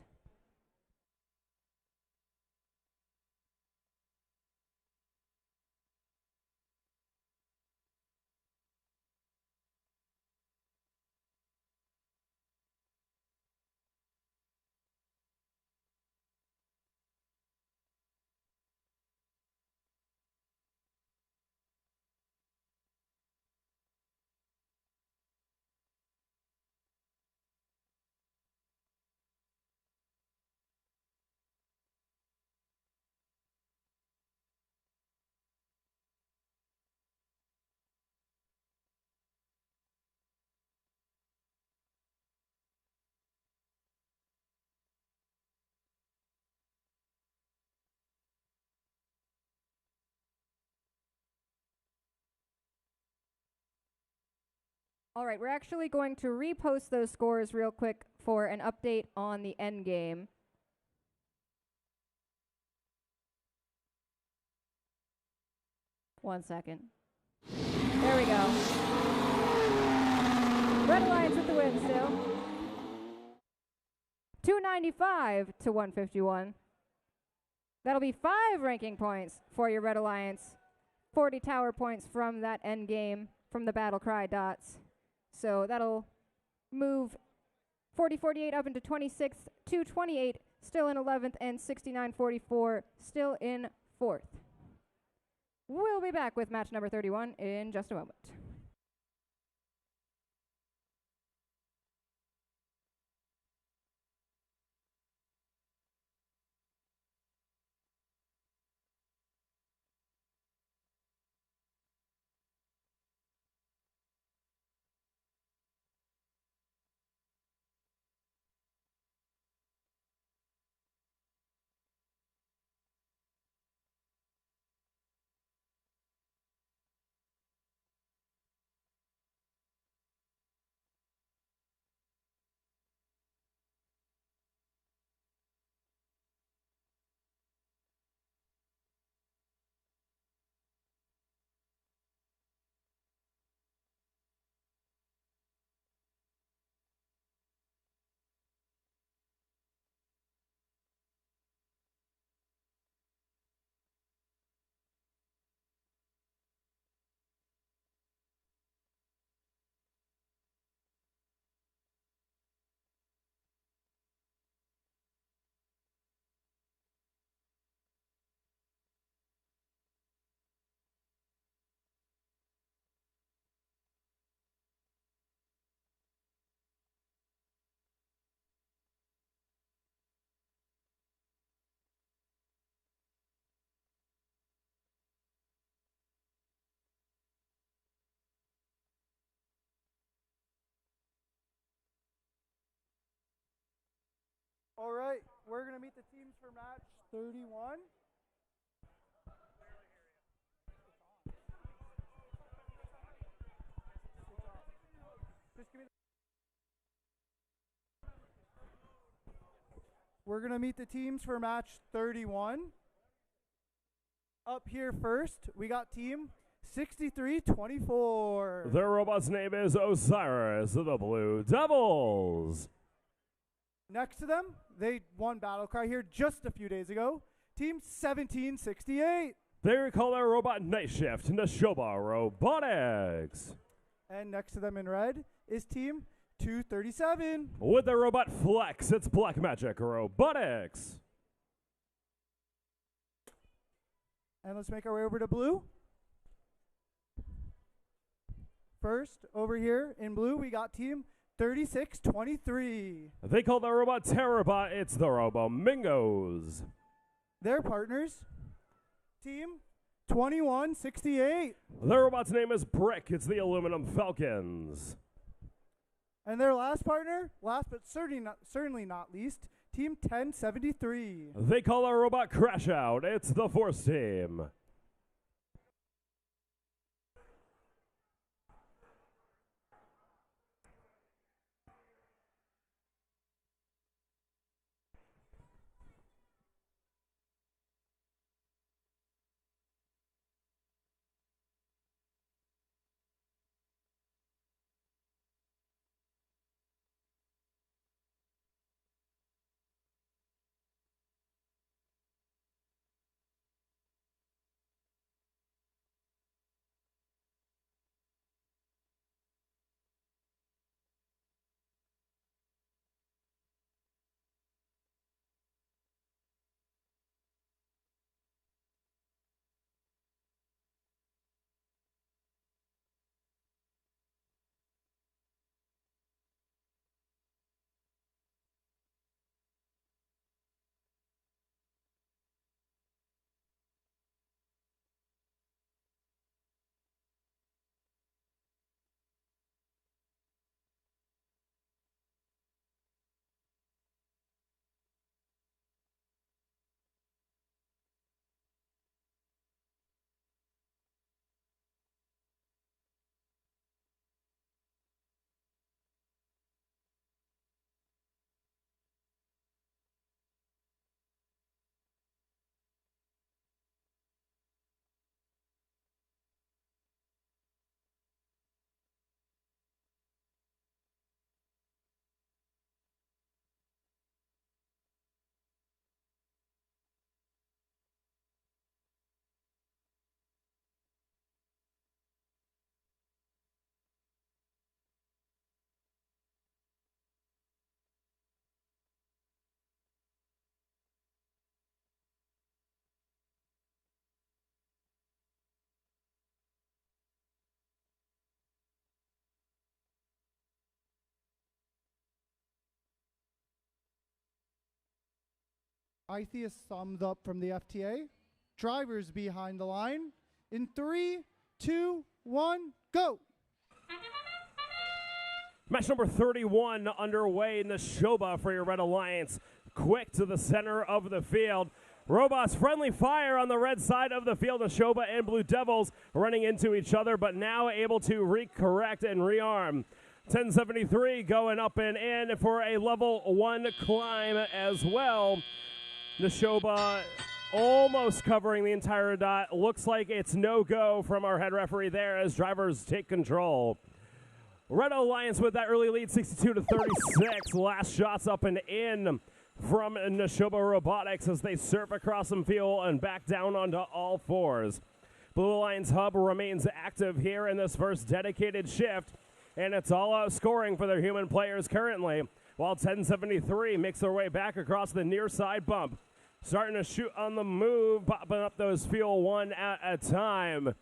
All right, we're actually going to repost those scores real quick for an update on the end game. One second. There we go. Red Alliance with the win still. 295 to 151. That'll be 5 ranking points for your Red Alliance. 40 tower points from that end game from the BattleCry dots. So that'll move 40-48 up into 26th, 228 still in 11th, and 69-44 still in 4th. We'll be back with match number 31 in just a moment. All right, we're going to meet the teams for match 31. We're going to meet the teams for match 31. Up here first, we got team 6324. Their robot's name is Osiris of the Blue Devils. Next to them, they won BattleCry here just a few days ago. Team 1768. They call their robot Night Shift Nashoba Robotics. And next to them in red is team 237. With their robot Flex, it's Black Magic Robotics. And let's make our way over to blue. First, over here in blue, we got team 3623. They call their robot Terrabot, it's the Robomingos. Their partners, team 2168. Their robot's name is Brick, it's the Aluminum Falcons. And their last partner, last but certainly not least, team 1073. They call our robot Crash Out, it's the Force Team. Itheus thumbs up from the FTA. Drivers behind the line. In 3, 2, 1, go! Match number 31 underway in the Shoba for your Red Alliance. Quick to the center of the field. Robots friendly fire on the red side of the field. The Shoba and Blue Devils running into each other, but now able to recorrect and rearm. 1073 going up and in for a level 1 climb as well. Neshoba almost covering the entire dot. Looks like it's no-go from our head referee there as drivers take control. Red Alliance with that early lead, 62-36. Last shots up and in from Neshoba Robotics as they surf across some fuel and back down onto all fours. Blue Alliance Hub remains active here in this first dedicated shift, and it's all out scoring for their human players currently, while 1073 makes their way back across the near side bump. Starting to shoot on the move, popping up those fuel one at a time.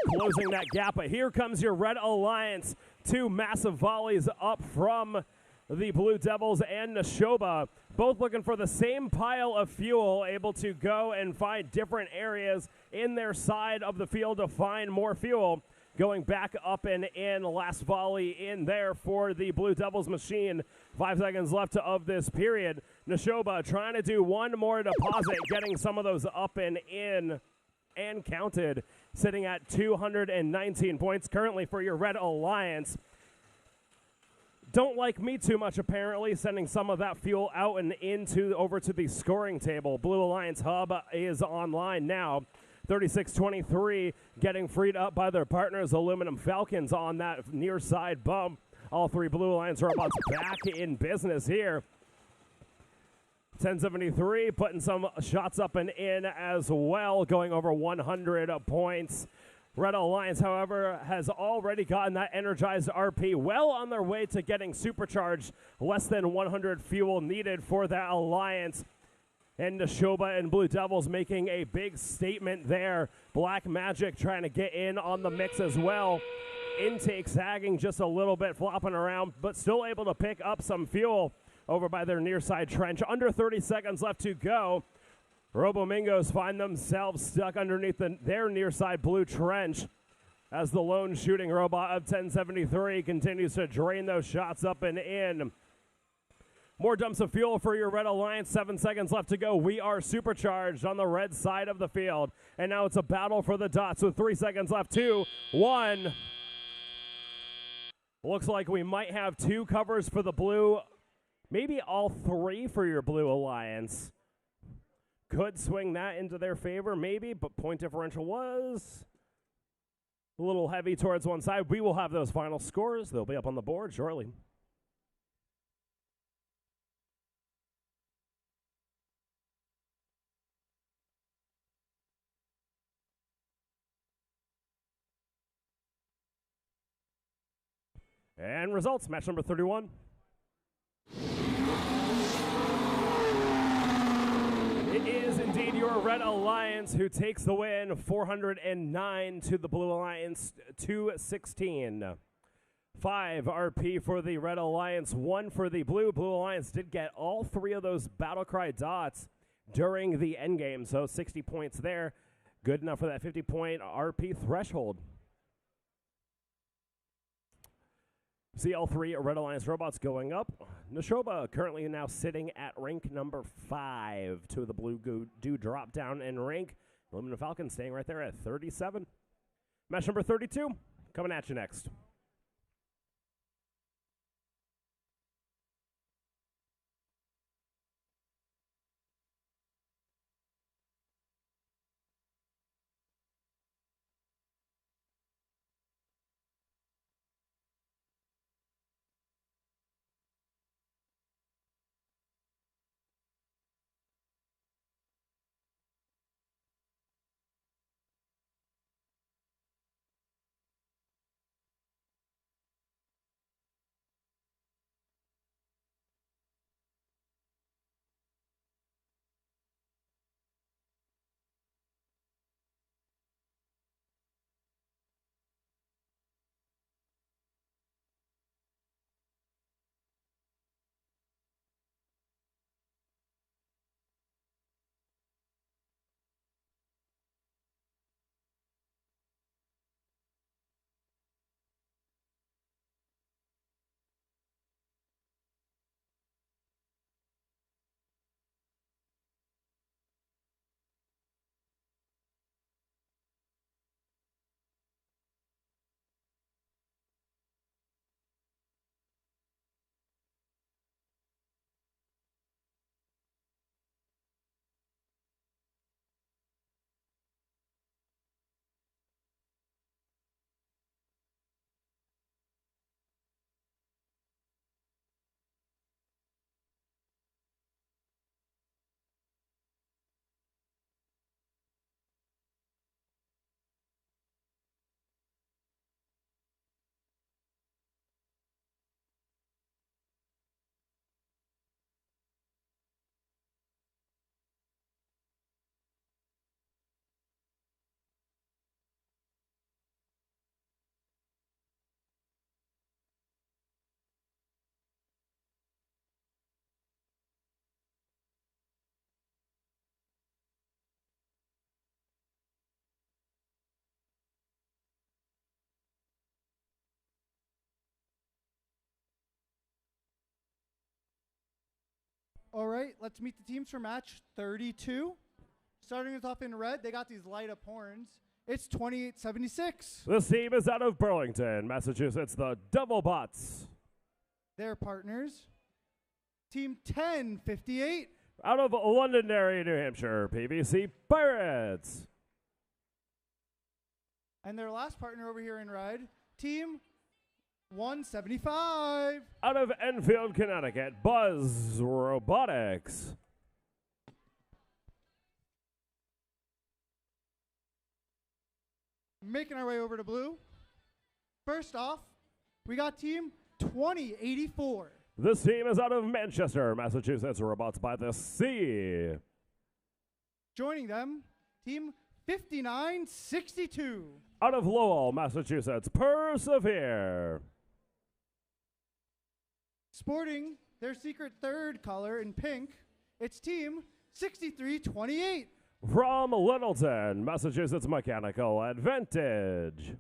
Closing that gap, but here comes your Red Alliance. 2 massive volleys up from the Blue Devils and Neshoba, both looking for the same pile of fuel, able to go and find different areas in their side of the field to find more fuel. Going back up and in, last volley in there for the Blue Devils machine. 5 seconds left of this period. Neshoba trying to do one more deposit, getting some of those up and in and counted, sitting at 219 points currently for your Red Alliance. Don't like me too much, apparently, sending some of that fuel out and over to the scoring table. Blue Alliance Hub is online now. 36-23 getting freed up by their partners, Aluminum Falcons, on that near side bump. All 3 Blue Alliance robots back in business here. 1073 putting some shots up and in as well, going over 100 points. Red Alliance, however, has already gotten that energized RP well on their way to getting supercharged. Less than 100 fuel needed for that alliance. And Neshoba and Blue Devils making a big statement there. Black Magic trying to get in on the mix as well. Intake sagging just a little bit, flopping around, but still able to pick up some fuel over by their near side trench. Under 30 seconds left to go. Robomingos find themselves stuck underneath their near side blue trench as the lone shooting robot of 1073 continues to drain those shots up and in. More dumps of fuel for your Red Alliance. 7 seconds left to go. We are supercharged on the red side of the field. And now it's a battle for the dots with 3 seconds left. 2, 1. Looks like we might have 2 covers for the blue. Maybe all 3 for your Blue Alliance. Could swing that into their favor, maybe, but point differential was a little heavy towards one side. We will have those final scores. They'll be up on the board shortly. And results, match number 31. It is indeed your Red Alliance who takes the win, 409 to the Blue Alliance, 216. 5 RP for the Red Alliance, 1 for the Blue. Blue Alliance did get all 3 of those BattleCry dots during the endgame, so 60 points there. Good enough for that 50-point RP threshold. See all 3 Red Alliance robots going up. Neshoba currently now sitting at rank number 5. 2 of the blue do drop down in rank. Aluminum Falcon staying right there at 37. Match number 32 coming at you next. All right, let's meet the teams for match 32. Starting us off in red, they got these light up horns. It's 28-76. This team is out of Burlington, Massachusetts, the Doublebots. Their partners, team 1058. Out of Londonderry, New Hampshire, PVC Pirates. And their last partner over here in red, team 175. Out of Enfield, Connecticut, Buzz Robotics. Making our way over to blue. First off, we got team 2084. This team is out of Manchester, Massachusetts, Robots by the Sea. Joining them, team 5962. Out of Lowell, Massachusetts, Persevere. Sporting their secret third color in pink, it's team 6328. From Littleton, Massachusetts, Mechanical Advantage.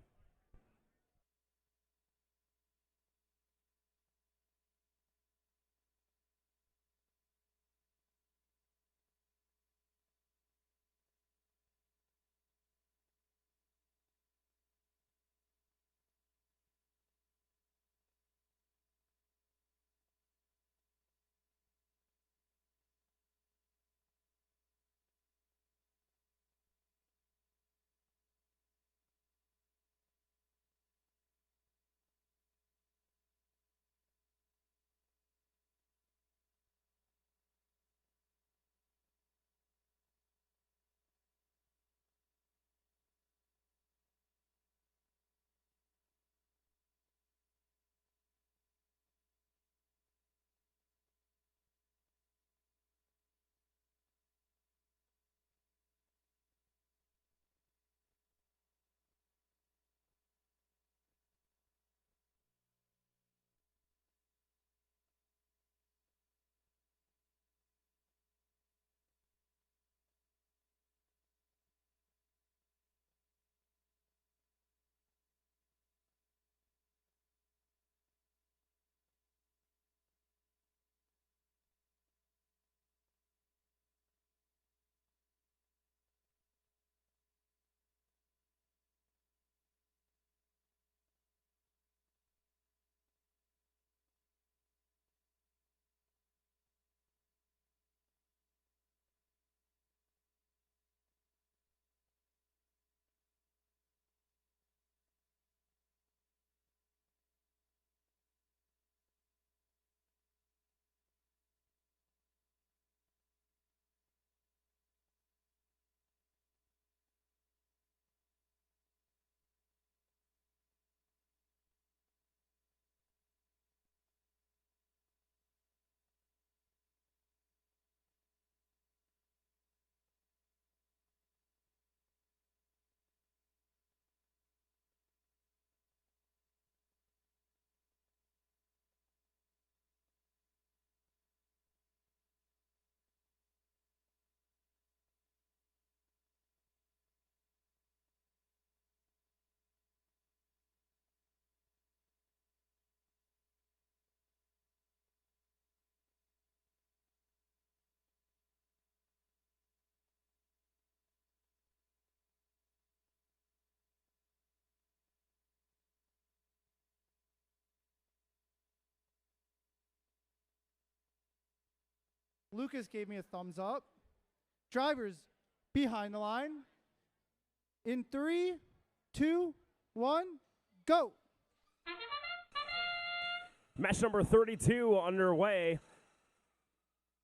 Lucas gave me a thumbs up. Drivers behind the line. In 3, 2, 1, go. Match number 32 underway.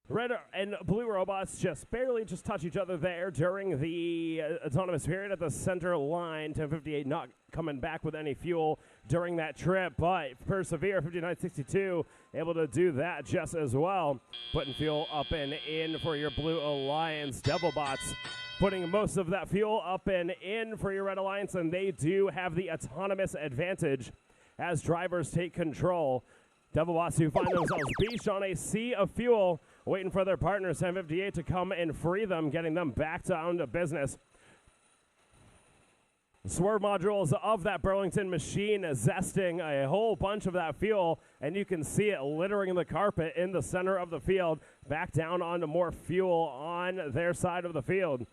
Red and blue robots just barely touch each other there during the autonomous period at the center line. 1058 not coming back with any fuel during that trip, but Persevere 5962 able to do that just as well. Putting fuel up and in for your Blue Alliance. Devilbots putting most of that fuel up and in for your Red Alliance, and they do have the autonomous advantage as drivers take control. Devilbots who find themselves beached on a sea of fuel, waiting for their partners 1058 to come and free them, getting them back down to business. Swerve modules of that Burlington machine zesting a whole bunch of that fuel, and you can see it littering the carpet in the center of the field. Back down onto more fuel on their side of the field.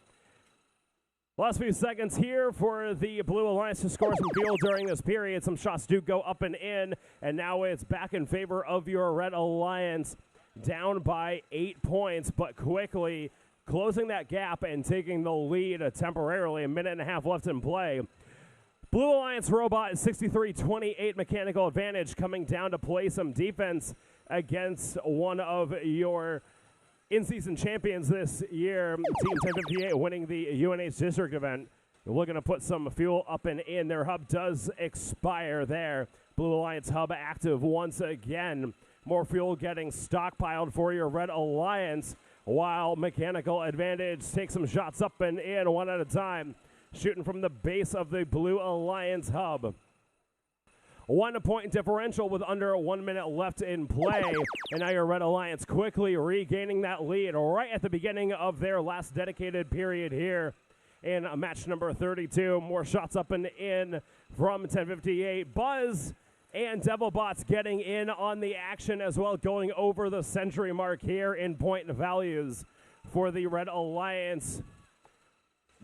Last few seconds here for the Blue Alliance to score some fuel during this period. Some shots do go up and in, and now it's back in favor of your Red Alliance, down by 8 points, but quickly closing that gap and taking the lead temporarily. A minute and a half left in play. Blue Alliance robot is 63-28 mechanical advantage, coming down to play some defense against one of your in-season champions this year, Team 1058, winning the UNH district event. They're looking to put some fuel up and in. Their hub does expire there. Blue Alliance hub active once again. More fuel getting stockpiled for your Red Alliance, while Mechanical Advantage takes some shots up and in one at a time, shooting from the base of the Blue Alliance hub. 1 point differential with under 1 minute left in play, and now your Red Alliance quickly regaining that lead right at the beginning of their last dedicated period here in match number 32. More shots up and in from 1058. Buzz and Devilbots getting in on the action as well, going over the century mark here in point values for the Red Alliance.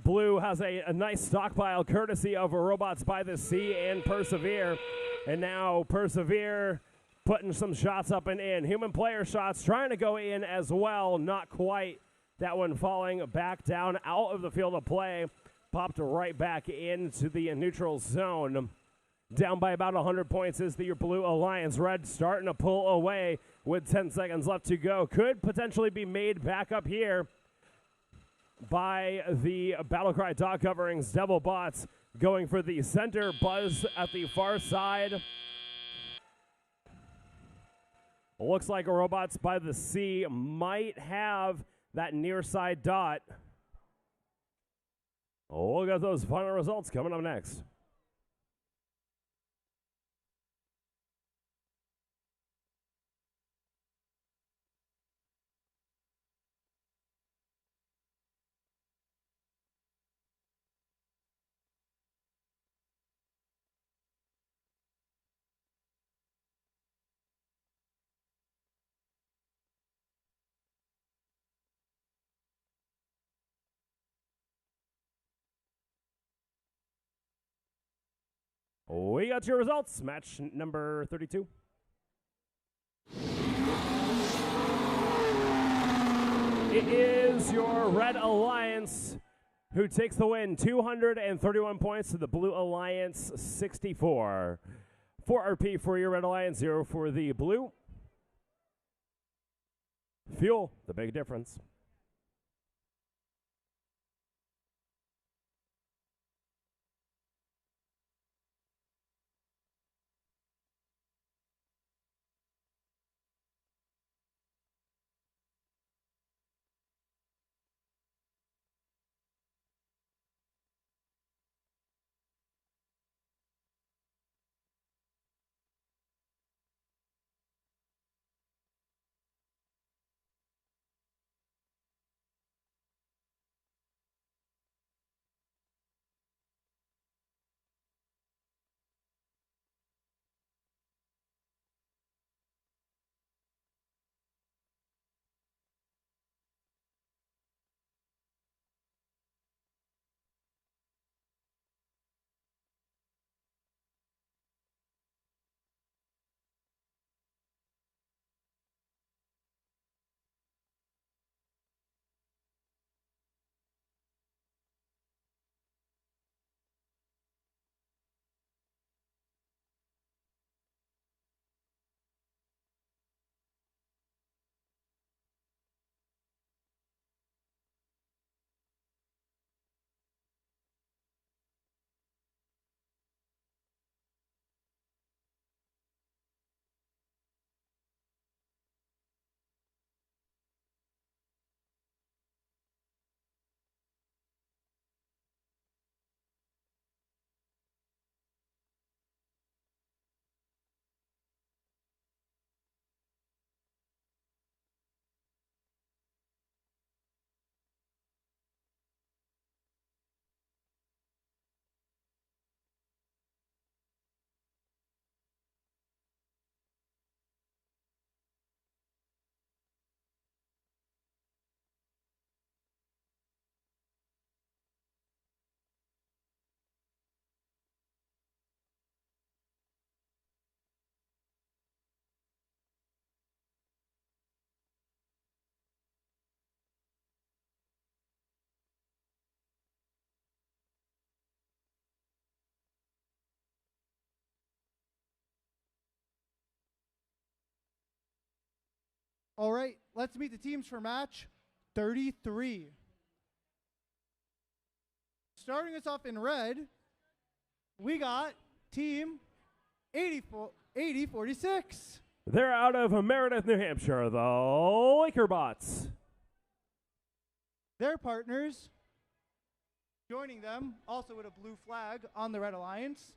Blue has a nice stockpile courtesy of Robots by the Sea and Persevere. And now Persevere putting some shots up and in. Human player shots trying to go in as well. Not quite. That one falling back down out of the field of play. Popped right back into the neutral zone. Down by about 100 points is the Blue Alliance. Red starting to pull away with 10 seconds left to go. Could potentially be made back up here by the BattleCry dog coverings. Devil Bots going for the center. Buzz at the far side. Looks like Robots by the Sea might have that near side dot. We'll get those final results coming up next. We got your results. Match number 32. It is your Red Alliance who takes the win. 231 points to the Blue Alliance 64. 4 RP for your Red Alliance, 0 for the Blue. Fuel, the big difference. All right, let's meet the teams for match 33. Starting us off in red, we got team 8046. They're out of Meredith, New Hampshire, the Lakerbots. Their partners, joining them, also with a blue flag on the Red Alliance,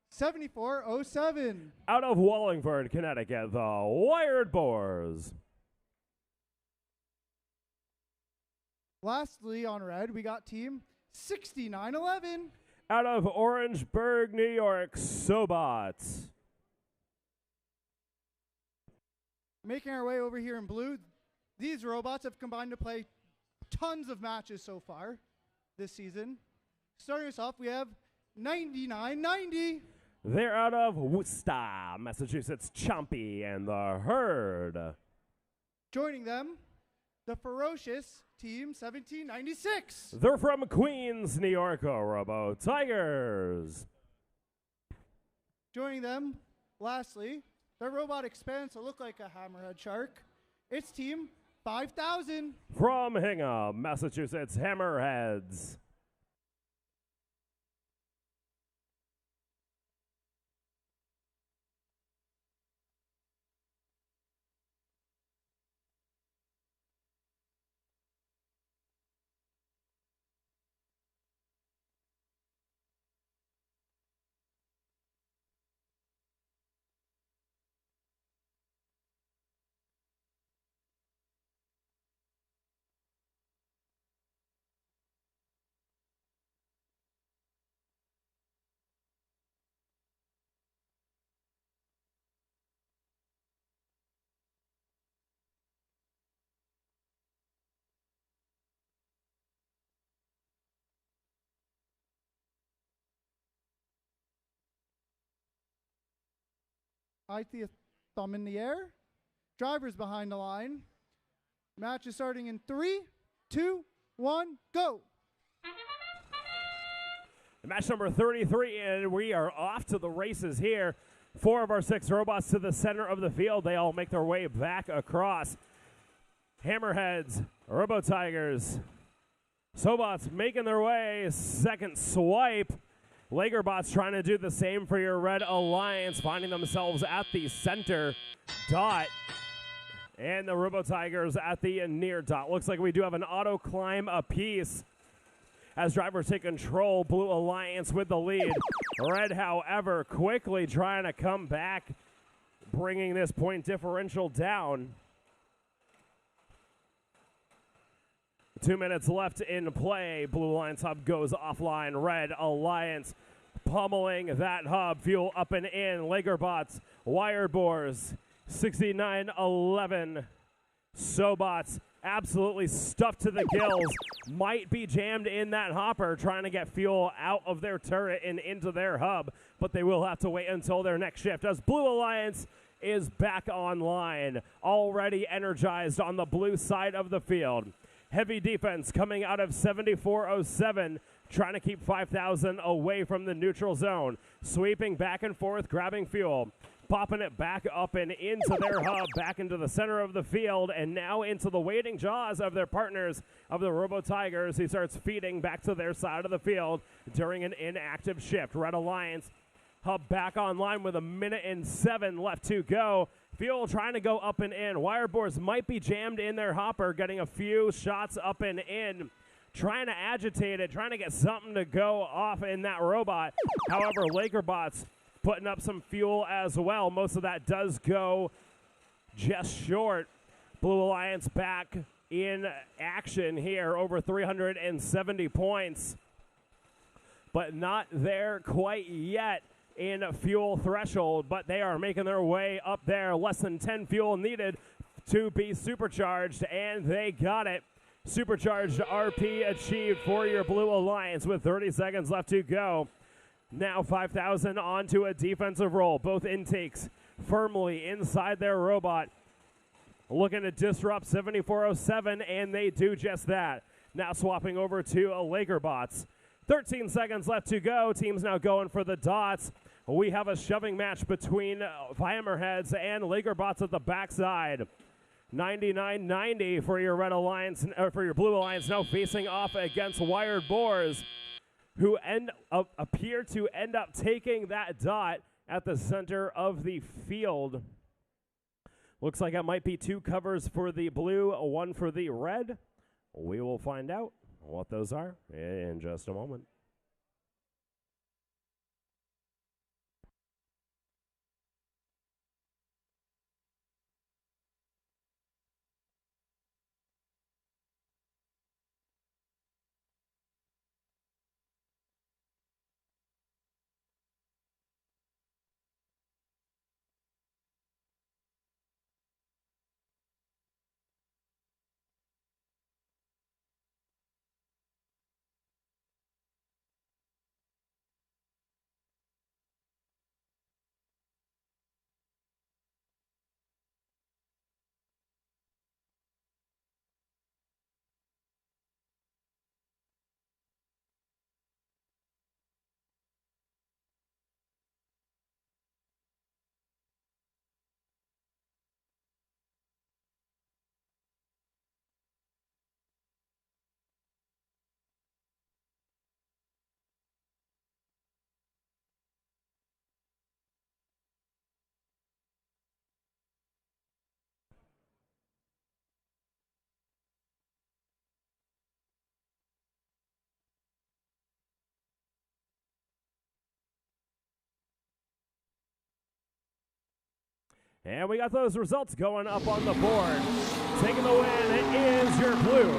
7407. Out of Wallingford, Connecticut, the Wired Boars. Lastly, on red, we got team 6911. Out of Orangeburg, New York, Sobots. Making our way over here in blue, these robots have combined to play tons of matches so far this season. Starting us off, we have 9990. They're out of Worcester, Massachusetts, Chompy and the Herd. Joining them, the ferocious team 1796. They're from Queens, New York, Robo Tigers. Joining them, lastly, their robot expands to look like a hammerhead shark. It's team 5000. From Hingham, Massachusetts, Hammerheads. I see a thumb in the air. Drivers behind the line. Match is starting in 3, 2, 1, go. Match number 33, and we are off to the races here. 4 of our 6 robots to the center of the field. They all make their way back across. Hammerheads, Robo Tigers, Sobots making their way. Second swipe. Lagerbots trying to do the same for your Red Alliance, finding themselves at the center dot. And the Robo Tigers at the near dot. Looks like we do have an auto climb apiece as drivers take control. Blue Alliance with the lead. Red, however, quickly trying to come back, bringing this point differential down. 2 minutes left in play. Blue Alliance hub goes offline. Red Alliance pummeling that hub. Fuel up and in. Lagerbots, Wired Boars, 6911. Sobots absolutely stuffed to the gills. Might be jammed in that hopper trying to get fuel out of their turret and into their hub, but they will have to wait until their next shift as Blue Alliance is back online, already energized on the blue side of the field. Heavy defense coming out of 7407, trying to keep 5000 away from the neutral zone. Sweeping back and forth, grabbing fuel. Popping it back up and into their hub, back into the center of the field, and now into the waiting jaws of their partners of the Robo Tigers. He starts feeding back to their side of the field during an inactive shift. Red Alliance hub back online with 1:07 left to go. Fuel trying to go up and in. Wire boards might be jammed in their hopper, getting a few shots up and in. Trying to agitate it, trying to get something to go off in that robot. However, Lakerbots putting up some fuel as well. Most of that does go just short. Blue Alliance back in action here, over 370 points. But not there quite yet in fuel threshold, but they are making their way up there. Less than 10 fuel needed to be supercharged, and they got it. Supercharged RP achieved for your Blue Alliance with 30 seconds left to go. Now 5000 onto a defensive roll. Both intakes firmly inside their robot. Looking to disrupt 7407, and they do just that. Now swapping over to a Lakerbots. 13 seconds left to go. Team's now going for the dots. we have a shoving match between Hammerheads and Lakerbots at the backside. 99-90 for your Red Alliance, or for your Blue Alliance, now facing off against Wired Boars, who appear to end up taking that dot at the center of the field. Looks like it might be 2 covers for the blue, 1 for the red. We will find out what those are in just a moment. And we got those results going up on the board. Taking the win is your Blue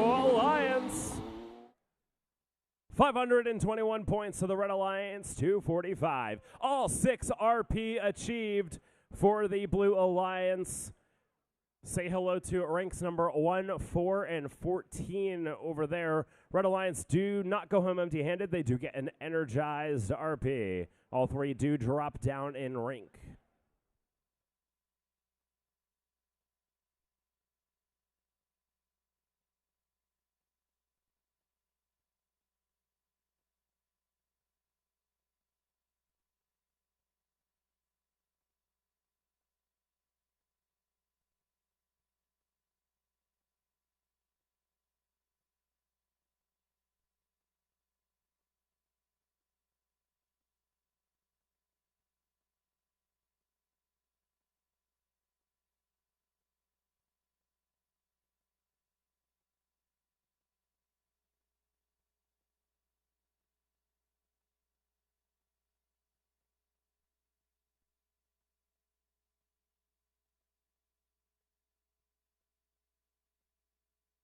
Alliance. 521 points to the Red Alliance, 245. All 6 RP achieved for the Blue Alliance. Say hello to ranks number 1, 4, and 14 over there. Red Alliance do not go home empty-handed. They do get an energized RP. All 3 do drop down in rank.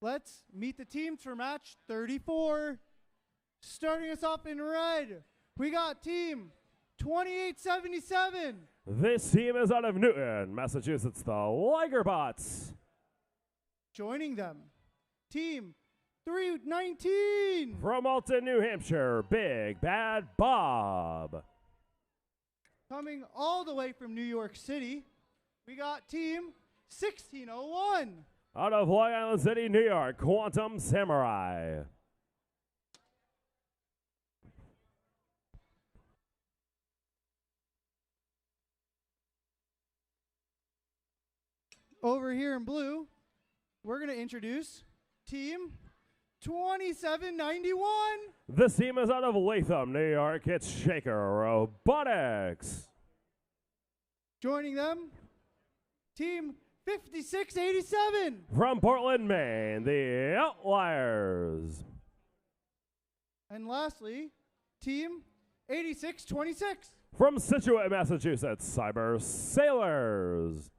Let's meet the teams for match 34. Starting us off in red, we got team 2877. This team is out of Newton, Massachusetts, the Lagerbots. Joining them, team 319. From Alton, New Hampshire, Big Bad Bob. Coming all the way from New York City, we got team 1601. Out of Long Island City, New York, Quantum Samurai. Over here in blue, we're going to introduce team 2791. This team is out of Latham, New York. It's Shaker Robotics. Joining them, team 5687. From Portland, Maine, the Outliers. And lastly, team 8626. From Scituate, Massachusetts, Cyber Sailors.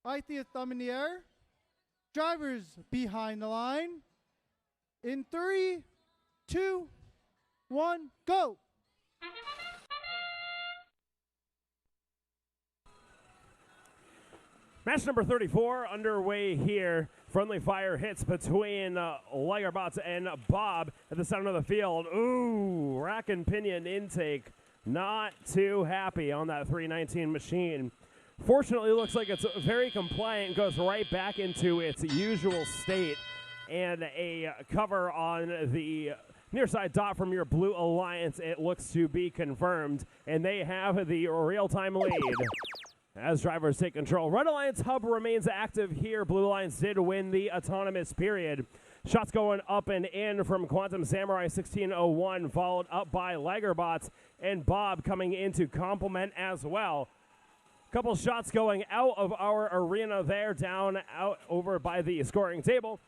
Height of thumb in the air. Drivers behind the line. In 3, 2, 1, go. Match number 34 underway here. Friendly fire hits between Lagerbots and Bob at the center of the field. Ooh, rack and pinion intake. Not too happy on that 319 machine. Fortunately, it looks like it's very compliant, goes right back into its usual state. And a cover on the near side dot from your Blue Alliance, it looks to be confirmed. And they have the real-time lead as drivers take control. Red Alliance hub remains active here. Blue Alliance did win the autonomous period. Shots going up and in from Quantum Samurai 1601, followed up by Lagerbots and Bob coming in to complement as well. Couple shots going out of our arena there, down out over by the scoring table.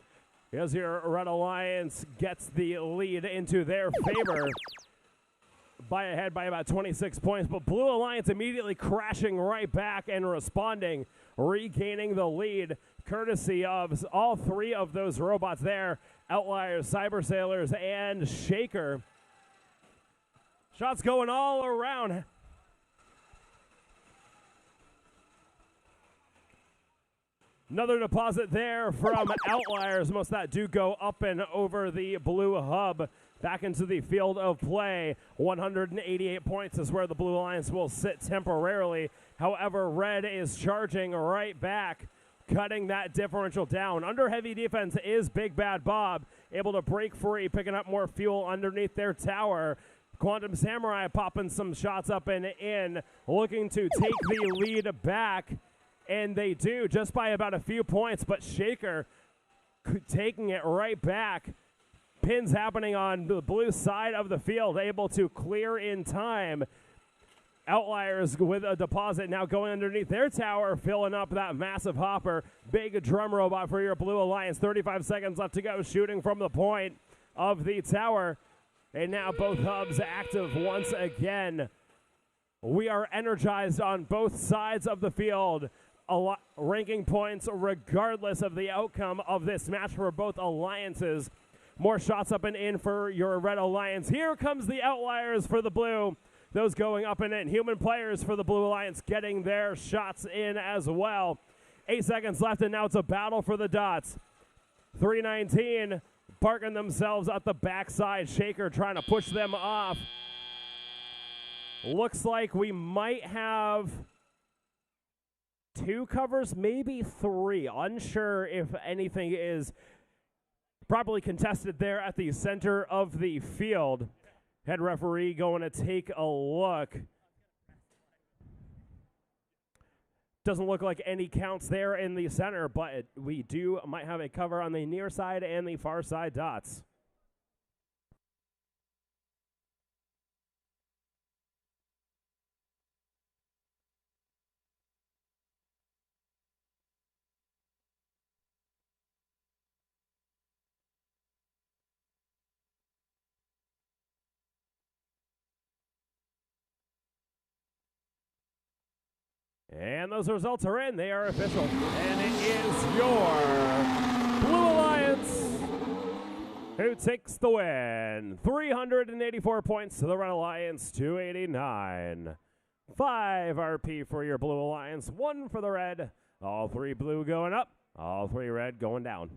As your Red Alliance gets the lead into their favor by ahead by about 26 points, but Blue Alliance immediately crashing right back and responding, regaining the lead courtesy of all three of those robots there, Outliers, Cyber Sailors, and Shaker. Shots going all around. Another deposit there from Outliers. Most of that do go up and over the Blue hub. Back into the field of play. 188 points is where the Blue Alliance will sit temporarily. However, Red is charging right back, cutting that differential down. Under heavy defense is Big Bad Bob, able to break free, picking up more fuel underneath their tower. Quantum Samurai popping some shots up and in, looking to take the lead back. And they do, just by about a few points, but Shaker taking it right back. Pins happening on the blue side of the field, able to clear in time. Outliers with a deposit now going underneath their tower, filling up that massive hopper. Big drum robot for your Blue Alliance. 35 seconds left to go, shooting from the point of the tower. And now both hubs active once again. We are energized on both sides of the field. Ranking points regardless of the outcome of this match for both alliances. More shots up and in for your Red Alliance. Here comes the Outliers for the Blue. Those going up and in. Human players for the Blue Alliance getting their shots in as well. 8 seconds left, and now it's a battle for the dots. 319 parking themselves at the backside. Shaker trying to push them off. Looks like we might have 2 covers, maybe 3. Unsure if anything is properly contested there at the center of the field. Head referee going to take a look. Doesn't look like any counts there in the center, but we might have a cover on the near side and the far side dots. And those results are in. They are official. And it is your Blue Alliance who takes the win. 384 points to the Red Alliance, 289. 5 RP for your Blue Alliance, 1 for the Red. All 3 blue going up, all 3 red going down.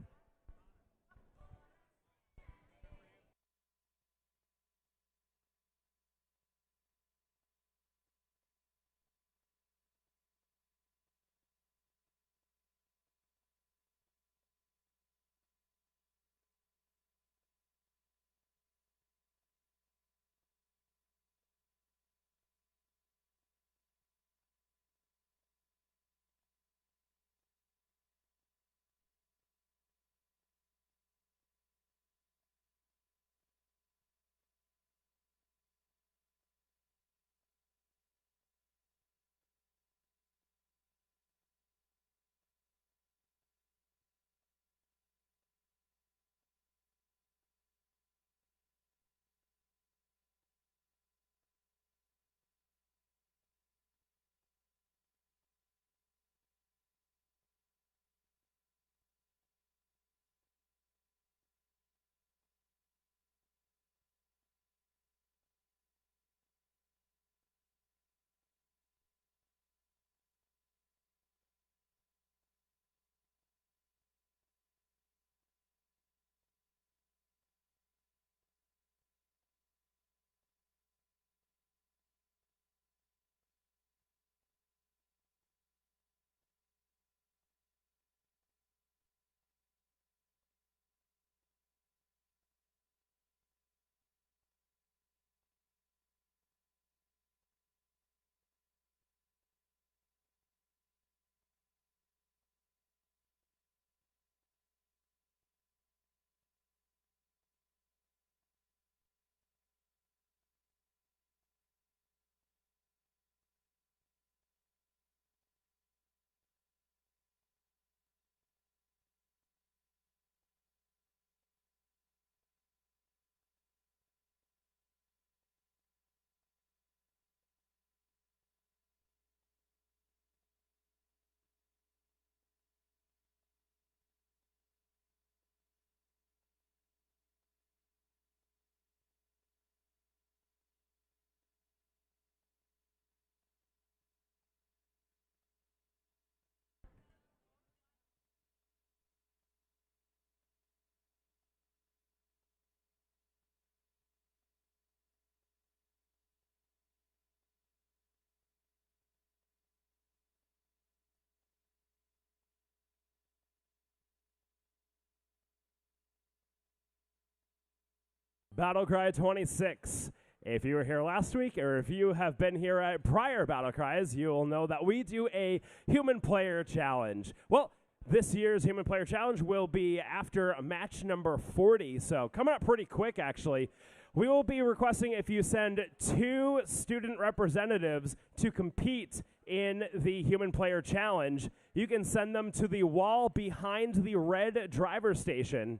BattleCry 26. If you were here last week, or if you have been here at prior BattleCries, you will know that we do a Human Player Challenge. Well, this year's Human Player Challenge will be after match number 40, so coming up pretty quick, actually. We will be requesting if you send 2 student representatives to compete in the Human Player Challenge. You can send them to the wall behind the red driver station.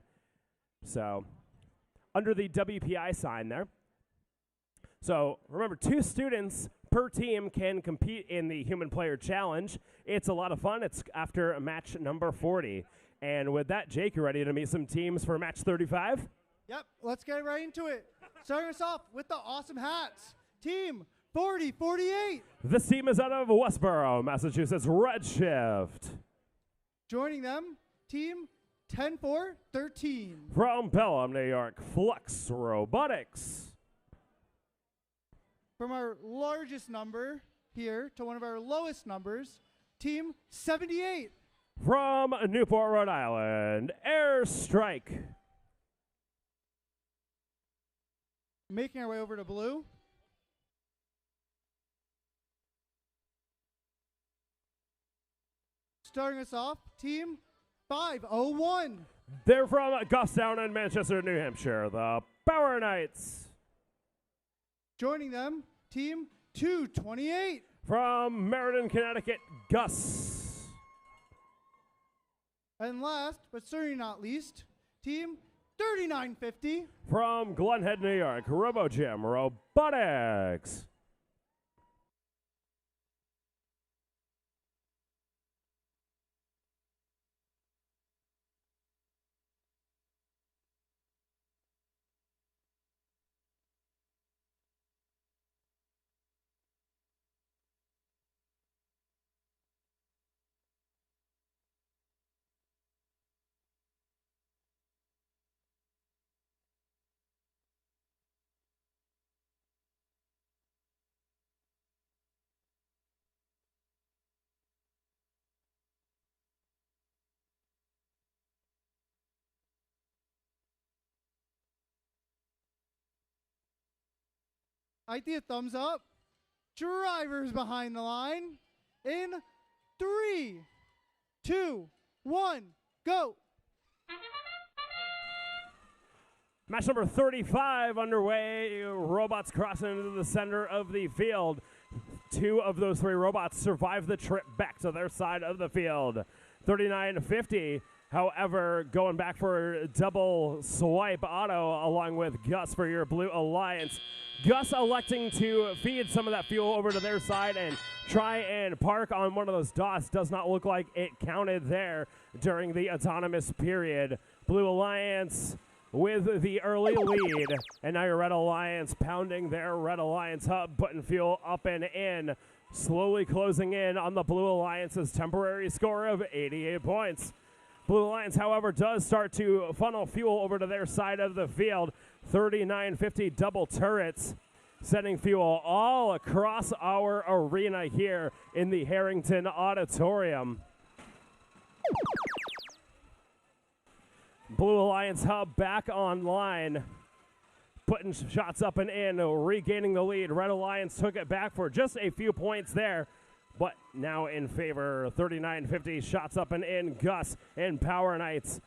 So, under the WPI sign there. So, remember, 2 students per team can compete in the Human Player Challenge. It's a lot of fun. It's after match number 40. And with that, Jake, you ready to meet some teams for match 35? Yep, let's get right into it. Starting us off with the awesome hats. Team 4048. This team is out of Westboro, Massachusetts, Redshift. Joining them, team 10413. From Pelham, New York, Flux Robotics. From our largest number here to one of our lowest numbers, team 78. From Newport, Rhode Island, Airstrike. Making our way over to blue. Starting us off, team 501. They're from Goffstown and Manchester, New Hampshire, the Power Knights. Joining them, team 228. From Meriden, Connecticut, Gus. And last, but certainly not least, team 3950. From Glenhead, New York, RoboGym Robotics. I see a thumbs up. Drivers behind the line. In 3, 2, 1, go. Match number 35 underway. Robots crossing into the center of the field. 2 of those 3 robots survive the trip back to their side of the field. 3950, however, going back for double swipe auto along with Gus for your Blue Alliance. Gus electing to feed some of that fuel over to their side and try and park on one of those dots. Does not look like it counted there during the autonomous period. Blue Alliance with the early lead. And now your Red Alliance pounding their Red Alliance hub, putting fuel up and in. Slowly closing in on the Blue Alliance's temporary score of 88 points. Blue Alliance, however, does start to funnel fuel over to their side of the field. 3950 double turrets, sending fuel all across our arena here in the Harrington Auditorium. Blue Alliance hub back online, putting shots up and in, regaining the lead. Red Alliance took it back for just a few points there, but now in favor. 3950 shots up and in. Gus and Power Knights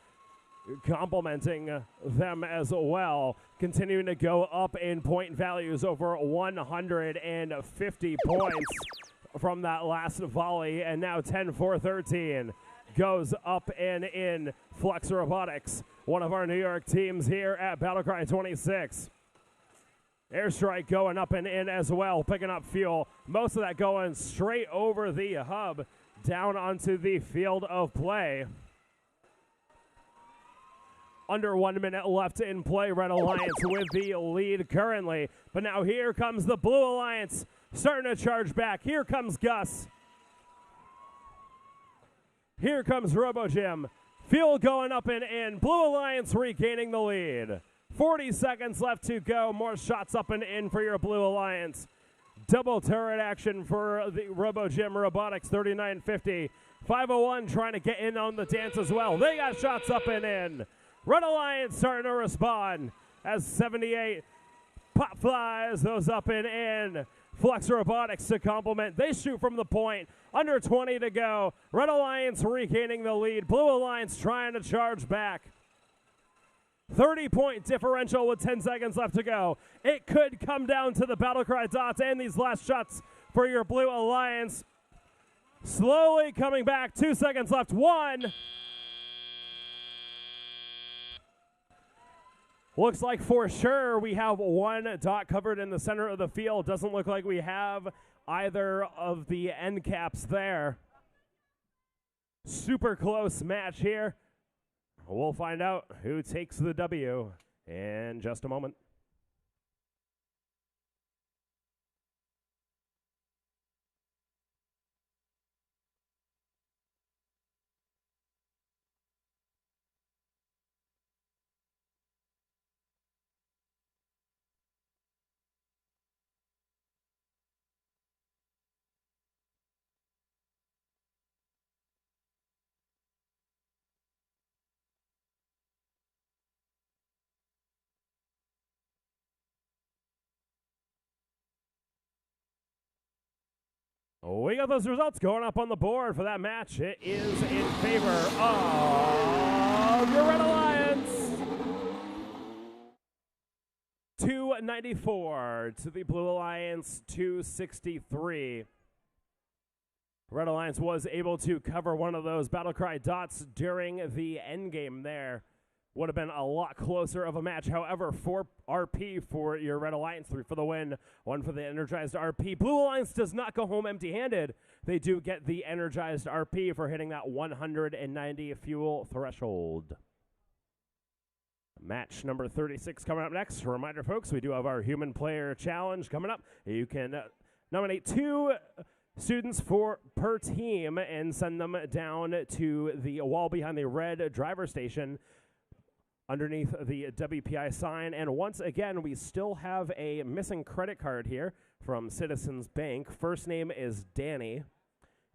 complimenting them as well, continuing to go up in point values, over 150 points from that last volley. And now 10-4-13 goes up and in. Flux Robotics, one of our New York teams here at BattleCry 26. Airstrike going up and in as well, picking up fuel. Most of that going straight over the hub down onto the field of play. Under 1 minute left in play. Red Alliance with the lead currently. But now here comes the Blue Alliance starting to charge back. Here comes Gus. Here comes RoboGym. Fuel going up and in. Blue Alliance regaining the lead. 40 seconds left to go. More shots up and in for your Blue Alliance. Double turret action for the RoboGym Robotics. 3950. 501 trying to get in on the dance as well. They got shots up and in. Red Alliance starting to respond. as 78 pop flies those up and in. Flex Robotics to complement. They shoot from the point. Under 20 to go. Red Alliance regaining the lead. Blue Alliance trying to charge back. 30-point differential with 10 seconds left to go. It could come down to the BattleCry dots and these last shots for your Blue Alliance. Slowly coming back. 2 seconds left. 1. Looks like for sure we have one dot covered in the center of the field. Doesn't look like we have either of the end caps there. Super close match here. We'll find out who takes the W in just a moment. We got those results going up on the board for that match. It is in favor of your Red Alliance. 294 to the Blue Alliance, 263. Red Alliance was able to cover one of those BattleCry dots during the endgame there. Would have been a lot closer of a match. However, 4 RP for your Red Alliance, 3 for the win, 1 for the energized RP. Blue Alliance does not go home empty-handed. They do get the energized RP for hitting that 190 fuel threshold. Match number 36 coming up next. Reminder, folks, we do have our Human Player Challenge coming up. You can nominate 2 students per team and send them down to the wall behind the red driver station underneath the WPI sign. And once again, we still have a missing credit card here from Citizens Bank. First name is Danny. If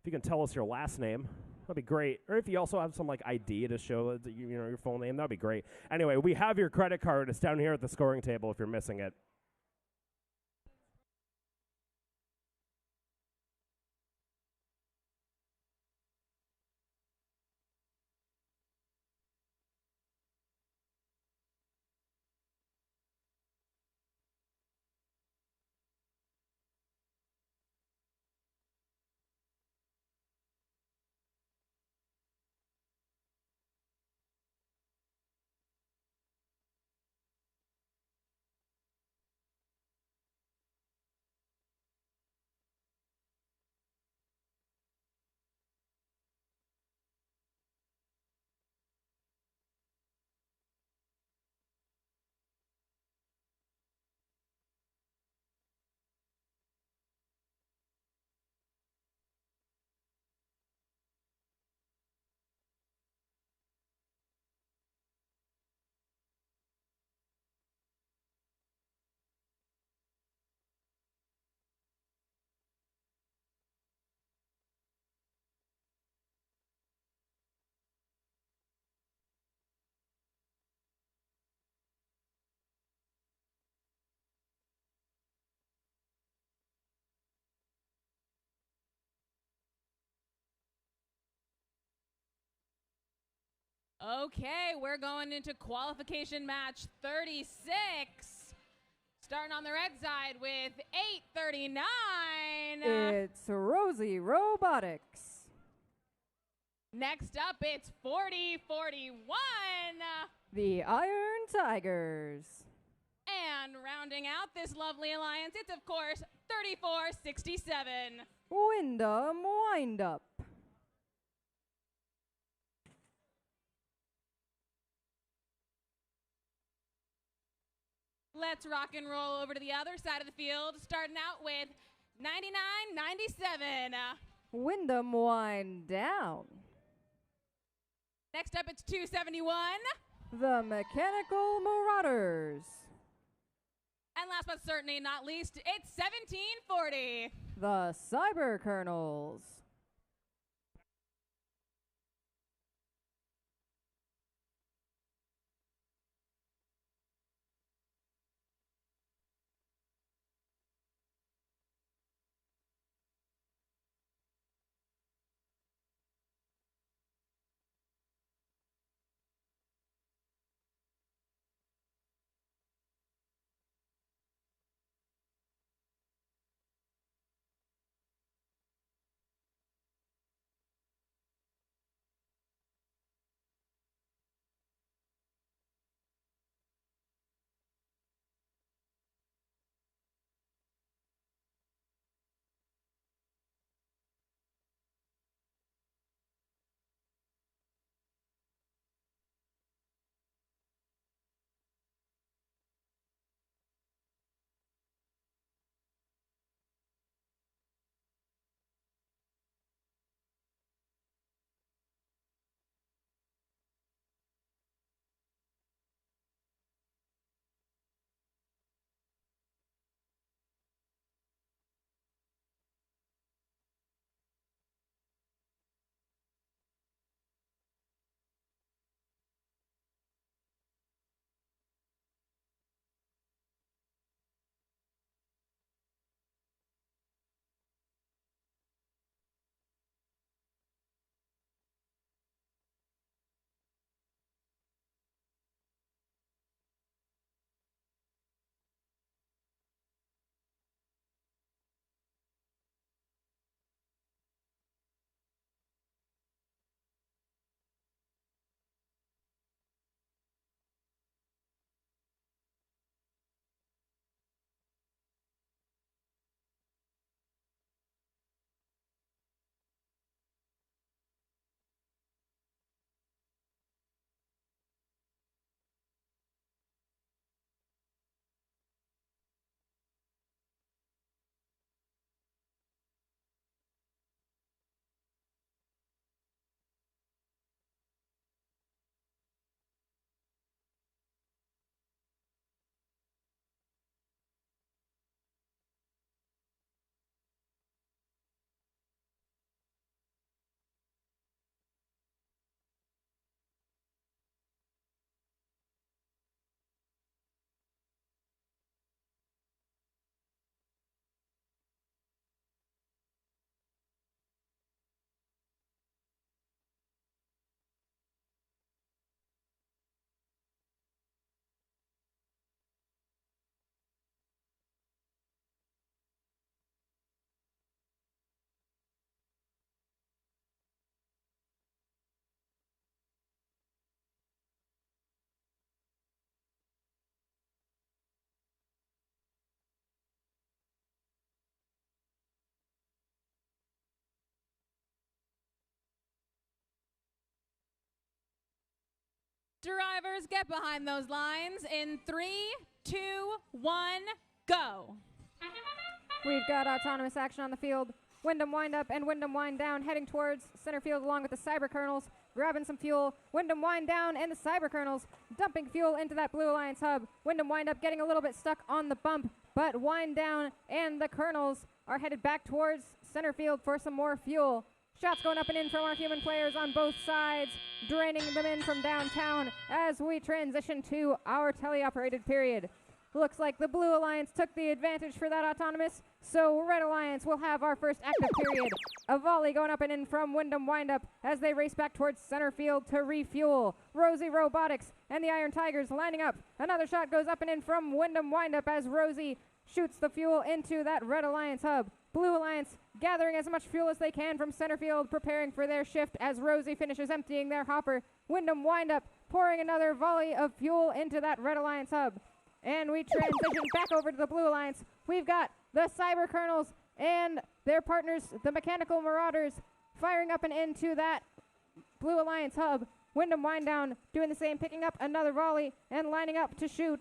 you can tell us your last name, that'd be great. Or if you also have some like ID to show that you know your full name, that'd be great. Anyway, we have your credit card. It's down here at the scoring table if you're missing it. Okay, we're going into qualification match 36. Starting on the red side with 839. It's Rosie Robotics. Next up, it's 4041. The Iron Tigers. And rounding out this lovely alliance, it's of course 3467. Wyndham Windup. Let's rock and roll over to the other side of the field, starting out with 9997. Wyndham Wind Down. Next up, it's 271. The Mechanical Marauders. And last but certainly not least, it's 1740. The Cyber Colonels. Drivers, get behind those lines in 3, 2, 1, go. We've got autonomous action on the field. Wyndham wind up and Wyndham wind down, heading towards center field along with the Cyber Colonels, grabbing some fuel. Wyndham wind down and the Cyber Colonels dumping fuel into that Blue Alliance hub. Wyndham wind up getting a little bit stuck on the bump, but wind down and the Colonels are headed back towards center field for some more fuel. Shots going up and in from our human players on both sides, draining them in from downtown as we transition to our teleoperated period. Looks like the Blue Alliance took the advantage for that autonomous, so Red Alliance will have our first active period. A volley going up and in from Wyndham Windup as they race back towards center field to refuel. Rosie Robotics and the Iron Tigers lining up. Another shot goes up and in from Wyndham Windup as Rosie shoots the fuel into that Red Alliance hub. Blue Alliance gathering as much fuel as they can from center field, preparing for their shift as Rosie finishes emptying their hopper. Wyndham Windup pouring another volley of fuel into that Red Alliance hub. And we transition back over to the Blue Alliance. We've got the Cyber Colonels and their partners, the Mechanical Marauders, firing up and into that Blue Alliance hub. Wyndham Windown doing the same, picking up another volley and lining up to shoot.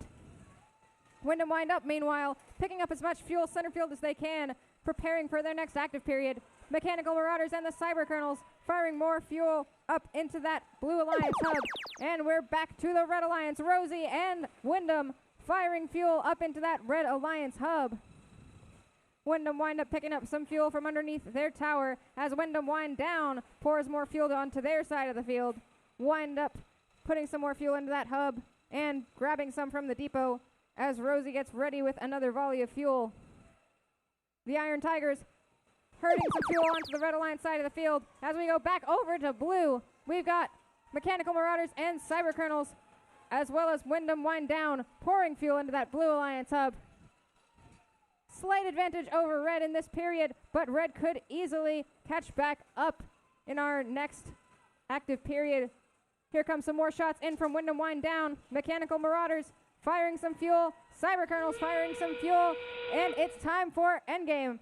Wyndham Wind Up, meanwhile, picking up as much fuel center field as they can, preparing for their next active period. Mechanical Marauders and the Cyber Colonels firing more fuel up into that Blue Alliance hub. And we're back to the Red Alliance. Rosie and Wyndham firing fuel up into that Red Alliance hub. Wyndham Wind Up picking up some fuel from underneath their tower as Wyndham Wind Down pours more fuel onto their side of the field. Wind Up putting some more fuel into that hub and grabbing some from the depot as Rosie gets ready with another volley of fuel. The Iron Tigers herding some fuel onto the Red Alliance side of the field. As we go back over to Blue, we've got Mechanical Marauders and Cyber Colonels, as well as Wyndham Wind Down, pouring fuel into that Blue Alliance hub. Slight advantage over Red in this period, but Red could easily catch back up in our next active period. Here comes some more shots in from Wyndham Wind Down. Mechanical Marauders firing some fuel, Cyber Colonels firing some fuel, and it's time for endgame.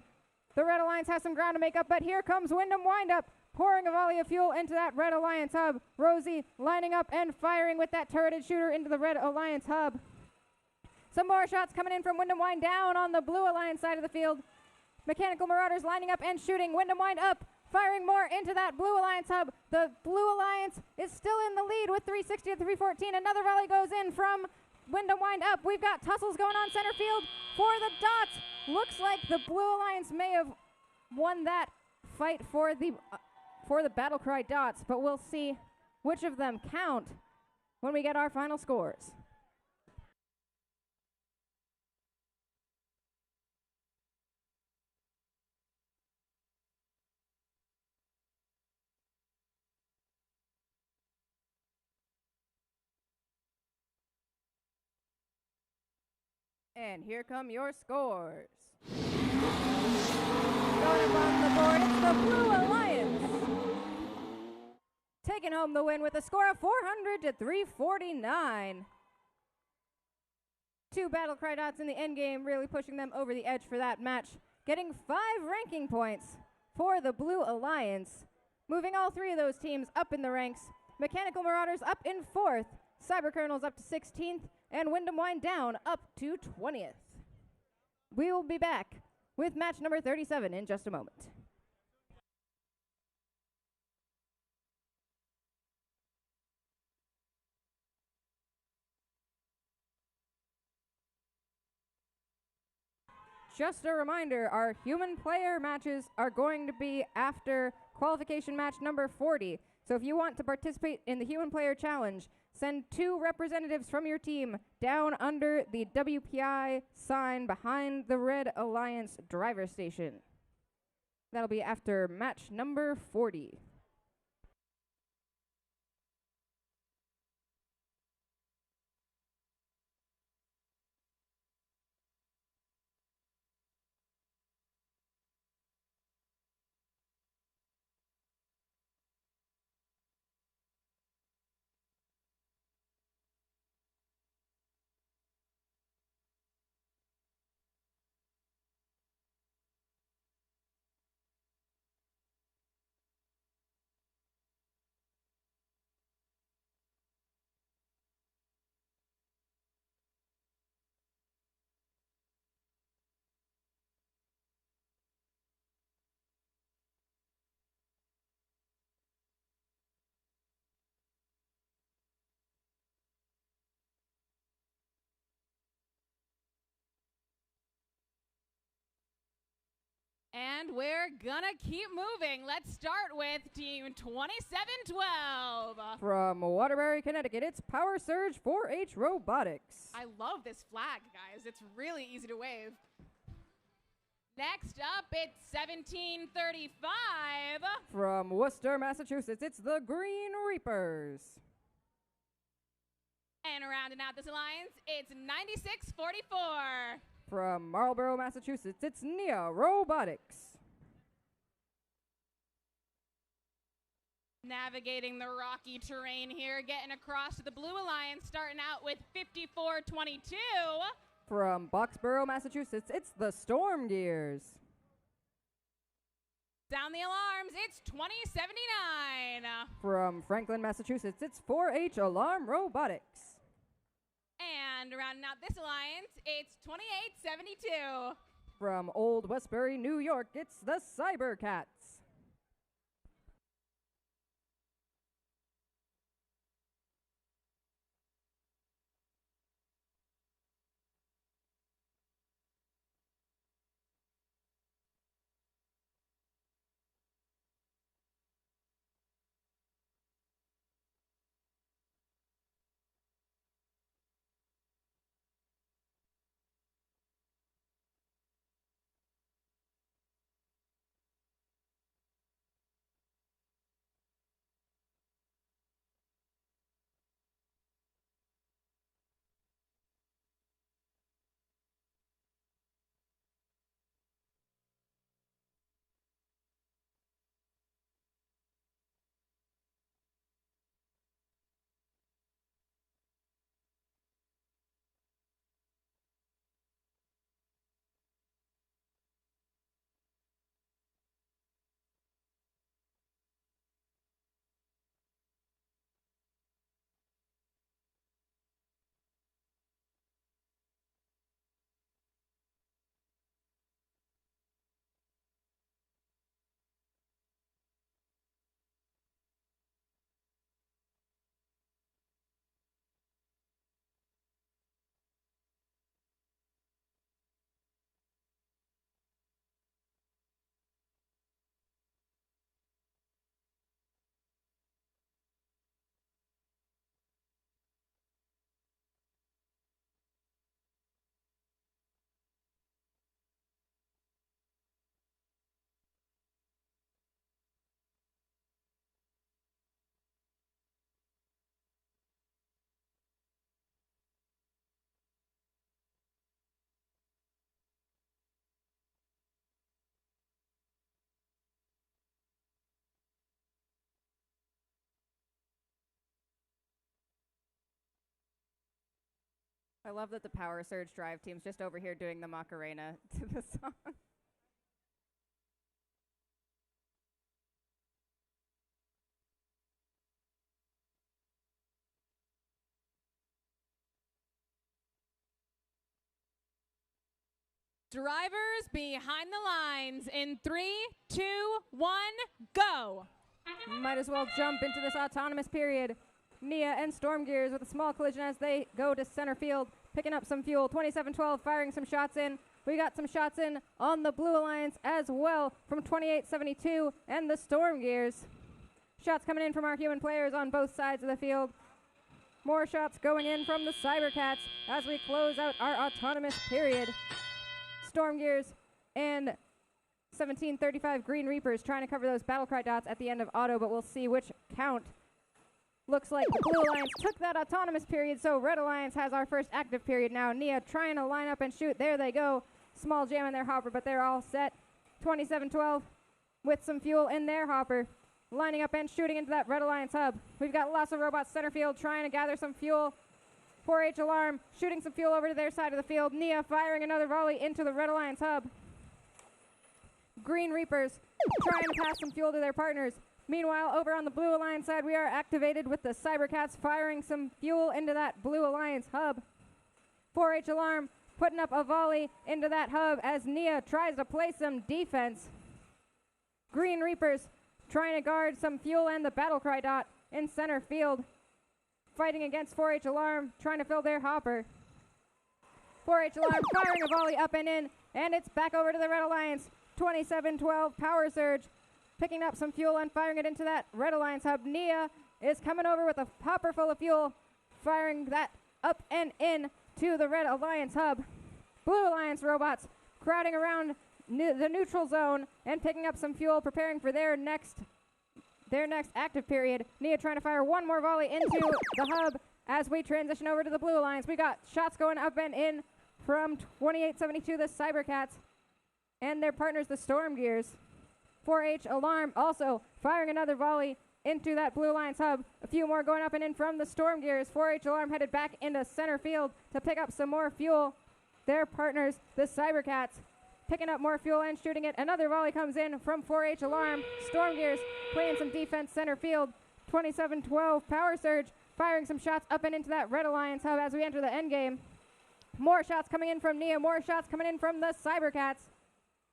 The Red Alliance has some ground to make up, but here comes Wyndham Wind Up, pouring a volley of fuel into that Red Alliance hub. Rosie lining up and firing with that turreted shooter into the Red Alliance hub. Some more shots coming in from Wyndham Wind Down on the Blue Alliance side of the field. Mechanical Marauders lining up and shooting. Wyndham Wind Up firing more into that Blue Alliance hub. The Blue Alliance is still in the lead with 360 to 314. Another volley goes in from Wyndham Wind Up. We've got tussles going on center field for the dots. Looks like the Blue Alliance may have won that fight for the BattleCry dots, but we'll see which of them count when we get our final scores. And here come your scores. Going up on the board, it's the Blue Alliance, taking home the win with a score of 400 to 349. Two BattleCry dots in the endgame, really pushing them over the edge for that match, getting 5 ranking points for the Blue Alliance, moving all 3 of those teams up in the ranks. Mechanical Marauders up in 4th, Cyber Colonels up to 16th, and Wyndham Wind Down up to 20th. We will be back with match number 37 in just a moment. Just a reminder, our human player matches are going to be after qualification match number 40. So if you want to participate in the human player challenge, send 2 representatives from your team down under the WPI sign behind the Red Alliance driver station. That'll be after match number 40. And we're gonna keep moving. Let's start with team 2712. From Waterbury, Connecticut, it's Power Surge 4-H Robotics. I love this flag, guys. It's really easy to wave. Next up, it's 1735. From Worcester, Massachusetts, it's the Green Reapers. And rounding out this alliance, it's 9644. From Marlborough, Massachusetts, it's Nia Robotics. Navigating the rocky terrain here, getting across to the Blue Alliance, starting out with 5422. From Boxborough, Massachusetts, it's the Storm Gears. Sound the alarms, it's 2079. From Franklin, Massachusetts, it's 4-H Alarm Robotics. And rounding out this alliance, it's 2872. From Old Westbury, New York, it's the Cybercats. I love that the Power Surge Drive team's just over here doing the Macarena to the song. Drivers behind the lines in 3, 2, 1, go. Might as well jump into this autonomous period. Nia and Storm Gears with a small collision as they go to center field, picking up some fuel. 2712 firing some shots in. We got some shots in on the Blue Alliance as well from 2872 and the Storm Gears. Shots coming in from our human players on both sides of the field. More shots going in from the Cybercats as we close out our autonomous period. Storm Gears and 1735 Green Reapers trying to cover those BattleCry dots at the end of auto, but we'll see which count. Looks like the Blue Alliance took that autonomous period, so Red Alliance has our first active period now. Nia trying to line up and shoot. There they go. Small jam in their hopper, but they're all set. 2712 with some fuel in their hopper. Lining up and shooting into that Red Alliance hub. We've got lots of robots center field trying to gather some fuel. 4-H Alarm shooting some fuel over to their side of the field. Nia firing another volley into the Red Alliance hub. Green Reapers trying to pass some fuel to their partners. Meanwhile, over on the Blue Alliance side, we are activated with the Cybercats firing some fuel into that Blue Alliance hub. 4-H Alarm putting up a volley into that hub as Nia tries to play some defense. Green Reapers trying to guard some fuel and the BattleCry dot in center field. Fighting against 4-H Alarm, trying to fill their hopper. 4-H Alarm firing a volley up and in, and it's back over to the Red Alliance. 2712 Power Surge, picking up some fuel and firing it into that Red Alliance hub. Nia is coming over with a popper full of fuel, firing that up and in to the Red Alliance hub. Blue Alliance robots crowding around the neutral zone and picking up some fuel, preparing for their next active period. Nia trying to fire one more volley into the hub as we transition over to the Blue Alliance. We got shots going up and in from 2872, the Cybercats, and their partners, the Storm Gears. 4H Alarm also firing another volley into that Blue Alliance hub. A few more going up and in from the Storm Gears. 4H Alarm headed back into center field to pick up some more fuel. Their partners, the Cybercats, picking up more fuel and shooting it. Another volley comes in from 4H Alarm. Storm Gears playing some defense center field. 2712 Power Surge firing some shots up and into that Red Alliance hub as we enter the end game. More shots coming in from Nia. More shots coming in from the Cybercats.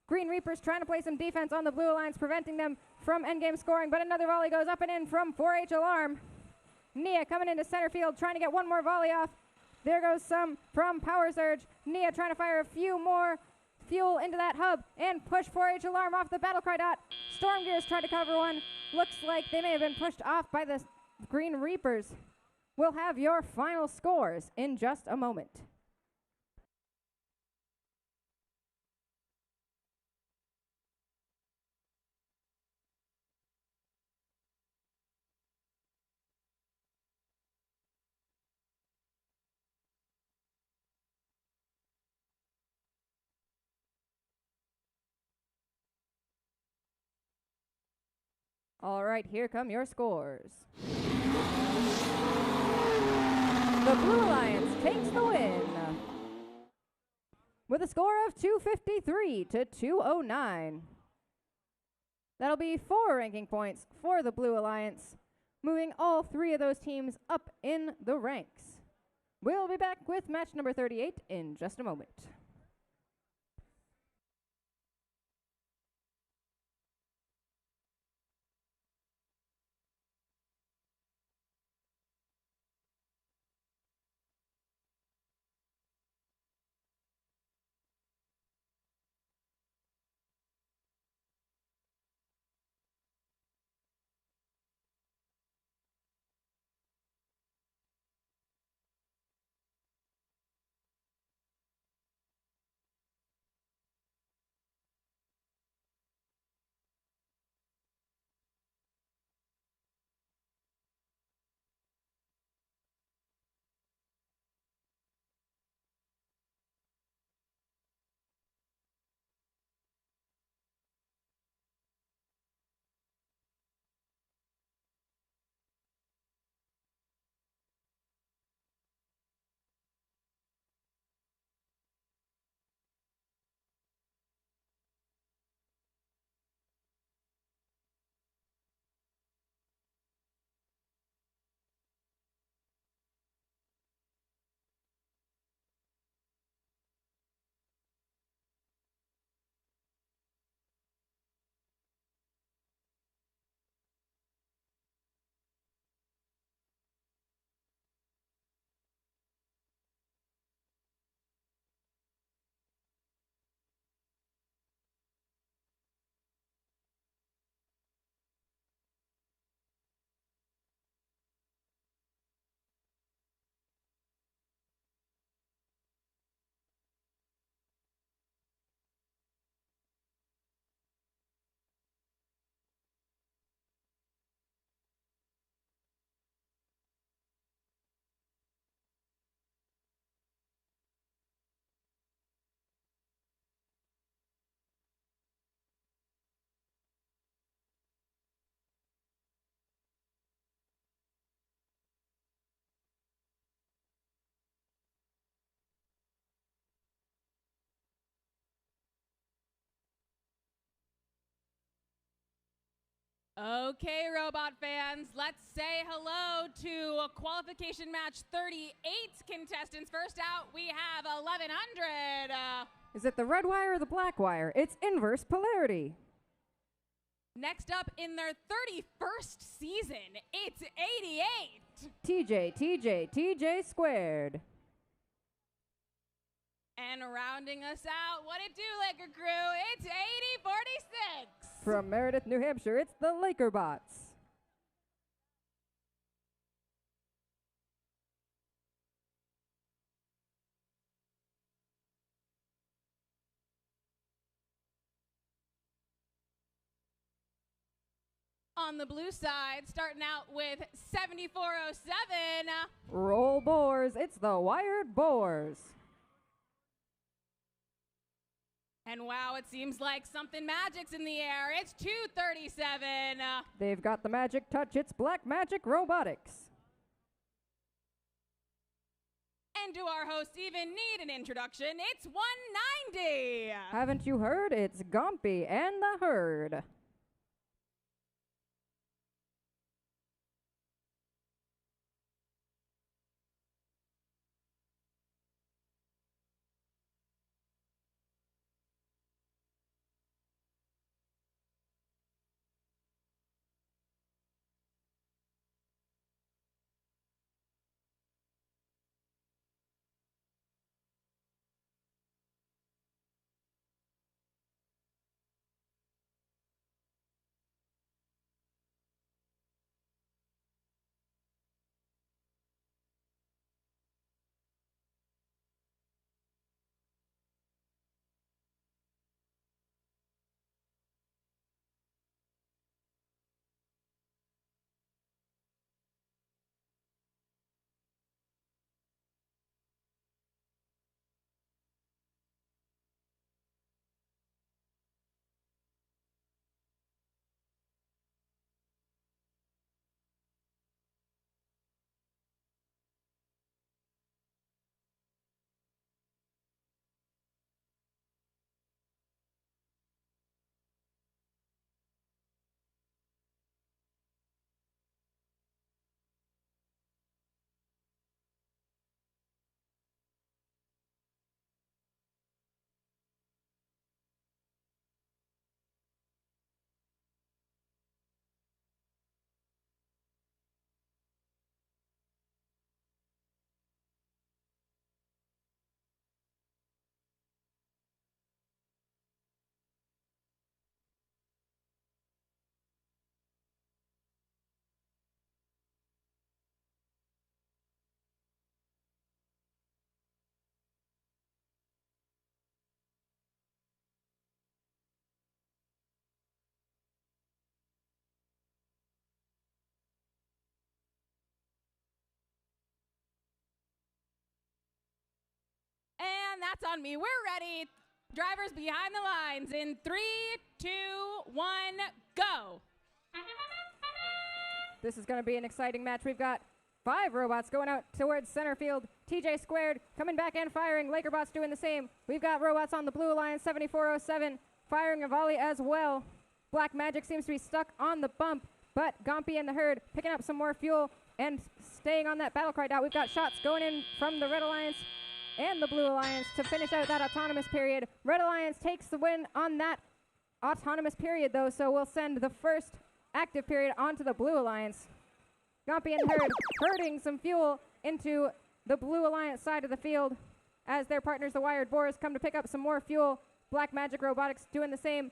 Green Reapers trying to play some defense on the Blue Alliance, preventing them from endgame scoring, but another volley goes up and in from 4H Alarm. Nia coming into center field, trying to get one more volley off. There goes some from Power Surge. Nia trying to fire a few more fuel into that hub and push 4H Alarm off the BattleCry dot. Storm Gears tried to cover one. Looks like they may have been pushed off by the Green Reapers. We'll have your final scores in just a moment. All right, here come your scores. The Blue Alliance takes the win with a score of 253 to 209. That'll be 4 ranking points for the Blue Alliance, moving all 3 of those teams up in the ranks. We'll be back with match number 38 in just a moment. Okay, robot fans, let's say hello to qualification match 38 contestants. First out, we have 1100. Is it the red wire or the black wire? It's inverse polarity. Next up in their 31st season, it's 88. TJ squared. And rounding us out, what it do, Laker crew? It's 8046. From Meredith, New Hampshire, it's the Laker Bots. On the blue side, starting out with 7407. Roll Boars, it's the Wired Boars. And wow, it seems like something magic's in the air. It's 237. They've got the magic touch, it's Black Magic Robotics. And do our hosts even need an introduction? It's 190. Haven't you heard? It's Gompy and the Herd. And that's on me. We're ready. Drivers behind the lines in 3, 2, 1, go. This is going to be an exciting match. We've got 5 robots going out towards center field. TJ Squared coming back and firing. Lakerbots doing the same. We've got robots on the blue alliance, 7407, firing a volley as well. Black Magic seems to be stuck on the bump, but Gompy and the Herd picking up some more fuel and staying on that BattleCry dot. We've got shots going in from the Red Alliance and the Blue Alliance to finish out that autonomous period. Red Alliance takes the win on that autonomous period, though, so we'll send the first active period onto the Blue Alliance. Gompy and Herd herding some fuel into the Blue Alliance side of the field as their partners, the Wired Boars, come to pick up some more fuel. Black Magic Robotics doing the same.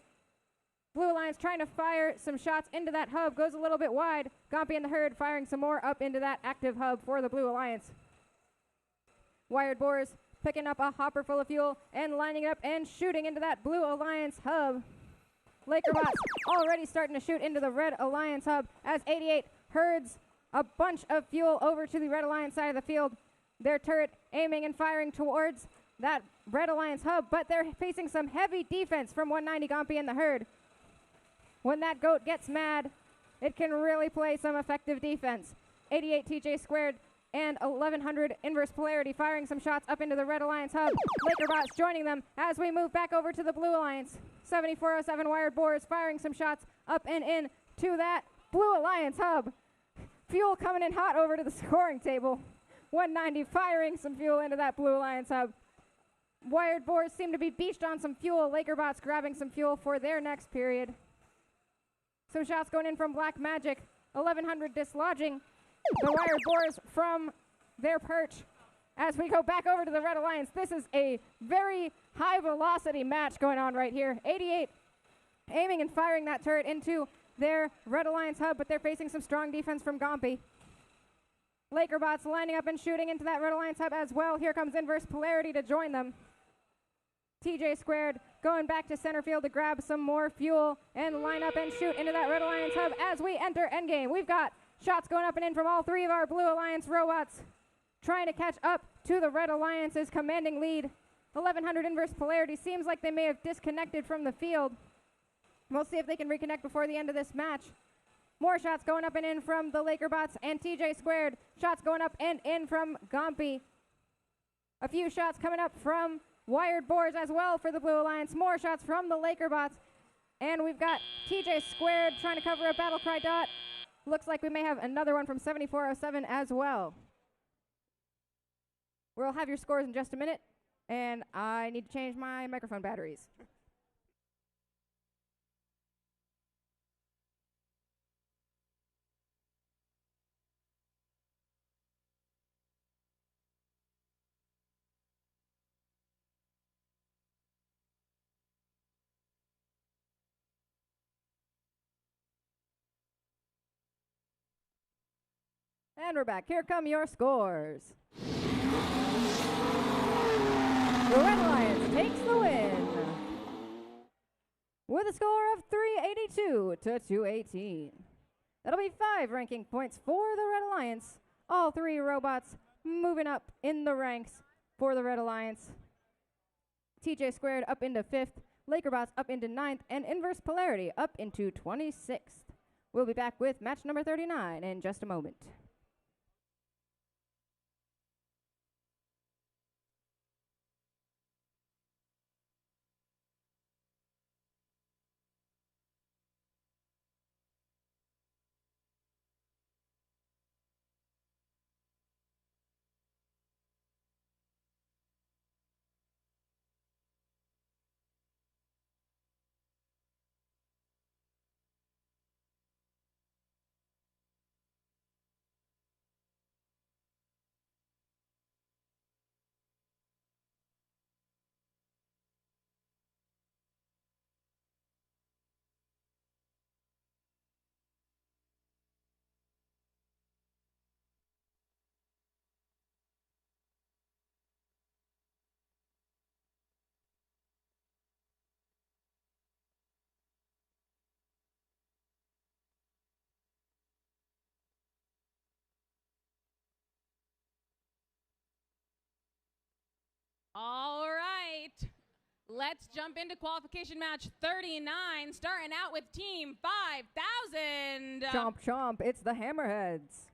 Blue Alliance trying to fire some shots into that hub, goes a little bit wide. Gompy and the Herd firing some more up into that active hub for the Blue Alliance. Wired Boars picking up a hopper full of fuel and lining it up and shooting into that Blue Alliance hub. Lakerbots already starting to shoot into the Red Alliance hub as 88 herds a bunch of fuel over to the Red Alliance side of the field. Their turret aiming and firing towards that Red Alliance hub, but they're facing some heavy defense from 190 Gompy and the Herd. When that goat gets mad, it can really play some effective defense. 88 TJ Squared and 1100 Inverse Polarity firing some shots up into the Red Alliance hub. Lakerbots joining them as we move back over to the Blue Alliance. 7407 Wired Boars firing some shots up and in to that Blue Alliance hub. Fuel coming in hot over to the scoring table. 190 firing some fuel into that Blue Alliance hub. Wired Boars seem to be beached on some fuel. Lakerbots grabbing some fuel for their next period. Some shots going in from Black Magic. 1100 dislodging the Wired Boars from their perch as we go back over to the Red Alliance. This is a very high velocity match going on right here. 88 aiming and firing that turret into their Red Alliance hub, but they're facing some strong defense from Gompy. Lakerbots lining up and shooting into that Red Alliance hub as well. Here comes Inverse Polarity to join them. TJ Squared going back to center field to grab some more fuel and line up and shoot into that Red Alliance hub as we enter endgame. We've got shots going up and in from all three of our Blue Alliance robots, trying to catch up to the Red Alliance's commanding lead. 1100 Inverse Polarity seems like they may have disconnected from the field. We'll see if they can reconnect before the end of this match. More shots going up and in from the Lakerbots and TJ Squared. Shots going up and in from Gompy. A few shots coming up from Wired Boars as well for the Blue Alliance. More shots from the Lakerbots. And we've got TJ Squared trying to cover a BattleCry dot. Looks like we may have another one from 7407 as well. We'll have your scores in just a minute. And I need to change my microphone batteries. And we're back. Here come your scores. The Red Alliance takes the win with a score of 382 to 218. That'll be 5 ranking points for the Red Alliance. All 3 robots moving up in the ranks for the Red Alliance. TJ Squared up into 5th, Lakerbots up into 9th, and Inverse Polarity up into 26th. We'll be back with match number 39 in just a moment. All right. Let's jump into qualification match 39, starting out with Team 5000. Chomp, chomp. It's the Hammerheads.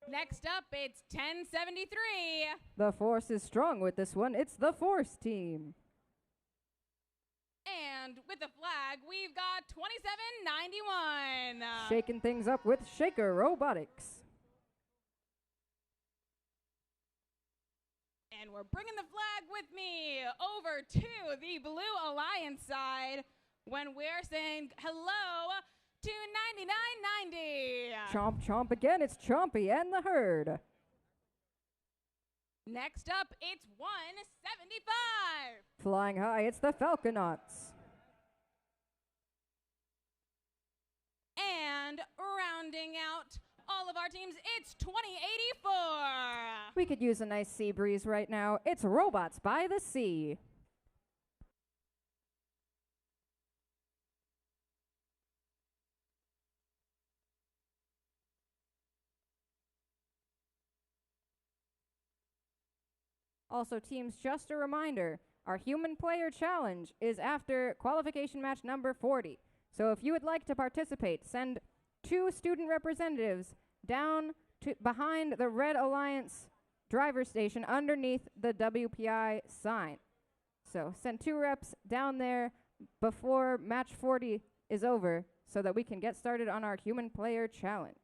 Next up, it's 1073. The Force is strong with this one. It's the Force team. And with the flag, we've got 2791. Shaking things up with Shaker Robotics. And we're bringing the flag with me over to the Blue Alliance side when we're saying hello to 9990. Chomp, chomp again. It's Chompy and the Herd. Next up, it's 175. Flying high, it's the Falconauts. And rounding out all of our teams, it's 2084. We could use a nice sea breeze right now. It's Robots by the Sea. Also, teams, just a reminder, our Human Player Challenge is after qualification match number 40. So if you would like to participate, send 2 student representatives down to behind the Red Alliance driver station underneath the WPI sign. So send 2 reps down there before match 40 is over so that we can get started on our Human Player Challenge.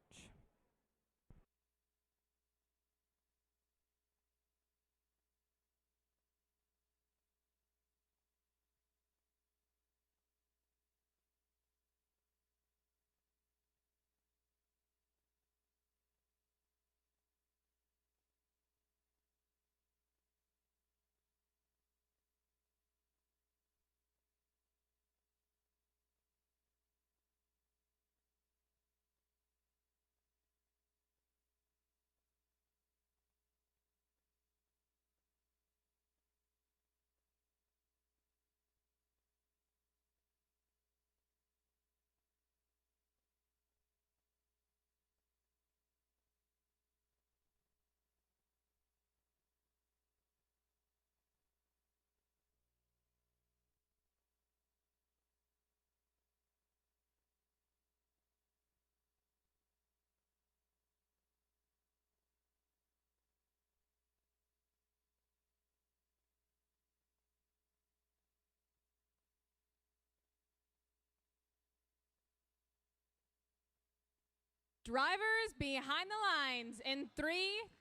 drivers behind the lines in 3,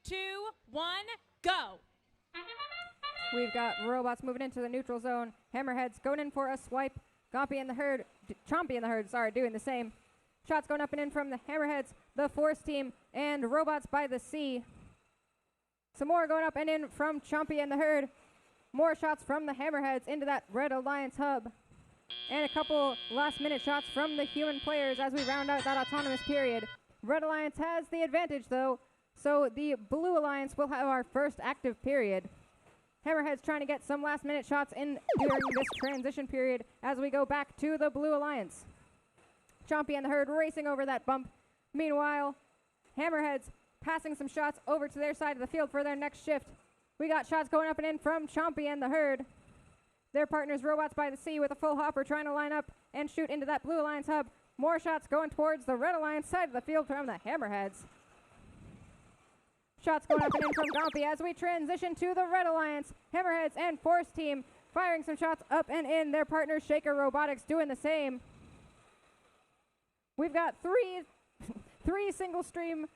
2, 1, go. We've got robots moving into the neutral zone. Hammerheads going in for a swipe. Chompy in the herd, doing the same. Shots going up and in from the Hammerheads, the Force team, and robots by the sea. Some more going up and in from Chompy and the herd. More shots from the Hammerheads into that Red Alliance hub. And a couple last-minute shots from the human players as we round out that autonomous period. Red Alliance has the advantage, though, so the Blue Alliance will have our first active period. Hammerhead's trying to get some last-minute shots in during this transition period as we go back to the Blue Alliance. Chompy and the herd racing over that bump. Meanwhile, Hammerhead's passing some shots over to their side of the field for their next shift. We got shots going up and in from Chompy and the herd. Their partners, Robots by the Sea, with a full hopper trying to line up and shoot into that Blue Alliance hub. More shots going towards the Red Alliance side of the field from the Hammerheads. Shots going up and in from Gompy as we transition to the Red Alliance. Hammerheads and Force Team firing some shots up and in. Their partner Shaker Robotics doing the same. We've got three single stream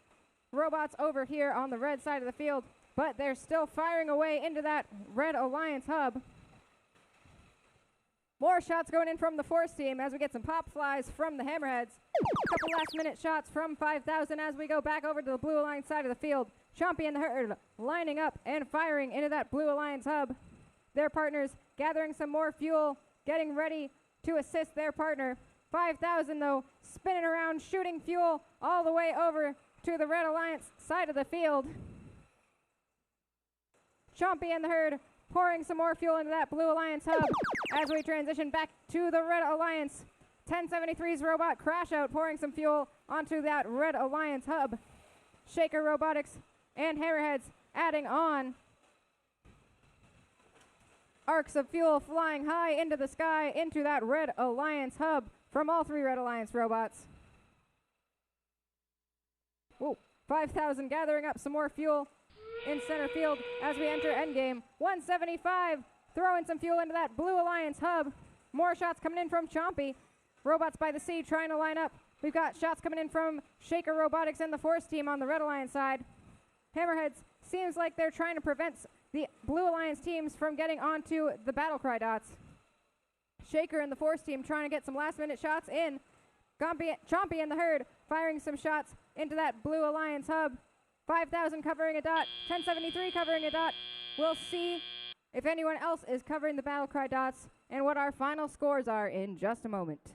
robots over here on the red side of the field, but they're still firing away into that Red Alliance hub. More shots going in from the Force Team as we get some pop flies from the Hammerheads. A couple last-minute shots from 5,000 as we go back over to the Blue Alliance side of the field. Chompy and the herd lining up and firing into that Blue Alliance hub. Their partners gathering some more fuel, getting ready to assist their partner. 5,000, though, spinning around, shooting fuel all the way over to the Red Alliance side of the field. Chompy and the herd pouring some more fuel into that Blue Alliance hub as we transition back to the Red Alliance. 1073's robot Crash Out pouring some fuel onto that Red Alliance hub. Shaker Robotics and Hammerheads adding on. Arcs of fuel flying high into the sky into that Red Alliance hub from all three Red Alliance robots. Whoa, 5,000 gathering up some more fuel in center field as we enter endgame. 175 throwing some fuel into that Blue Alliance hub. More shots coming in from Chompy. Robots by the Sea trying to line up. We've got shots coming in from Shaker Robotics and the Force Team on the Red Alliance side. Hammerheads seems like they're trying to prevent the Blue Alliance teams from getting onto the BattleCry dots. Shaker and the Force Team trying to get some last-minute shots in. Chompy and the herd firing some shots into that Blue Alliance hub. 5,000 covering a dot, 1073 covering a dot. We'll see if anyone else is covering the BattleCry dots and what our final scores are in just a moment.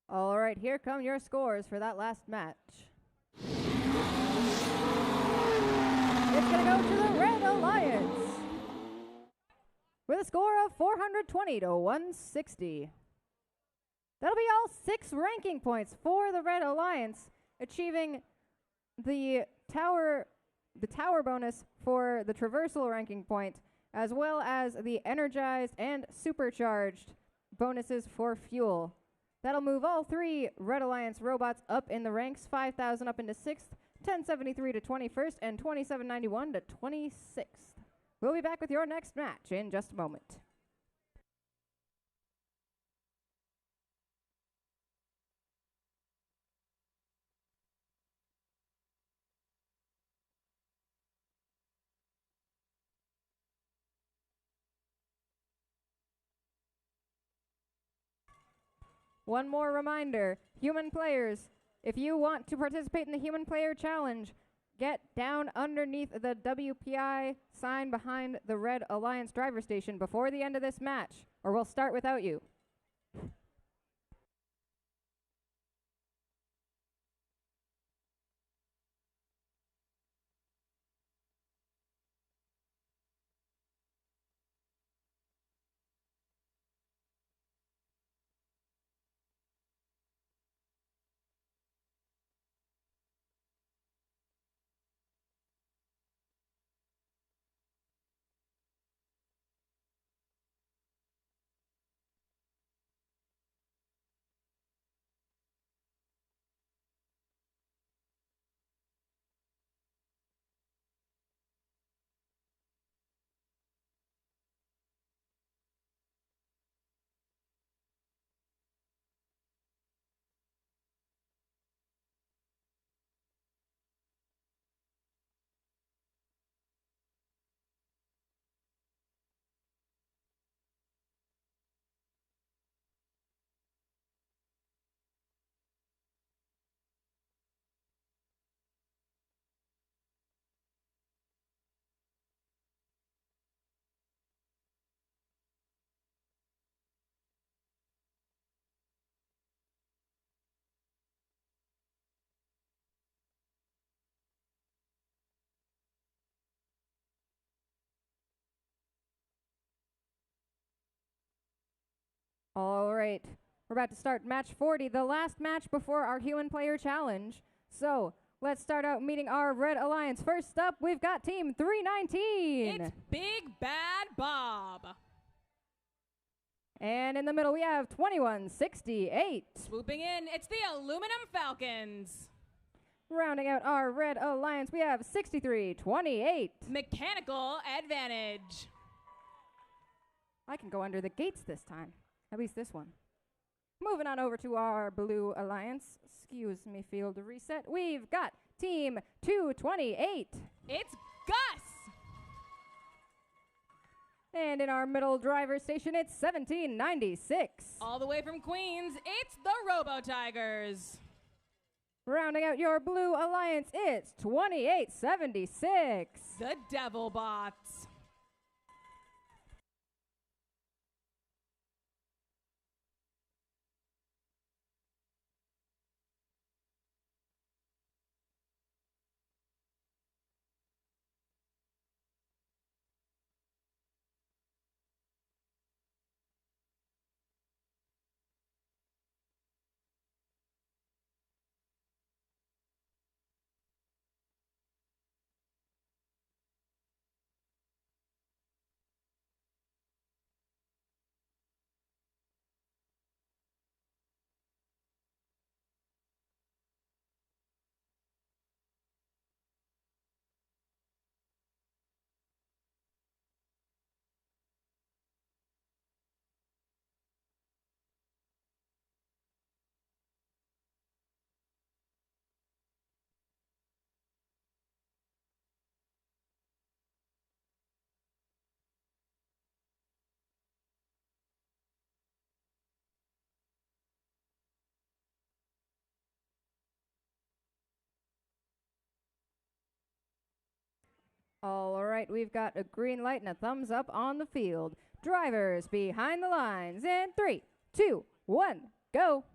All right, here come your scores for that last match. It's going to go to the Red Alliance with a score of 420 to 160. That'll be all 6 ranking points for the Red Alliance, achieving the tower bonus for the traversal ranking point, as well as the energized and supercharged bonuses for fuel. That'll move all 3 Red Alliance robots up in the ranks, 5,000 up into 6th, 1073 to 21st, and 2791 to 26th. We'll be back with your next match in just a moment. One more reminder, human players, if you want to participate in the Human Player Challenge, get down underneath the WPI sign behind the Red Alliance driver station before the end of this match, or we'll start without you. All right, we're about to start match 40, the last match before our Human Player Challenge. So let's start out meeting our Red Alliance. First up, we've got Team 319. It's Big Bad Bob. And in the middle, we have 2168. Swooping in, it's the Aluminum Falcons. Rounding out our Red Alliance, we have 6328. Mechanical Advantage. I can go under the gates this time. At least this one. Moving on over to our Blue Alliance. Excuse me, field reset. We've got Team 228. It's Gus. And in our middle driver station, it's 1796. All the way from Queens, it's the Robo Tigers. Rounding out your Blue Alliance, it's 2876. The Devil Bots. All right, we've got a green light and a thumbs up on the field. Drivers behind the lines in 3, 2, 1, go.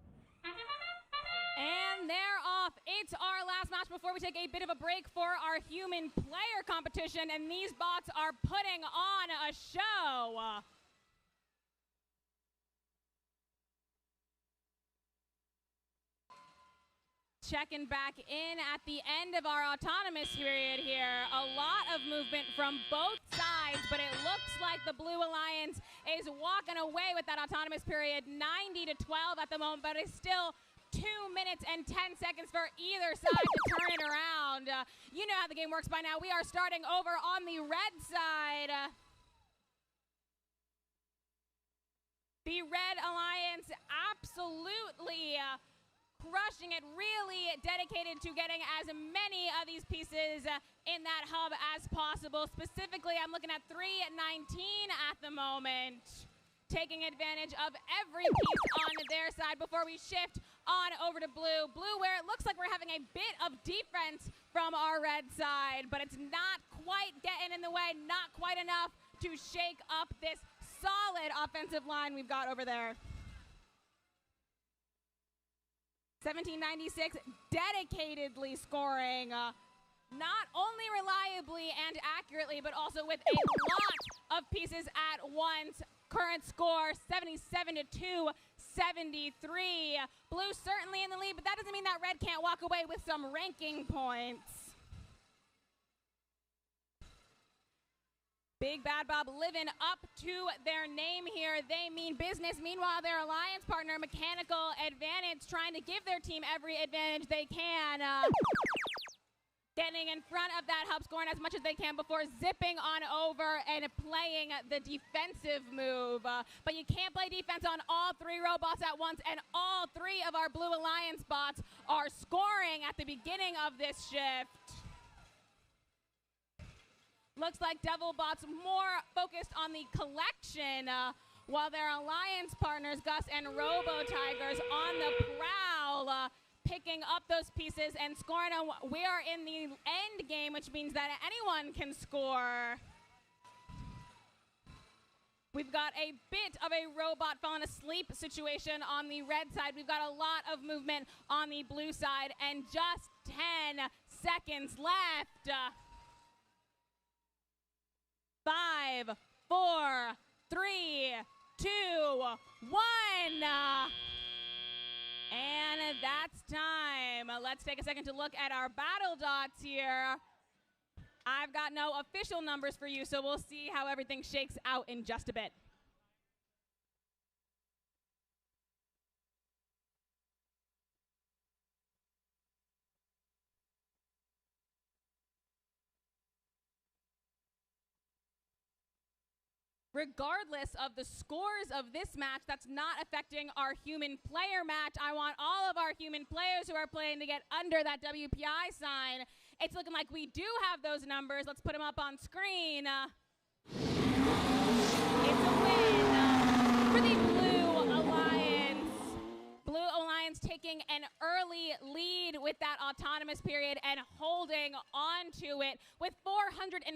And they're off. It's our last match before we take a bit of a break for our human player competition, and these bots are putting on a show. Checking back in at the end of our autonomous period here. A lot of movement from both sides, but it looks like the Blue Alliance is walking away with that autonomous period, 90 to 12 at the moment, but is still 2 minutes and 10 seconds for either side to turn it around. You know how the game works by now. We are starting over on the red side. The Red Alliance absolutely crushing it, really dedicated to getting as many of these pieces in that hub as possible. Specifically, I'm looking at 319 at the moment, taking advantage of every piece on their side before we shift on over to blue. Blue, where it looks like we're having a bit of defense from our red side, but it's not quite getting in the way, not quite enough to shake up this solid offensive line we've got over there. 1796 dedicatedly scoring, not only reliably and accurately, but also with a lot of pieces at once. Current score 77-2, 73. Blue certainly in the lead, but that doesn't mean that red can't walk away with some ranking points. Big Bad Bob living up to their name here. They mean business. Meanwhile, their alliance partner, Mechanical Advantage, trying to give their team every advantage they can. Getting in front of that hub, scoring as much as they can before zipping on over and playing the defensive move. But you can't play defense on all 3 robots at once, and all 3 of our Blue Alliance bots are scoring at the beginning of this shift. Looks like Devilbot's more focused on the collection, while their alliance partners, Gus and Robo Tigers, on the prowl, picking up those pieces and scoring. We are in the end game, which means that anyone can score. We've got a bit of a robot falling asleep situation on the red side. We've got a lot of movement on the blue side, and just 10 seconds left. 5, 4, 3, 2, 1. And that's time. Let's take a second to look at our battle dots here. I've got no official numbers for you, so we'll see how everything shakes out in just a bit. Regardless of the scores of this match, that's not affecting our human player match. I want all of our human players who are playing to get under that WPI sign. It's looking like we do have those numbers. Let's put them up on screen. It's a win for the Blue Alliance. Blue Alliance taking an early lead with that autonomous period and holding on to it with 414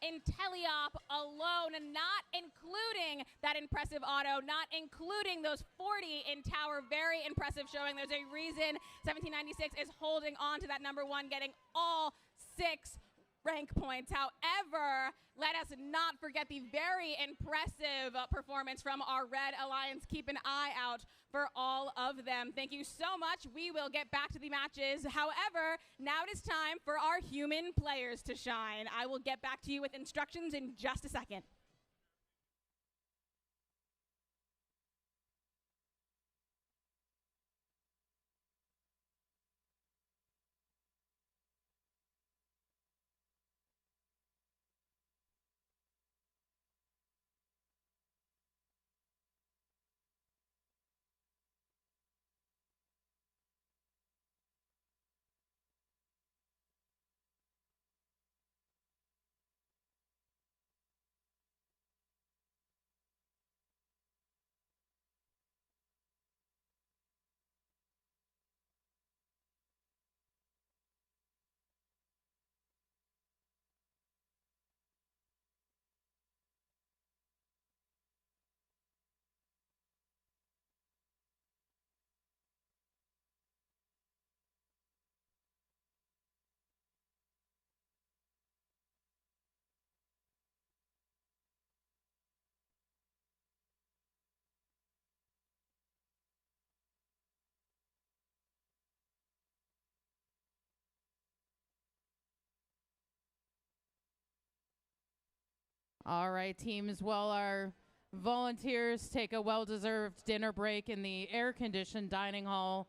in teleop alone, not including that impressive auto, not including those 40 in tower. Very impressive showing. There's a reason 1796 is holding on to that number 1, getting all 6 rank points. However, let us not forget the very impressive performance from our Red Alliance. Keep an eye out for all of them. Thank you so much. We will get back to the matches. However, now it is time for our human players to shine. I will get back to you with instructions in just a second. All right, teams. Well, our volunteers take a well-deserved dinner break in the air-conditioned dining hall.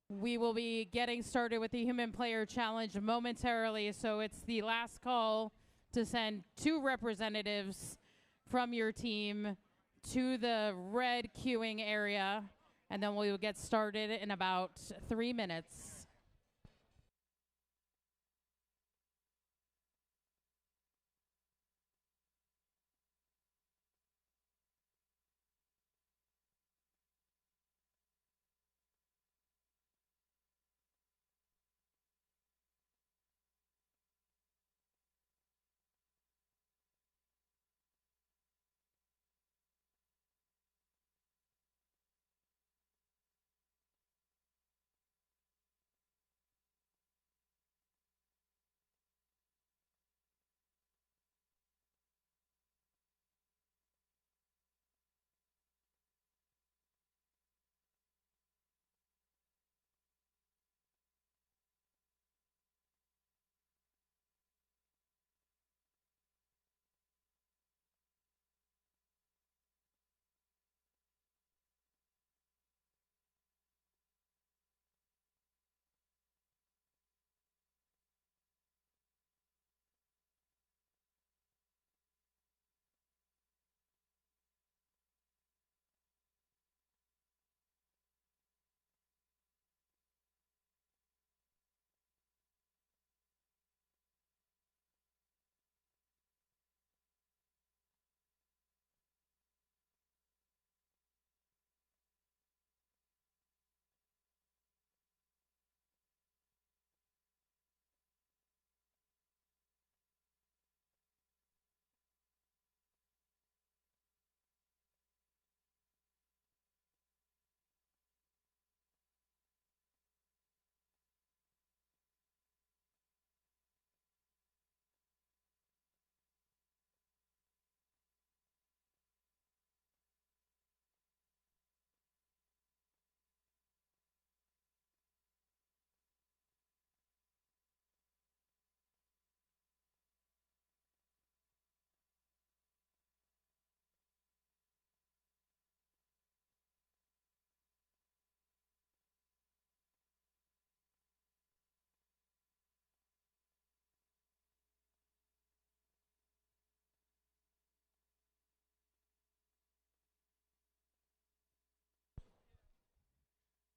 We will be getting started with the Human Player Challenge momentarily, so it's the last call to send 2 representatives from your team to the red queuing area, and then we will get started in about 3 minutes.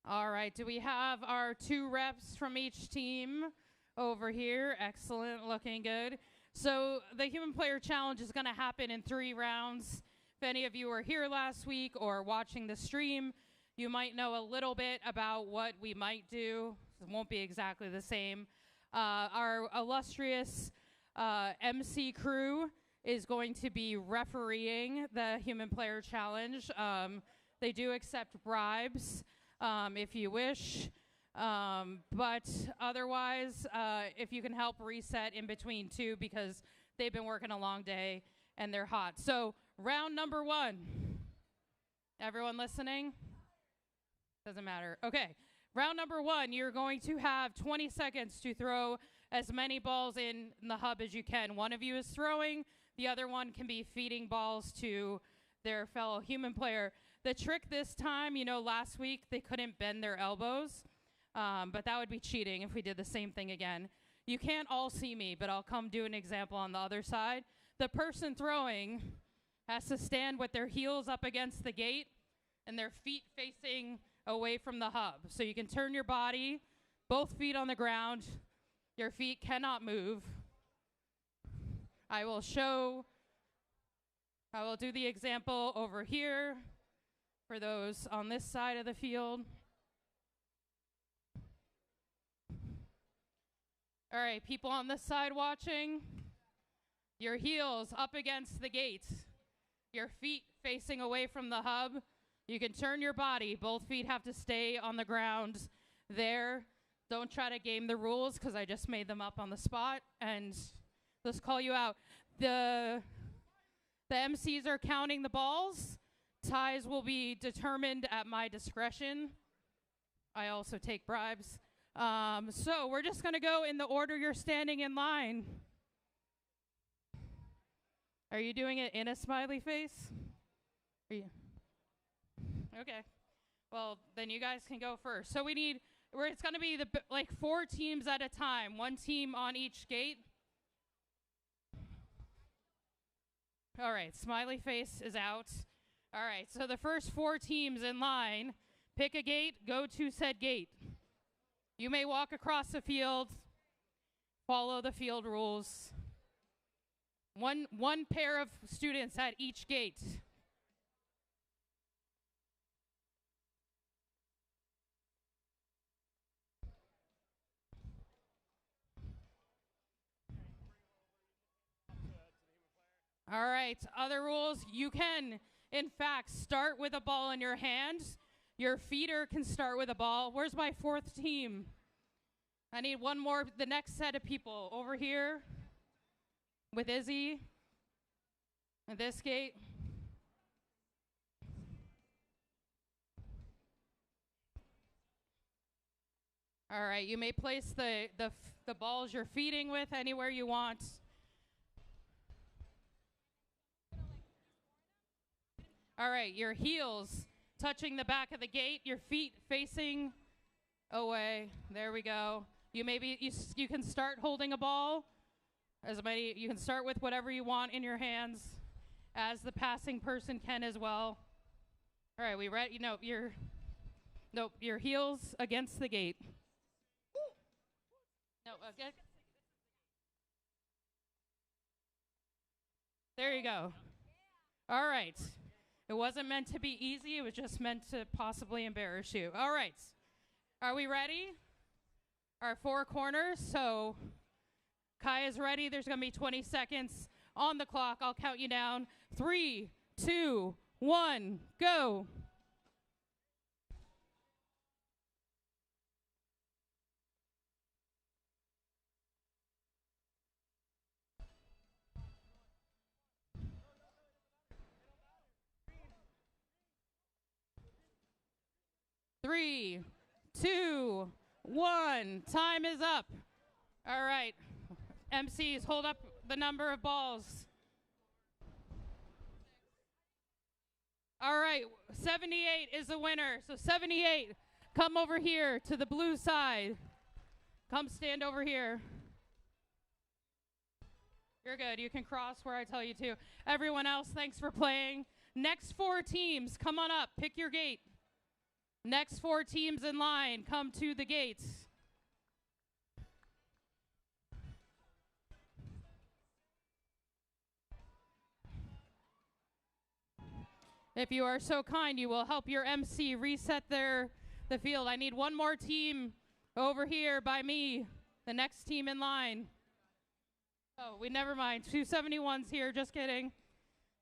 All right, do we have our 2 reps from each team over here? Excellent, looking good. So the Human Player Challenge is going to happen in 3 rounds. If any of you were here last week or watching the stream, you might know a little bit about what we might do. It won't be exactly the same. Our illustrious MC crew is going to be refereeing the Human Player Challenge. They do accept bribes. If you wish. But otherwise, if you can help reset in between 2 because they've been working a long day and they're hot. So round number 1. Everyone listening? Doesn't matter. Okay. Round number 1, you're going to have 20 seconds to throw as many balls in the hub as you can. One of you is throwing. The other one can be feeding balls to their fellow human player. The trick this time, you know, last week they couldn't bend their elbows, but that would be cheating if we did the same thing again. You can't all see me, but I'll come do an example on the other side. The person throwing has to stand with their heels up against the gate and their feet facing away from the hub. So you can turn your body, both feet on the ground. Your feet cannot move. I will do the example over here. For those on this side of the field. All right, people on this side watching, your heels up against the gate, your feet facing away from the hub. You can turn your body. Both feet have to stay on the ground there. Don't try to game the rules because I just made them up on the spot and let's call you out. The MCs are counting the balls. Ties will be determined at my discretion. I also take bribes. So we're just going to go in the order you're standing in line. Are you doing it in a smiley face? Okay. Well, then you guys can go first. So it's going to be like 4 teams at a time, 1 team on each gate. All right, smiley face is out. All right, so the first 4 teams in line, pick a gate, go to said gate. You may walk across the field, follow the field rules. One pair of students at each gate. All right, other rules. You can, in fact, start with a ball in your hand. Your feeder can start with a ball. Where's my 4th team? I need one more, the next set of people. Over here with Izzy. At this gate. All right, you may place the balls you're feeding with anywhere you want. All right, your heels touching the back of the gate, your feet facing away. There we go. You can start holding a ball. You can start with whatever you want in your hands, as the passing person can as well. All right, we ready? Your heels against the gate. No, okay. There you go. All right. It wasn't meant to be easy. It was just meant to possibly embarrass you. All right. Are we ready? Our 4 corners. So Kai is ready. There's going to be 20 seconds on the clock. I'll count you down. 3, 2, 1, go. Three, 2, 1. Time is up. All right. MCs, hold up the number of balls. All right. 78 is the winner. So 78, come over here to the blue side. Come stand over here. You're good. You can cross where I tell you to. Everyone else, thanks for playing. Next 4 teams, come on up. Pick your gate. Next 4 teams in line, come to the gates. If you are so kind, you will help your MC reset the field. I need one more team over here by me, the next team in line. Oh, never mind. 271's here, just kidding.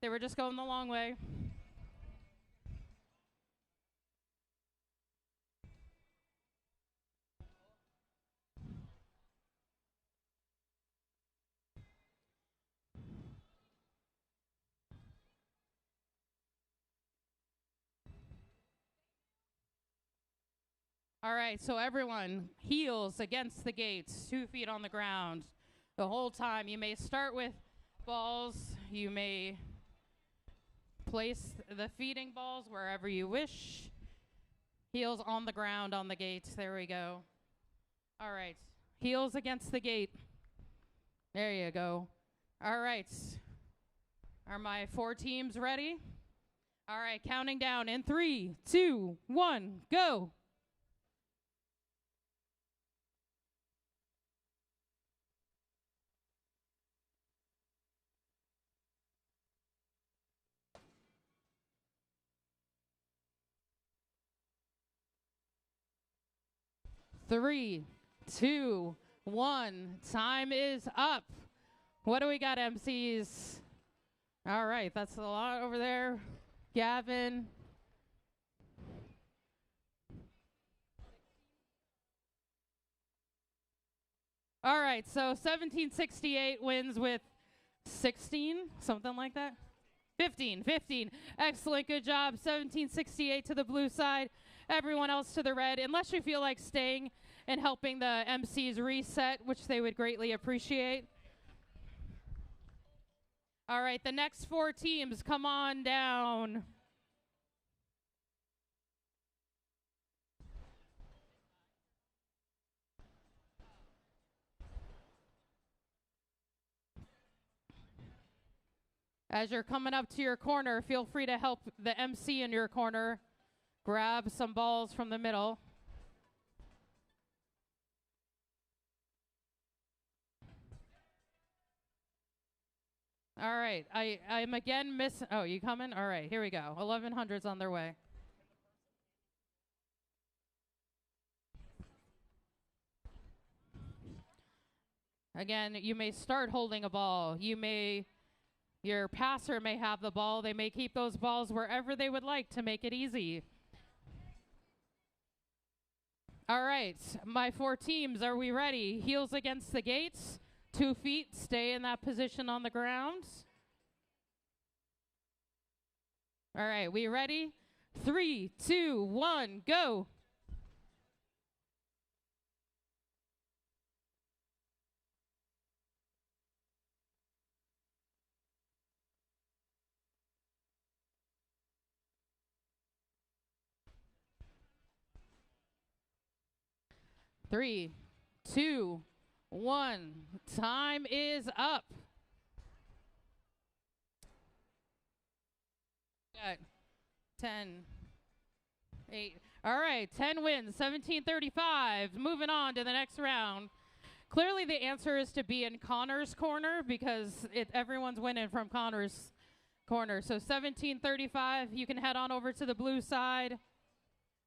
They were just going the long way. All right, so everyone, heels against the gates, 2 feet on the ground. The whole time, you may start with balls. You may place the feeding balls wherever you wish. Heels on the ground on the gates. There we go. All right, heels against the gate. There you go. All right. Are my 4 teams ready? All right, counting down in 3, 2, 1, go. Three, 2, 1. Time is up. What do we got, MCs? All right, that's a lot over there. Gavin. All right, so 1768 wins with 16, something like that. 15. Excellent, good job. 1768 to the blue side. Everyone else to the red, unless you feel like staying and helping the MCs reset, which they would greatly appreciate. All right, the next 4 teams, come on down. As you're coming up to your corner, feel free to help the MC in your corner grab some balls from the middle. All right, I'm again missing. Oh, you coming? All right, here we go. 1100's on their way. Again, you may start holding a ball. Your passer may have the ball. They may keep those balls wherever they would like to make it easy. All right, my 4 teams, are we ready? Heels against the gates. 2 feet, stay in that position on the ground. All right, we ready? 3, 2, 1, go. Three, 2, 1. Time is up. Got 10, 8. All right, 10 wins, 1735. Moving on to the next round. Clearly the answer is to be in Connor's corner because everyone's winning from Connor's corner. So 1735, you can head on over to the blue side.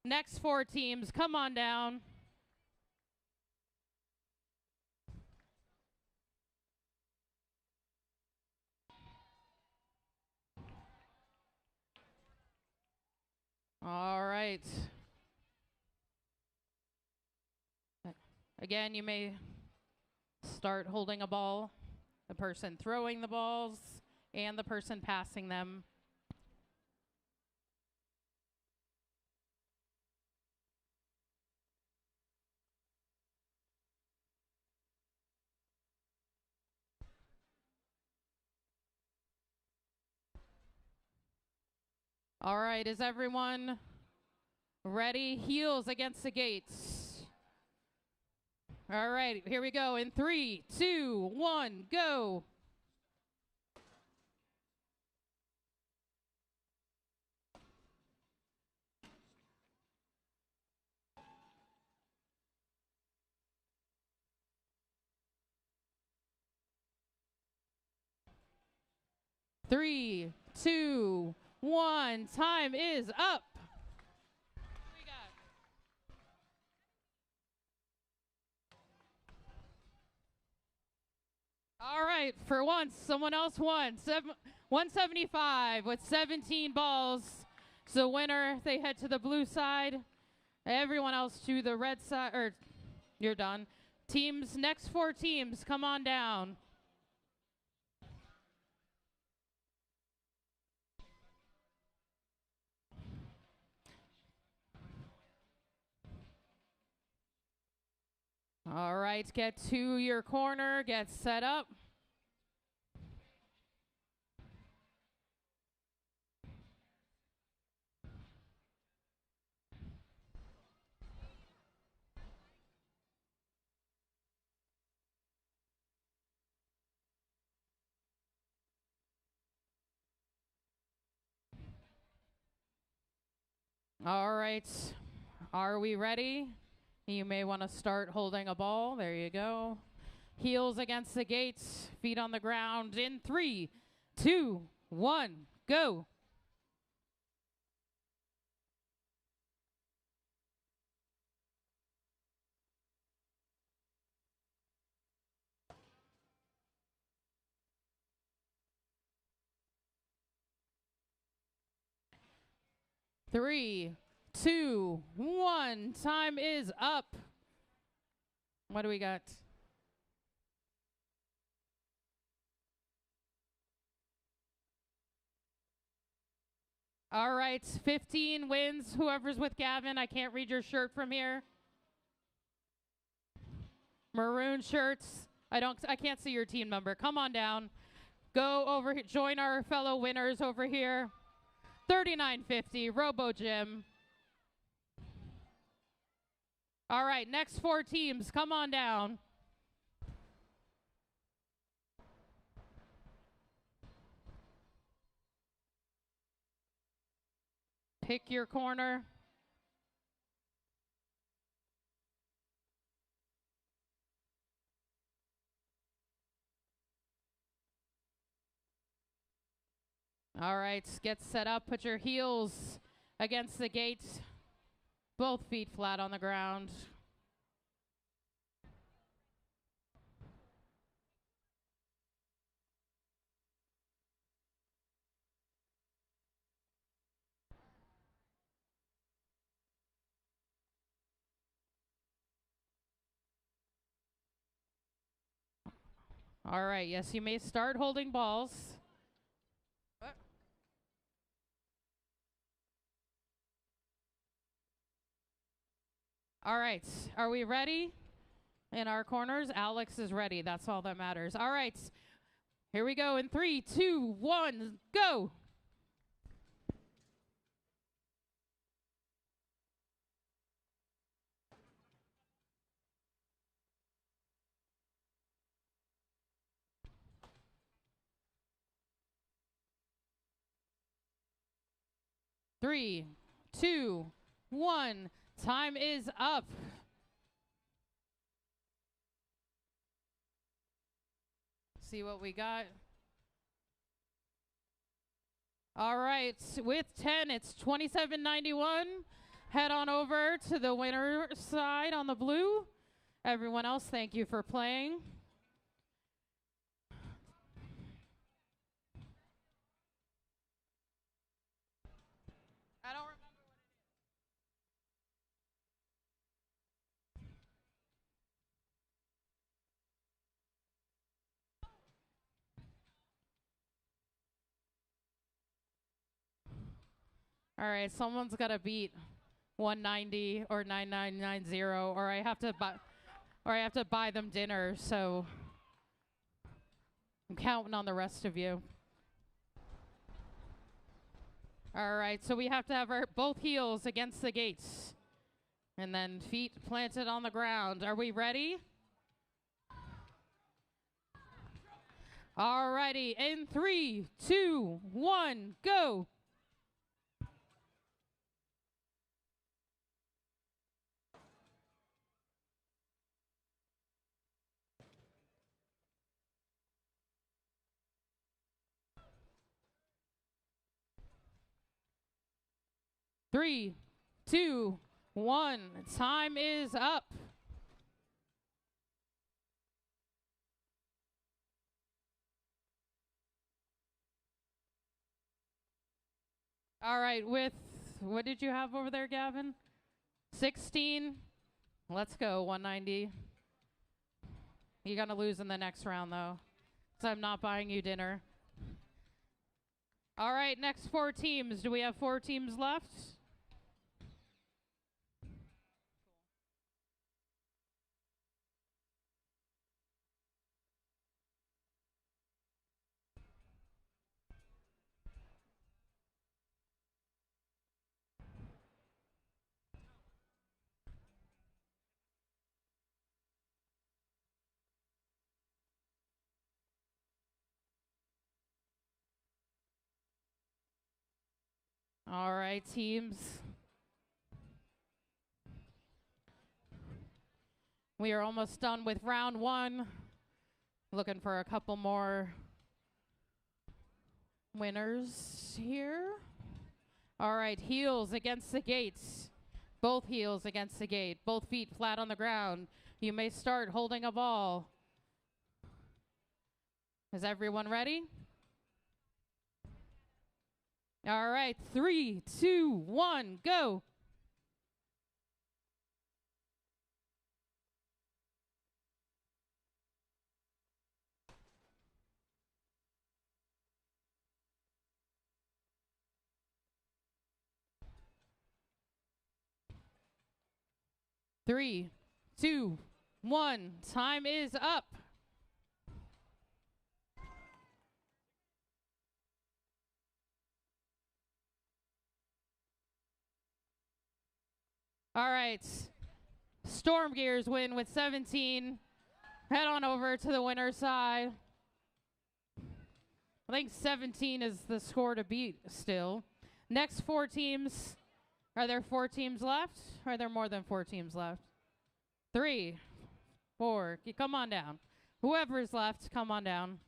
Next 4 teams, come on down. All right. Again, you may start holding a ball, the person throwing the balls, and the person passing them. All right, is everyone ready? Heels against the gates. All right, here we go. In 3, 2, 1, go. Three, 2, 1. Time is up. We got all right, for once, someone else won. 175 with 17 balls. So winner, they head to the blue side. Everyone else to the red side, or you're done. Teams, next 4 teams, come on down. All right, get to your corner, get set up. All right, are we ready? You may want to start holding a ball. There you go. Heels against the gates, feet on the ground. In 3, 2, 1, go. Three, 2, 1. Time is up. What do we got? All right, 15 wins. Whoever's with Gavin, I can't read your shirt from here. Maroon shirts. I can't see your team number. Come on down. Go over here. Join our fellow winners over here. 39.50 Robo Gym. All right, next 4 teams, come on down. Pick your corner. All right, get set up. Put your heels against the gate. Both feet flat on the ground. All right, yes, you may start holding balls. All right, are we ready? In our corners, Alex is ready. That's all that matters. All right, here we go in 3, 2, 1, go. Three, two, one. Time is up. See what we got. All right, with 10, it's 27.91. Head on over to the winner side on the blue. Everyone else, thank you for playing. I don't remember. All right, someone's got to beat 190 or 9990, or I have to buy them dinner. So I'm counting on the rest of you. All right, so we have to have our both heels against the gates, and then feet planted on the ground. Are we ready? All righty, in 3, 2, 1, go. Three, two, one. Time is up. All right, with, what did you have over there, Gavin? 16. Let's go, 190. You're going to lose in the next round, though, because I'm not buying you dinner. All right, next 4 teams. Do we have 4 teams left? All right, teams. We are almost done with round 1. Looking for a couple more winners here. All right, heels against the gates. Both heels against the gate. Both feet flat on the ground. You may start holding a ball. Is everyone ready? All right, 3, 2, 1, go. Three, 2, 1. Time is up. All right. Storm Gears win with 17. Head on over to the winner's side. I think 17 is the score to beat still. Next 4 teams. Are there 4 teams left? Or are there more than 4 teams left? 3, 4. Come on down. Whoever is left, come on down.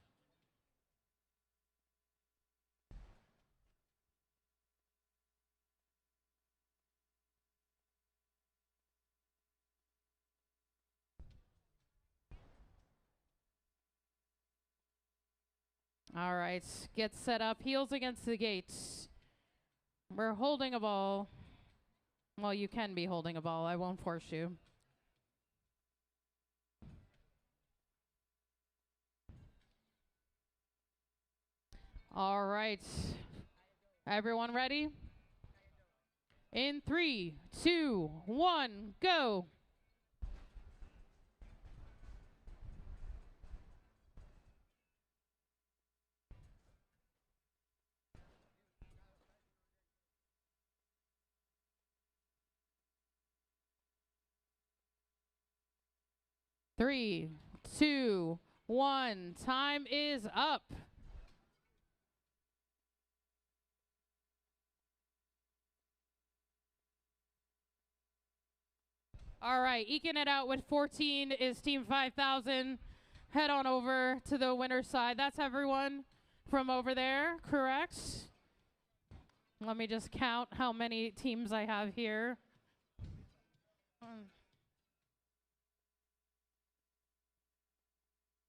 All right, get set up. Heels against the gates. We're holding a ball. Well, you can be holding a ball. I won't force you. All right. Everyone ready? In 3, 2, 1, go. Three, 2, 1. Time is up. All right, eking it out with 14 is Team 5000. Head on over to the winner's side. That's everyone from over there, correct? Let me just count how many teams I have here.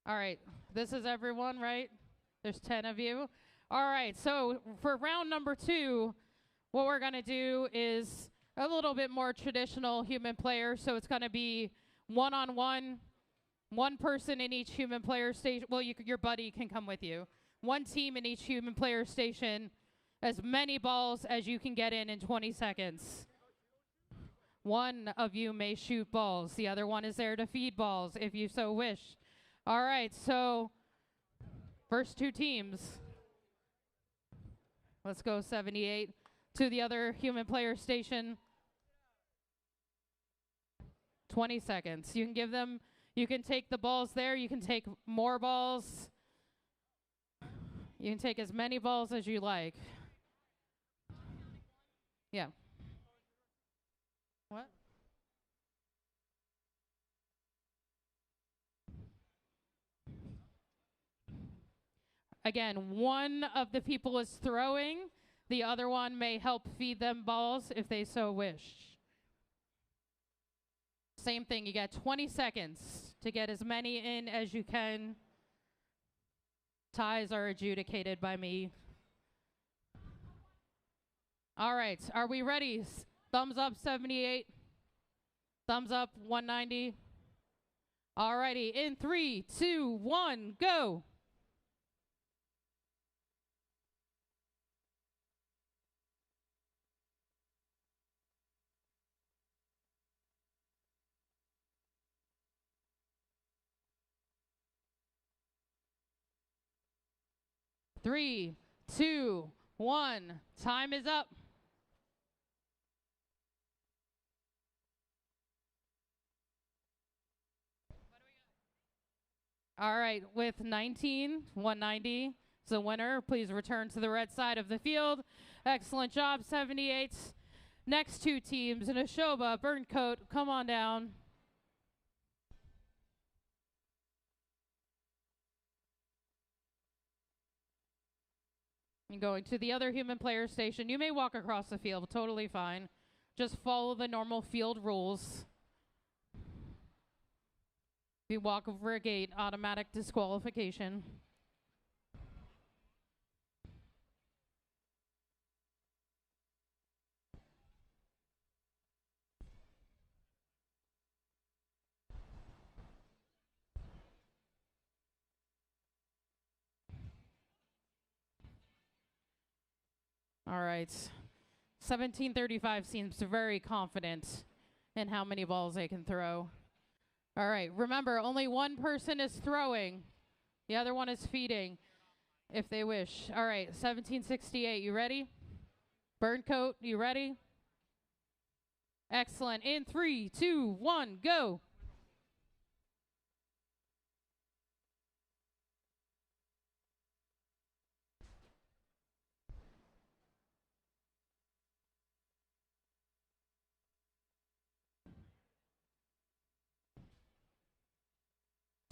All right, this is everyone, right? There's 10 of you. All right, so for round number 2, what we're gonna do is a little bit more traditional human player. So it's gonna be one-on-one, one person in each human player station. Well, your buddy can come with you. One team in each human player station, as many balls as you can get in 20 seconds. One of you may shoot balls. The other one is there to feed balls if you so wish. All right, so first 2 teams. Let's go 78 to the other human player station. 20 seconds. You can give them, you can take the balls there. You can take more balls. You can take as many balls as you like. Yeah. What? Again, one of the people is throwing. The other one may help feed them balls if they so wish. Same thing, you got 20 seconds to get as many in as you can. Ties are adjudicated by me. All right, are we ready? Thumbs up 78. Thumbs up 190. All righty, in 3, 2, 1, go. Three, 2, 1. Time is up. All right, with 19, 190 is the winner. Please return to the red side of the field. Excellent job, 78. Next 2 teams, Neshoba, Burncoat, come on down. And going to the other human player station. You may walk across the field, totally fine. Just follow the normal field rules. If you walk over a gate, automatic disqualification. All right. 1735 seems very confident in how many balls they can throw. All right. Remember, only one person is throwing. The other one is feeding, if they wish. All right. 1768, you ready? Burncoat, you ready? Excellent. In 3, 2, 1, go.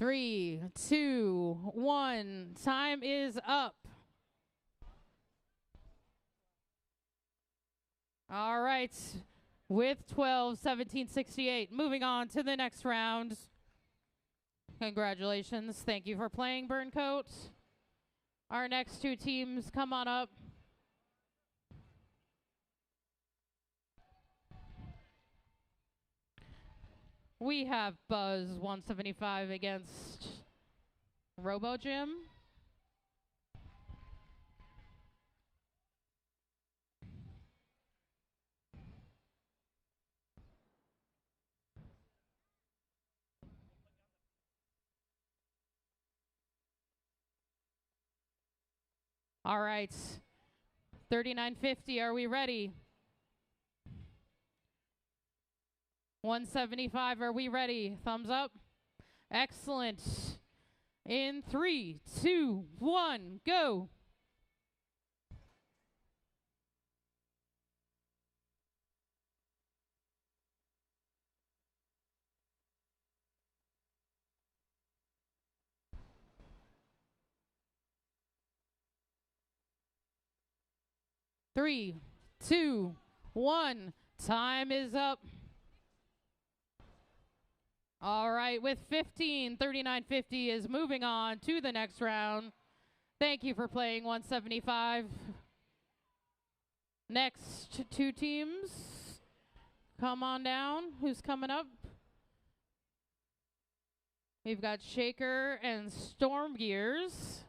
3, 2, 1. Time is up. All right. With 12, 1768. Moving on to the next round. Congratulations. Thank you for playing, Burncoat. Our next two teams, come on up. We have Buzz 175 against Robo Jim. All right. 3950, are we ready? 175, are we ready? Thumbs up. Excellent. In 3, 2, 1, go. Three, 2, 1. Time is up. All right, with 15, 3950 is moving on to the next round. Thank you for playing 175. Next two teams, come on down. Who's coming up? We've got Shaker and Storm Gears.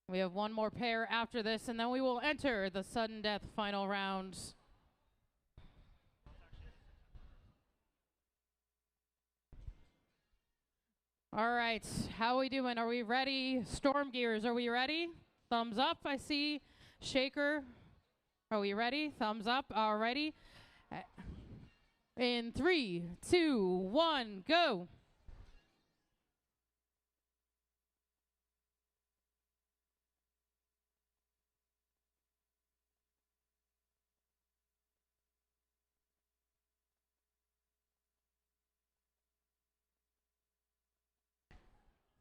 We have one more pair after this, and then we will enter the sudden death final rounds. All right, how are we doing? Are we ready? Storm Gears, are we ready? Thumbs up, I see. Shaker, are we ready? Thumbs up, all righty. In 3, 2, 1, go.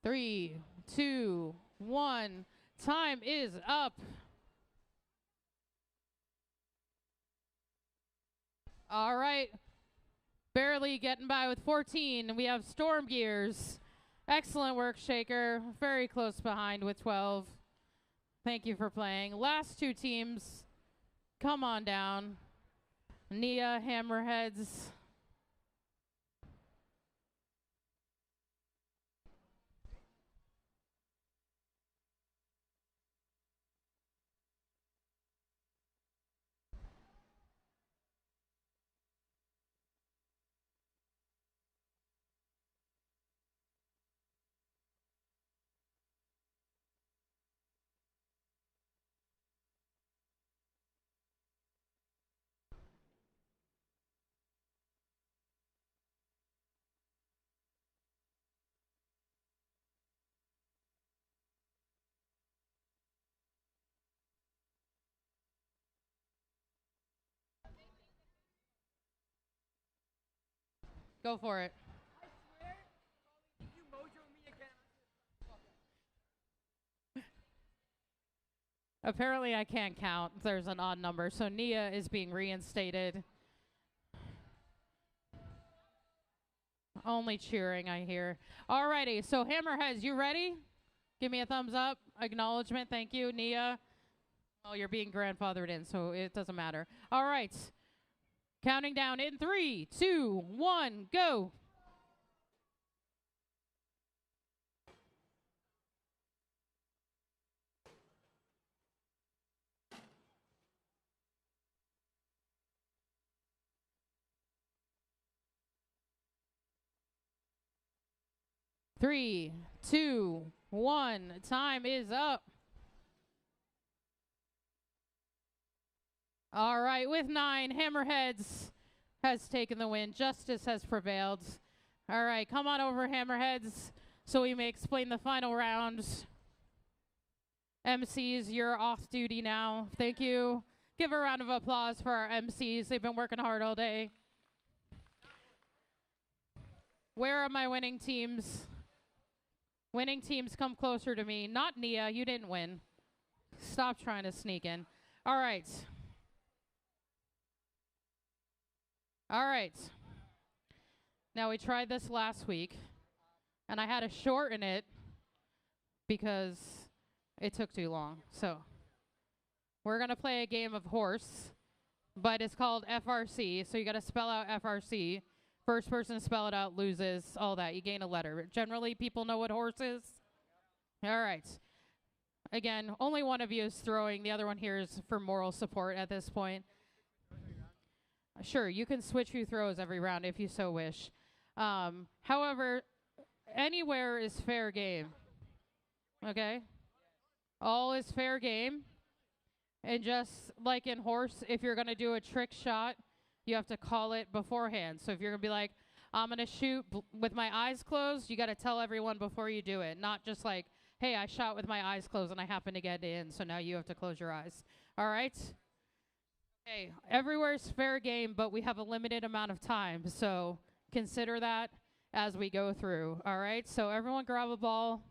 Three, 2, 1. Time is up. All right. Barely getting by with 14. We have Storm Gears. Excellent work, Shaker. Very close behind with 12. Thank you for playing. Last two teams, come on down. Nia, Hammerheads. Go for it. Apparently I can't count. There's an odd number. So Nia is being reinstated. Only cheering, I hear. Alrighty, so Hammerheads, you ready? Give me a thumbs up. Acknowledgement, thank you. Nia, oh, you're being grandfathered in, so it doesn't matter. All right. Counting down in 3, 2, 1, go. Three, 2, 1. Time is up. All right, with 9, Hammerheads has taken the win. Justice has prevailed. All right, come on over, Hammerheads. so we may explain the final rounds. MCs, you're off duty now. Thank you. Give a round of applause for our MCs. They've been working hard all day. Where are my winning teams? Winning teams, come closer to me. Not Nia, you didn't win. Stop trying to sneak in. All right. All right. Now, we tried this last week, and I had to shorten it because it took too long. So we're going to play a game of horse, but it's called FRC, so you got to spell out FRC. First person to spell it out loses, all that. You gain a letter. Generally, people know what horse is. All right. Again, only one of you is throwing. The other one here is for moral support at this point. Sure, you can switch who throws every round if you so wish. However, anywhere is fair game. Okay? All is fair game. And just like in horse, if you're going to do a trick shot, you have to call it beforehand. So if you're going to be like, I'm going to shoot with my eyes closed, you got to tell everyone before you do it. Not just like, hey, I shot with my eyes closed and I happen to get in, so now you have to close your eyes. All right? Okay, everywhere's fair game, but we have a limited amount of time. So consider that as we go through. All right? So everyone grab a ball.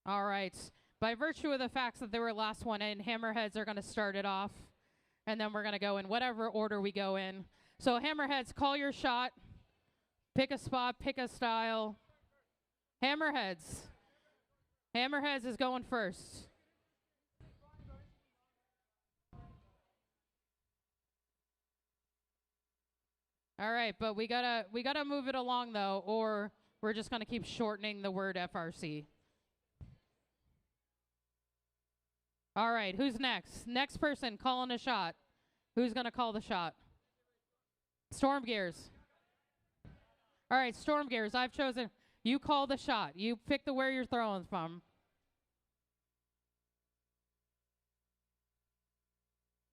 All right. By virtue of the facts that they were last one in, Hammerheads are going to start it off, and then we're going to go in whatever order we go in. So Hammerheads, call your shot. Pick a spot, pick a style. Hammerheads. Hammerheads is going first. All right, but we gotta move it along though, or we're just gonna keep shortening the word FRC. All right, who's next? Next person calling a shot. Who's going to call the shot? Storm Gears. All right, Storm Gears, I've chosen. You call the shot. You pick where you're throwing from.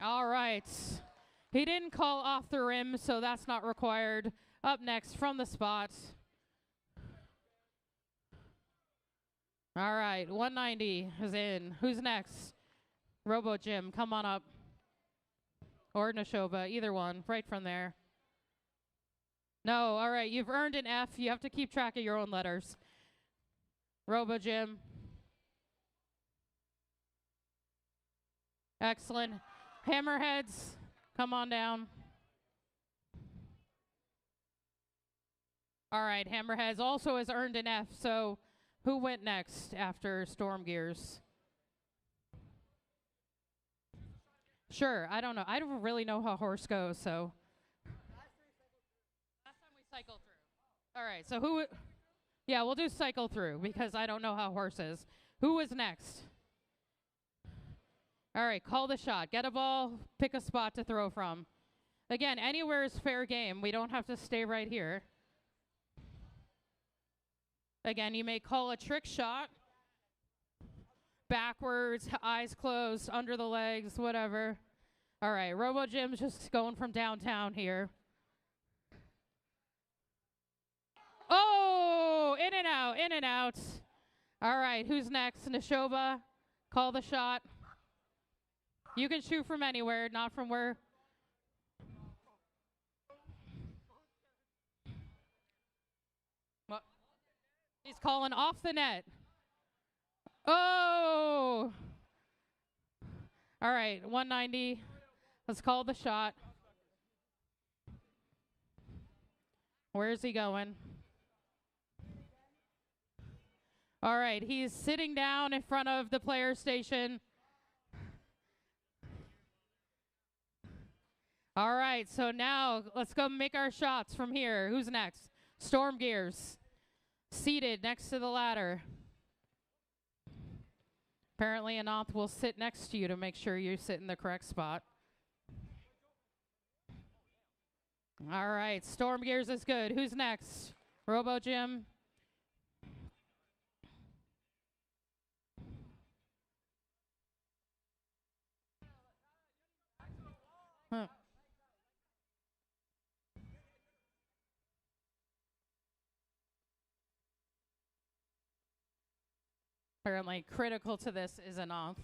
All right. He didn't call off the rim, so that's not required. Up next, from the spot. All right, 190 is in. Who's next? Robo Jim, come on up. Or Nashoba, either one, right from there. No, all right, you've earned an F. You have to keep track of your own letters. Robo Jim. Excellent. Hammerheads, come on down. All right, Hammerheads also has earned an F, so who went next after Storm Gears? Sure, I don't know. I don't really know how horse goes, so. Last time we cycled through. All right, so who? Yeah, we'll do cycle through because I don't know how horse is. Who is next? All right, call the shot. Get a ball, pick a spot to throw from. Again, anywhere is fair game. We don't have to stay right here. Again, you may call a trick shot. Backwards, eyes closed, under the legs, whatever. All right, Robo Jim's just going from downtown here. Oh, in and out, in and out. All right, who's next? Nashoba, call the shot. You can shoot from anywhere, not from where. What? He's calling off the net. Oh! All right, 190. Let's call the shot. Where is he going? All right, he's sitting down in front of the player station. All right, so now let's go make our shots from here. Who's next? Storm Gears. Seated next to the ladder. Apparently, Ananth will sit next to you to make sure you sit in the correct spot. All right, Storm Gears is good. Who's next? Robo Jim. Huh. Apparently, critical to this is enough.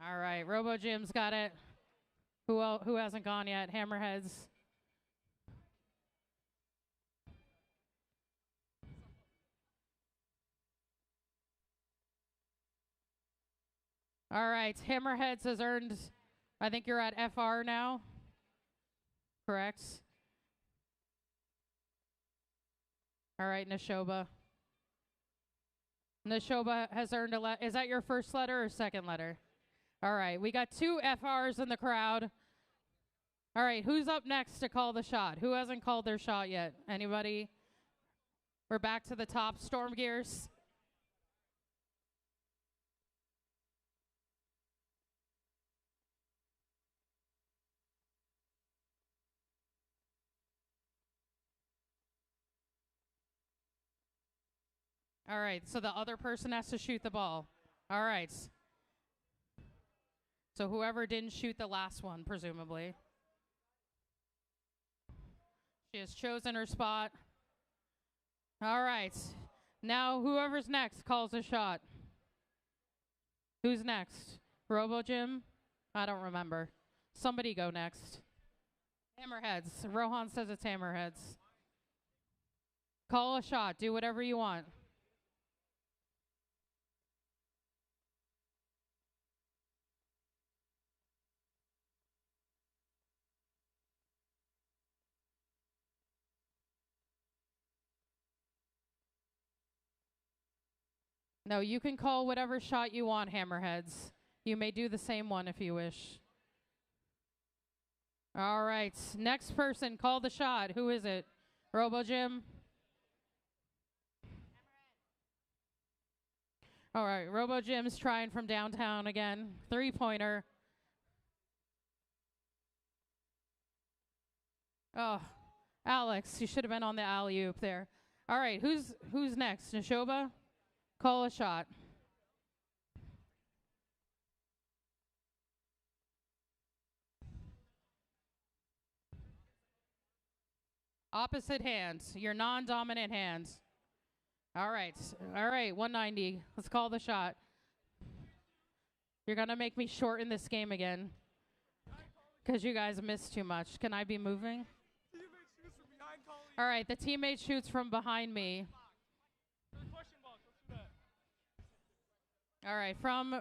All right, Robo Jim's got it. Who hasn't gone yet? Hammerheads. All right, Hammerheads has earned, I think you're at FR now, correct? All right, Nashoba. Nashoba has earned is that your first letter or second letter? All right, we got 2 FRs in the crowd. All right, who's up next to call the shot? Who hasn't called their shot yet? Anybody? We're back to the top, Storm Gears. All right, so the other person has to shoot the ball. All right. So whoever didn't shoot the last one, presumably. She has chosen her spot. All right. Now whoever's next calls a shot. Who's next? Robo Jim? I don't remember. Somebody go next. Hammerheads. Rohan says it's Hammerheads. Call a shot. Do whatever you want. No, you can call whatever shot you want, Hammerheads. You may do the same one if you wish. All right, next person, call the shot. Who is it? Robo Jim? All right, Robo Jim's trying from downtown again. 3-pointer. Oh, Alex, you should have been on the alley-oop there. All right, who's next? Nashoba? Call a shot. Opposite hands, your non-dominant hands. All right, 190. Let's call the shot. You're going to make me shorten this game again because you guys missed too much. Can I be moving? All right, the teammate shoots from behind me. All right, from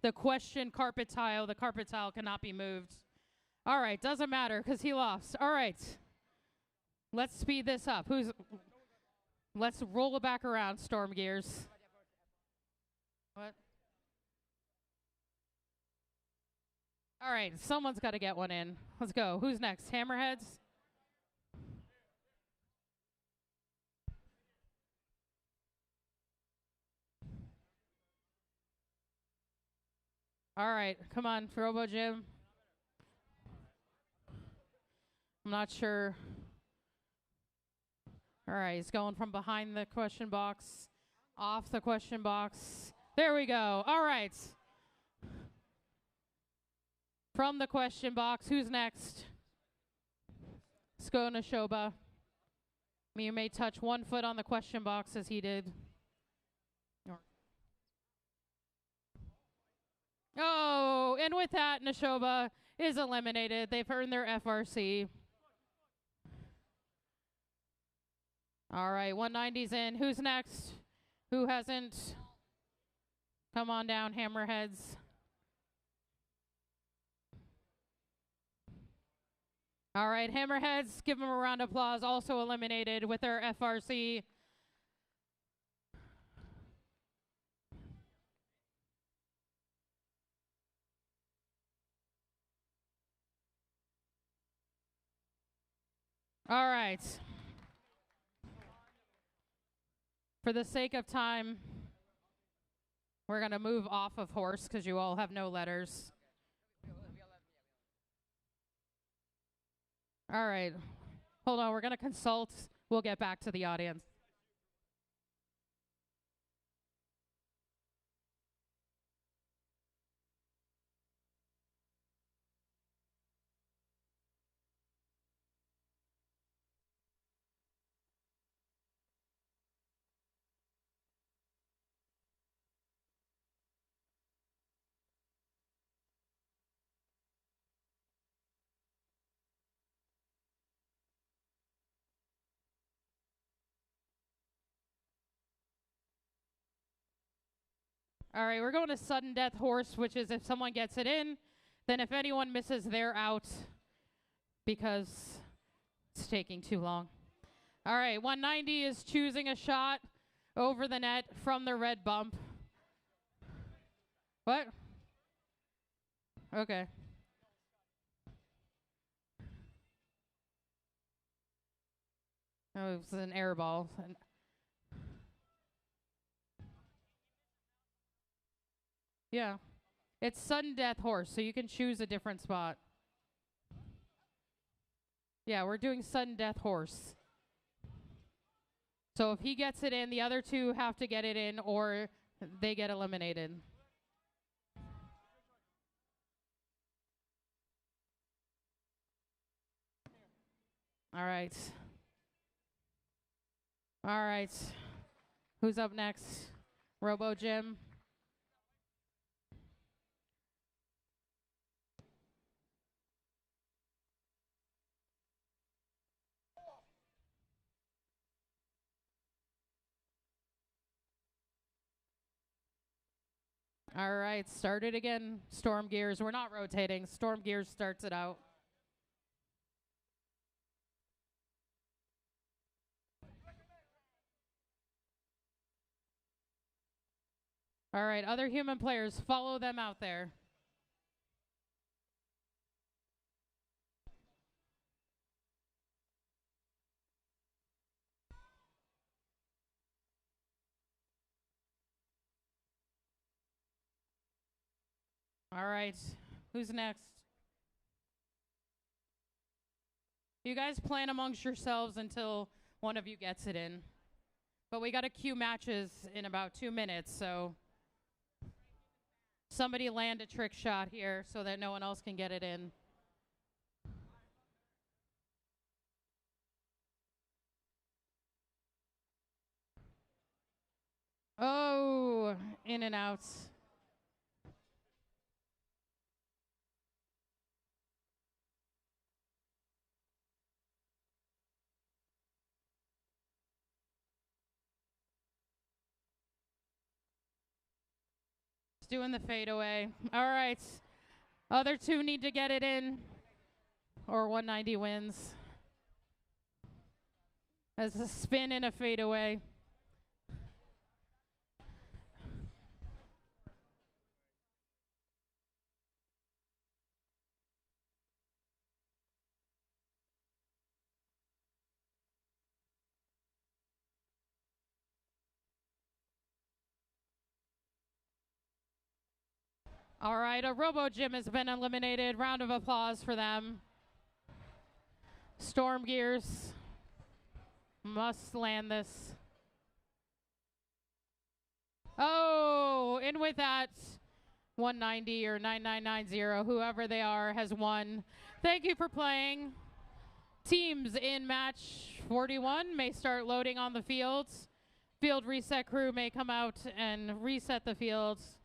the question carpet tile, the carpet tile cannot be moved. All right, doesn't matter because he lost. All right, let's speed this up. Let's roll it back around, Storm Gears. What? All right, someone's got to get one in. Let's go. Who's next? Hammerheads? All right, come on, Robo Jim. I'm not sure. All right, he's going from behind the question box, off the question box. There we go. All right. From the question box, who's next? Let's go Nashoba. You may touch 1 foot on the question box as he did. Oh, and with that, Nashoba is eliminated. They've earned their FRC. All right, 190's in. Who's next? Who hasn't? Come on down, Hammerheads. All right, Hammerheads, give them a round of applause. Also eliminated with their FRC. All right. For the sake of time, we're going to move off of horse because you all have no letters. All right. Hold on. We're going to consult. We'll get back to the audience. All right, we're going to sudden death horse, which is if someone gets it in, then if anyone misses, they're out because it's taking too long. All right, 190 is choosing a shot over the net from the red bump. What? Okay. Oh, it was an air ball. Yeah. It's sudden death horse, so you can choose a different spot. Yeah, we're doing sudden death horse. So if he gets it in, the other two have to get it in or they get eliminated. All right. All right. Who's up next? Robo Jim. All right, start it again. Storm Gears. We're not rotating. Storm Gears starts it out. All right, other human players, follow them out there. All right, who's next? You guys plan amongst yourselves until one of you gets it in. But we got to queue matches in about 2 minutes, so somebody land a trick shot here so that no one else can get it in. Oh, in and out. Doing the fadeaway. All right. Other two need to get it in, or 190 wins. As a spin and a fadeaway. All right, a Robo Gym has been eliminated. Round of applause for them. Storm Gears must land this. Oh, in with that. 190 or 9990, whoever they are, has won. Thank you for playing. Teams in match 41 may start loading on the fields. Field reset crew may come out and reset the fields.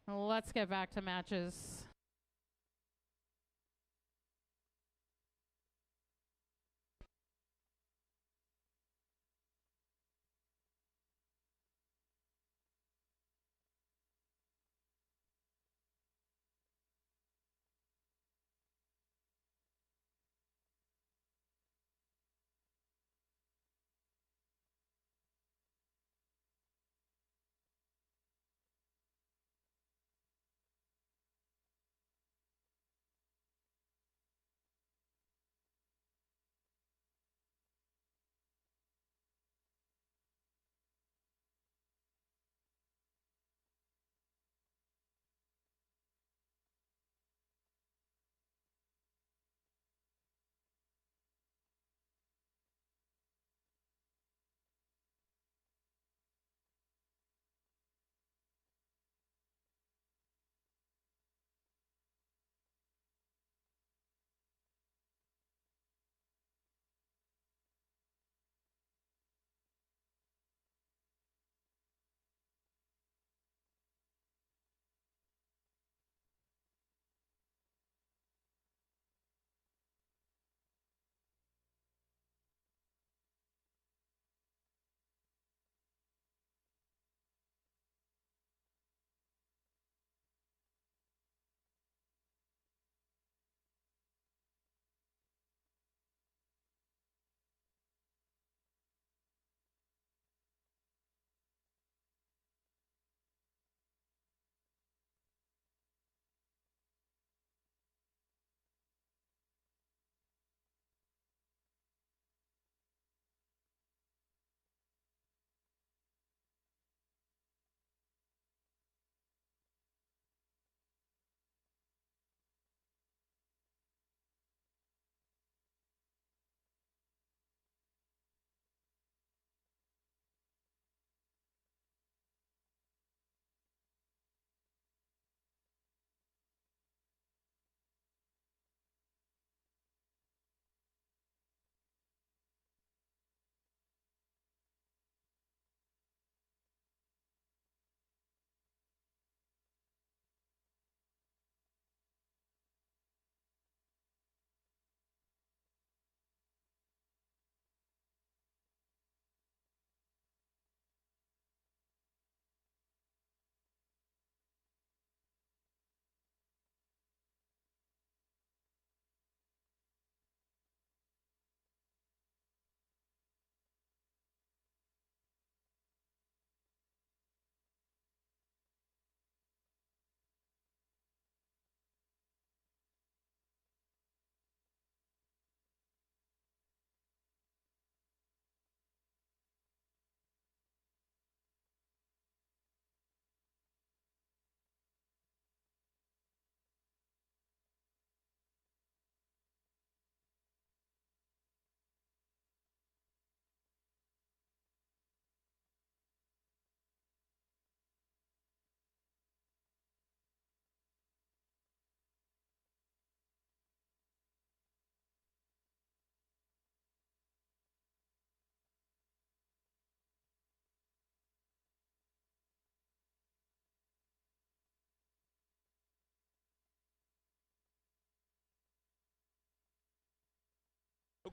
Let's get back to matches.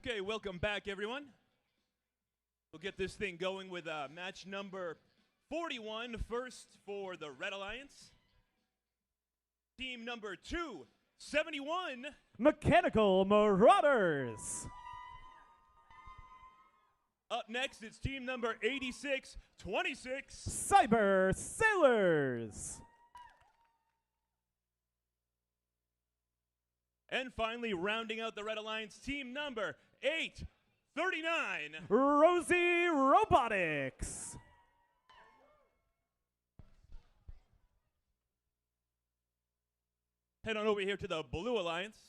Okay, welcome back, everyone. We'll get this thing going with match number 41 first for the Red Alliance. Team number 271. Mechanical Marauders. Up next, it's team number 8626. Cyber Sailors. And finally, rounding out the Red Alliance, team number 839. Rosie Robotics. Head on over here to the Blue Alliance.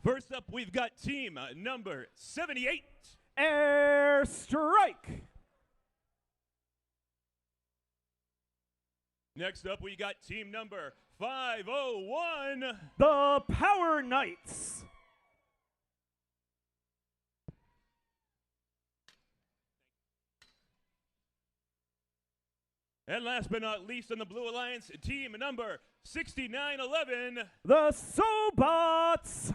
First up, we've got team number 78. Airstrike. Next up, we got team number 501. The Power Knights. And last but not least on the Blue Alliance, team number 6911. The Sobots.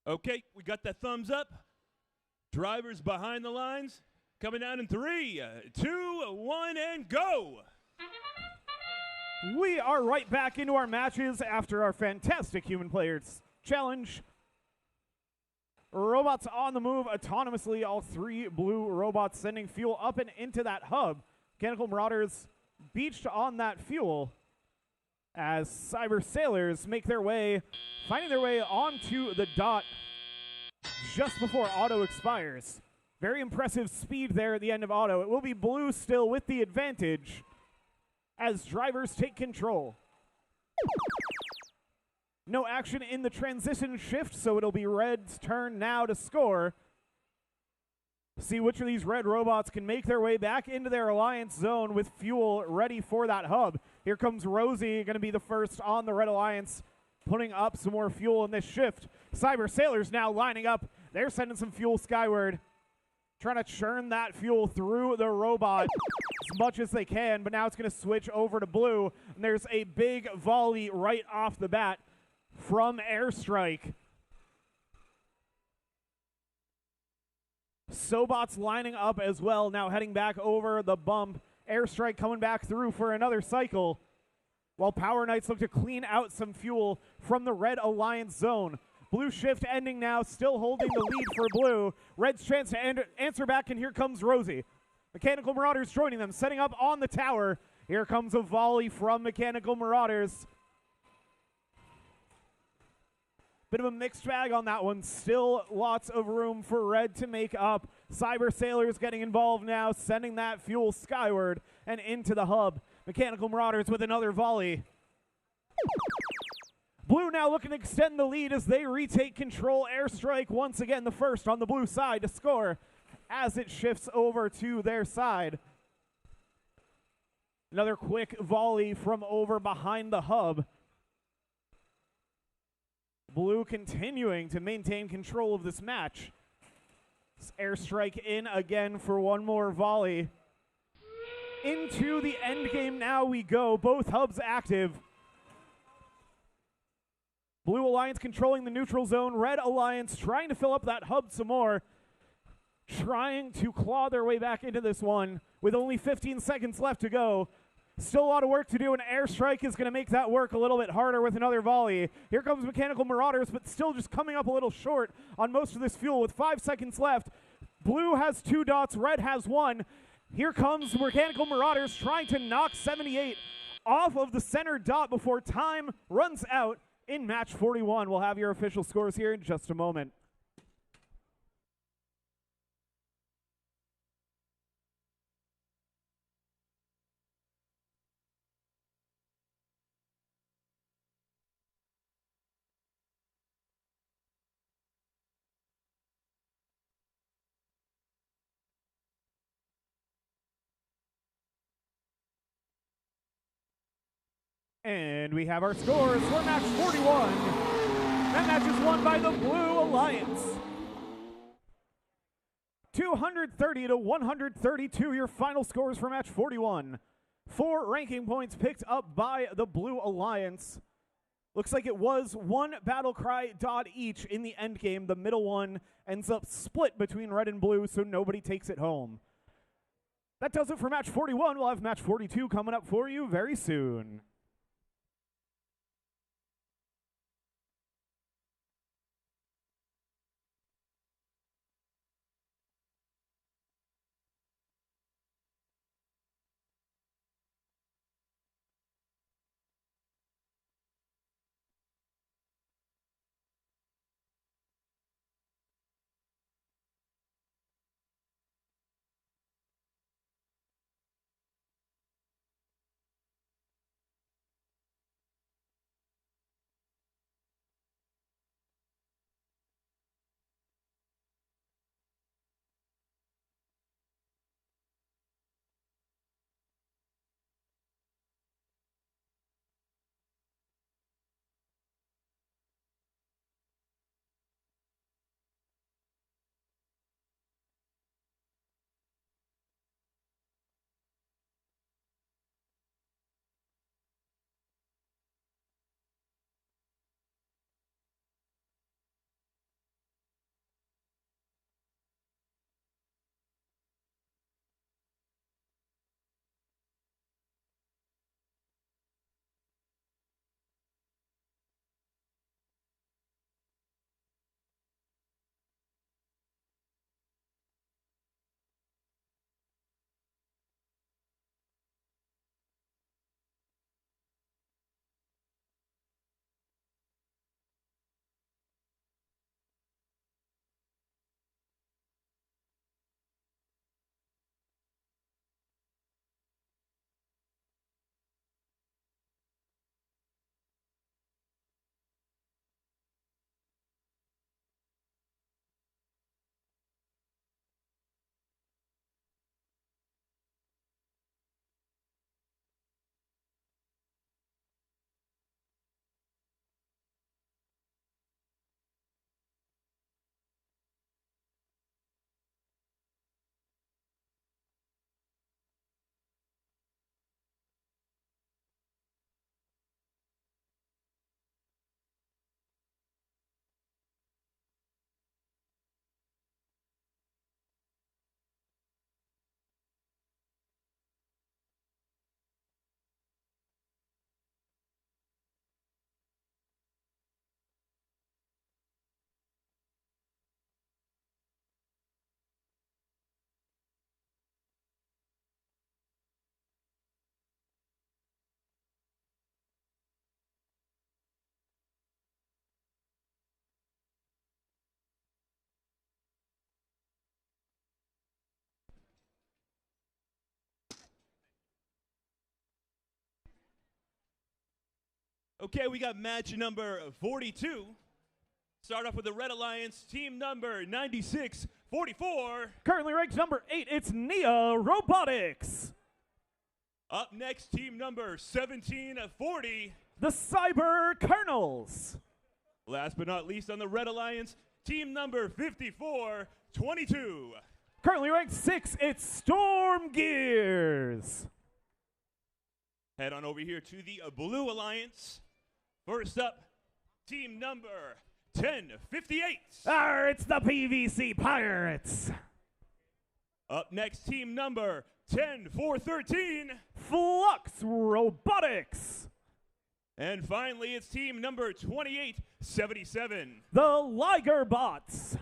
Okay, we got the thumbs up. Drivers behind the lines. Coming down in 3, 2, 1, and go. We are right back into our matches after our fantastic human players challenge. Robots on the move autonomously. All 3 blue robots sending fuel up and into that hub. Mechanical Marauders beached on that fuel as Cyber Sailors make their way, finding their way onto the dot just before auto expires. Very impressive speed there at the end of auto. It will be blue still with the advantage as drivers take control. No action in the transition shift, so it'll be red's turn now to score. See which of these red robots can make their way back into their alliance zone with fuel ready for that hub. Here comes Rosie, going to be the first on the Red Alliance, putting up some more fuel in this shift. Cyber Sailors now lining up. They're sending some fuel skyward, trying to churn that fuel through the robot as much as they can, but now it's going to switch over to blue, and there's a big volley right off the bat from Airstrike. Sobots lining up as well, now heading back over the bump. Airstrike coming back through for another cycle, while Power Knights look to clean out some fuel from the Red Alliance zone. Blue shift ending now, still holding the lead for blue. Red's chance to answer back, and here comes Rosie. Mechanical Marauders joining them, setting up on the tower. Here comes a volley from Mechanical Marauders. Bit of a mixed bag on that one. Still lots of room for Red to make up. Cyber Sailors getting involved now, sending that fuel skyward and into the hub. Mechanical Marauders with another volley. Blue now looking to extend the lead as they retake control. Airstrike once again the first on the blue side to score. as it shifts over to their side. Another quick volley from over behind the hub. Blue continuing to maintain control of this match. Airstrike in again for one more volley. Into the end game now we go. Both hubs active. Blue Alliance controlling the neutral zone. Red Alliance trying to fill up that hub some more. Trying to claw their way back into this one with only 15 seconds left to go. Still a lot of work to do, and Airstrike is going to make that work a little bit harder with another volley. Here comes Mechanical Marauders, but still just coming up a little short on most of this fuel with 5 seconds left. Blue has 2 dots, red has 1. Here comes Mechanical Marauders trying to knock 78 off of the center dot before time runs out in match 41. We'll have your official scores here in just a moment. And we have our scores for match 41. That match is won by the Blue Alliance. 230 to 132, your final scores for match 41. 4 ranking points picked up by the Blue Alliance. Looks like it was 1 BattleCry dot each in the end game. The middle one ends up split between red and blue, so nobody takes it home. That does it for match 41. We'll have match 42 coming up for you very soon. Okay, we got match number 42. Start off with the Red Alliance, team number 96, 44. Currently ranked number 8, it's Nia Robotics. Up next, team number 1740. The Cyber Colonels. Last but not least on the Red Alliance, team number 5422. Currently ranked 6, it's Storm Gears. Head on over here to the Blue Alliance. First up, team number 1058. It's the PVC Pirates. Up next, team number 10413. Flux Robotics. And finally, it's team number 2877. The Liger Bots.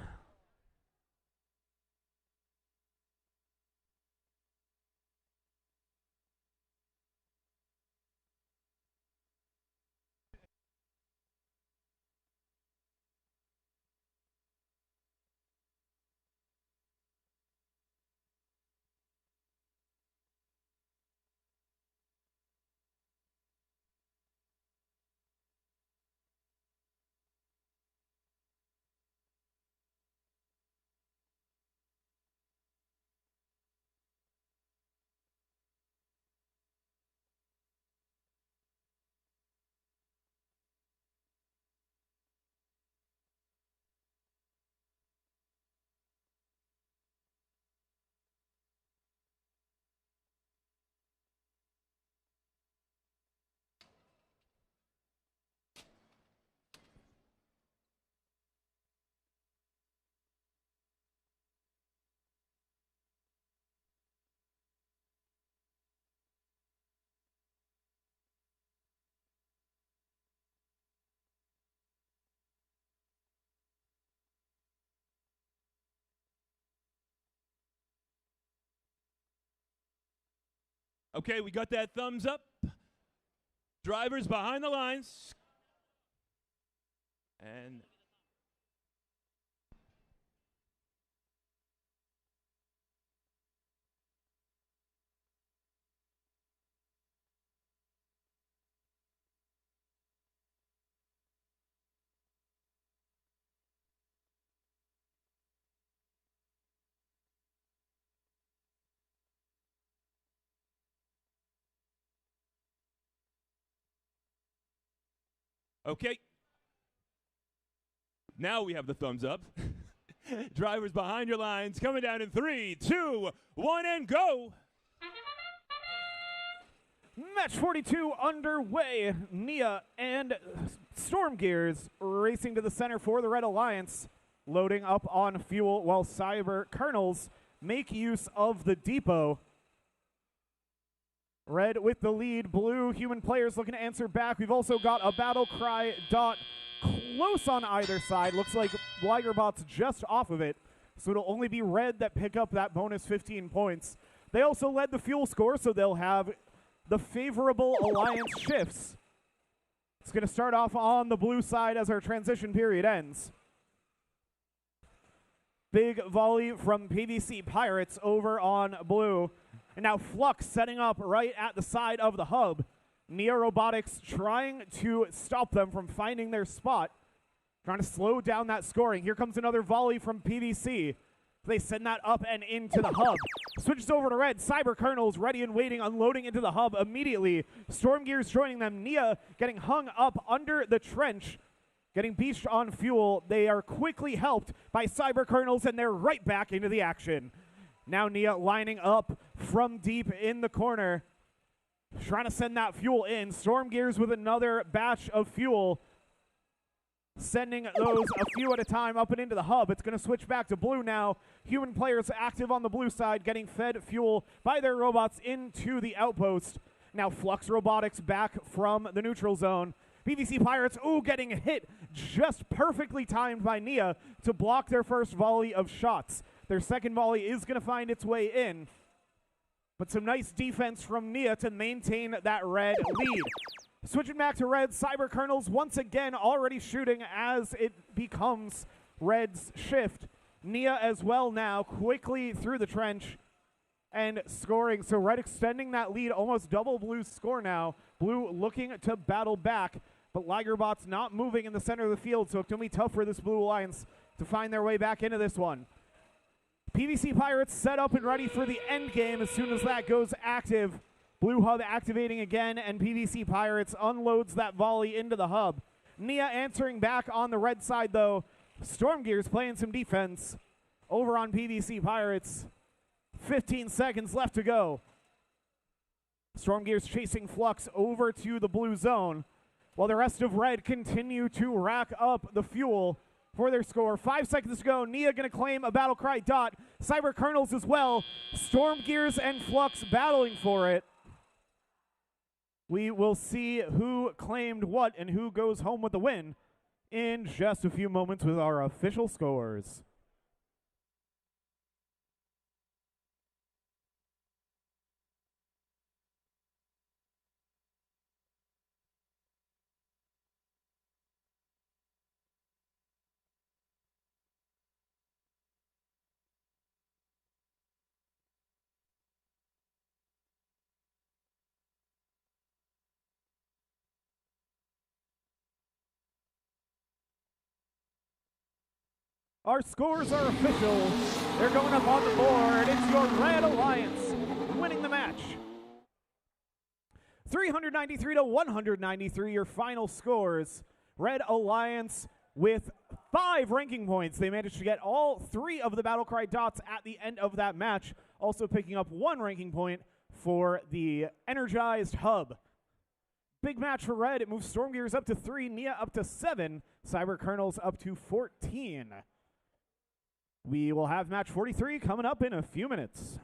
Okay, we got that thumbs up. Drivers behind the lines. And okay. Now we have the thumbs up. Drivers behind your lines, coming down in 3, 2, 1, and go. Match 42 underway. Nia and Storm Gears racing to the center for the Red Alliance, loading up on fuel while Cyber Colonels make use of the depot. Red with the lead, blue human players looking to answer back. We've also got a BattleCry dot close on either side. Looks like Ligerbot's just off of it, so it'll only be red that pick up that bonus 15 points. They also led the fuel score, so they'll have the favorable alliance shifts. It's going to start off on the blue side as our transition period ends. Big volley from PVC Pirates over on blue. And now Flux setting up right at the side of the hub. Nia Robotics trying to stop them from finding their spot, trying to slow down that scoring. Here comes another volley from PVC. They send that up and into the hub. Switches over to red. Cyber Colonels ready and waiting, unloading into the hub immediately. Storm Gears joining them. Nia getting hung up under the trench, getting beached on fuel. They are quickly helped by Cyber Colonels, and they're right back into the action. Now Nia lining up from deep in the corner, trying to send that fuel in. Storm Gears with another batch of fuel, sending those a few at a time up and into the hub. It's going to switch back to blue now. Human players active on the blue side, getting fed fuel by their robots into the outpost. Now Flux Robotics back from the neutral zone. PVC Pirates, getting hit just perfectly timed by Nia to block their first volley of shots. Their second volley is going to find its way in, but some nice defense from Nia to maintain that red lead. Switching back to red, Cyber Colonels once again already shooting as it becomes red's shift. Nia as well now, quickly through the trench and scoring. So red extending that lead, almost double blue's score now. Blue looking to battle back, but Ligerbot's not moving in the center of the field, so it's going to be tough for this Blue Alliance to find their way back into this one. PVC Pirates set up and ready for the end game as soon as that goes active. Blue hub activating again, and PVC Pirates unloads that volley into the hub. Nia answering back on the red side, though. Storm Gears playing some defense over on PVC Pirates. 15 seconds left to go. Storm Gears chasing Flux over to the blue zone, while the rest of red continue to rack up the fuel for their score. 5 seconds to go. Nia going to claim a BattleCry dot. Cyber Kernels as well. Storm Gears and Flux battling for it. We will see who claimed what and who goes home with the win in just a few moments with our official scores. Our scores are official. They're going up on the board. It's your Red Alliance winning the match. 393 to 193, your final scores. Red Alliance with 5 ranking points. They managed to get all 3 of the BattleCry dots at the end of that match, also picking up 1 ranking point for the Energized Hub. Big match for Red. It moves Storm Gears up to 3, Nia up to 7, Cyber Kernels up to 14. We will have match 43 coming up in a few minutes.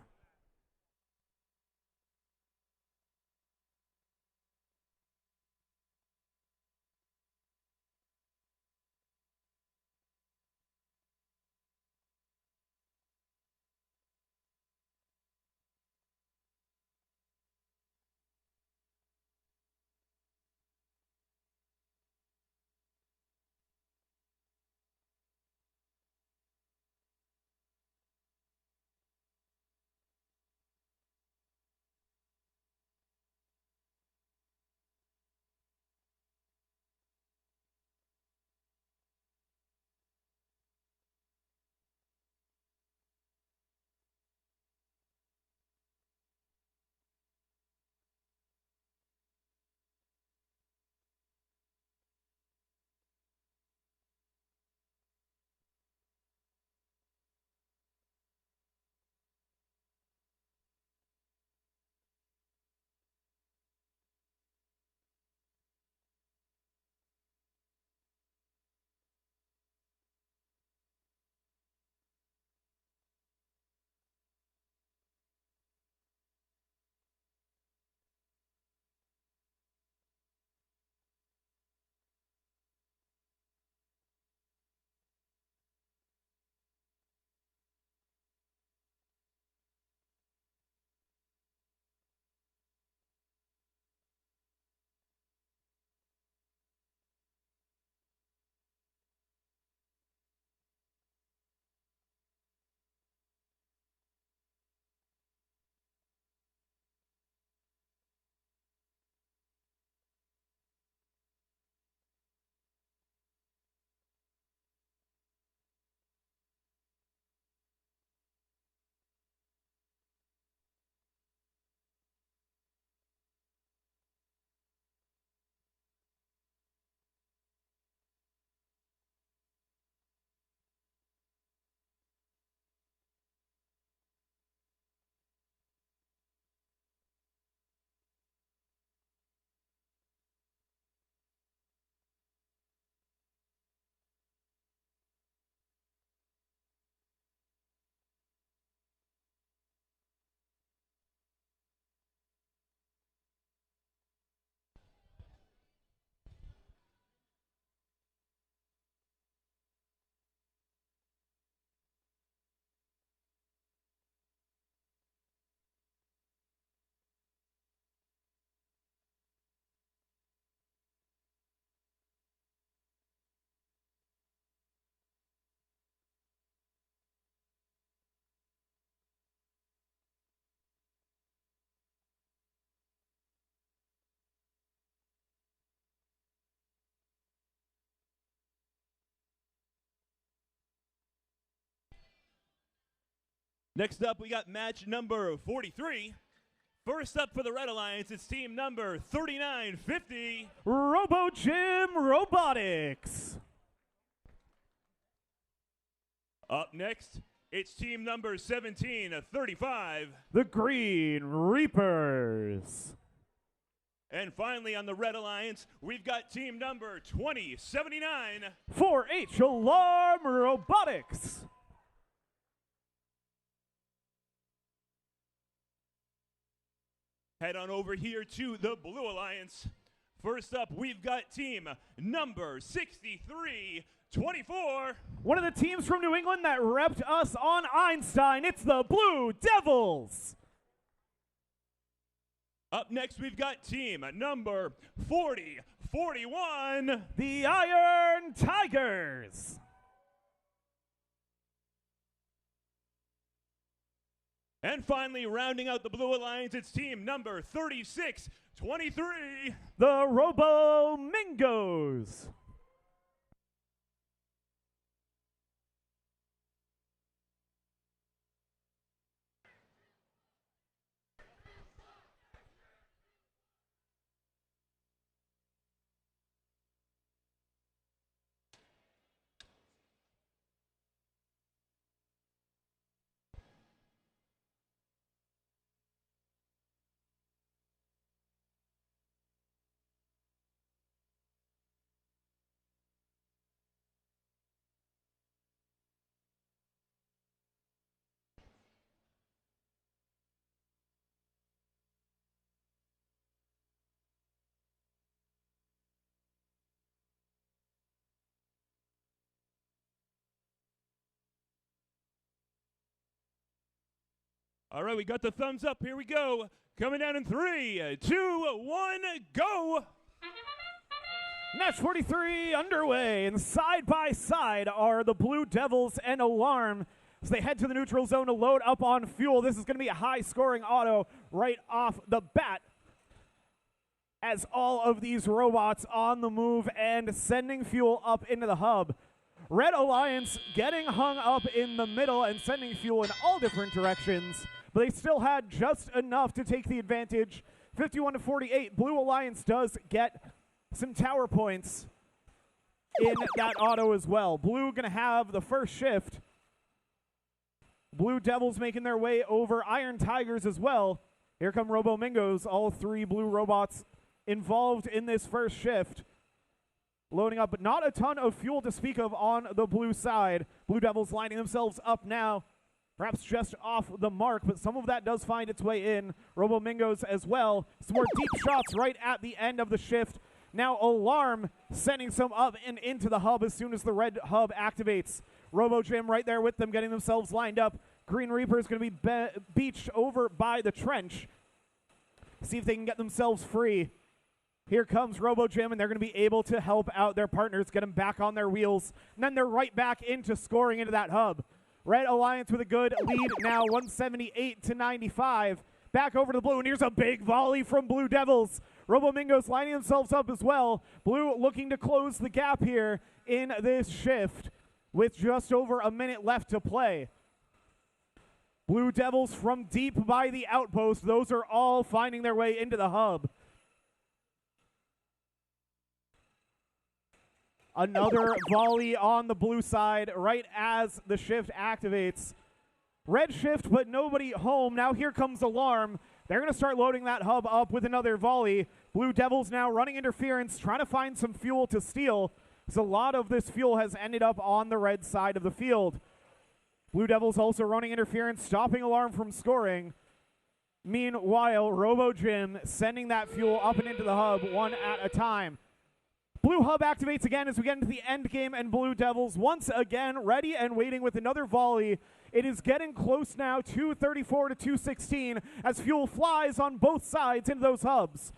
Next up, we got match number 43. First up for the Red Alliance, it's team number 3950. Robo Gym Robotics. Up next, it's team number 1735. The Green Reapers. And finally on the Red Alliance, we've got team number 2079. 4H Alarm Robotics. Head on over here to the Blue Alliance. First up, we've got team number 6324. One of the teams from New England that repped us on Einstein. It's the Blue Devils. Up next, we've got team number 4041. The Iron Tigers. And finally, rounding out the Blue Alliance, it's team number 3623. The Robo Mingos. All right, we got the thumbs up. Here we go. Coming down in 3, 2, 1, go. Match 43 underway, and side by side are the Blue Devils and Alarm as they head to the neutral zone to load up on fuel. This is going to be a high-scoring auto right off the bat, as all of these robots on the move and sending fuel up into the hub. Red Alliance getting hung up in the middle and sending fuel in all different directions, but they still had just enough to take the advantage. 51-48. Blue Alliance does get some tower points in that auto as well. Blue going to have the first shift. Blue Devils making their way over Iron Tigers as well. Here come Robo Mingos, all three blue robots involved in this first shift. Loading up, but not a ton of fuel to speak of on the blue side. Blue Devils lining themselves up now. Perhaps just off the mark, but some of that does find its way in. Robo Mingos as well. Some more deep shots right at the end of the shift. Now Alarm sending some up and into the hub as soon as the red hub activates. Robo Gym right there with them, getting themselves lined up. Green Reaper is going to be beached over by the trench. See if they can get themselves free. Here comes Robo Gym, and they're going to be able to help out their partners, get them back on their wheels. And then they're right back into scoring into that hub. Red Alliance with a good lead now, 178-95. Back over to the blue, and here's a big volley from Blue Devils. Robo Mingos lining themselves up as well. Blue looking to close the gap here in this shift with just over a minute left to play. Blue Devils from deep by the outpost. Those are all finding their way into the hub. Another volley on the blue side right as the shift activates. Red shift, but nobody home. Now here comes Alarm. They're going to start loading that hub up with another volley. Blue Devils now running interference, trying to find some fuel to steal. So a lot of this fuel has ended up on the red side of the field. Blue Devils also running interference, stopping Alarm from scoring. Meanwhile, Robo Gym sending that fuel up and into the hub one at a time. Blue hub activates again as we get into the end game, and Blue Devils once again ready and waiting with another volley. It is getting close now, 234 to 216, as fuel flies on both sides into those hubs.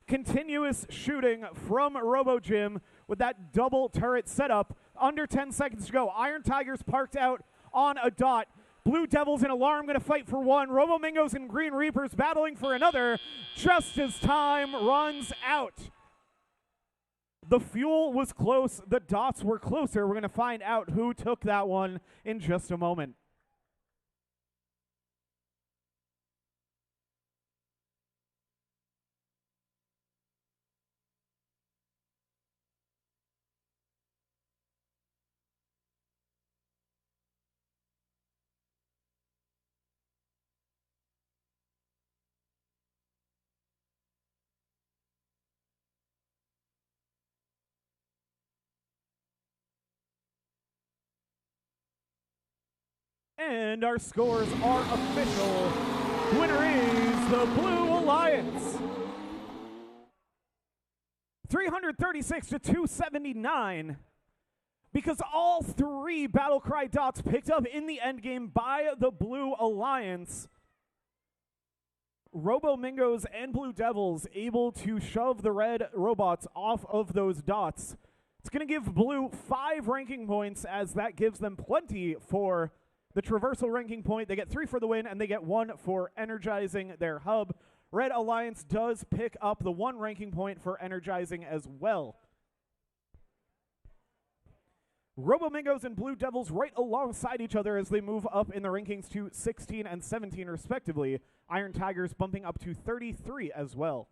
Continuous shooting from Robo Gym with that double turret setup. Under 10 seconds to go. Iron Tigers parked out on a dot. Blue Devils and Alarm going to fight for one. Robo Mingos and Green Reapers battling for another just as time runs out. The fuel was close. The dots were closer. We're going to find out who took that one in just a moment. And our scores are official. Winner is the Blue Alliance. 336 to 279. Because all 3 BattleCry dots picked up in the endgame by the Blue Alliance. Robo Mingos and Blue Devils able to shove the red robots off of those dots. It's going to give Blue 5 ranking points, as that gives them plenty for the traversal ranking point. They get 3 for the win, and they get 1 for energizing their hub. Red Alliance does pick up the 1 ranking point for energizing as well. Robo Mingos and Blue Devils right alongside each other as they move up in the rankings to 16 and 17 respectively. Iron Tigers bumping up to 33 as well.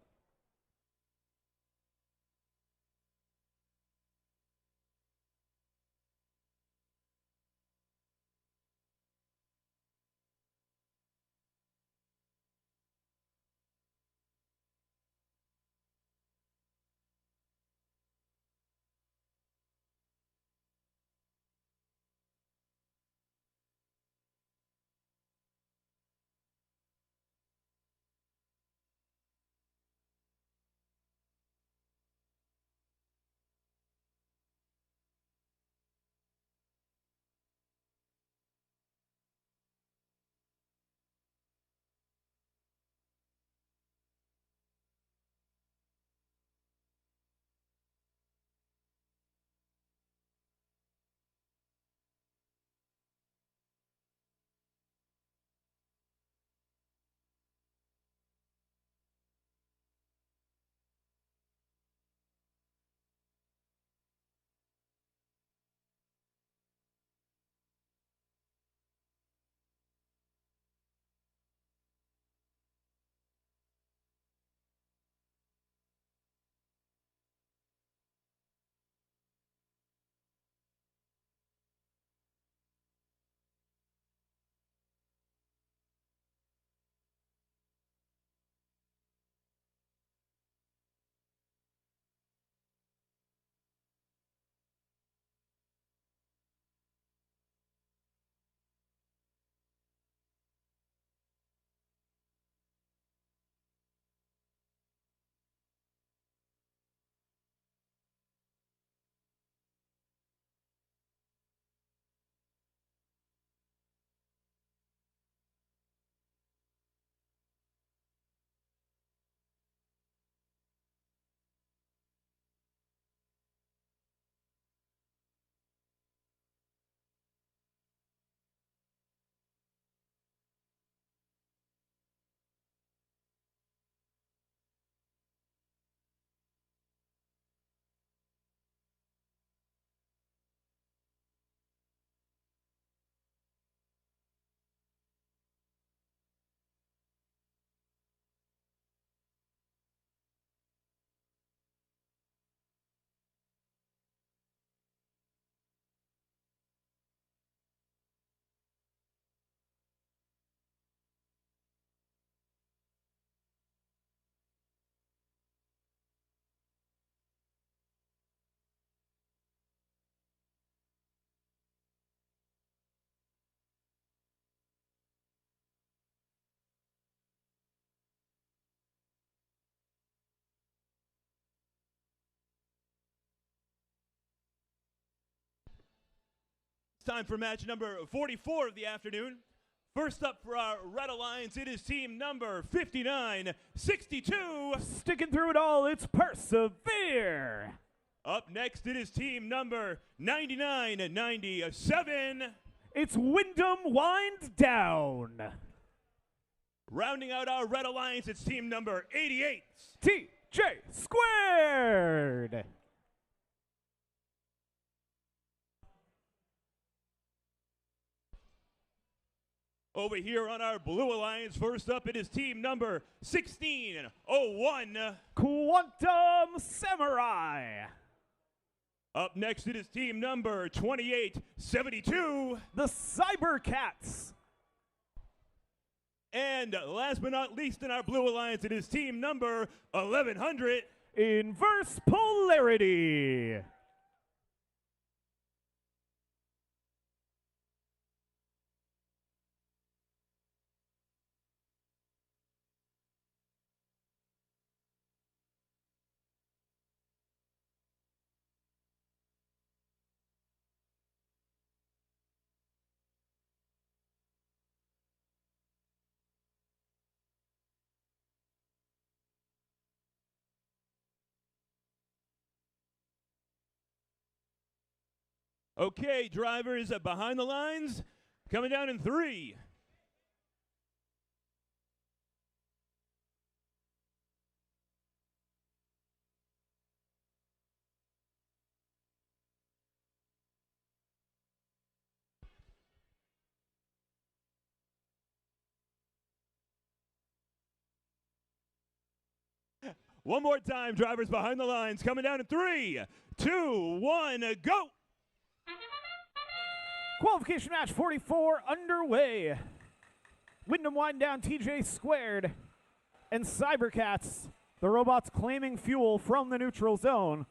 Time for match number 44 of the afternoon. First up for our Red Alliance, it is team number 5962. Sticking through it all, it's Persevere. Up next, it is team number 9997. It's Wyndham Wind Down. Rounding out our Red Alliance, it's team number 88. TJ Squared. Over here on our Blue Alliance, first up, it is team number 1601. Quantum Samurai. Up next, it is team number 2872. The Cybercats. And last but not least in our Blue Alliance, it is team number 1100. Inverse Polarity. Okay, drivers behind the lines, coming down in 3. One more time, drivers behind the lines, coming down in 3, 2, 1, go! Qualification match 44 underway. Wyndham Wind Down, TJ Squared, and Cybercats, the robots claiming fuel from the neutral zone.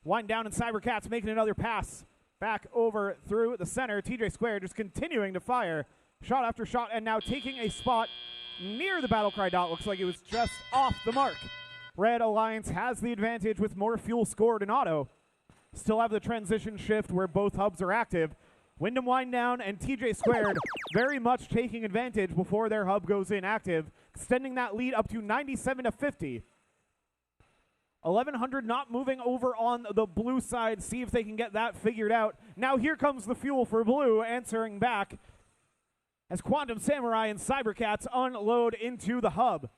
Wind Down and Cybercats making another pass back over through the center. TJ Squared just continuing to fire shot after shot and now taking a spot near the BattleCry dot. Looks like it was just off the mark. Red Alliance has the advantage with more fuel scored in auto. Still have the transition shift where both hubs are active. Wyndham Wind Down and TJ Squared very much taking advantage before their hub goes inactive, extending that lead up to 97 to 50. 1100 not moving over on the blue side, see if they can get that figured out. Now here comes the fuel for blue, answering back as Quantum Samurai and Cybercats unload into the hub.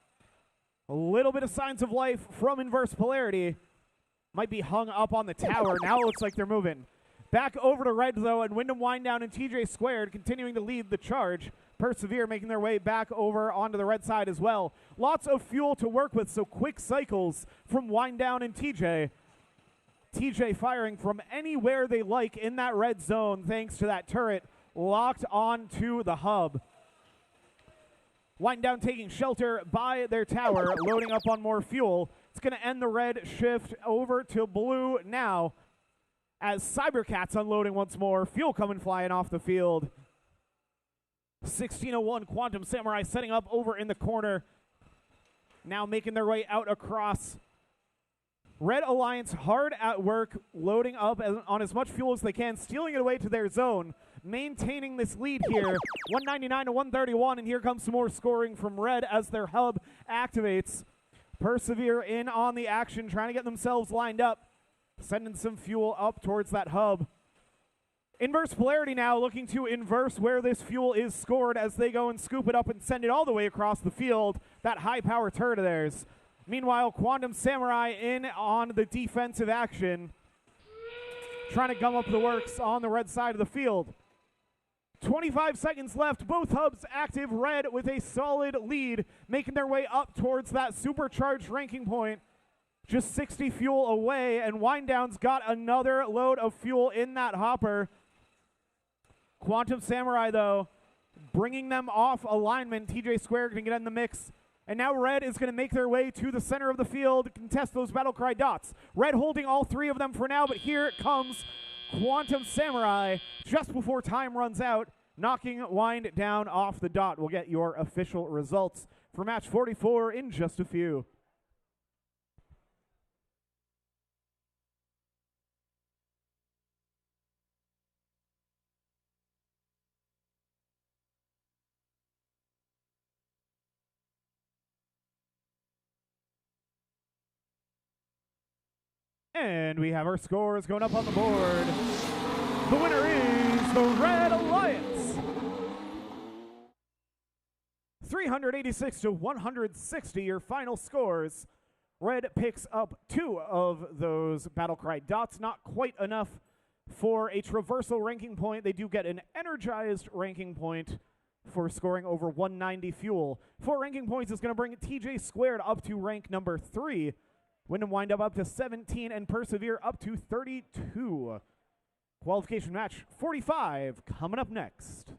A little bit of signs of life from Inverse Polarity. Might be hung up on the tower. Now it looks like they're moving. Back over to red, though, and Wyndham Wind Down and TJ Squared continuing to lead the charge. Persevere making their way back over onto the red side as well. Lots of fuel to work with, so quick cycles from Wind Down and TJ. TJ firing from anywhere they like in that red zone thanks to that turret locked onto the hub. Wind Down taking shelter by their tower, loading up on more fuel. It's going to end the red shift over to blue now as Cybercats unloading once more. Fuel coming flying off the field. 1601 Quantum Samurai setting up over in the corner. Now making their way out across. Red Alliance hard at work, loading up on as much fuel as they can, stealing it away to their zone, maintaining this lead here. 199 to 131, and here comes some more scoring from Red as their hub activates. Persevere in on the action, trying to get themselves lined up, sending some fuel up towards that hub. Inverse Polarity now looking to inverse where this fuel is scored as they go and scoop it up and send it all the way across the field. That high power turret of theirs. Meanwhile, Quantum Samurai in on the defensive action, trying to gum up the works on the red side of the field. 25 seconds left, both hubs active. Red with a solid lead, making their way up towards that supercharged ranking point. Just 60 fuel away, and Wind Down's got another load of fuel in that hopper. Quantum Samurai, though, bringing them off alignment. TJ Square can get in the mix. And now Red is going to make their way to the center of the field, contest those BattleCry dots. Red holding all three of them for now, but here it comes Quantum Samurai just before time runs out, knocking Wind Down off the dot. We'll get your official results for match 44 in just a few. And we have our scores going up on the board. The winner is the Red Alliance. 386 to 160, your final scores. Red picks up 2 of those BattleCry dots. Not quite enough for a traversal ranking point. They do get an energized ranking point for scoring over 190 fuel. 4 ranking points is going to bring TJ Squared up to rank number 3. Wyndham Wind up to 17, and Persevere up to 32. Qualification match 45 coming up next.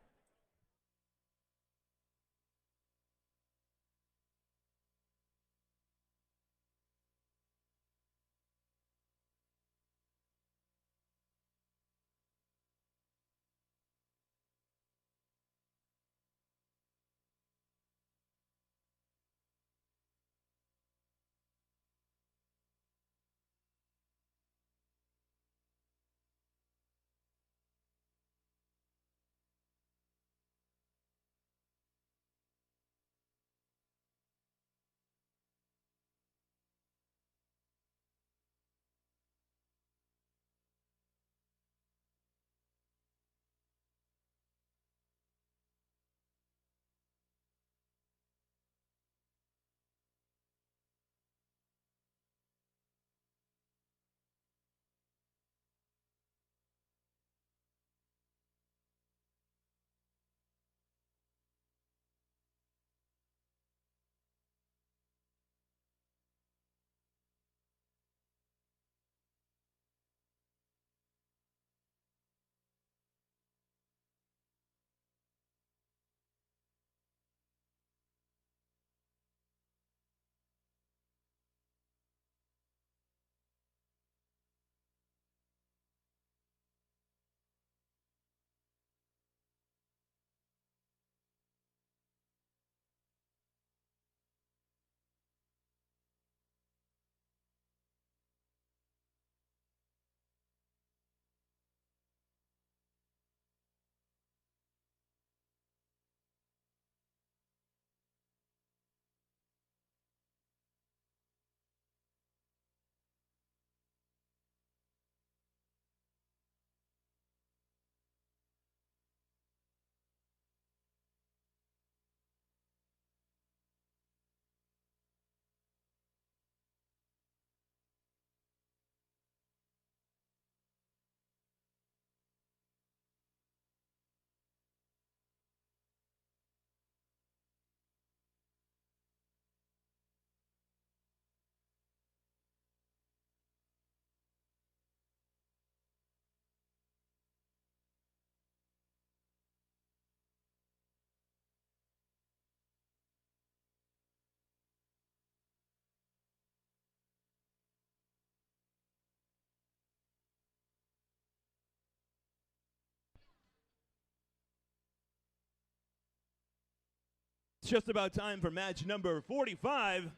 It's just about time for match number 45.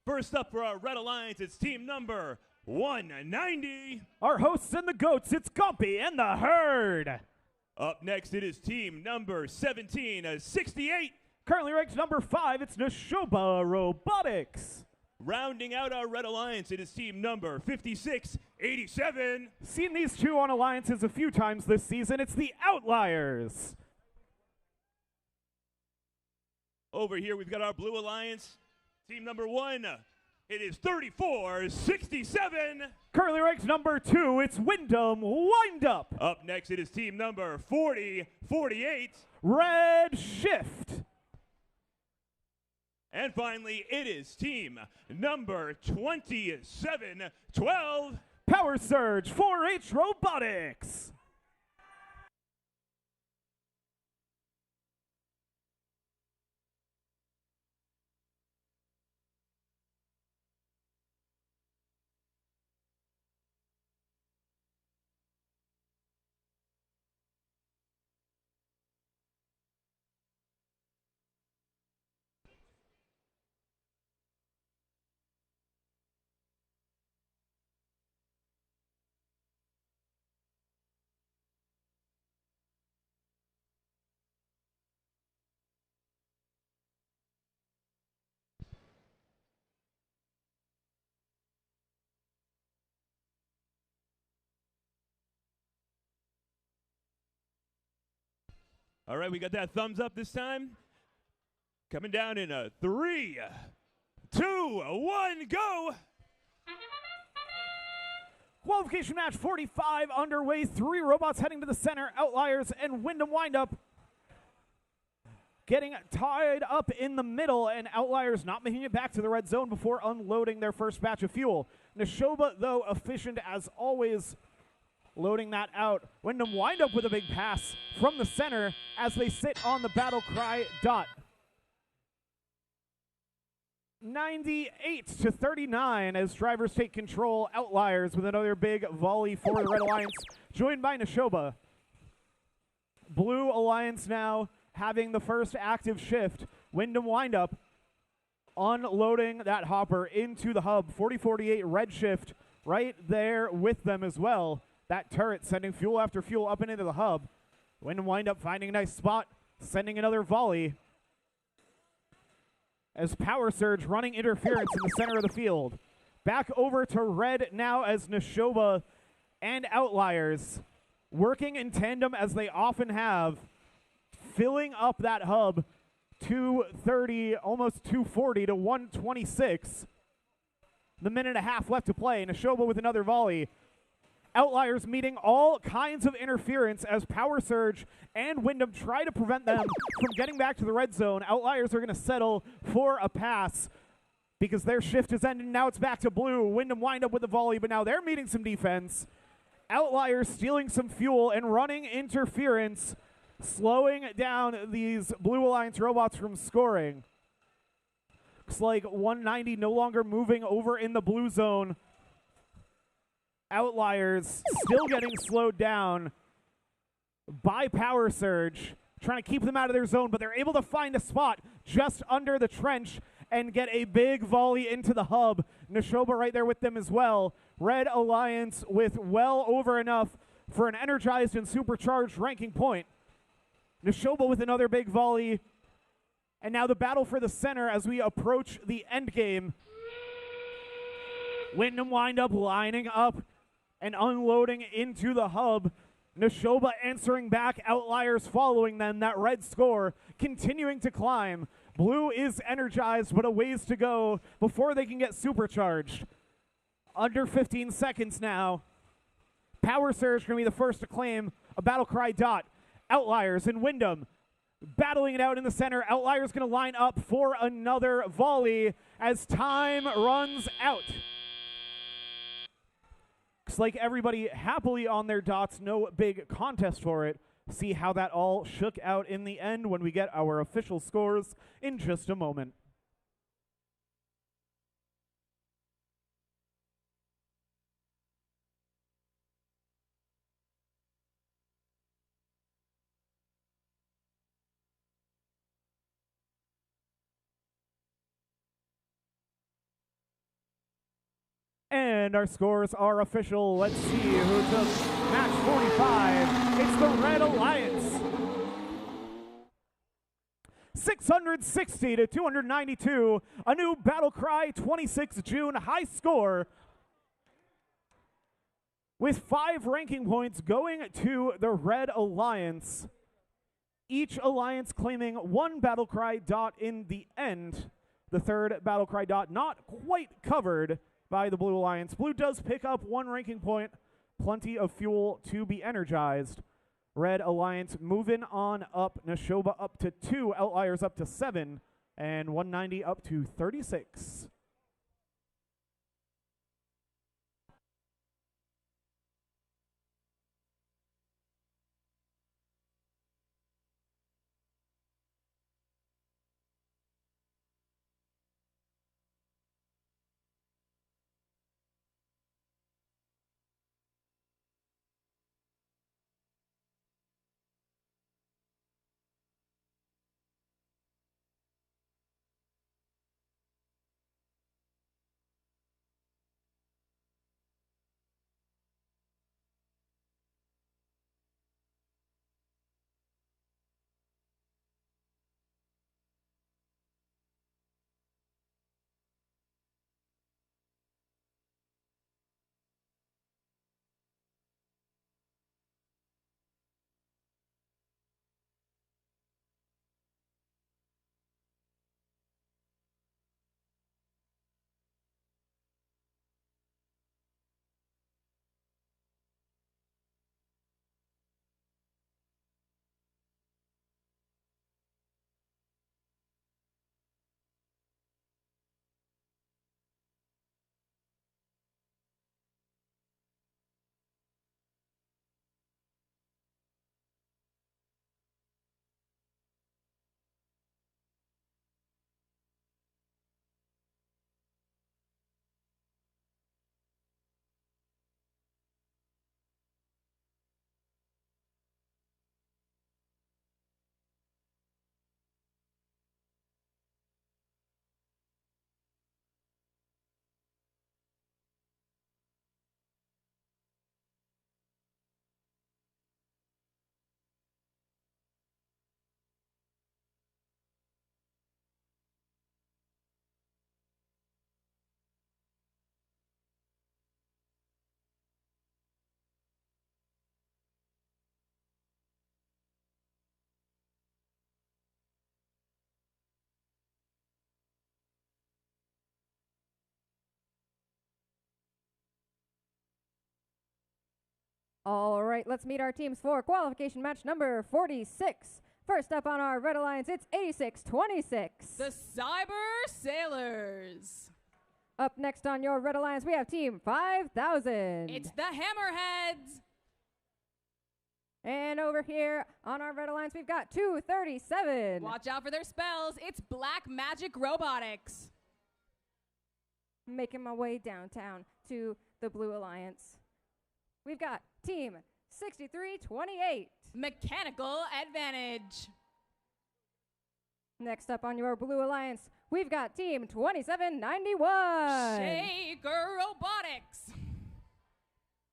First up for our Red Alliance, it's team number 190. Our hosts and the goats, it's Gumpy and the Herd. Up next, it is team number 1768. Currently ranked number 5, it's Nashoba Robotics. Rounding out our Red Alliance, it is team number 5687. Seen these two on alliances a few times this season, it's the Outliers. Over here, we've got our Blue Alliance, team number 1. It is 3467. Currently ranked number 2, it's Wyndham Windup. Up next, it is team number 4048. Red Shift. And finally, it is team number 2712. Power Surge 4H Robotics. All right, we got that thumbs up this time. Coming down in a 3, 2, 1, go! Qualification match 45 underway. 3 robots heading to the center. Outliers and Wyndham Windup getting tied up in the middle, and Outliers not making it back to the red zone before unloading their first batch of fuel. Nashoba, though, efficient as always, loading that out. Wyndham Windup with a big pass from the center as they sit on the BattleCry dot. 98-39 as drivers take control. Outliers with another big volley for the Red Alliance, joined by Nashoba. Blue Alliance now having the first active shift. Wyndham Windup unloading that hopper into the hub. 4048 red shift right there with them as well. That turret sending fuel after fuel up and into the hub. Wyndham Windup finding a nice spot, sending another volley. As Power Surge running interference in the center of the field. Back over to red now as Nashoba and Outliers working in tandem as they often have, filling up that hub. 230, almost 240 to 126. The minute and a half left to play. Nashoba with another volley. Outliers meeting all kinds of interference as Power Surge and Wyndham try to prevent them from getting back to the red zone. Outliers are going to settle for a pass because their shift is ending. Now it's back to blue. Wyndham Windup with the volley, but now they're meeting some defense. Outliers stealing some fuel and running interference, slowing down these Blue Alliance robots from scoring. Looks like 190 no longer moving over in the blue zone. Outliers still getting slowed down by Power Surge, trying to keep them out of their zone, but they're able to find a spot just under the trench and get a big volley into the hub. Nashoba right there with them as well. Red Alliance with well over enough for an energized and supercharged ranking point. Nashoba with another big volley. And now the battle for the center as we approach the end game. Wyndham Windup lining up and unloading into the hub. Nashoba answering back, Outliers following them. That red score continuing to climb. Blue is energized, but a ways to go before they can get supercharged. Under 15 seconds now. Power Surge going to be the first to claim a BattleCry dot. Outliers and Wyndham battling it out in the center. Outliers going to line up for another volley as time runs out. Looks like everybody happily on their dots. No big contest for it. See how that all shook out in the end when we get our official scores in just a moment. And our scores are official. Let's see who took match 45. It's the Red Alliance. 660 to 292. A new BattleCry 26 June high score, with 5 ranking points going to the Red Alliance. Each alliance claiming 1 BattleCry dot in the end. The third BattleCry dot not quite covered by the Blue Alliance. Blue does pick up 1 ranking point, plenty of fuel to be energized. Red Alliance moving on up. Nashoba up to 2, Outliers up to 7, and 190 up to 36. All right, let's meet our teams for qualification match number 46. First up on our Red Alliance, it's 8626. The Cyber Sailors. Up next on your Red Alliance, we have Team 5000. It's the Hammerheads. And over here on our Red Alliance, we've got 237. Watch out for their spells. It's Black Magic Robotics. Making my way downtown to the Blue Alliance, we've got Team 6328. Mechanical Advantage. Next up on your Blue Alliance, we've got Team 2791. Shaker Robotics.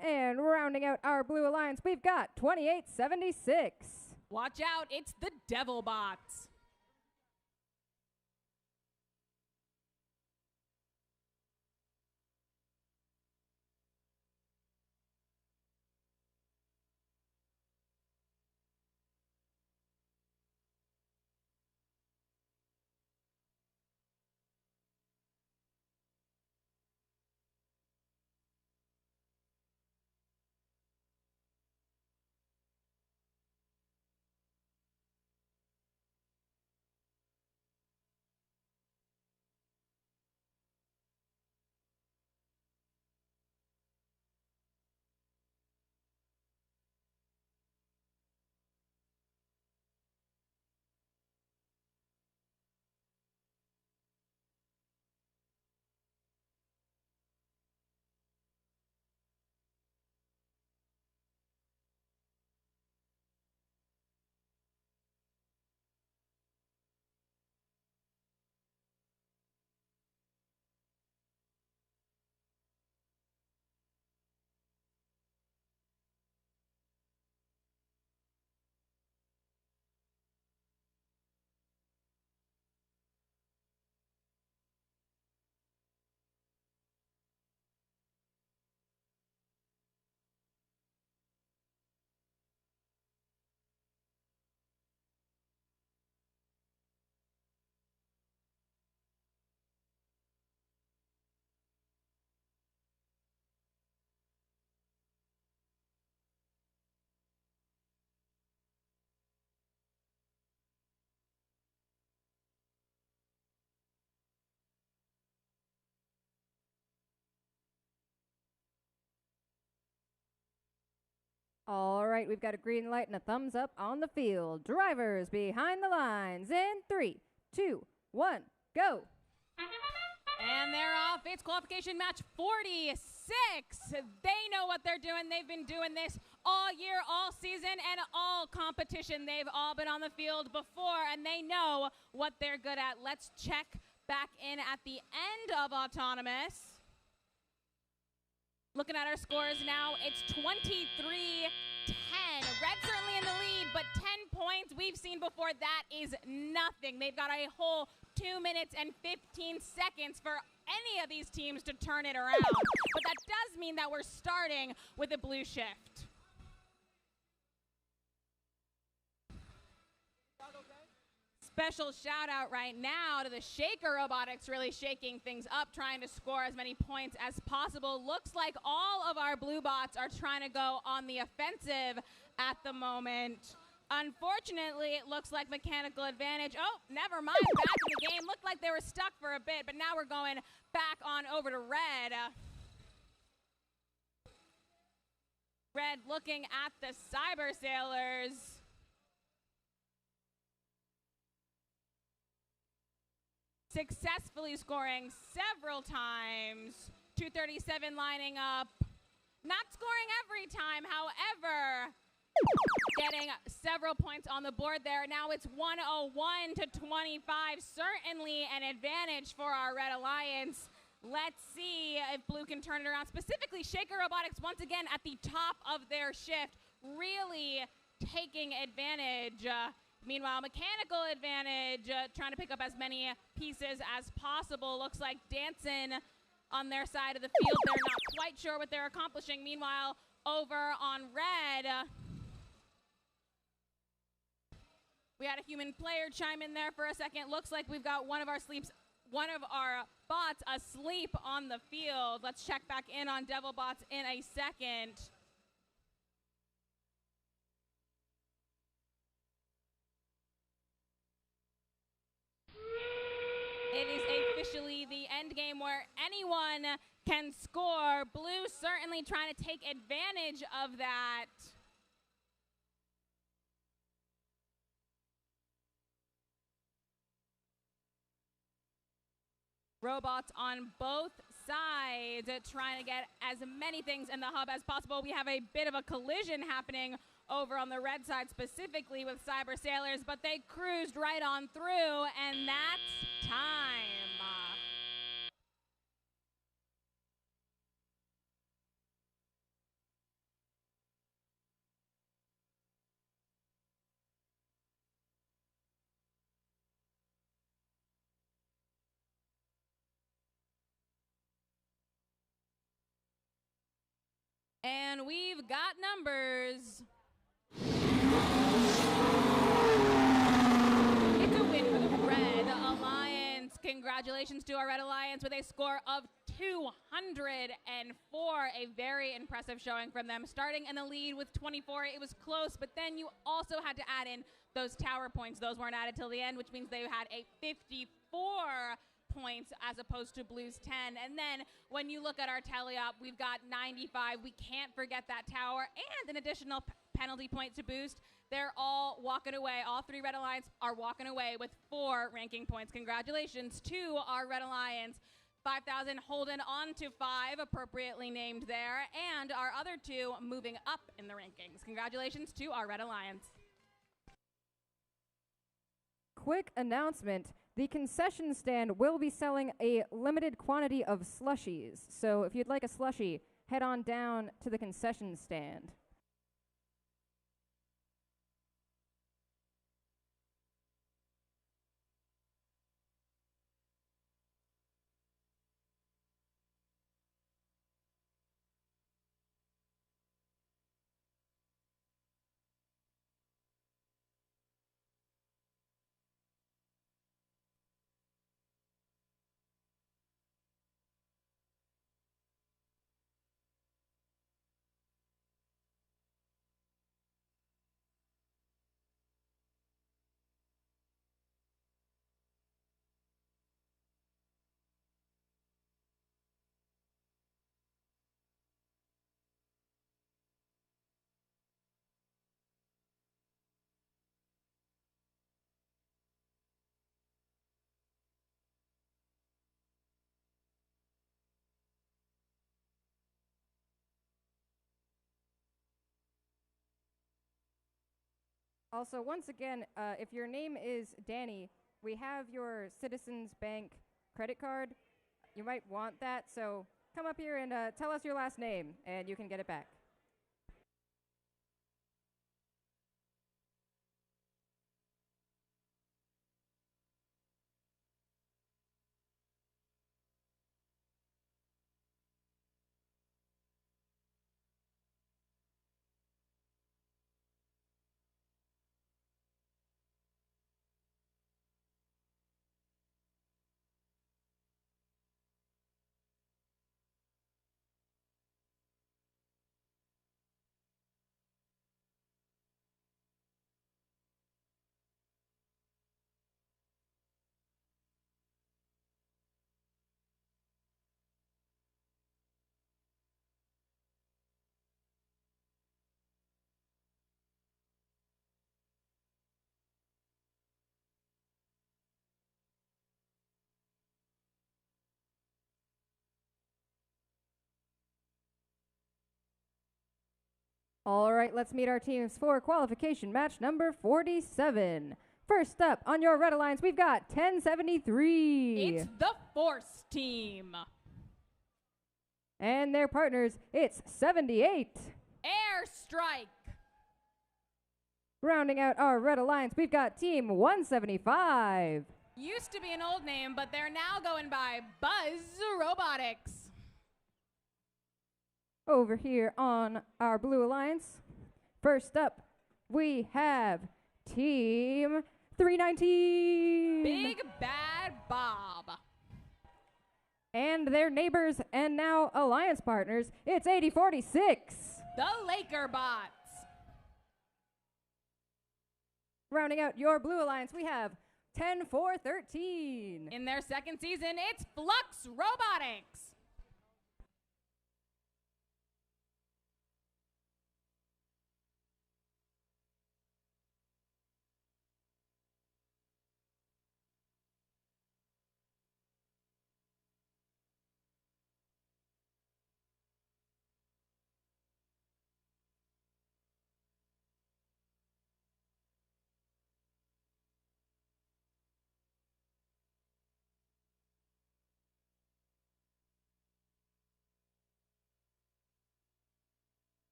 And rounding out our Blue Alliance, we've got 2876. Watch out, it's the Devil Bots. All right, we've got a green light and a thumbs up on the field. Drivers behind the lines in 3, 2, 1, go. And they're off. It's qualification match 46. They know what they're doing. They've been doing this all year, all season, and all competition. They've all been on the field before, and they know what they're good at. Let's check back in at the end of autonomous. Looking at our scores now, it's 23-10. Red certainly in the lead, but 10 points we've seen before, that is nothing. They've got a whole 2 minutes and 15 seconds for any of these teams to turn it around. But that does mean that we're starting with a blue shift. Special shout out right now to the Shaker Robotics, really shaking things up, trying to score as many points as possible. Looks like all of our blue bots are trying to go on the offensive at the moment. Unfortunately, it looks like mechanical advantage. Oh, never mind, back in the game. Looked like they were stuck for a bit, but now we're going back on over to Red. Red looking at the Cyber Sailors. Successfully scoring several times. 237 lining up. Not scoring every time, however, getting several points on the board there. Now it's 101 to 25. Certainly an advantage for our Red Alliance. Let's see if Blue can turn it around. Specifically, Shaker Robotics once again at the top of their shift, really taking advantage. Meanwhile, mechanical advantage, trying to pick up as many pieces as possible. Looks like Danson on their side of the field. They're not quite sure what they're accomplishing. Meanwhile, over on Red, we had a human player chime in there for a second. Looks like we've got one of our bots asleep on the field. Let's check back in on Devil Bots in a second. It is officially the end game where anyone can score. Blue certainly trying to take advantage of that. Robots on both sides trying to get as many things in the hub as possible. We have a bit of a collision happening over on the red side, specifically with Cyber Sailors, but they cruised right on through, and that's time. And we've got numbers. It's a win for the Red Alliance. Congratulations to our Red Alliance with a score of 204. A very impressive showing from them. Starting in the lead with 24, it was close, but then you also had to add in those tower points. Those weren't added till the end, which means they had a 54 points as opposed to Blue's 10. And then when you look at our tally up, we've got 95. We can't forget that tower and an additional penalty point to boost. They're all walking away. All three Red Alliance are walking away with 4 ranking points. Congratulations to our Red Alliance. 5,000 holding on to 5, appropriately named there, and our other 2 moving up in the rankings. Congratulations to our Red Alliance. Quick announcement. The concession stand will be selling a limited quantity of slushies. So if you'd like a slushie, head on down to the concession stand. Also, once again, if your name is Danny, we have your Citizens Bank credit card. You might want that, so come up here and tell us your last name, and you can get it back. All right, let's meet our teams for qualification match number 47. First up on your red alliance, we've got 1073. It's the Force team. And their partners, it's 78. Airstrike. Rounding out our red alliance, we've got team 175. Used to be an old name, but they're now going by Buzz Robotics. Over here on our blue alliance, first up, we have team 319. Big Bad Bob. And their neighbors and now alliance partners, it's 8046. The Laker Bots. Rounding out your blue alliance, we have 10413. In their second season, it's Flux Robotics.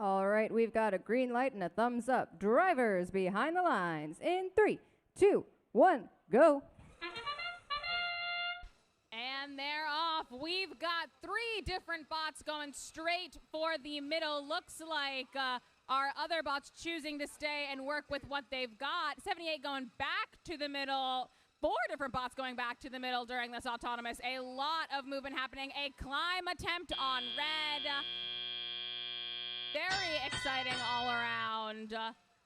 All right, we've got a green light and a thumbs up. Drivers behind the lines in 3, 2, 1, go. And they're off. We've got 3 different bots going straight for the middle. Looks like our other bots choosing to stay and work with what they've got. 78 going back to the middle. 4 different bots going back to the middle during this autonomous. A lot of movement happening. A climb attempt on red. Very exciting all around.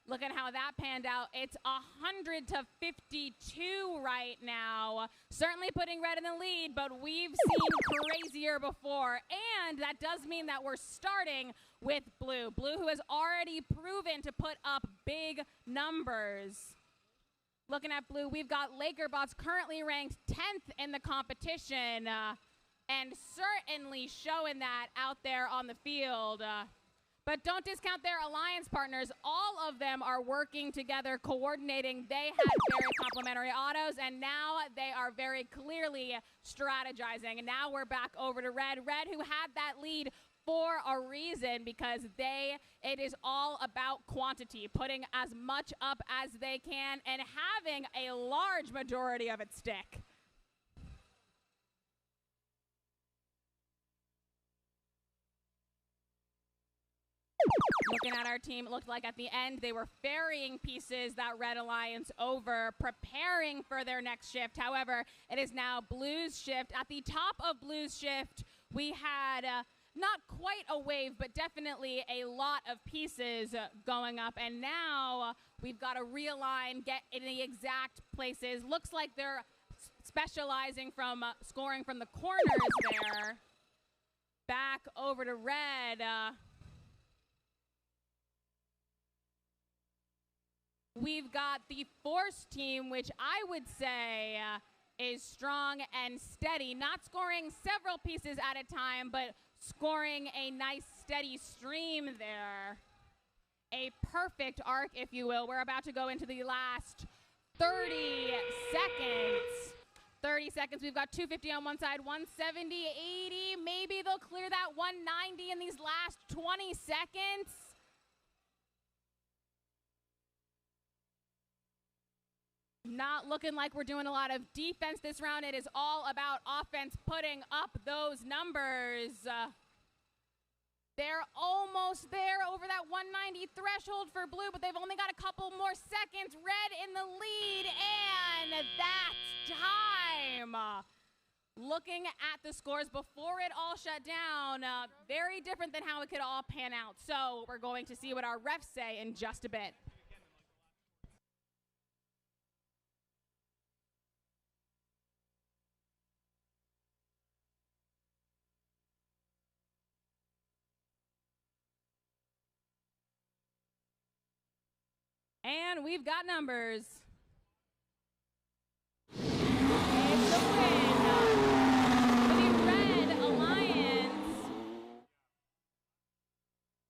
Look at how that panned out. It's 100 to 52 right now. Certainly putting red in the lead, but we've seen crazier before. And that does mean that we're starting with blue. Blue, who has already proven to put up big numbers. Looking at blue, we've got Laker Bots currently ranked 10th in the competition. And certainly showing that out there on the field. But don't discount their alliance partners. All of them are working together, coordinating. They had very complementary autos, and now they are very clearly strategizing. And now we're back over to Red. Red, who had that lead for a reason, because it is all about quantity, putting as much up as they can and having a large majority of it stick. Looking at our team, it looked like at the end they were ferrying pieces that Red Alliance over, preparing for their next shift. However, it is now Blue's shift. At the top of Blue's shift, we had not quite a wave, but definitely a lot of pieces going up. And now we've got to realign, get in the exact places. Looks like they're specializing from scoring from the corners there. Back over to Red. We've got the Force team, which I would say is strong and steady, not scoring several pieces at a time, but scoring a nice steady stream there. A perfect arc, if you will. We're about to go into the last 30 seconds. 30 seconds. We've got 250 on one side, 170, 80. Maybe they'll clear that 190 in these last 20 seconds. Not looking like we're doing a lot of defense this round. It is all about offense, putting up those numbers. They're almost there over that 190 threshold for blue, but they've only got a couple more seconds. Red in the lead, and that's time. Looking at the scores before it all shut down, very different than how it could all pan out. So we're going to see what our refs say in just a bit. And we've got numbers. It's a win for the Red Alliance.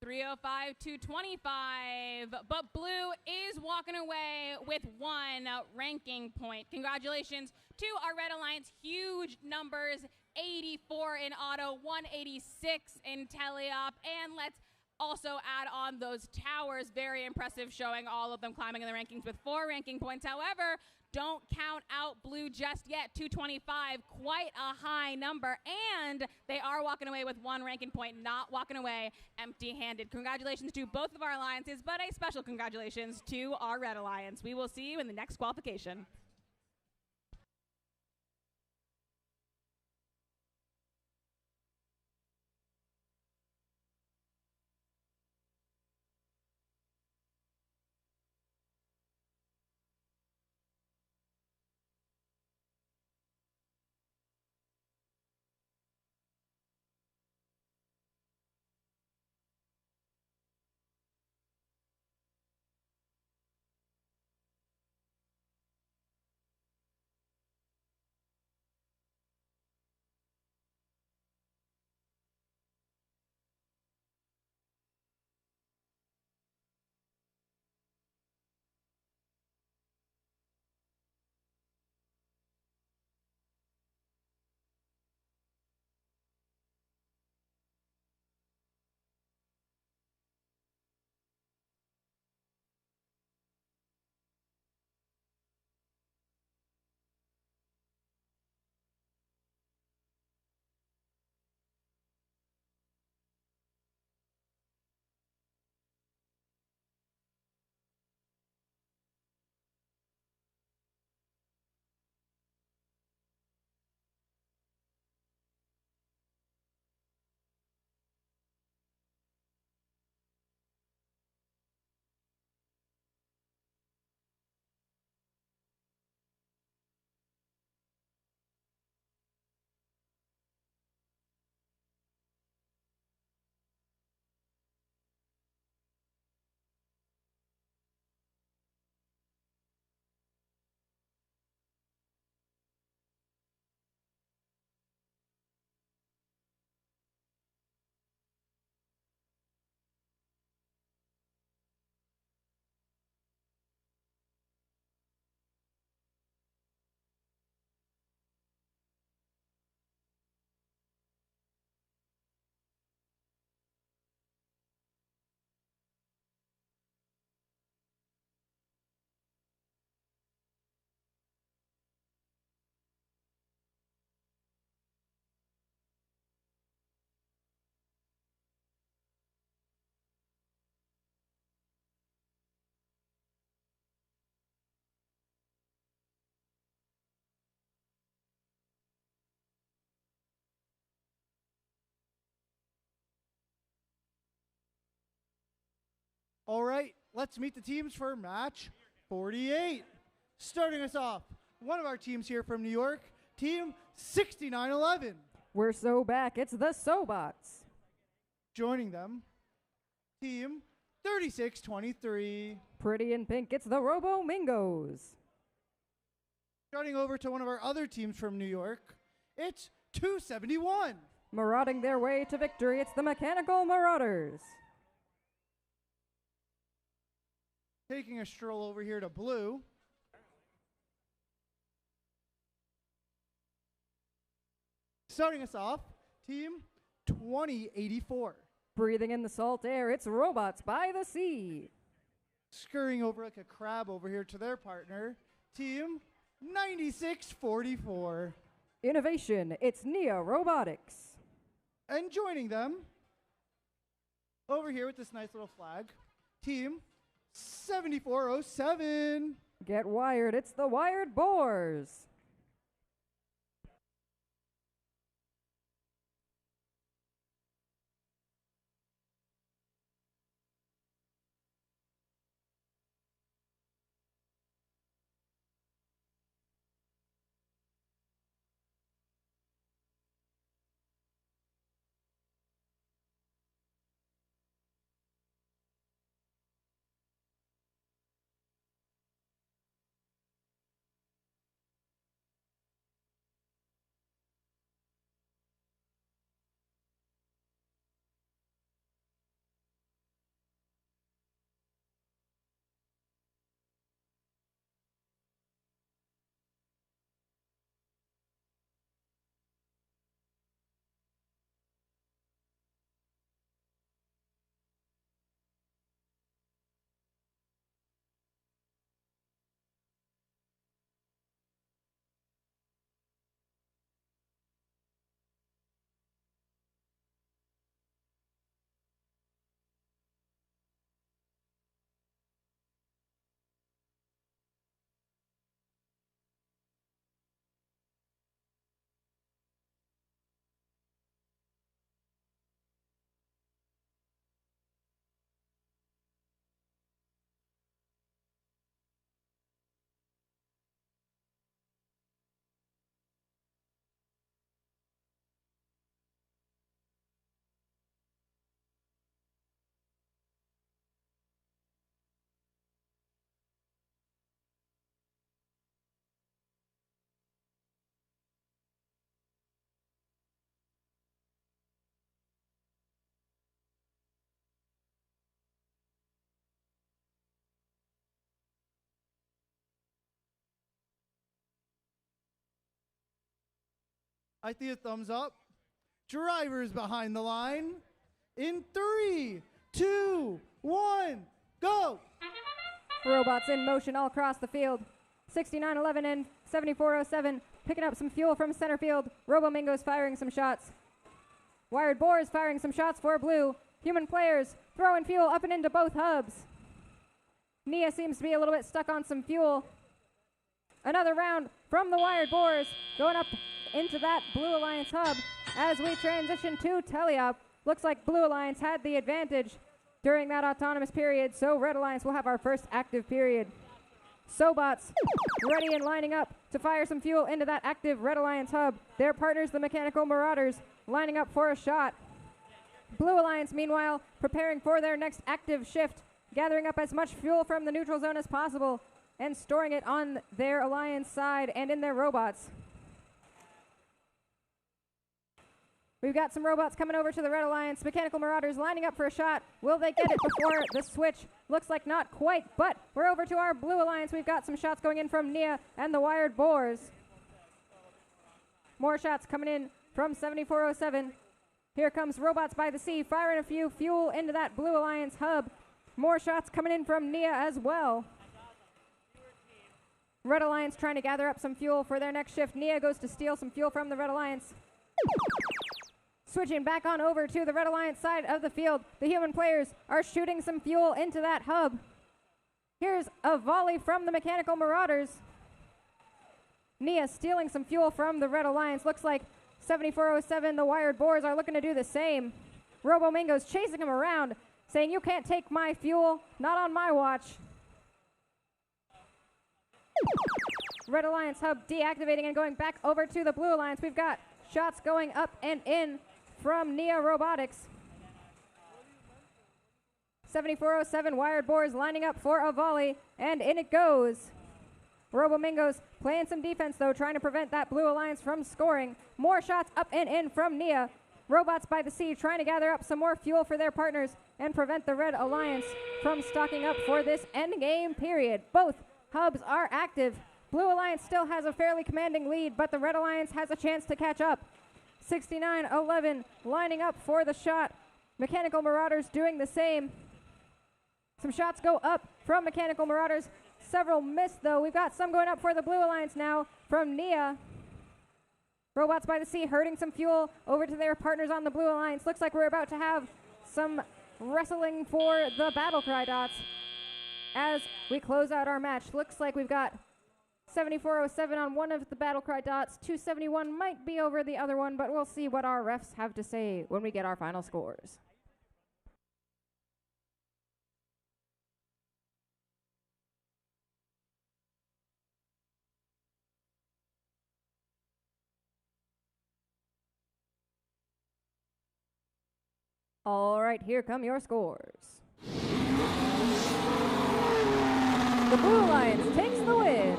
305-225, but Blue is walking away with 1 ranking point. Congratulations to our Red Alliance. Huge numbers, 84 in auto, 186 in teleop, and let's also add on those towers. Very impressive, showing all of them climbing in the rankings with 4 ranking points. However, don't count out Blue just yet. 225, quite a high number, and they are walking away with 1 ranking point, not walking away empty-handed. Congratulations to both of our alliances, but a special congratulations to our Red Alliance. We will see you in the next qualification. All right, let's meet the teams for match 48. Starting us off, one of our teams here from New York, team 6911. We're so back, it's the Sobots. Joining them, team 3623. Pretty in pink, it's the Robo Mingos. Starting over to one of our other teams from New York, it's 271. Marauding their way to victory, it's the Mechanical Marauders. Taking a stroll over here to blue. Starting us off, Team 2084. Breathing in the salt air, it's Robots by the Sea. Scurrying over like a crab over here to their partner, Team 9644. Innovation, it's Nia Robotics. And joining them, over here with this nice little flag, Team 7407. Get wired, it's the Wired Boars. I see a thumbs up. Drivers behind the line. In 3, 2, 1, go! Robots in motion all across the field. 6911 and 7407 picking up some fuel from center field. Robo-Mingo's firing some shots. Wired Boars firing some shots for blue. Human players throwing fuel up and into both hubs. Nia seems to be a little bit stuck on some fuel. Another round from the Wired Boars going up into that Blue Alliance hub as we transition to Teleop. Looks like Blue Alliance had the advantage during that autonomous period, so Red Alliance will have our first active period. Sobots ready and lining up to fire some fuel into that active Red Alliance hub. Their partners, the Mechanical Marauders, lining up for a shot. Blue Alliance, meanwhile, preparing for their next active shift, gathering up as much fuel from the neutral zone as possible and storing it on their Alliance side and in their robots. We've got some robots coming over to the Red Alliance. Mechanical Marauders lining up for a shot. Will they get it before the switch? Looks like not quite, but we're over to our Blue Alliance. We've got some shots going in from Nia and the Wired Boars. More shots coming in from 7407. Here comes Robots by the Sea, firing a few fuel into that Blue Alliance hub. More shots coming in from Nia as well. Red Alliance trying to gather up some fuel for their next shift. Nia goes to steal some fuel from the Red Alliance. Switching back on over to the Red Alliance side of the field. The human players are shooting some fuel into that hub. Here's a volley from the Mechanical Marauders. Nia stealing some fuel from the Red Alliance. Looks like 7407, the Wired Boars, are looking to do the same. Robo-Mingo's chasing him around, saying, "You can't take my fuel, not on my watch." Red Alliance hub deactivating and going back over to the Blue Alliance. We've got shots going up and in from Nia Robotics. 7407 Wired Boars lining up for a volley, and in it goes. Robo-Mingo's playing some defense, though, trying to prevent that Blue Alliance from scoring. More shots up and in from Nia. Robots by the Sea trying to gather up some more fuel for their partners and prevent the Red Alliance from stocking up for this endgame period. Both hubs are active. Blue Alliance still has a fairly commanding lead, but the Red Alliance has a chance to catch up. 69-11 lining up for the shot. Mechanical Marauders doing the same. Some shots go up from Mechanical Marauders. Several missed, though. We've got some going up for the Blue Alliance now from Nia. Robots by the Sea herding some fuel over to their partners on the Blue Alliance. Looks like we're about to have some wrestling for the BattleCry dots as we close out our match. Looks like we've got 7407 on one of the BattleCry dots. 271 might be over the other one, but we'll see what our refs have to say when we get our final scores. All right, here come your scores. The Blue Alliance takes the win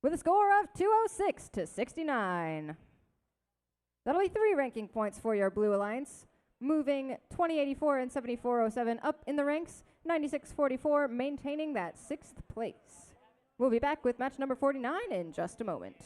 with a score of 206 to 69. That'll be 3 ranking points for your Blue Alliance, moving 2084 and 7407 up in the ranks, 9644 maintaining that 6th place. We'll be back with match number 49 in just a moment.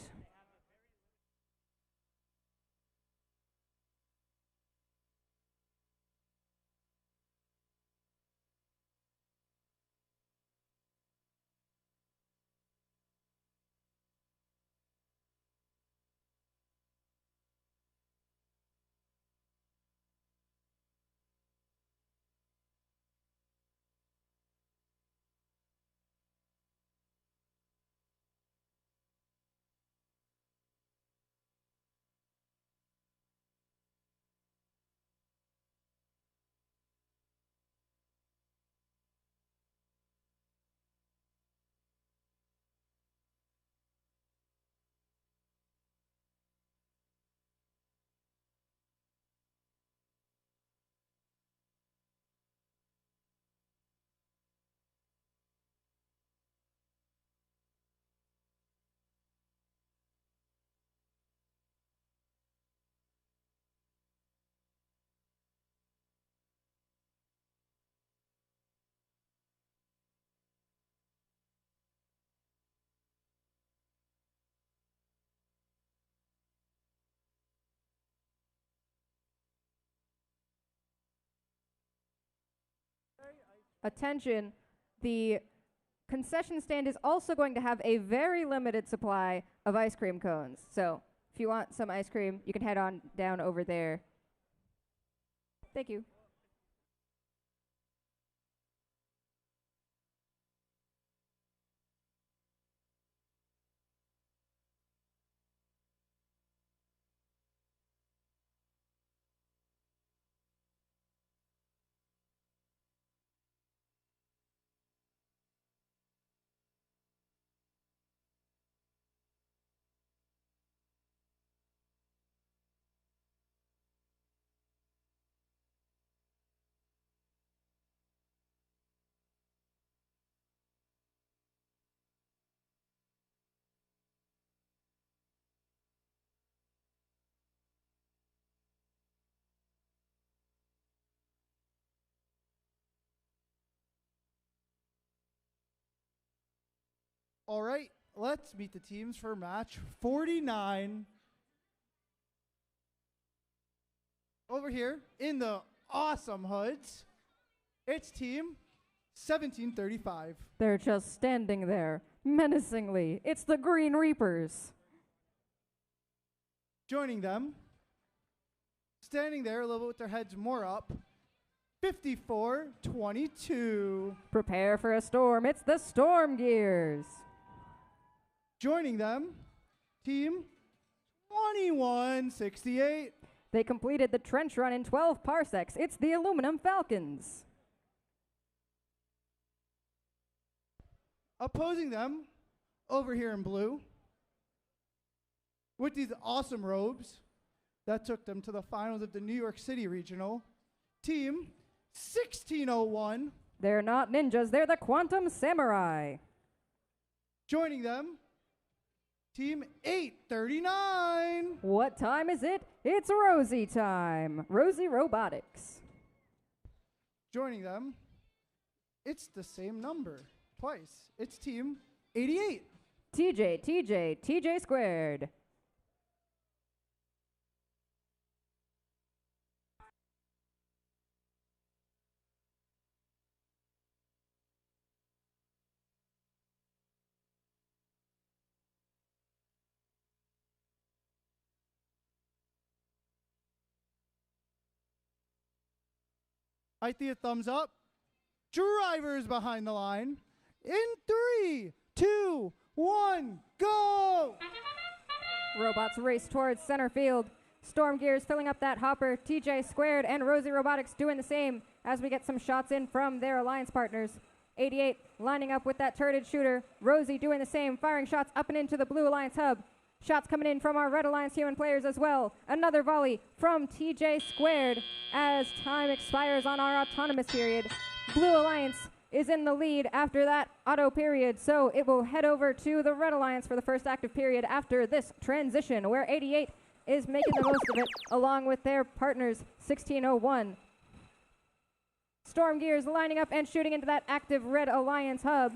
Attention, the concession stand is also going to have a very limited supply of ice cream cones. So if you want some ice cream, you can head on down over there. Thank you. All right, let's meet the teams for match 49. Over here in the awesome hoods, it's team 1735. They're just standing there, menacingly. It's the Green Reapers. Joining them, standing there a little bit with their heads more up, 5422. Prepare for a storm. It's the Storm Gears. Joining them, team 2168. They completed the trench run in 12 parsecs. It's the Aluminum Falcons. Opposing them, over here in blue, with these awesome robes that took them to the finals of the New York City Regional, team 1601. They're not ninjas, they're the Quantum Samurai. Joining them, Team 839. What time is it? It's Rosie time. Rosie Robotics. Joining them, it's the same number twice. It's Team 88. TJ squared. I see a thumbs up. Drivers behind the line. In 3, 2, 1, go! Robots race towards center field. Storm Gears filling up that hopper. TJ squared and Rosie Robotics doing the same as we get some shots in from their alliance partners. 88 lining up with that turreted shooter. Rosie doing the same, firing shots up and into the blue alliance hub. Shots coming in from our red alliance human players as well. Another volley from TJ squared as time expires on our autonomous period. Blue alliance is in the lead after that auto period, so it will head over to the red alliance for the first active period after this transition, where 88 is making the most of it along with their partners 1601. Storm Gears lining up and shooting into that active red alliance hub.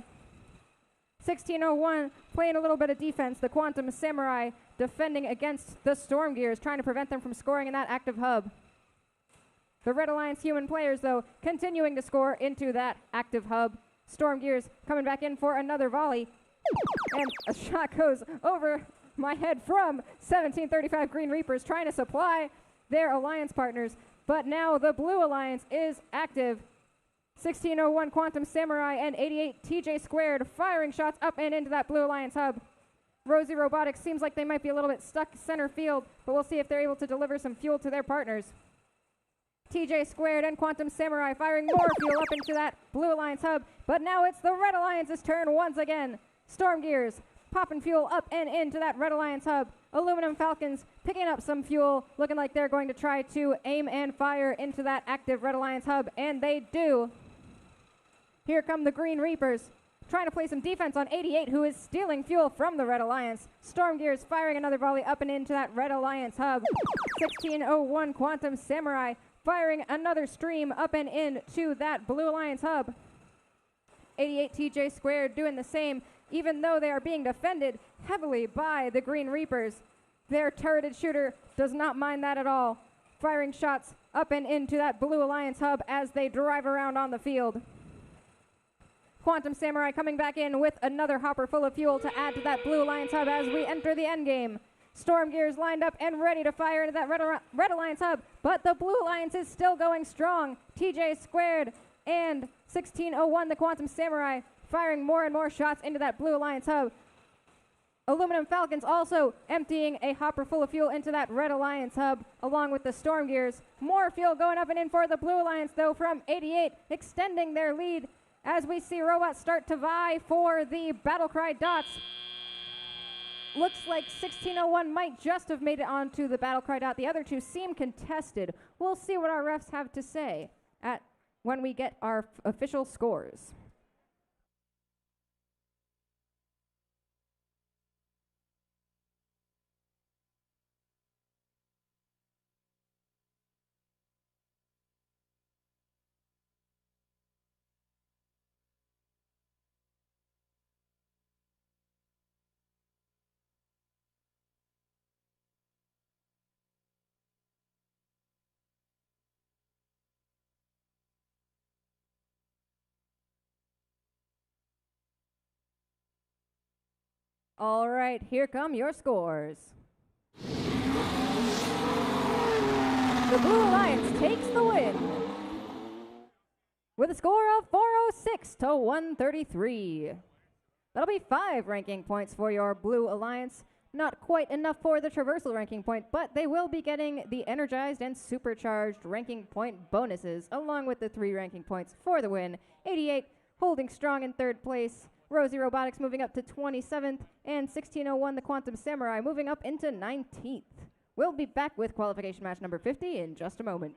1601 playing a little bit of defense. The Quantum Samurai defending against the Storm Gears, trying to prevent them from scoring in that active hub. The Red Alliance human players, though, continuing to score into that active hub. Storm Gears coming back in for another volley. And a shot goes over my head from 1735 Green Reapers, trying to supply their alliance partners. But now the Blue Alliance is active. 1601 Quantum Samurai and 88 TJ squared firing shots up and into that Blue Alliance hub. Rosie Robotics seems like they might be a little bit stuck center field, but we'll see if they're able to deliver some fuel to their partners. TJ squared and Quantum Samurai firing more fuel up into that Blue Alliance hub, but now it's the Red Alliance's turn once again. Storm Gears popping fuel up and into that Red Alliance hub. Aluminum Falcons picking up some fuel, looking like they're going to try to aim and fire into that active Red Alliance hub, and they do. Here come the Green Reapers, trying to play some defense on 88, who is stealing fuel from the Red Alliance. Storm Gears firing another volley up and into that Red Alliance hub. 1601 Quantum Samurai firing another stream up and into that Blue Alliance hub. 88 TJ squared doing the same, even though they are being defended heavily by the Green Reapers. Their turreted shooter does not mind that at all, firing shots up and into that Blue Alliance hub as they drive around on the field. Quantum Samurai coming back in with another hopper full of fuel to add to that Blue Alliance hub as we enter the endgame. Storm Gears lined up and ready to fire into that Red Alliance hub, but the Blue Alliance is still going strong. TJ squared and 1601 the Quantum Samurai firing more and more shots into that Blue Alliance hub. Aluminum Falcons also emptying a hopper full of fuel into that Red Alliance hub along with the Storm Gears. More fuel going up and in for the Blue Alliance though from 88, extending their lead as we see robots start to vie for the BattleCry dots. Looks like 1601 might just have made it onto the BattleCry dot. The other two seem contested. We'll see what our refs have to say when we get our official scores. All right, here come your scores. The Blue Alliance takes the win with a score of 406 to 133. That'll be 5 ranking points for your Blue Alliance. Not quite enough for the traversal ranking point, but they will be getting the energized and supercharged ranking point bonuses, along with the 3 ranking points for the win. 88 holding strong in 3rd place. Rosie Robotics moving up to 27th, and 1601 the Quantum Samurai moving up into 19th. We'll be back with qualification match number 50 in just a moment.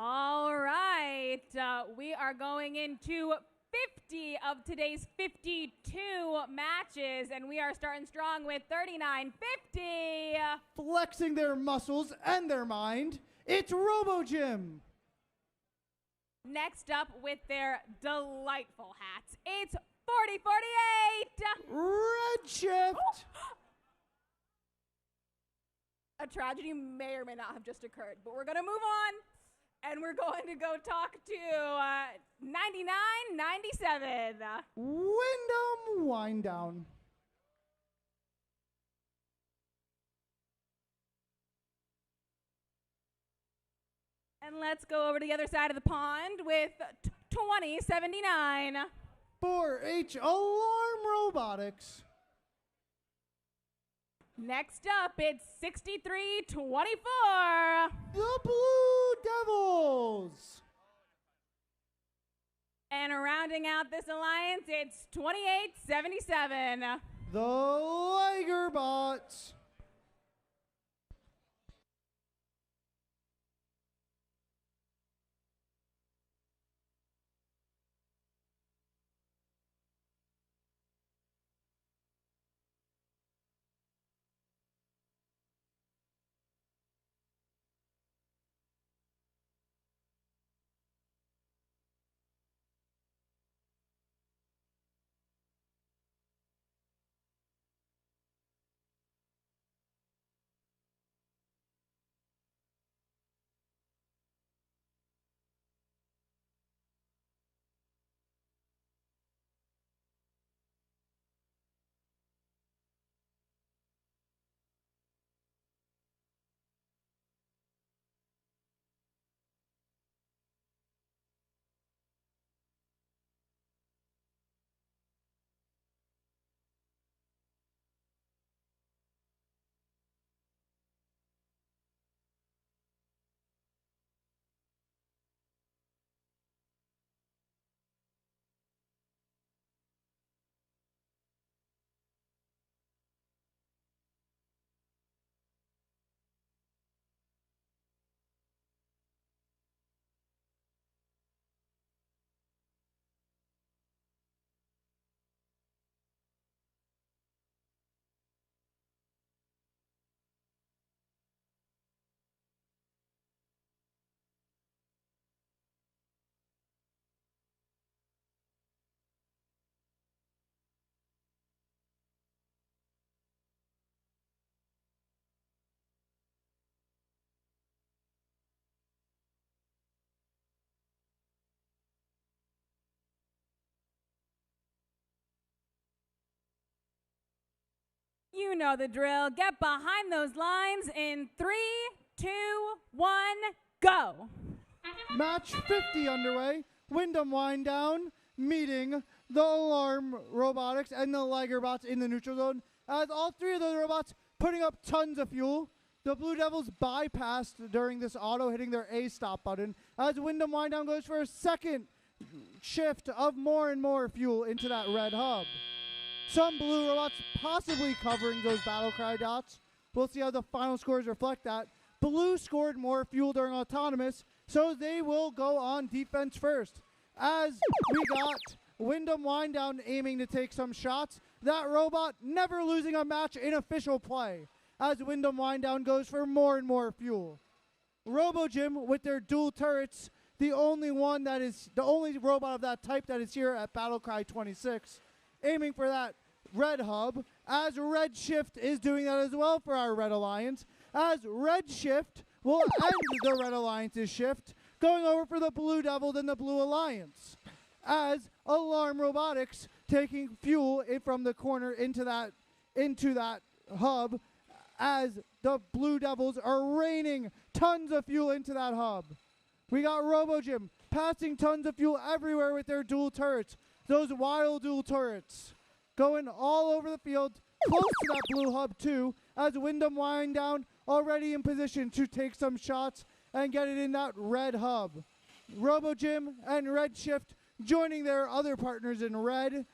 All right, we are going into 50 of today's 52 matches, and we are starting strong with 39.50. Flexing their muscles and their mind, it's Robo Gym. Next up with their delightful hats, it's 40.48. Red Shift. A tragedy may or may not have just occurred, but we're going to move on. And we're going to go talk to 99.97. Wyndham Wind Down. And let's go over to the other side of the pond with 20.79. 4H Alarm Robotics. Next up, it's 63.24. The Blue Devils. And rounding out this alliance, it's 28.77. The Liger Bots. You know the drill. Get behind those lines in 3, 2, 1, go. Match 50 underway. Wyndham Wind Down meeting the Alarm Robotics and the Liger Bots in the neutral zone. As all three of those robots putting up tons of fuel. The Blue Devils bypassed during this auto, hitting their A stop button. As Wyndham Wind Down goes for a second shift of more and more fuel into that red hub. Some blue robots possibly covering those BattleCry dots. We'll see how the final scores reflect that. Blue scored more fuel during autonomous, so they will go on defense first. As we got Wyndham Wind Down aiming to take some shots, that robot never losing a match in official play. As Wyndham Wind Down goes for more and more fuel. RoboGym with their dual turrets, the only robot of that type that is here at BattleCry 26. Aiming for that red hub, as Red Shift is doing that as well for our Red Alliance, as Red Shift will end the Red Alliance's shift, going over for the Blue Devils and the Blue Alliance, as Alarm Robotics taking fuel from the corner into that hub, as the Blue Devils are raining tons of fuel into that hub. We got RoboGym passing tons of fuel everywhere with their dual turrets. Those wild dual turrets going all over the field, close to that blue hub too, as Wyndham Wind Down already in position to take some shots and get it in that red hub. RoboGym and Red Shift joining their other partners in red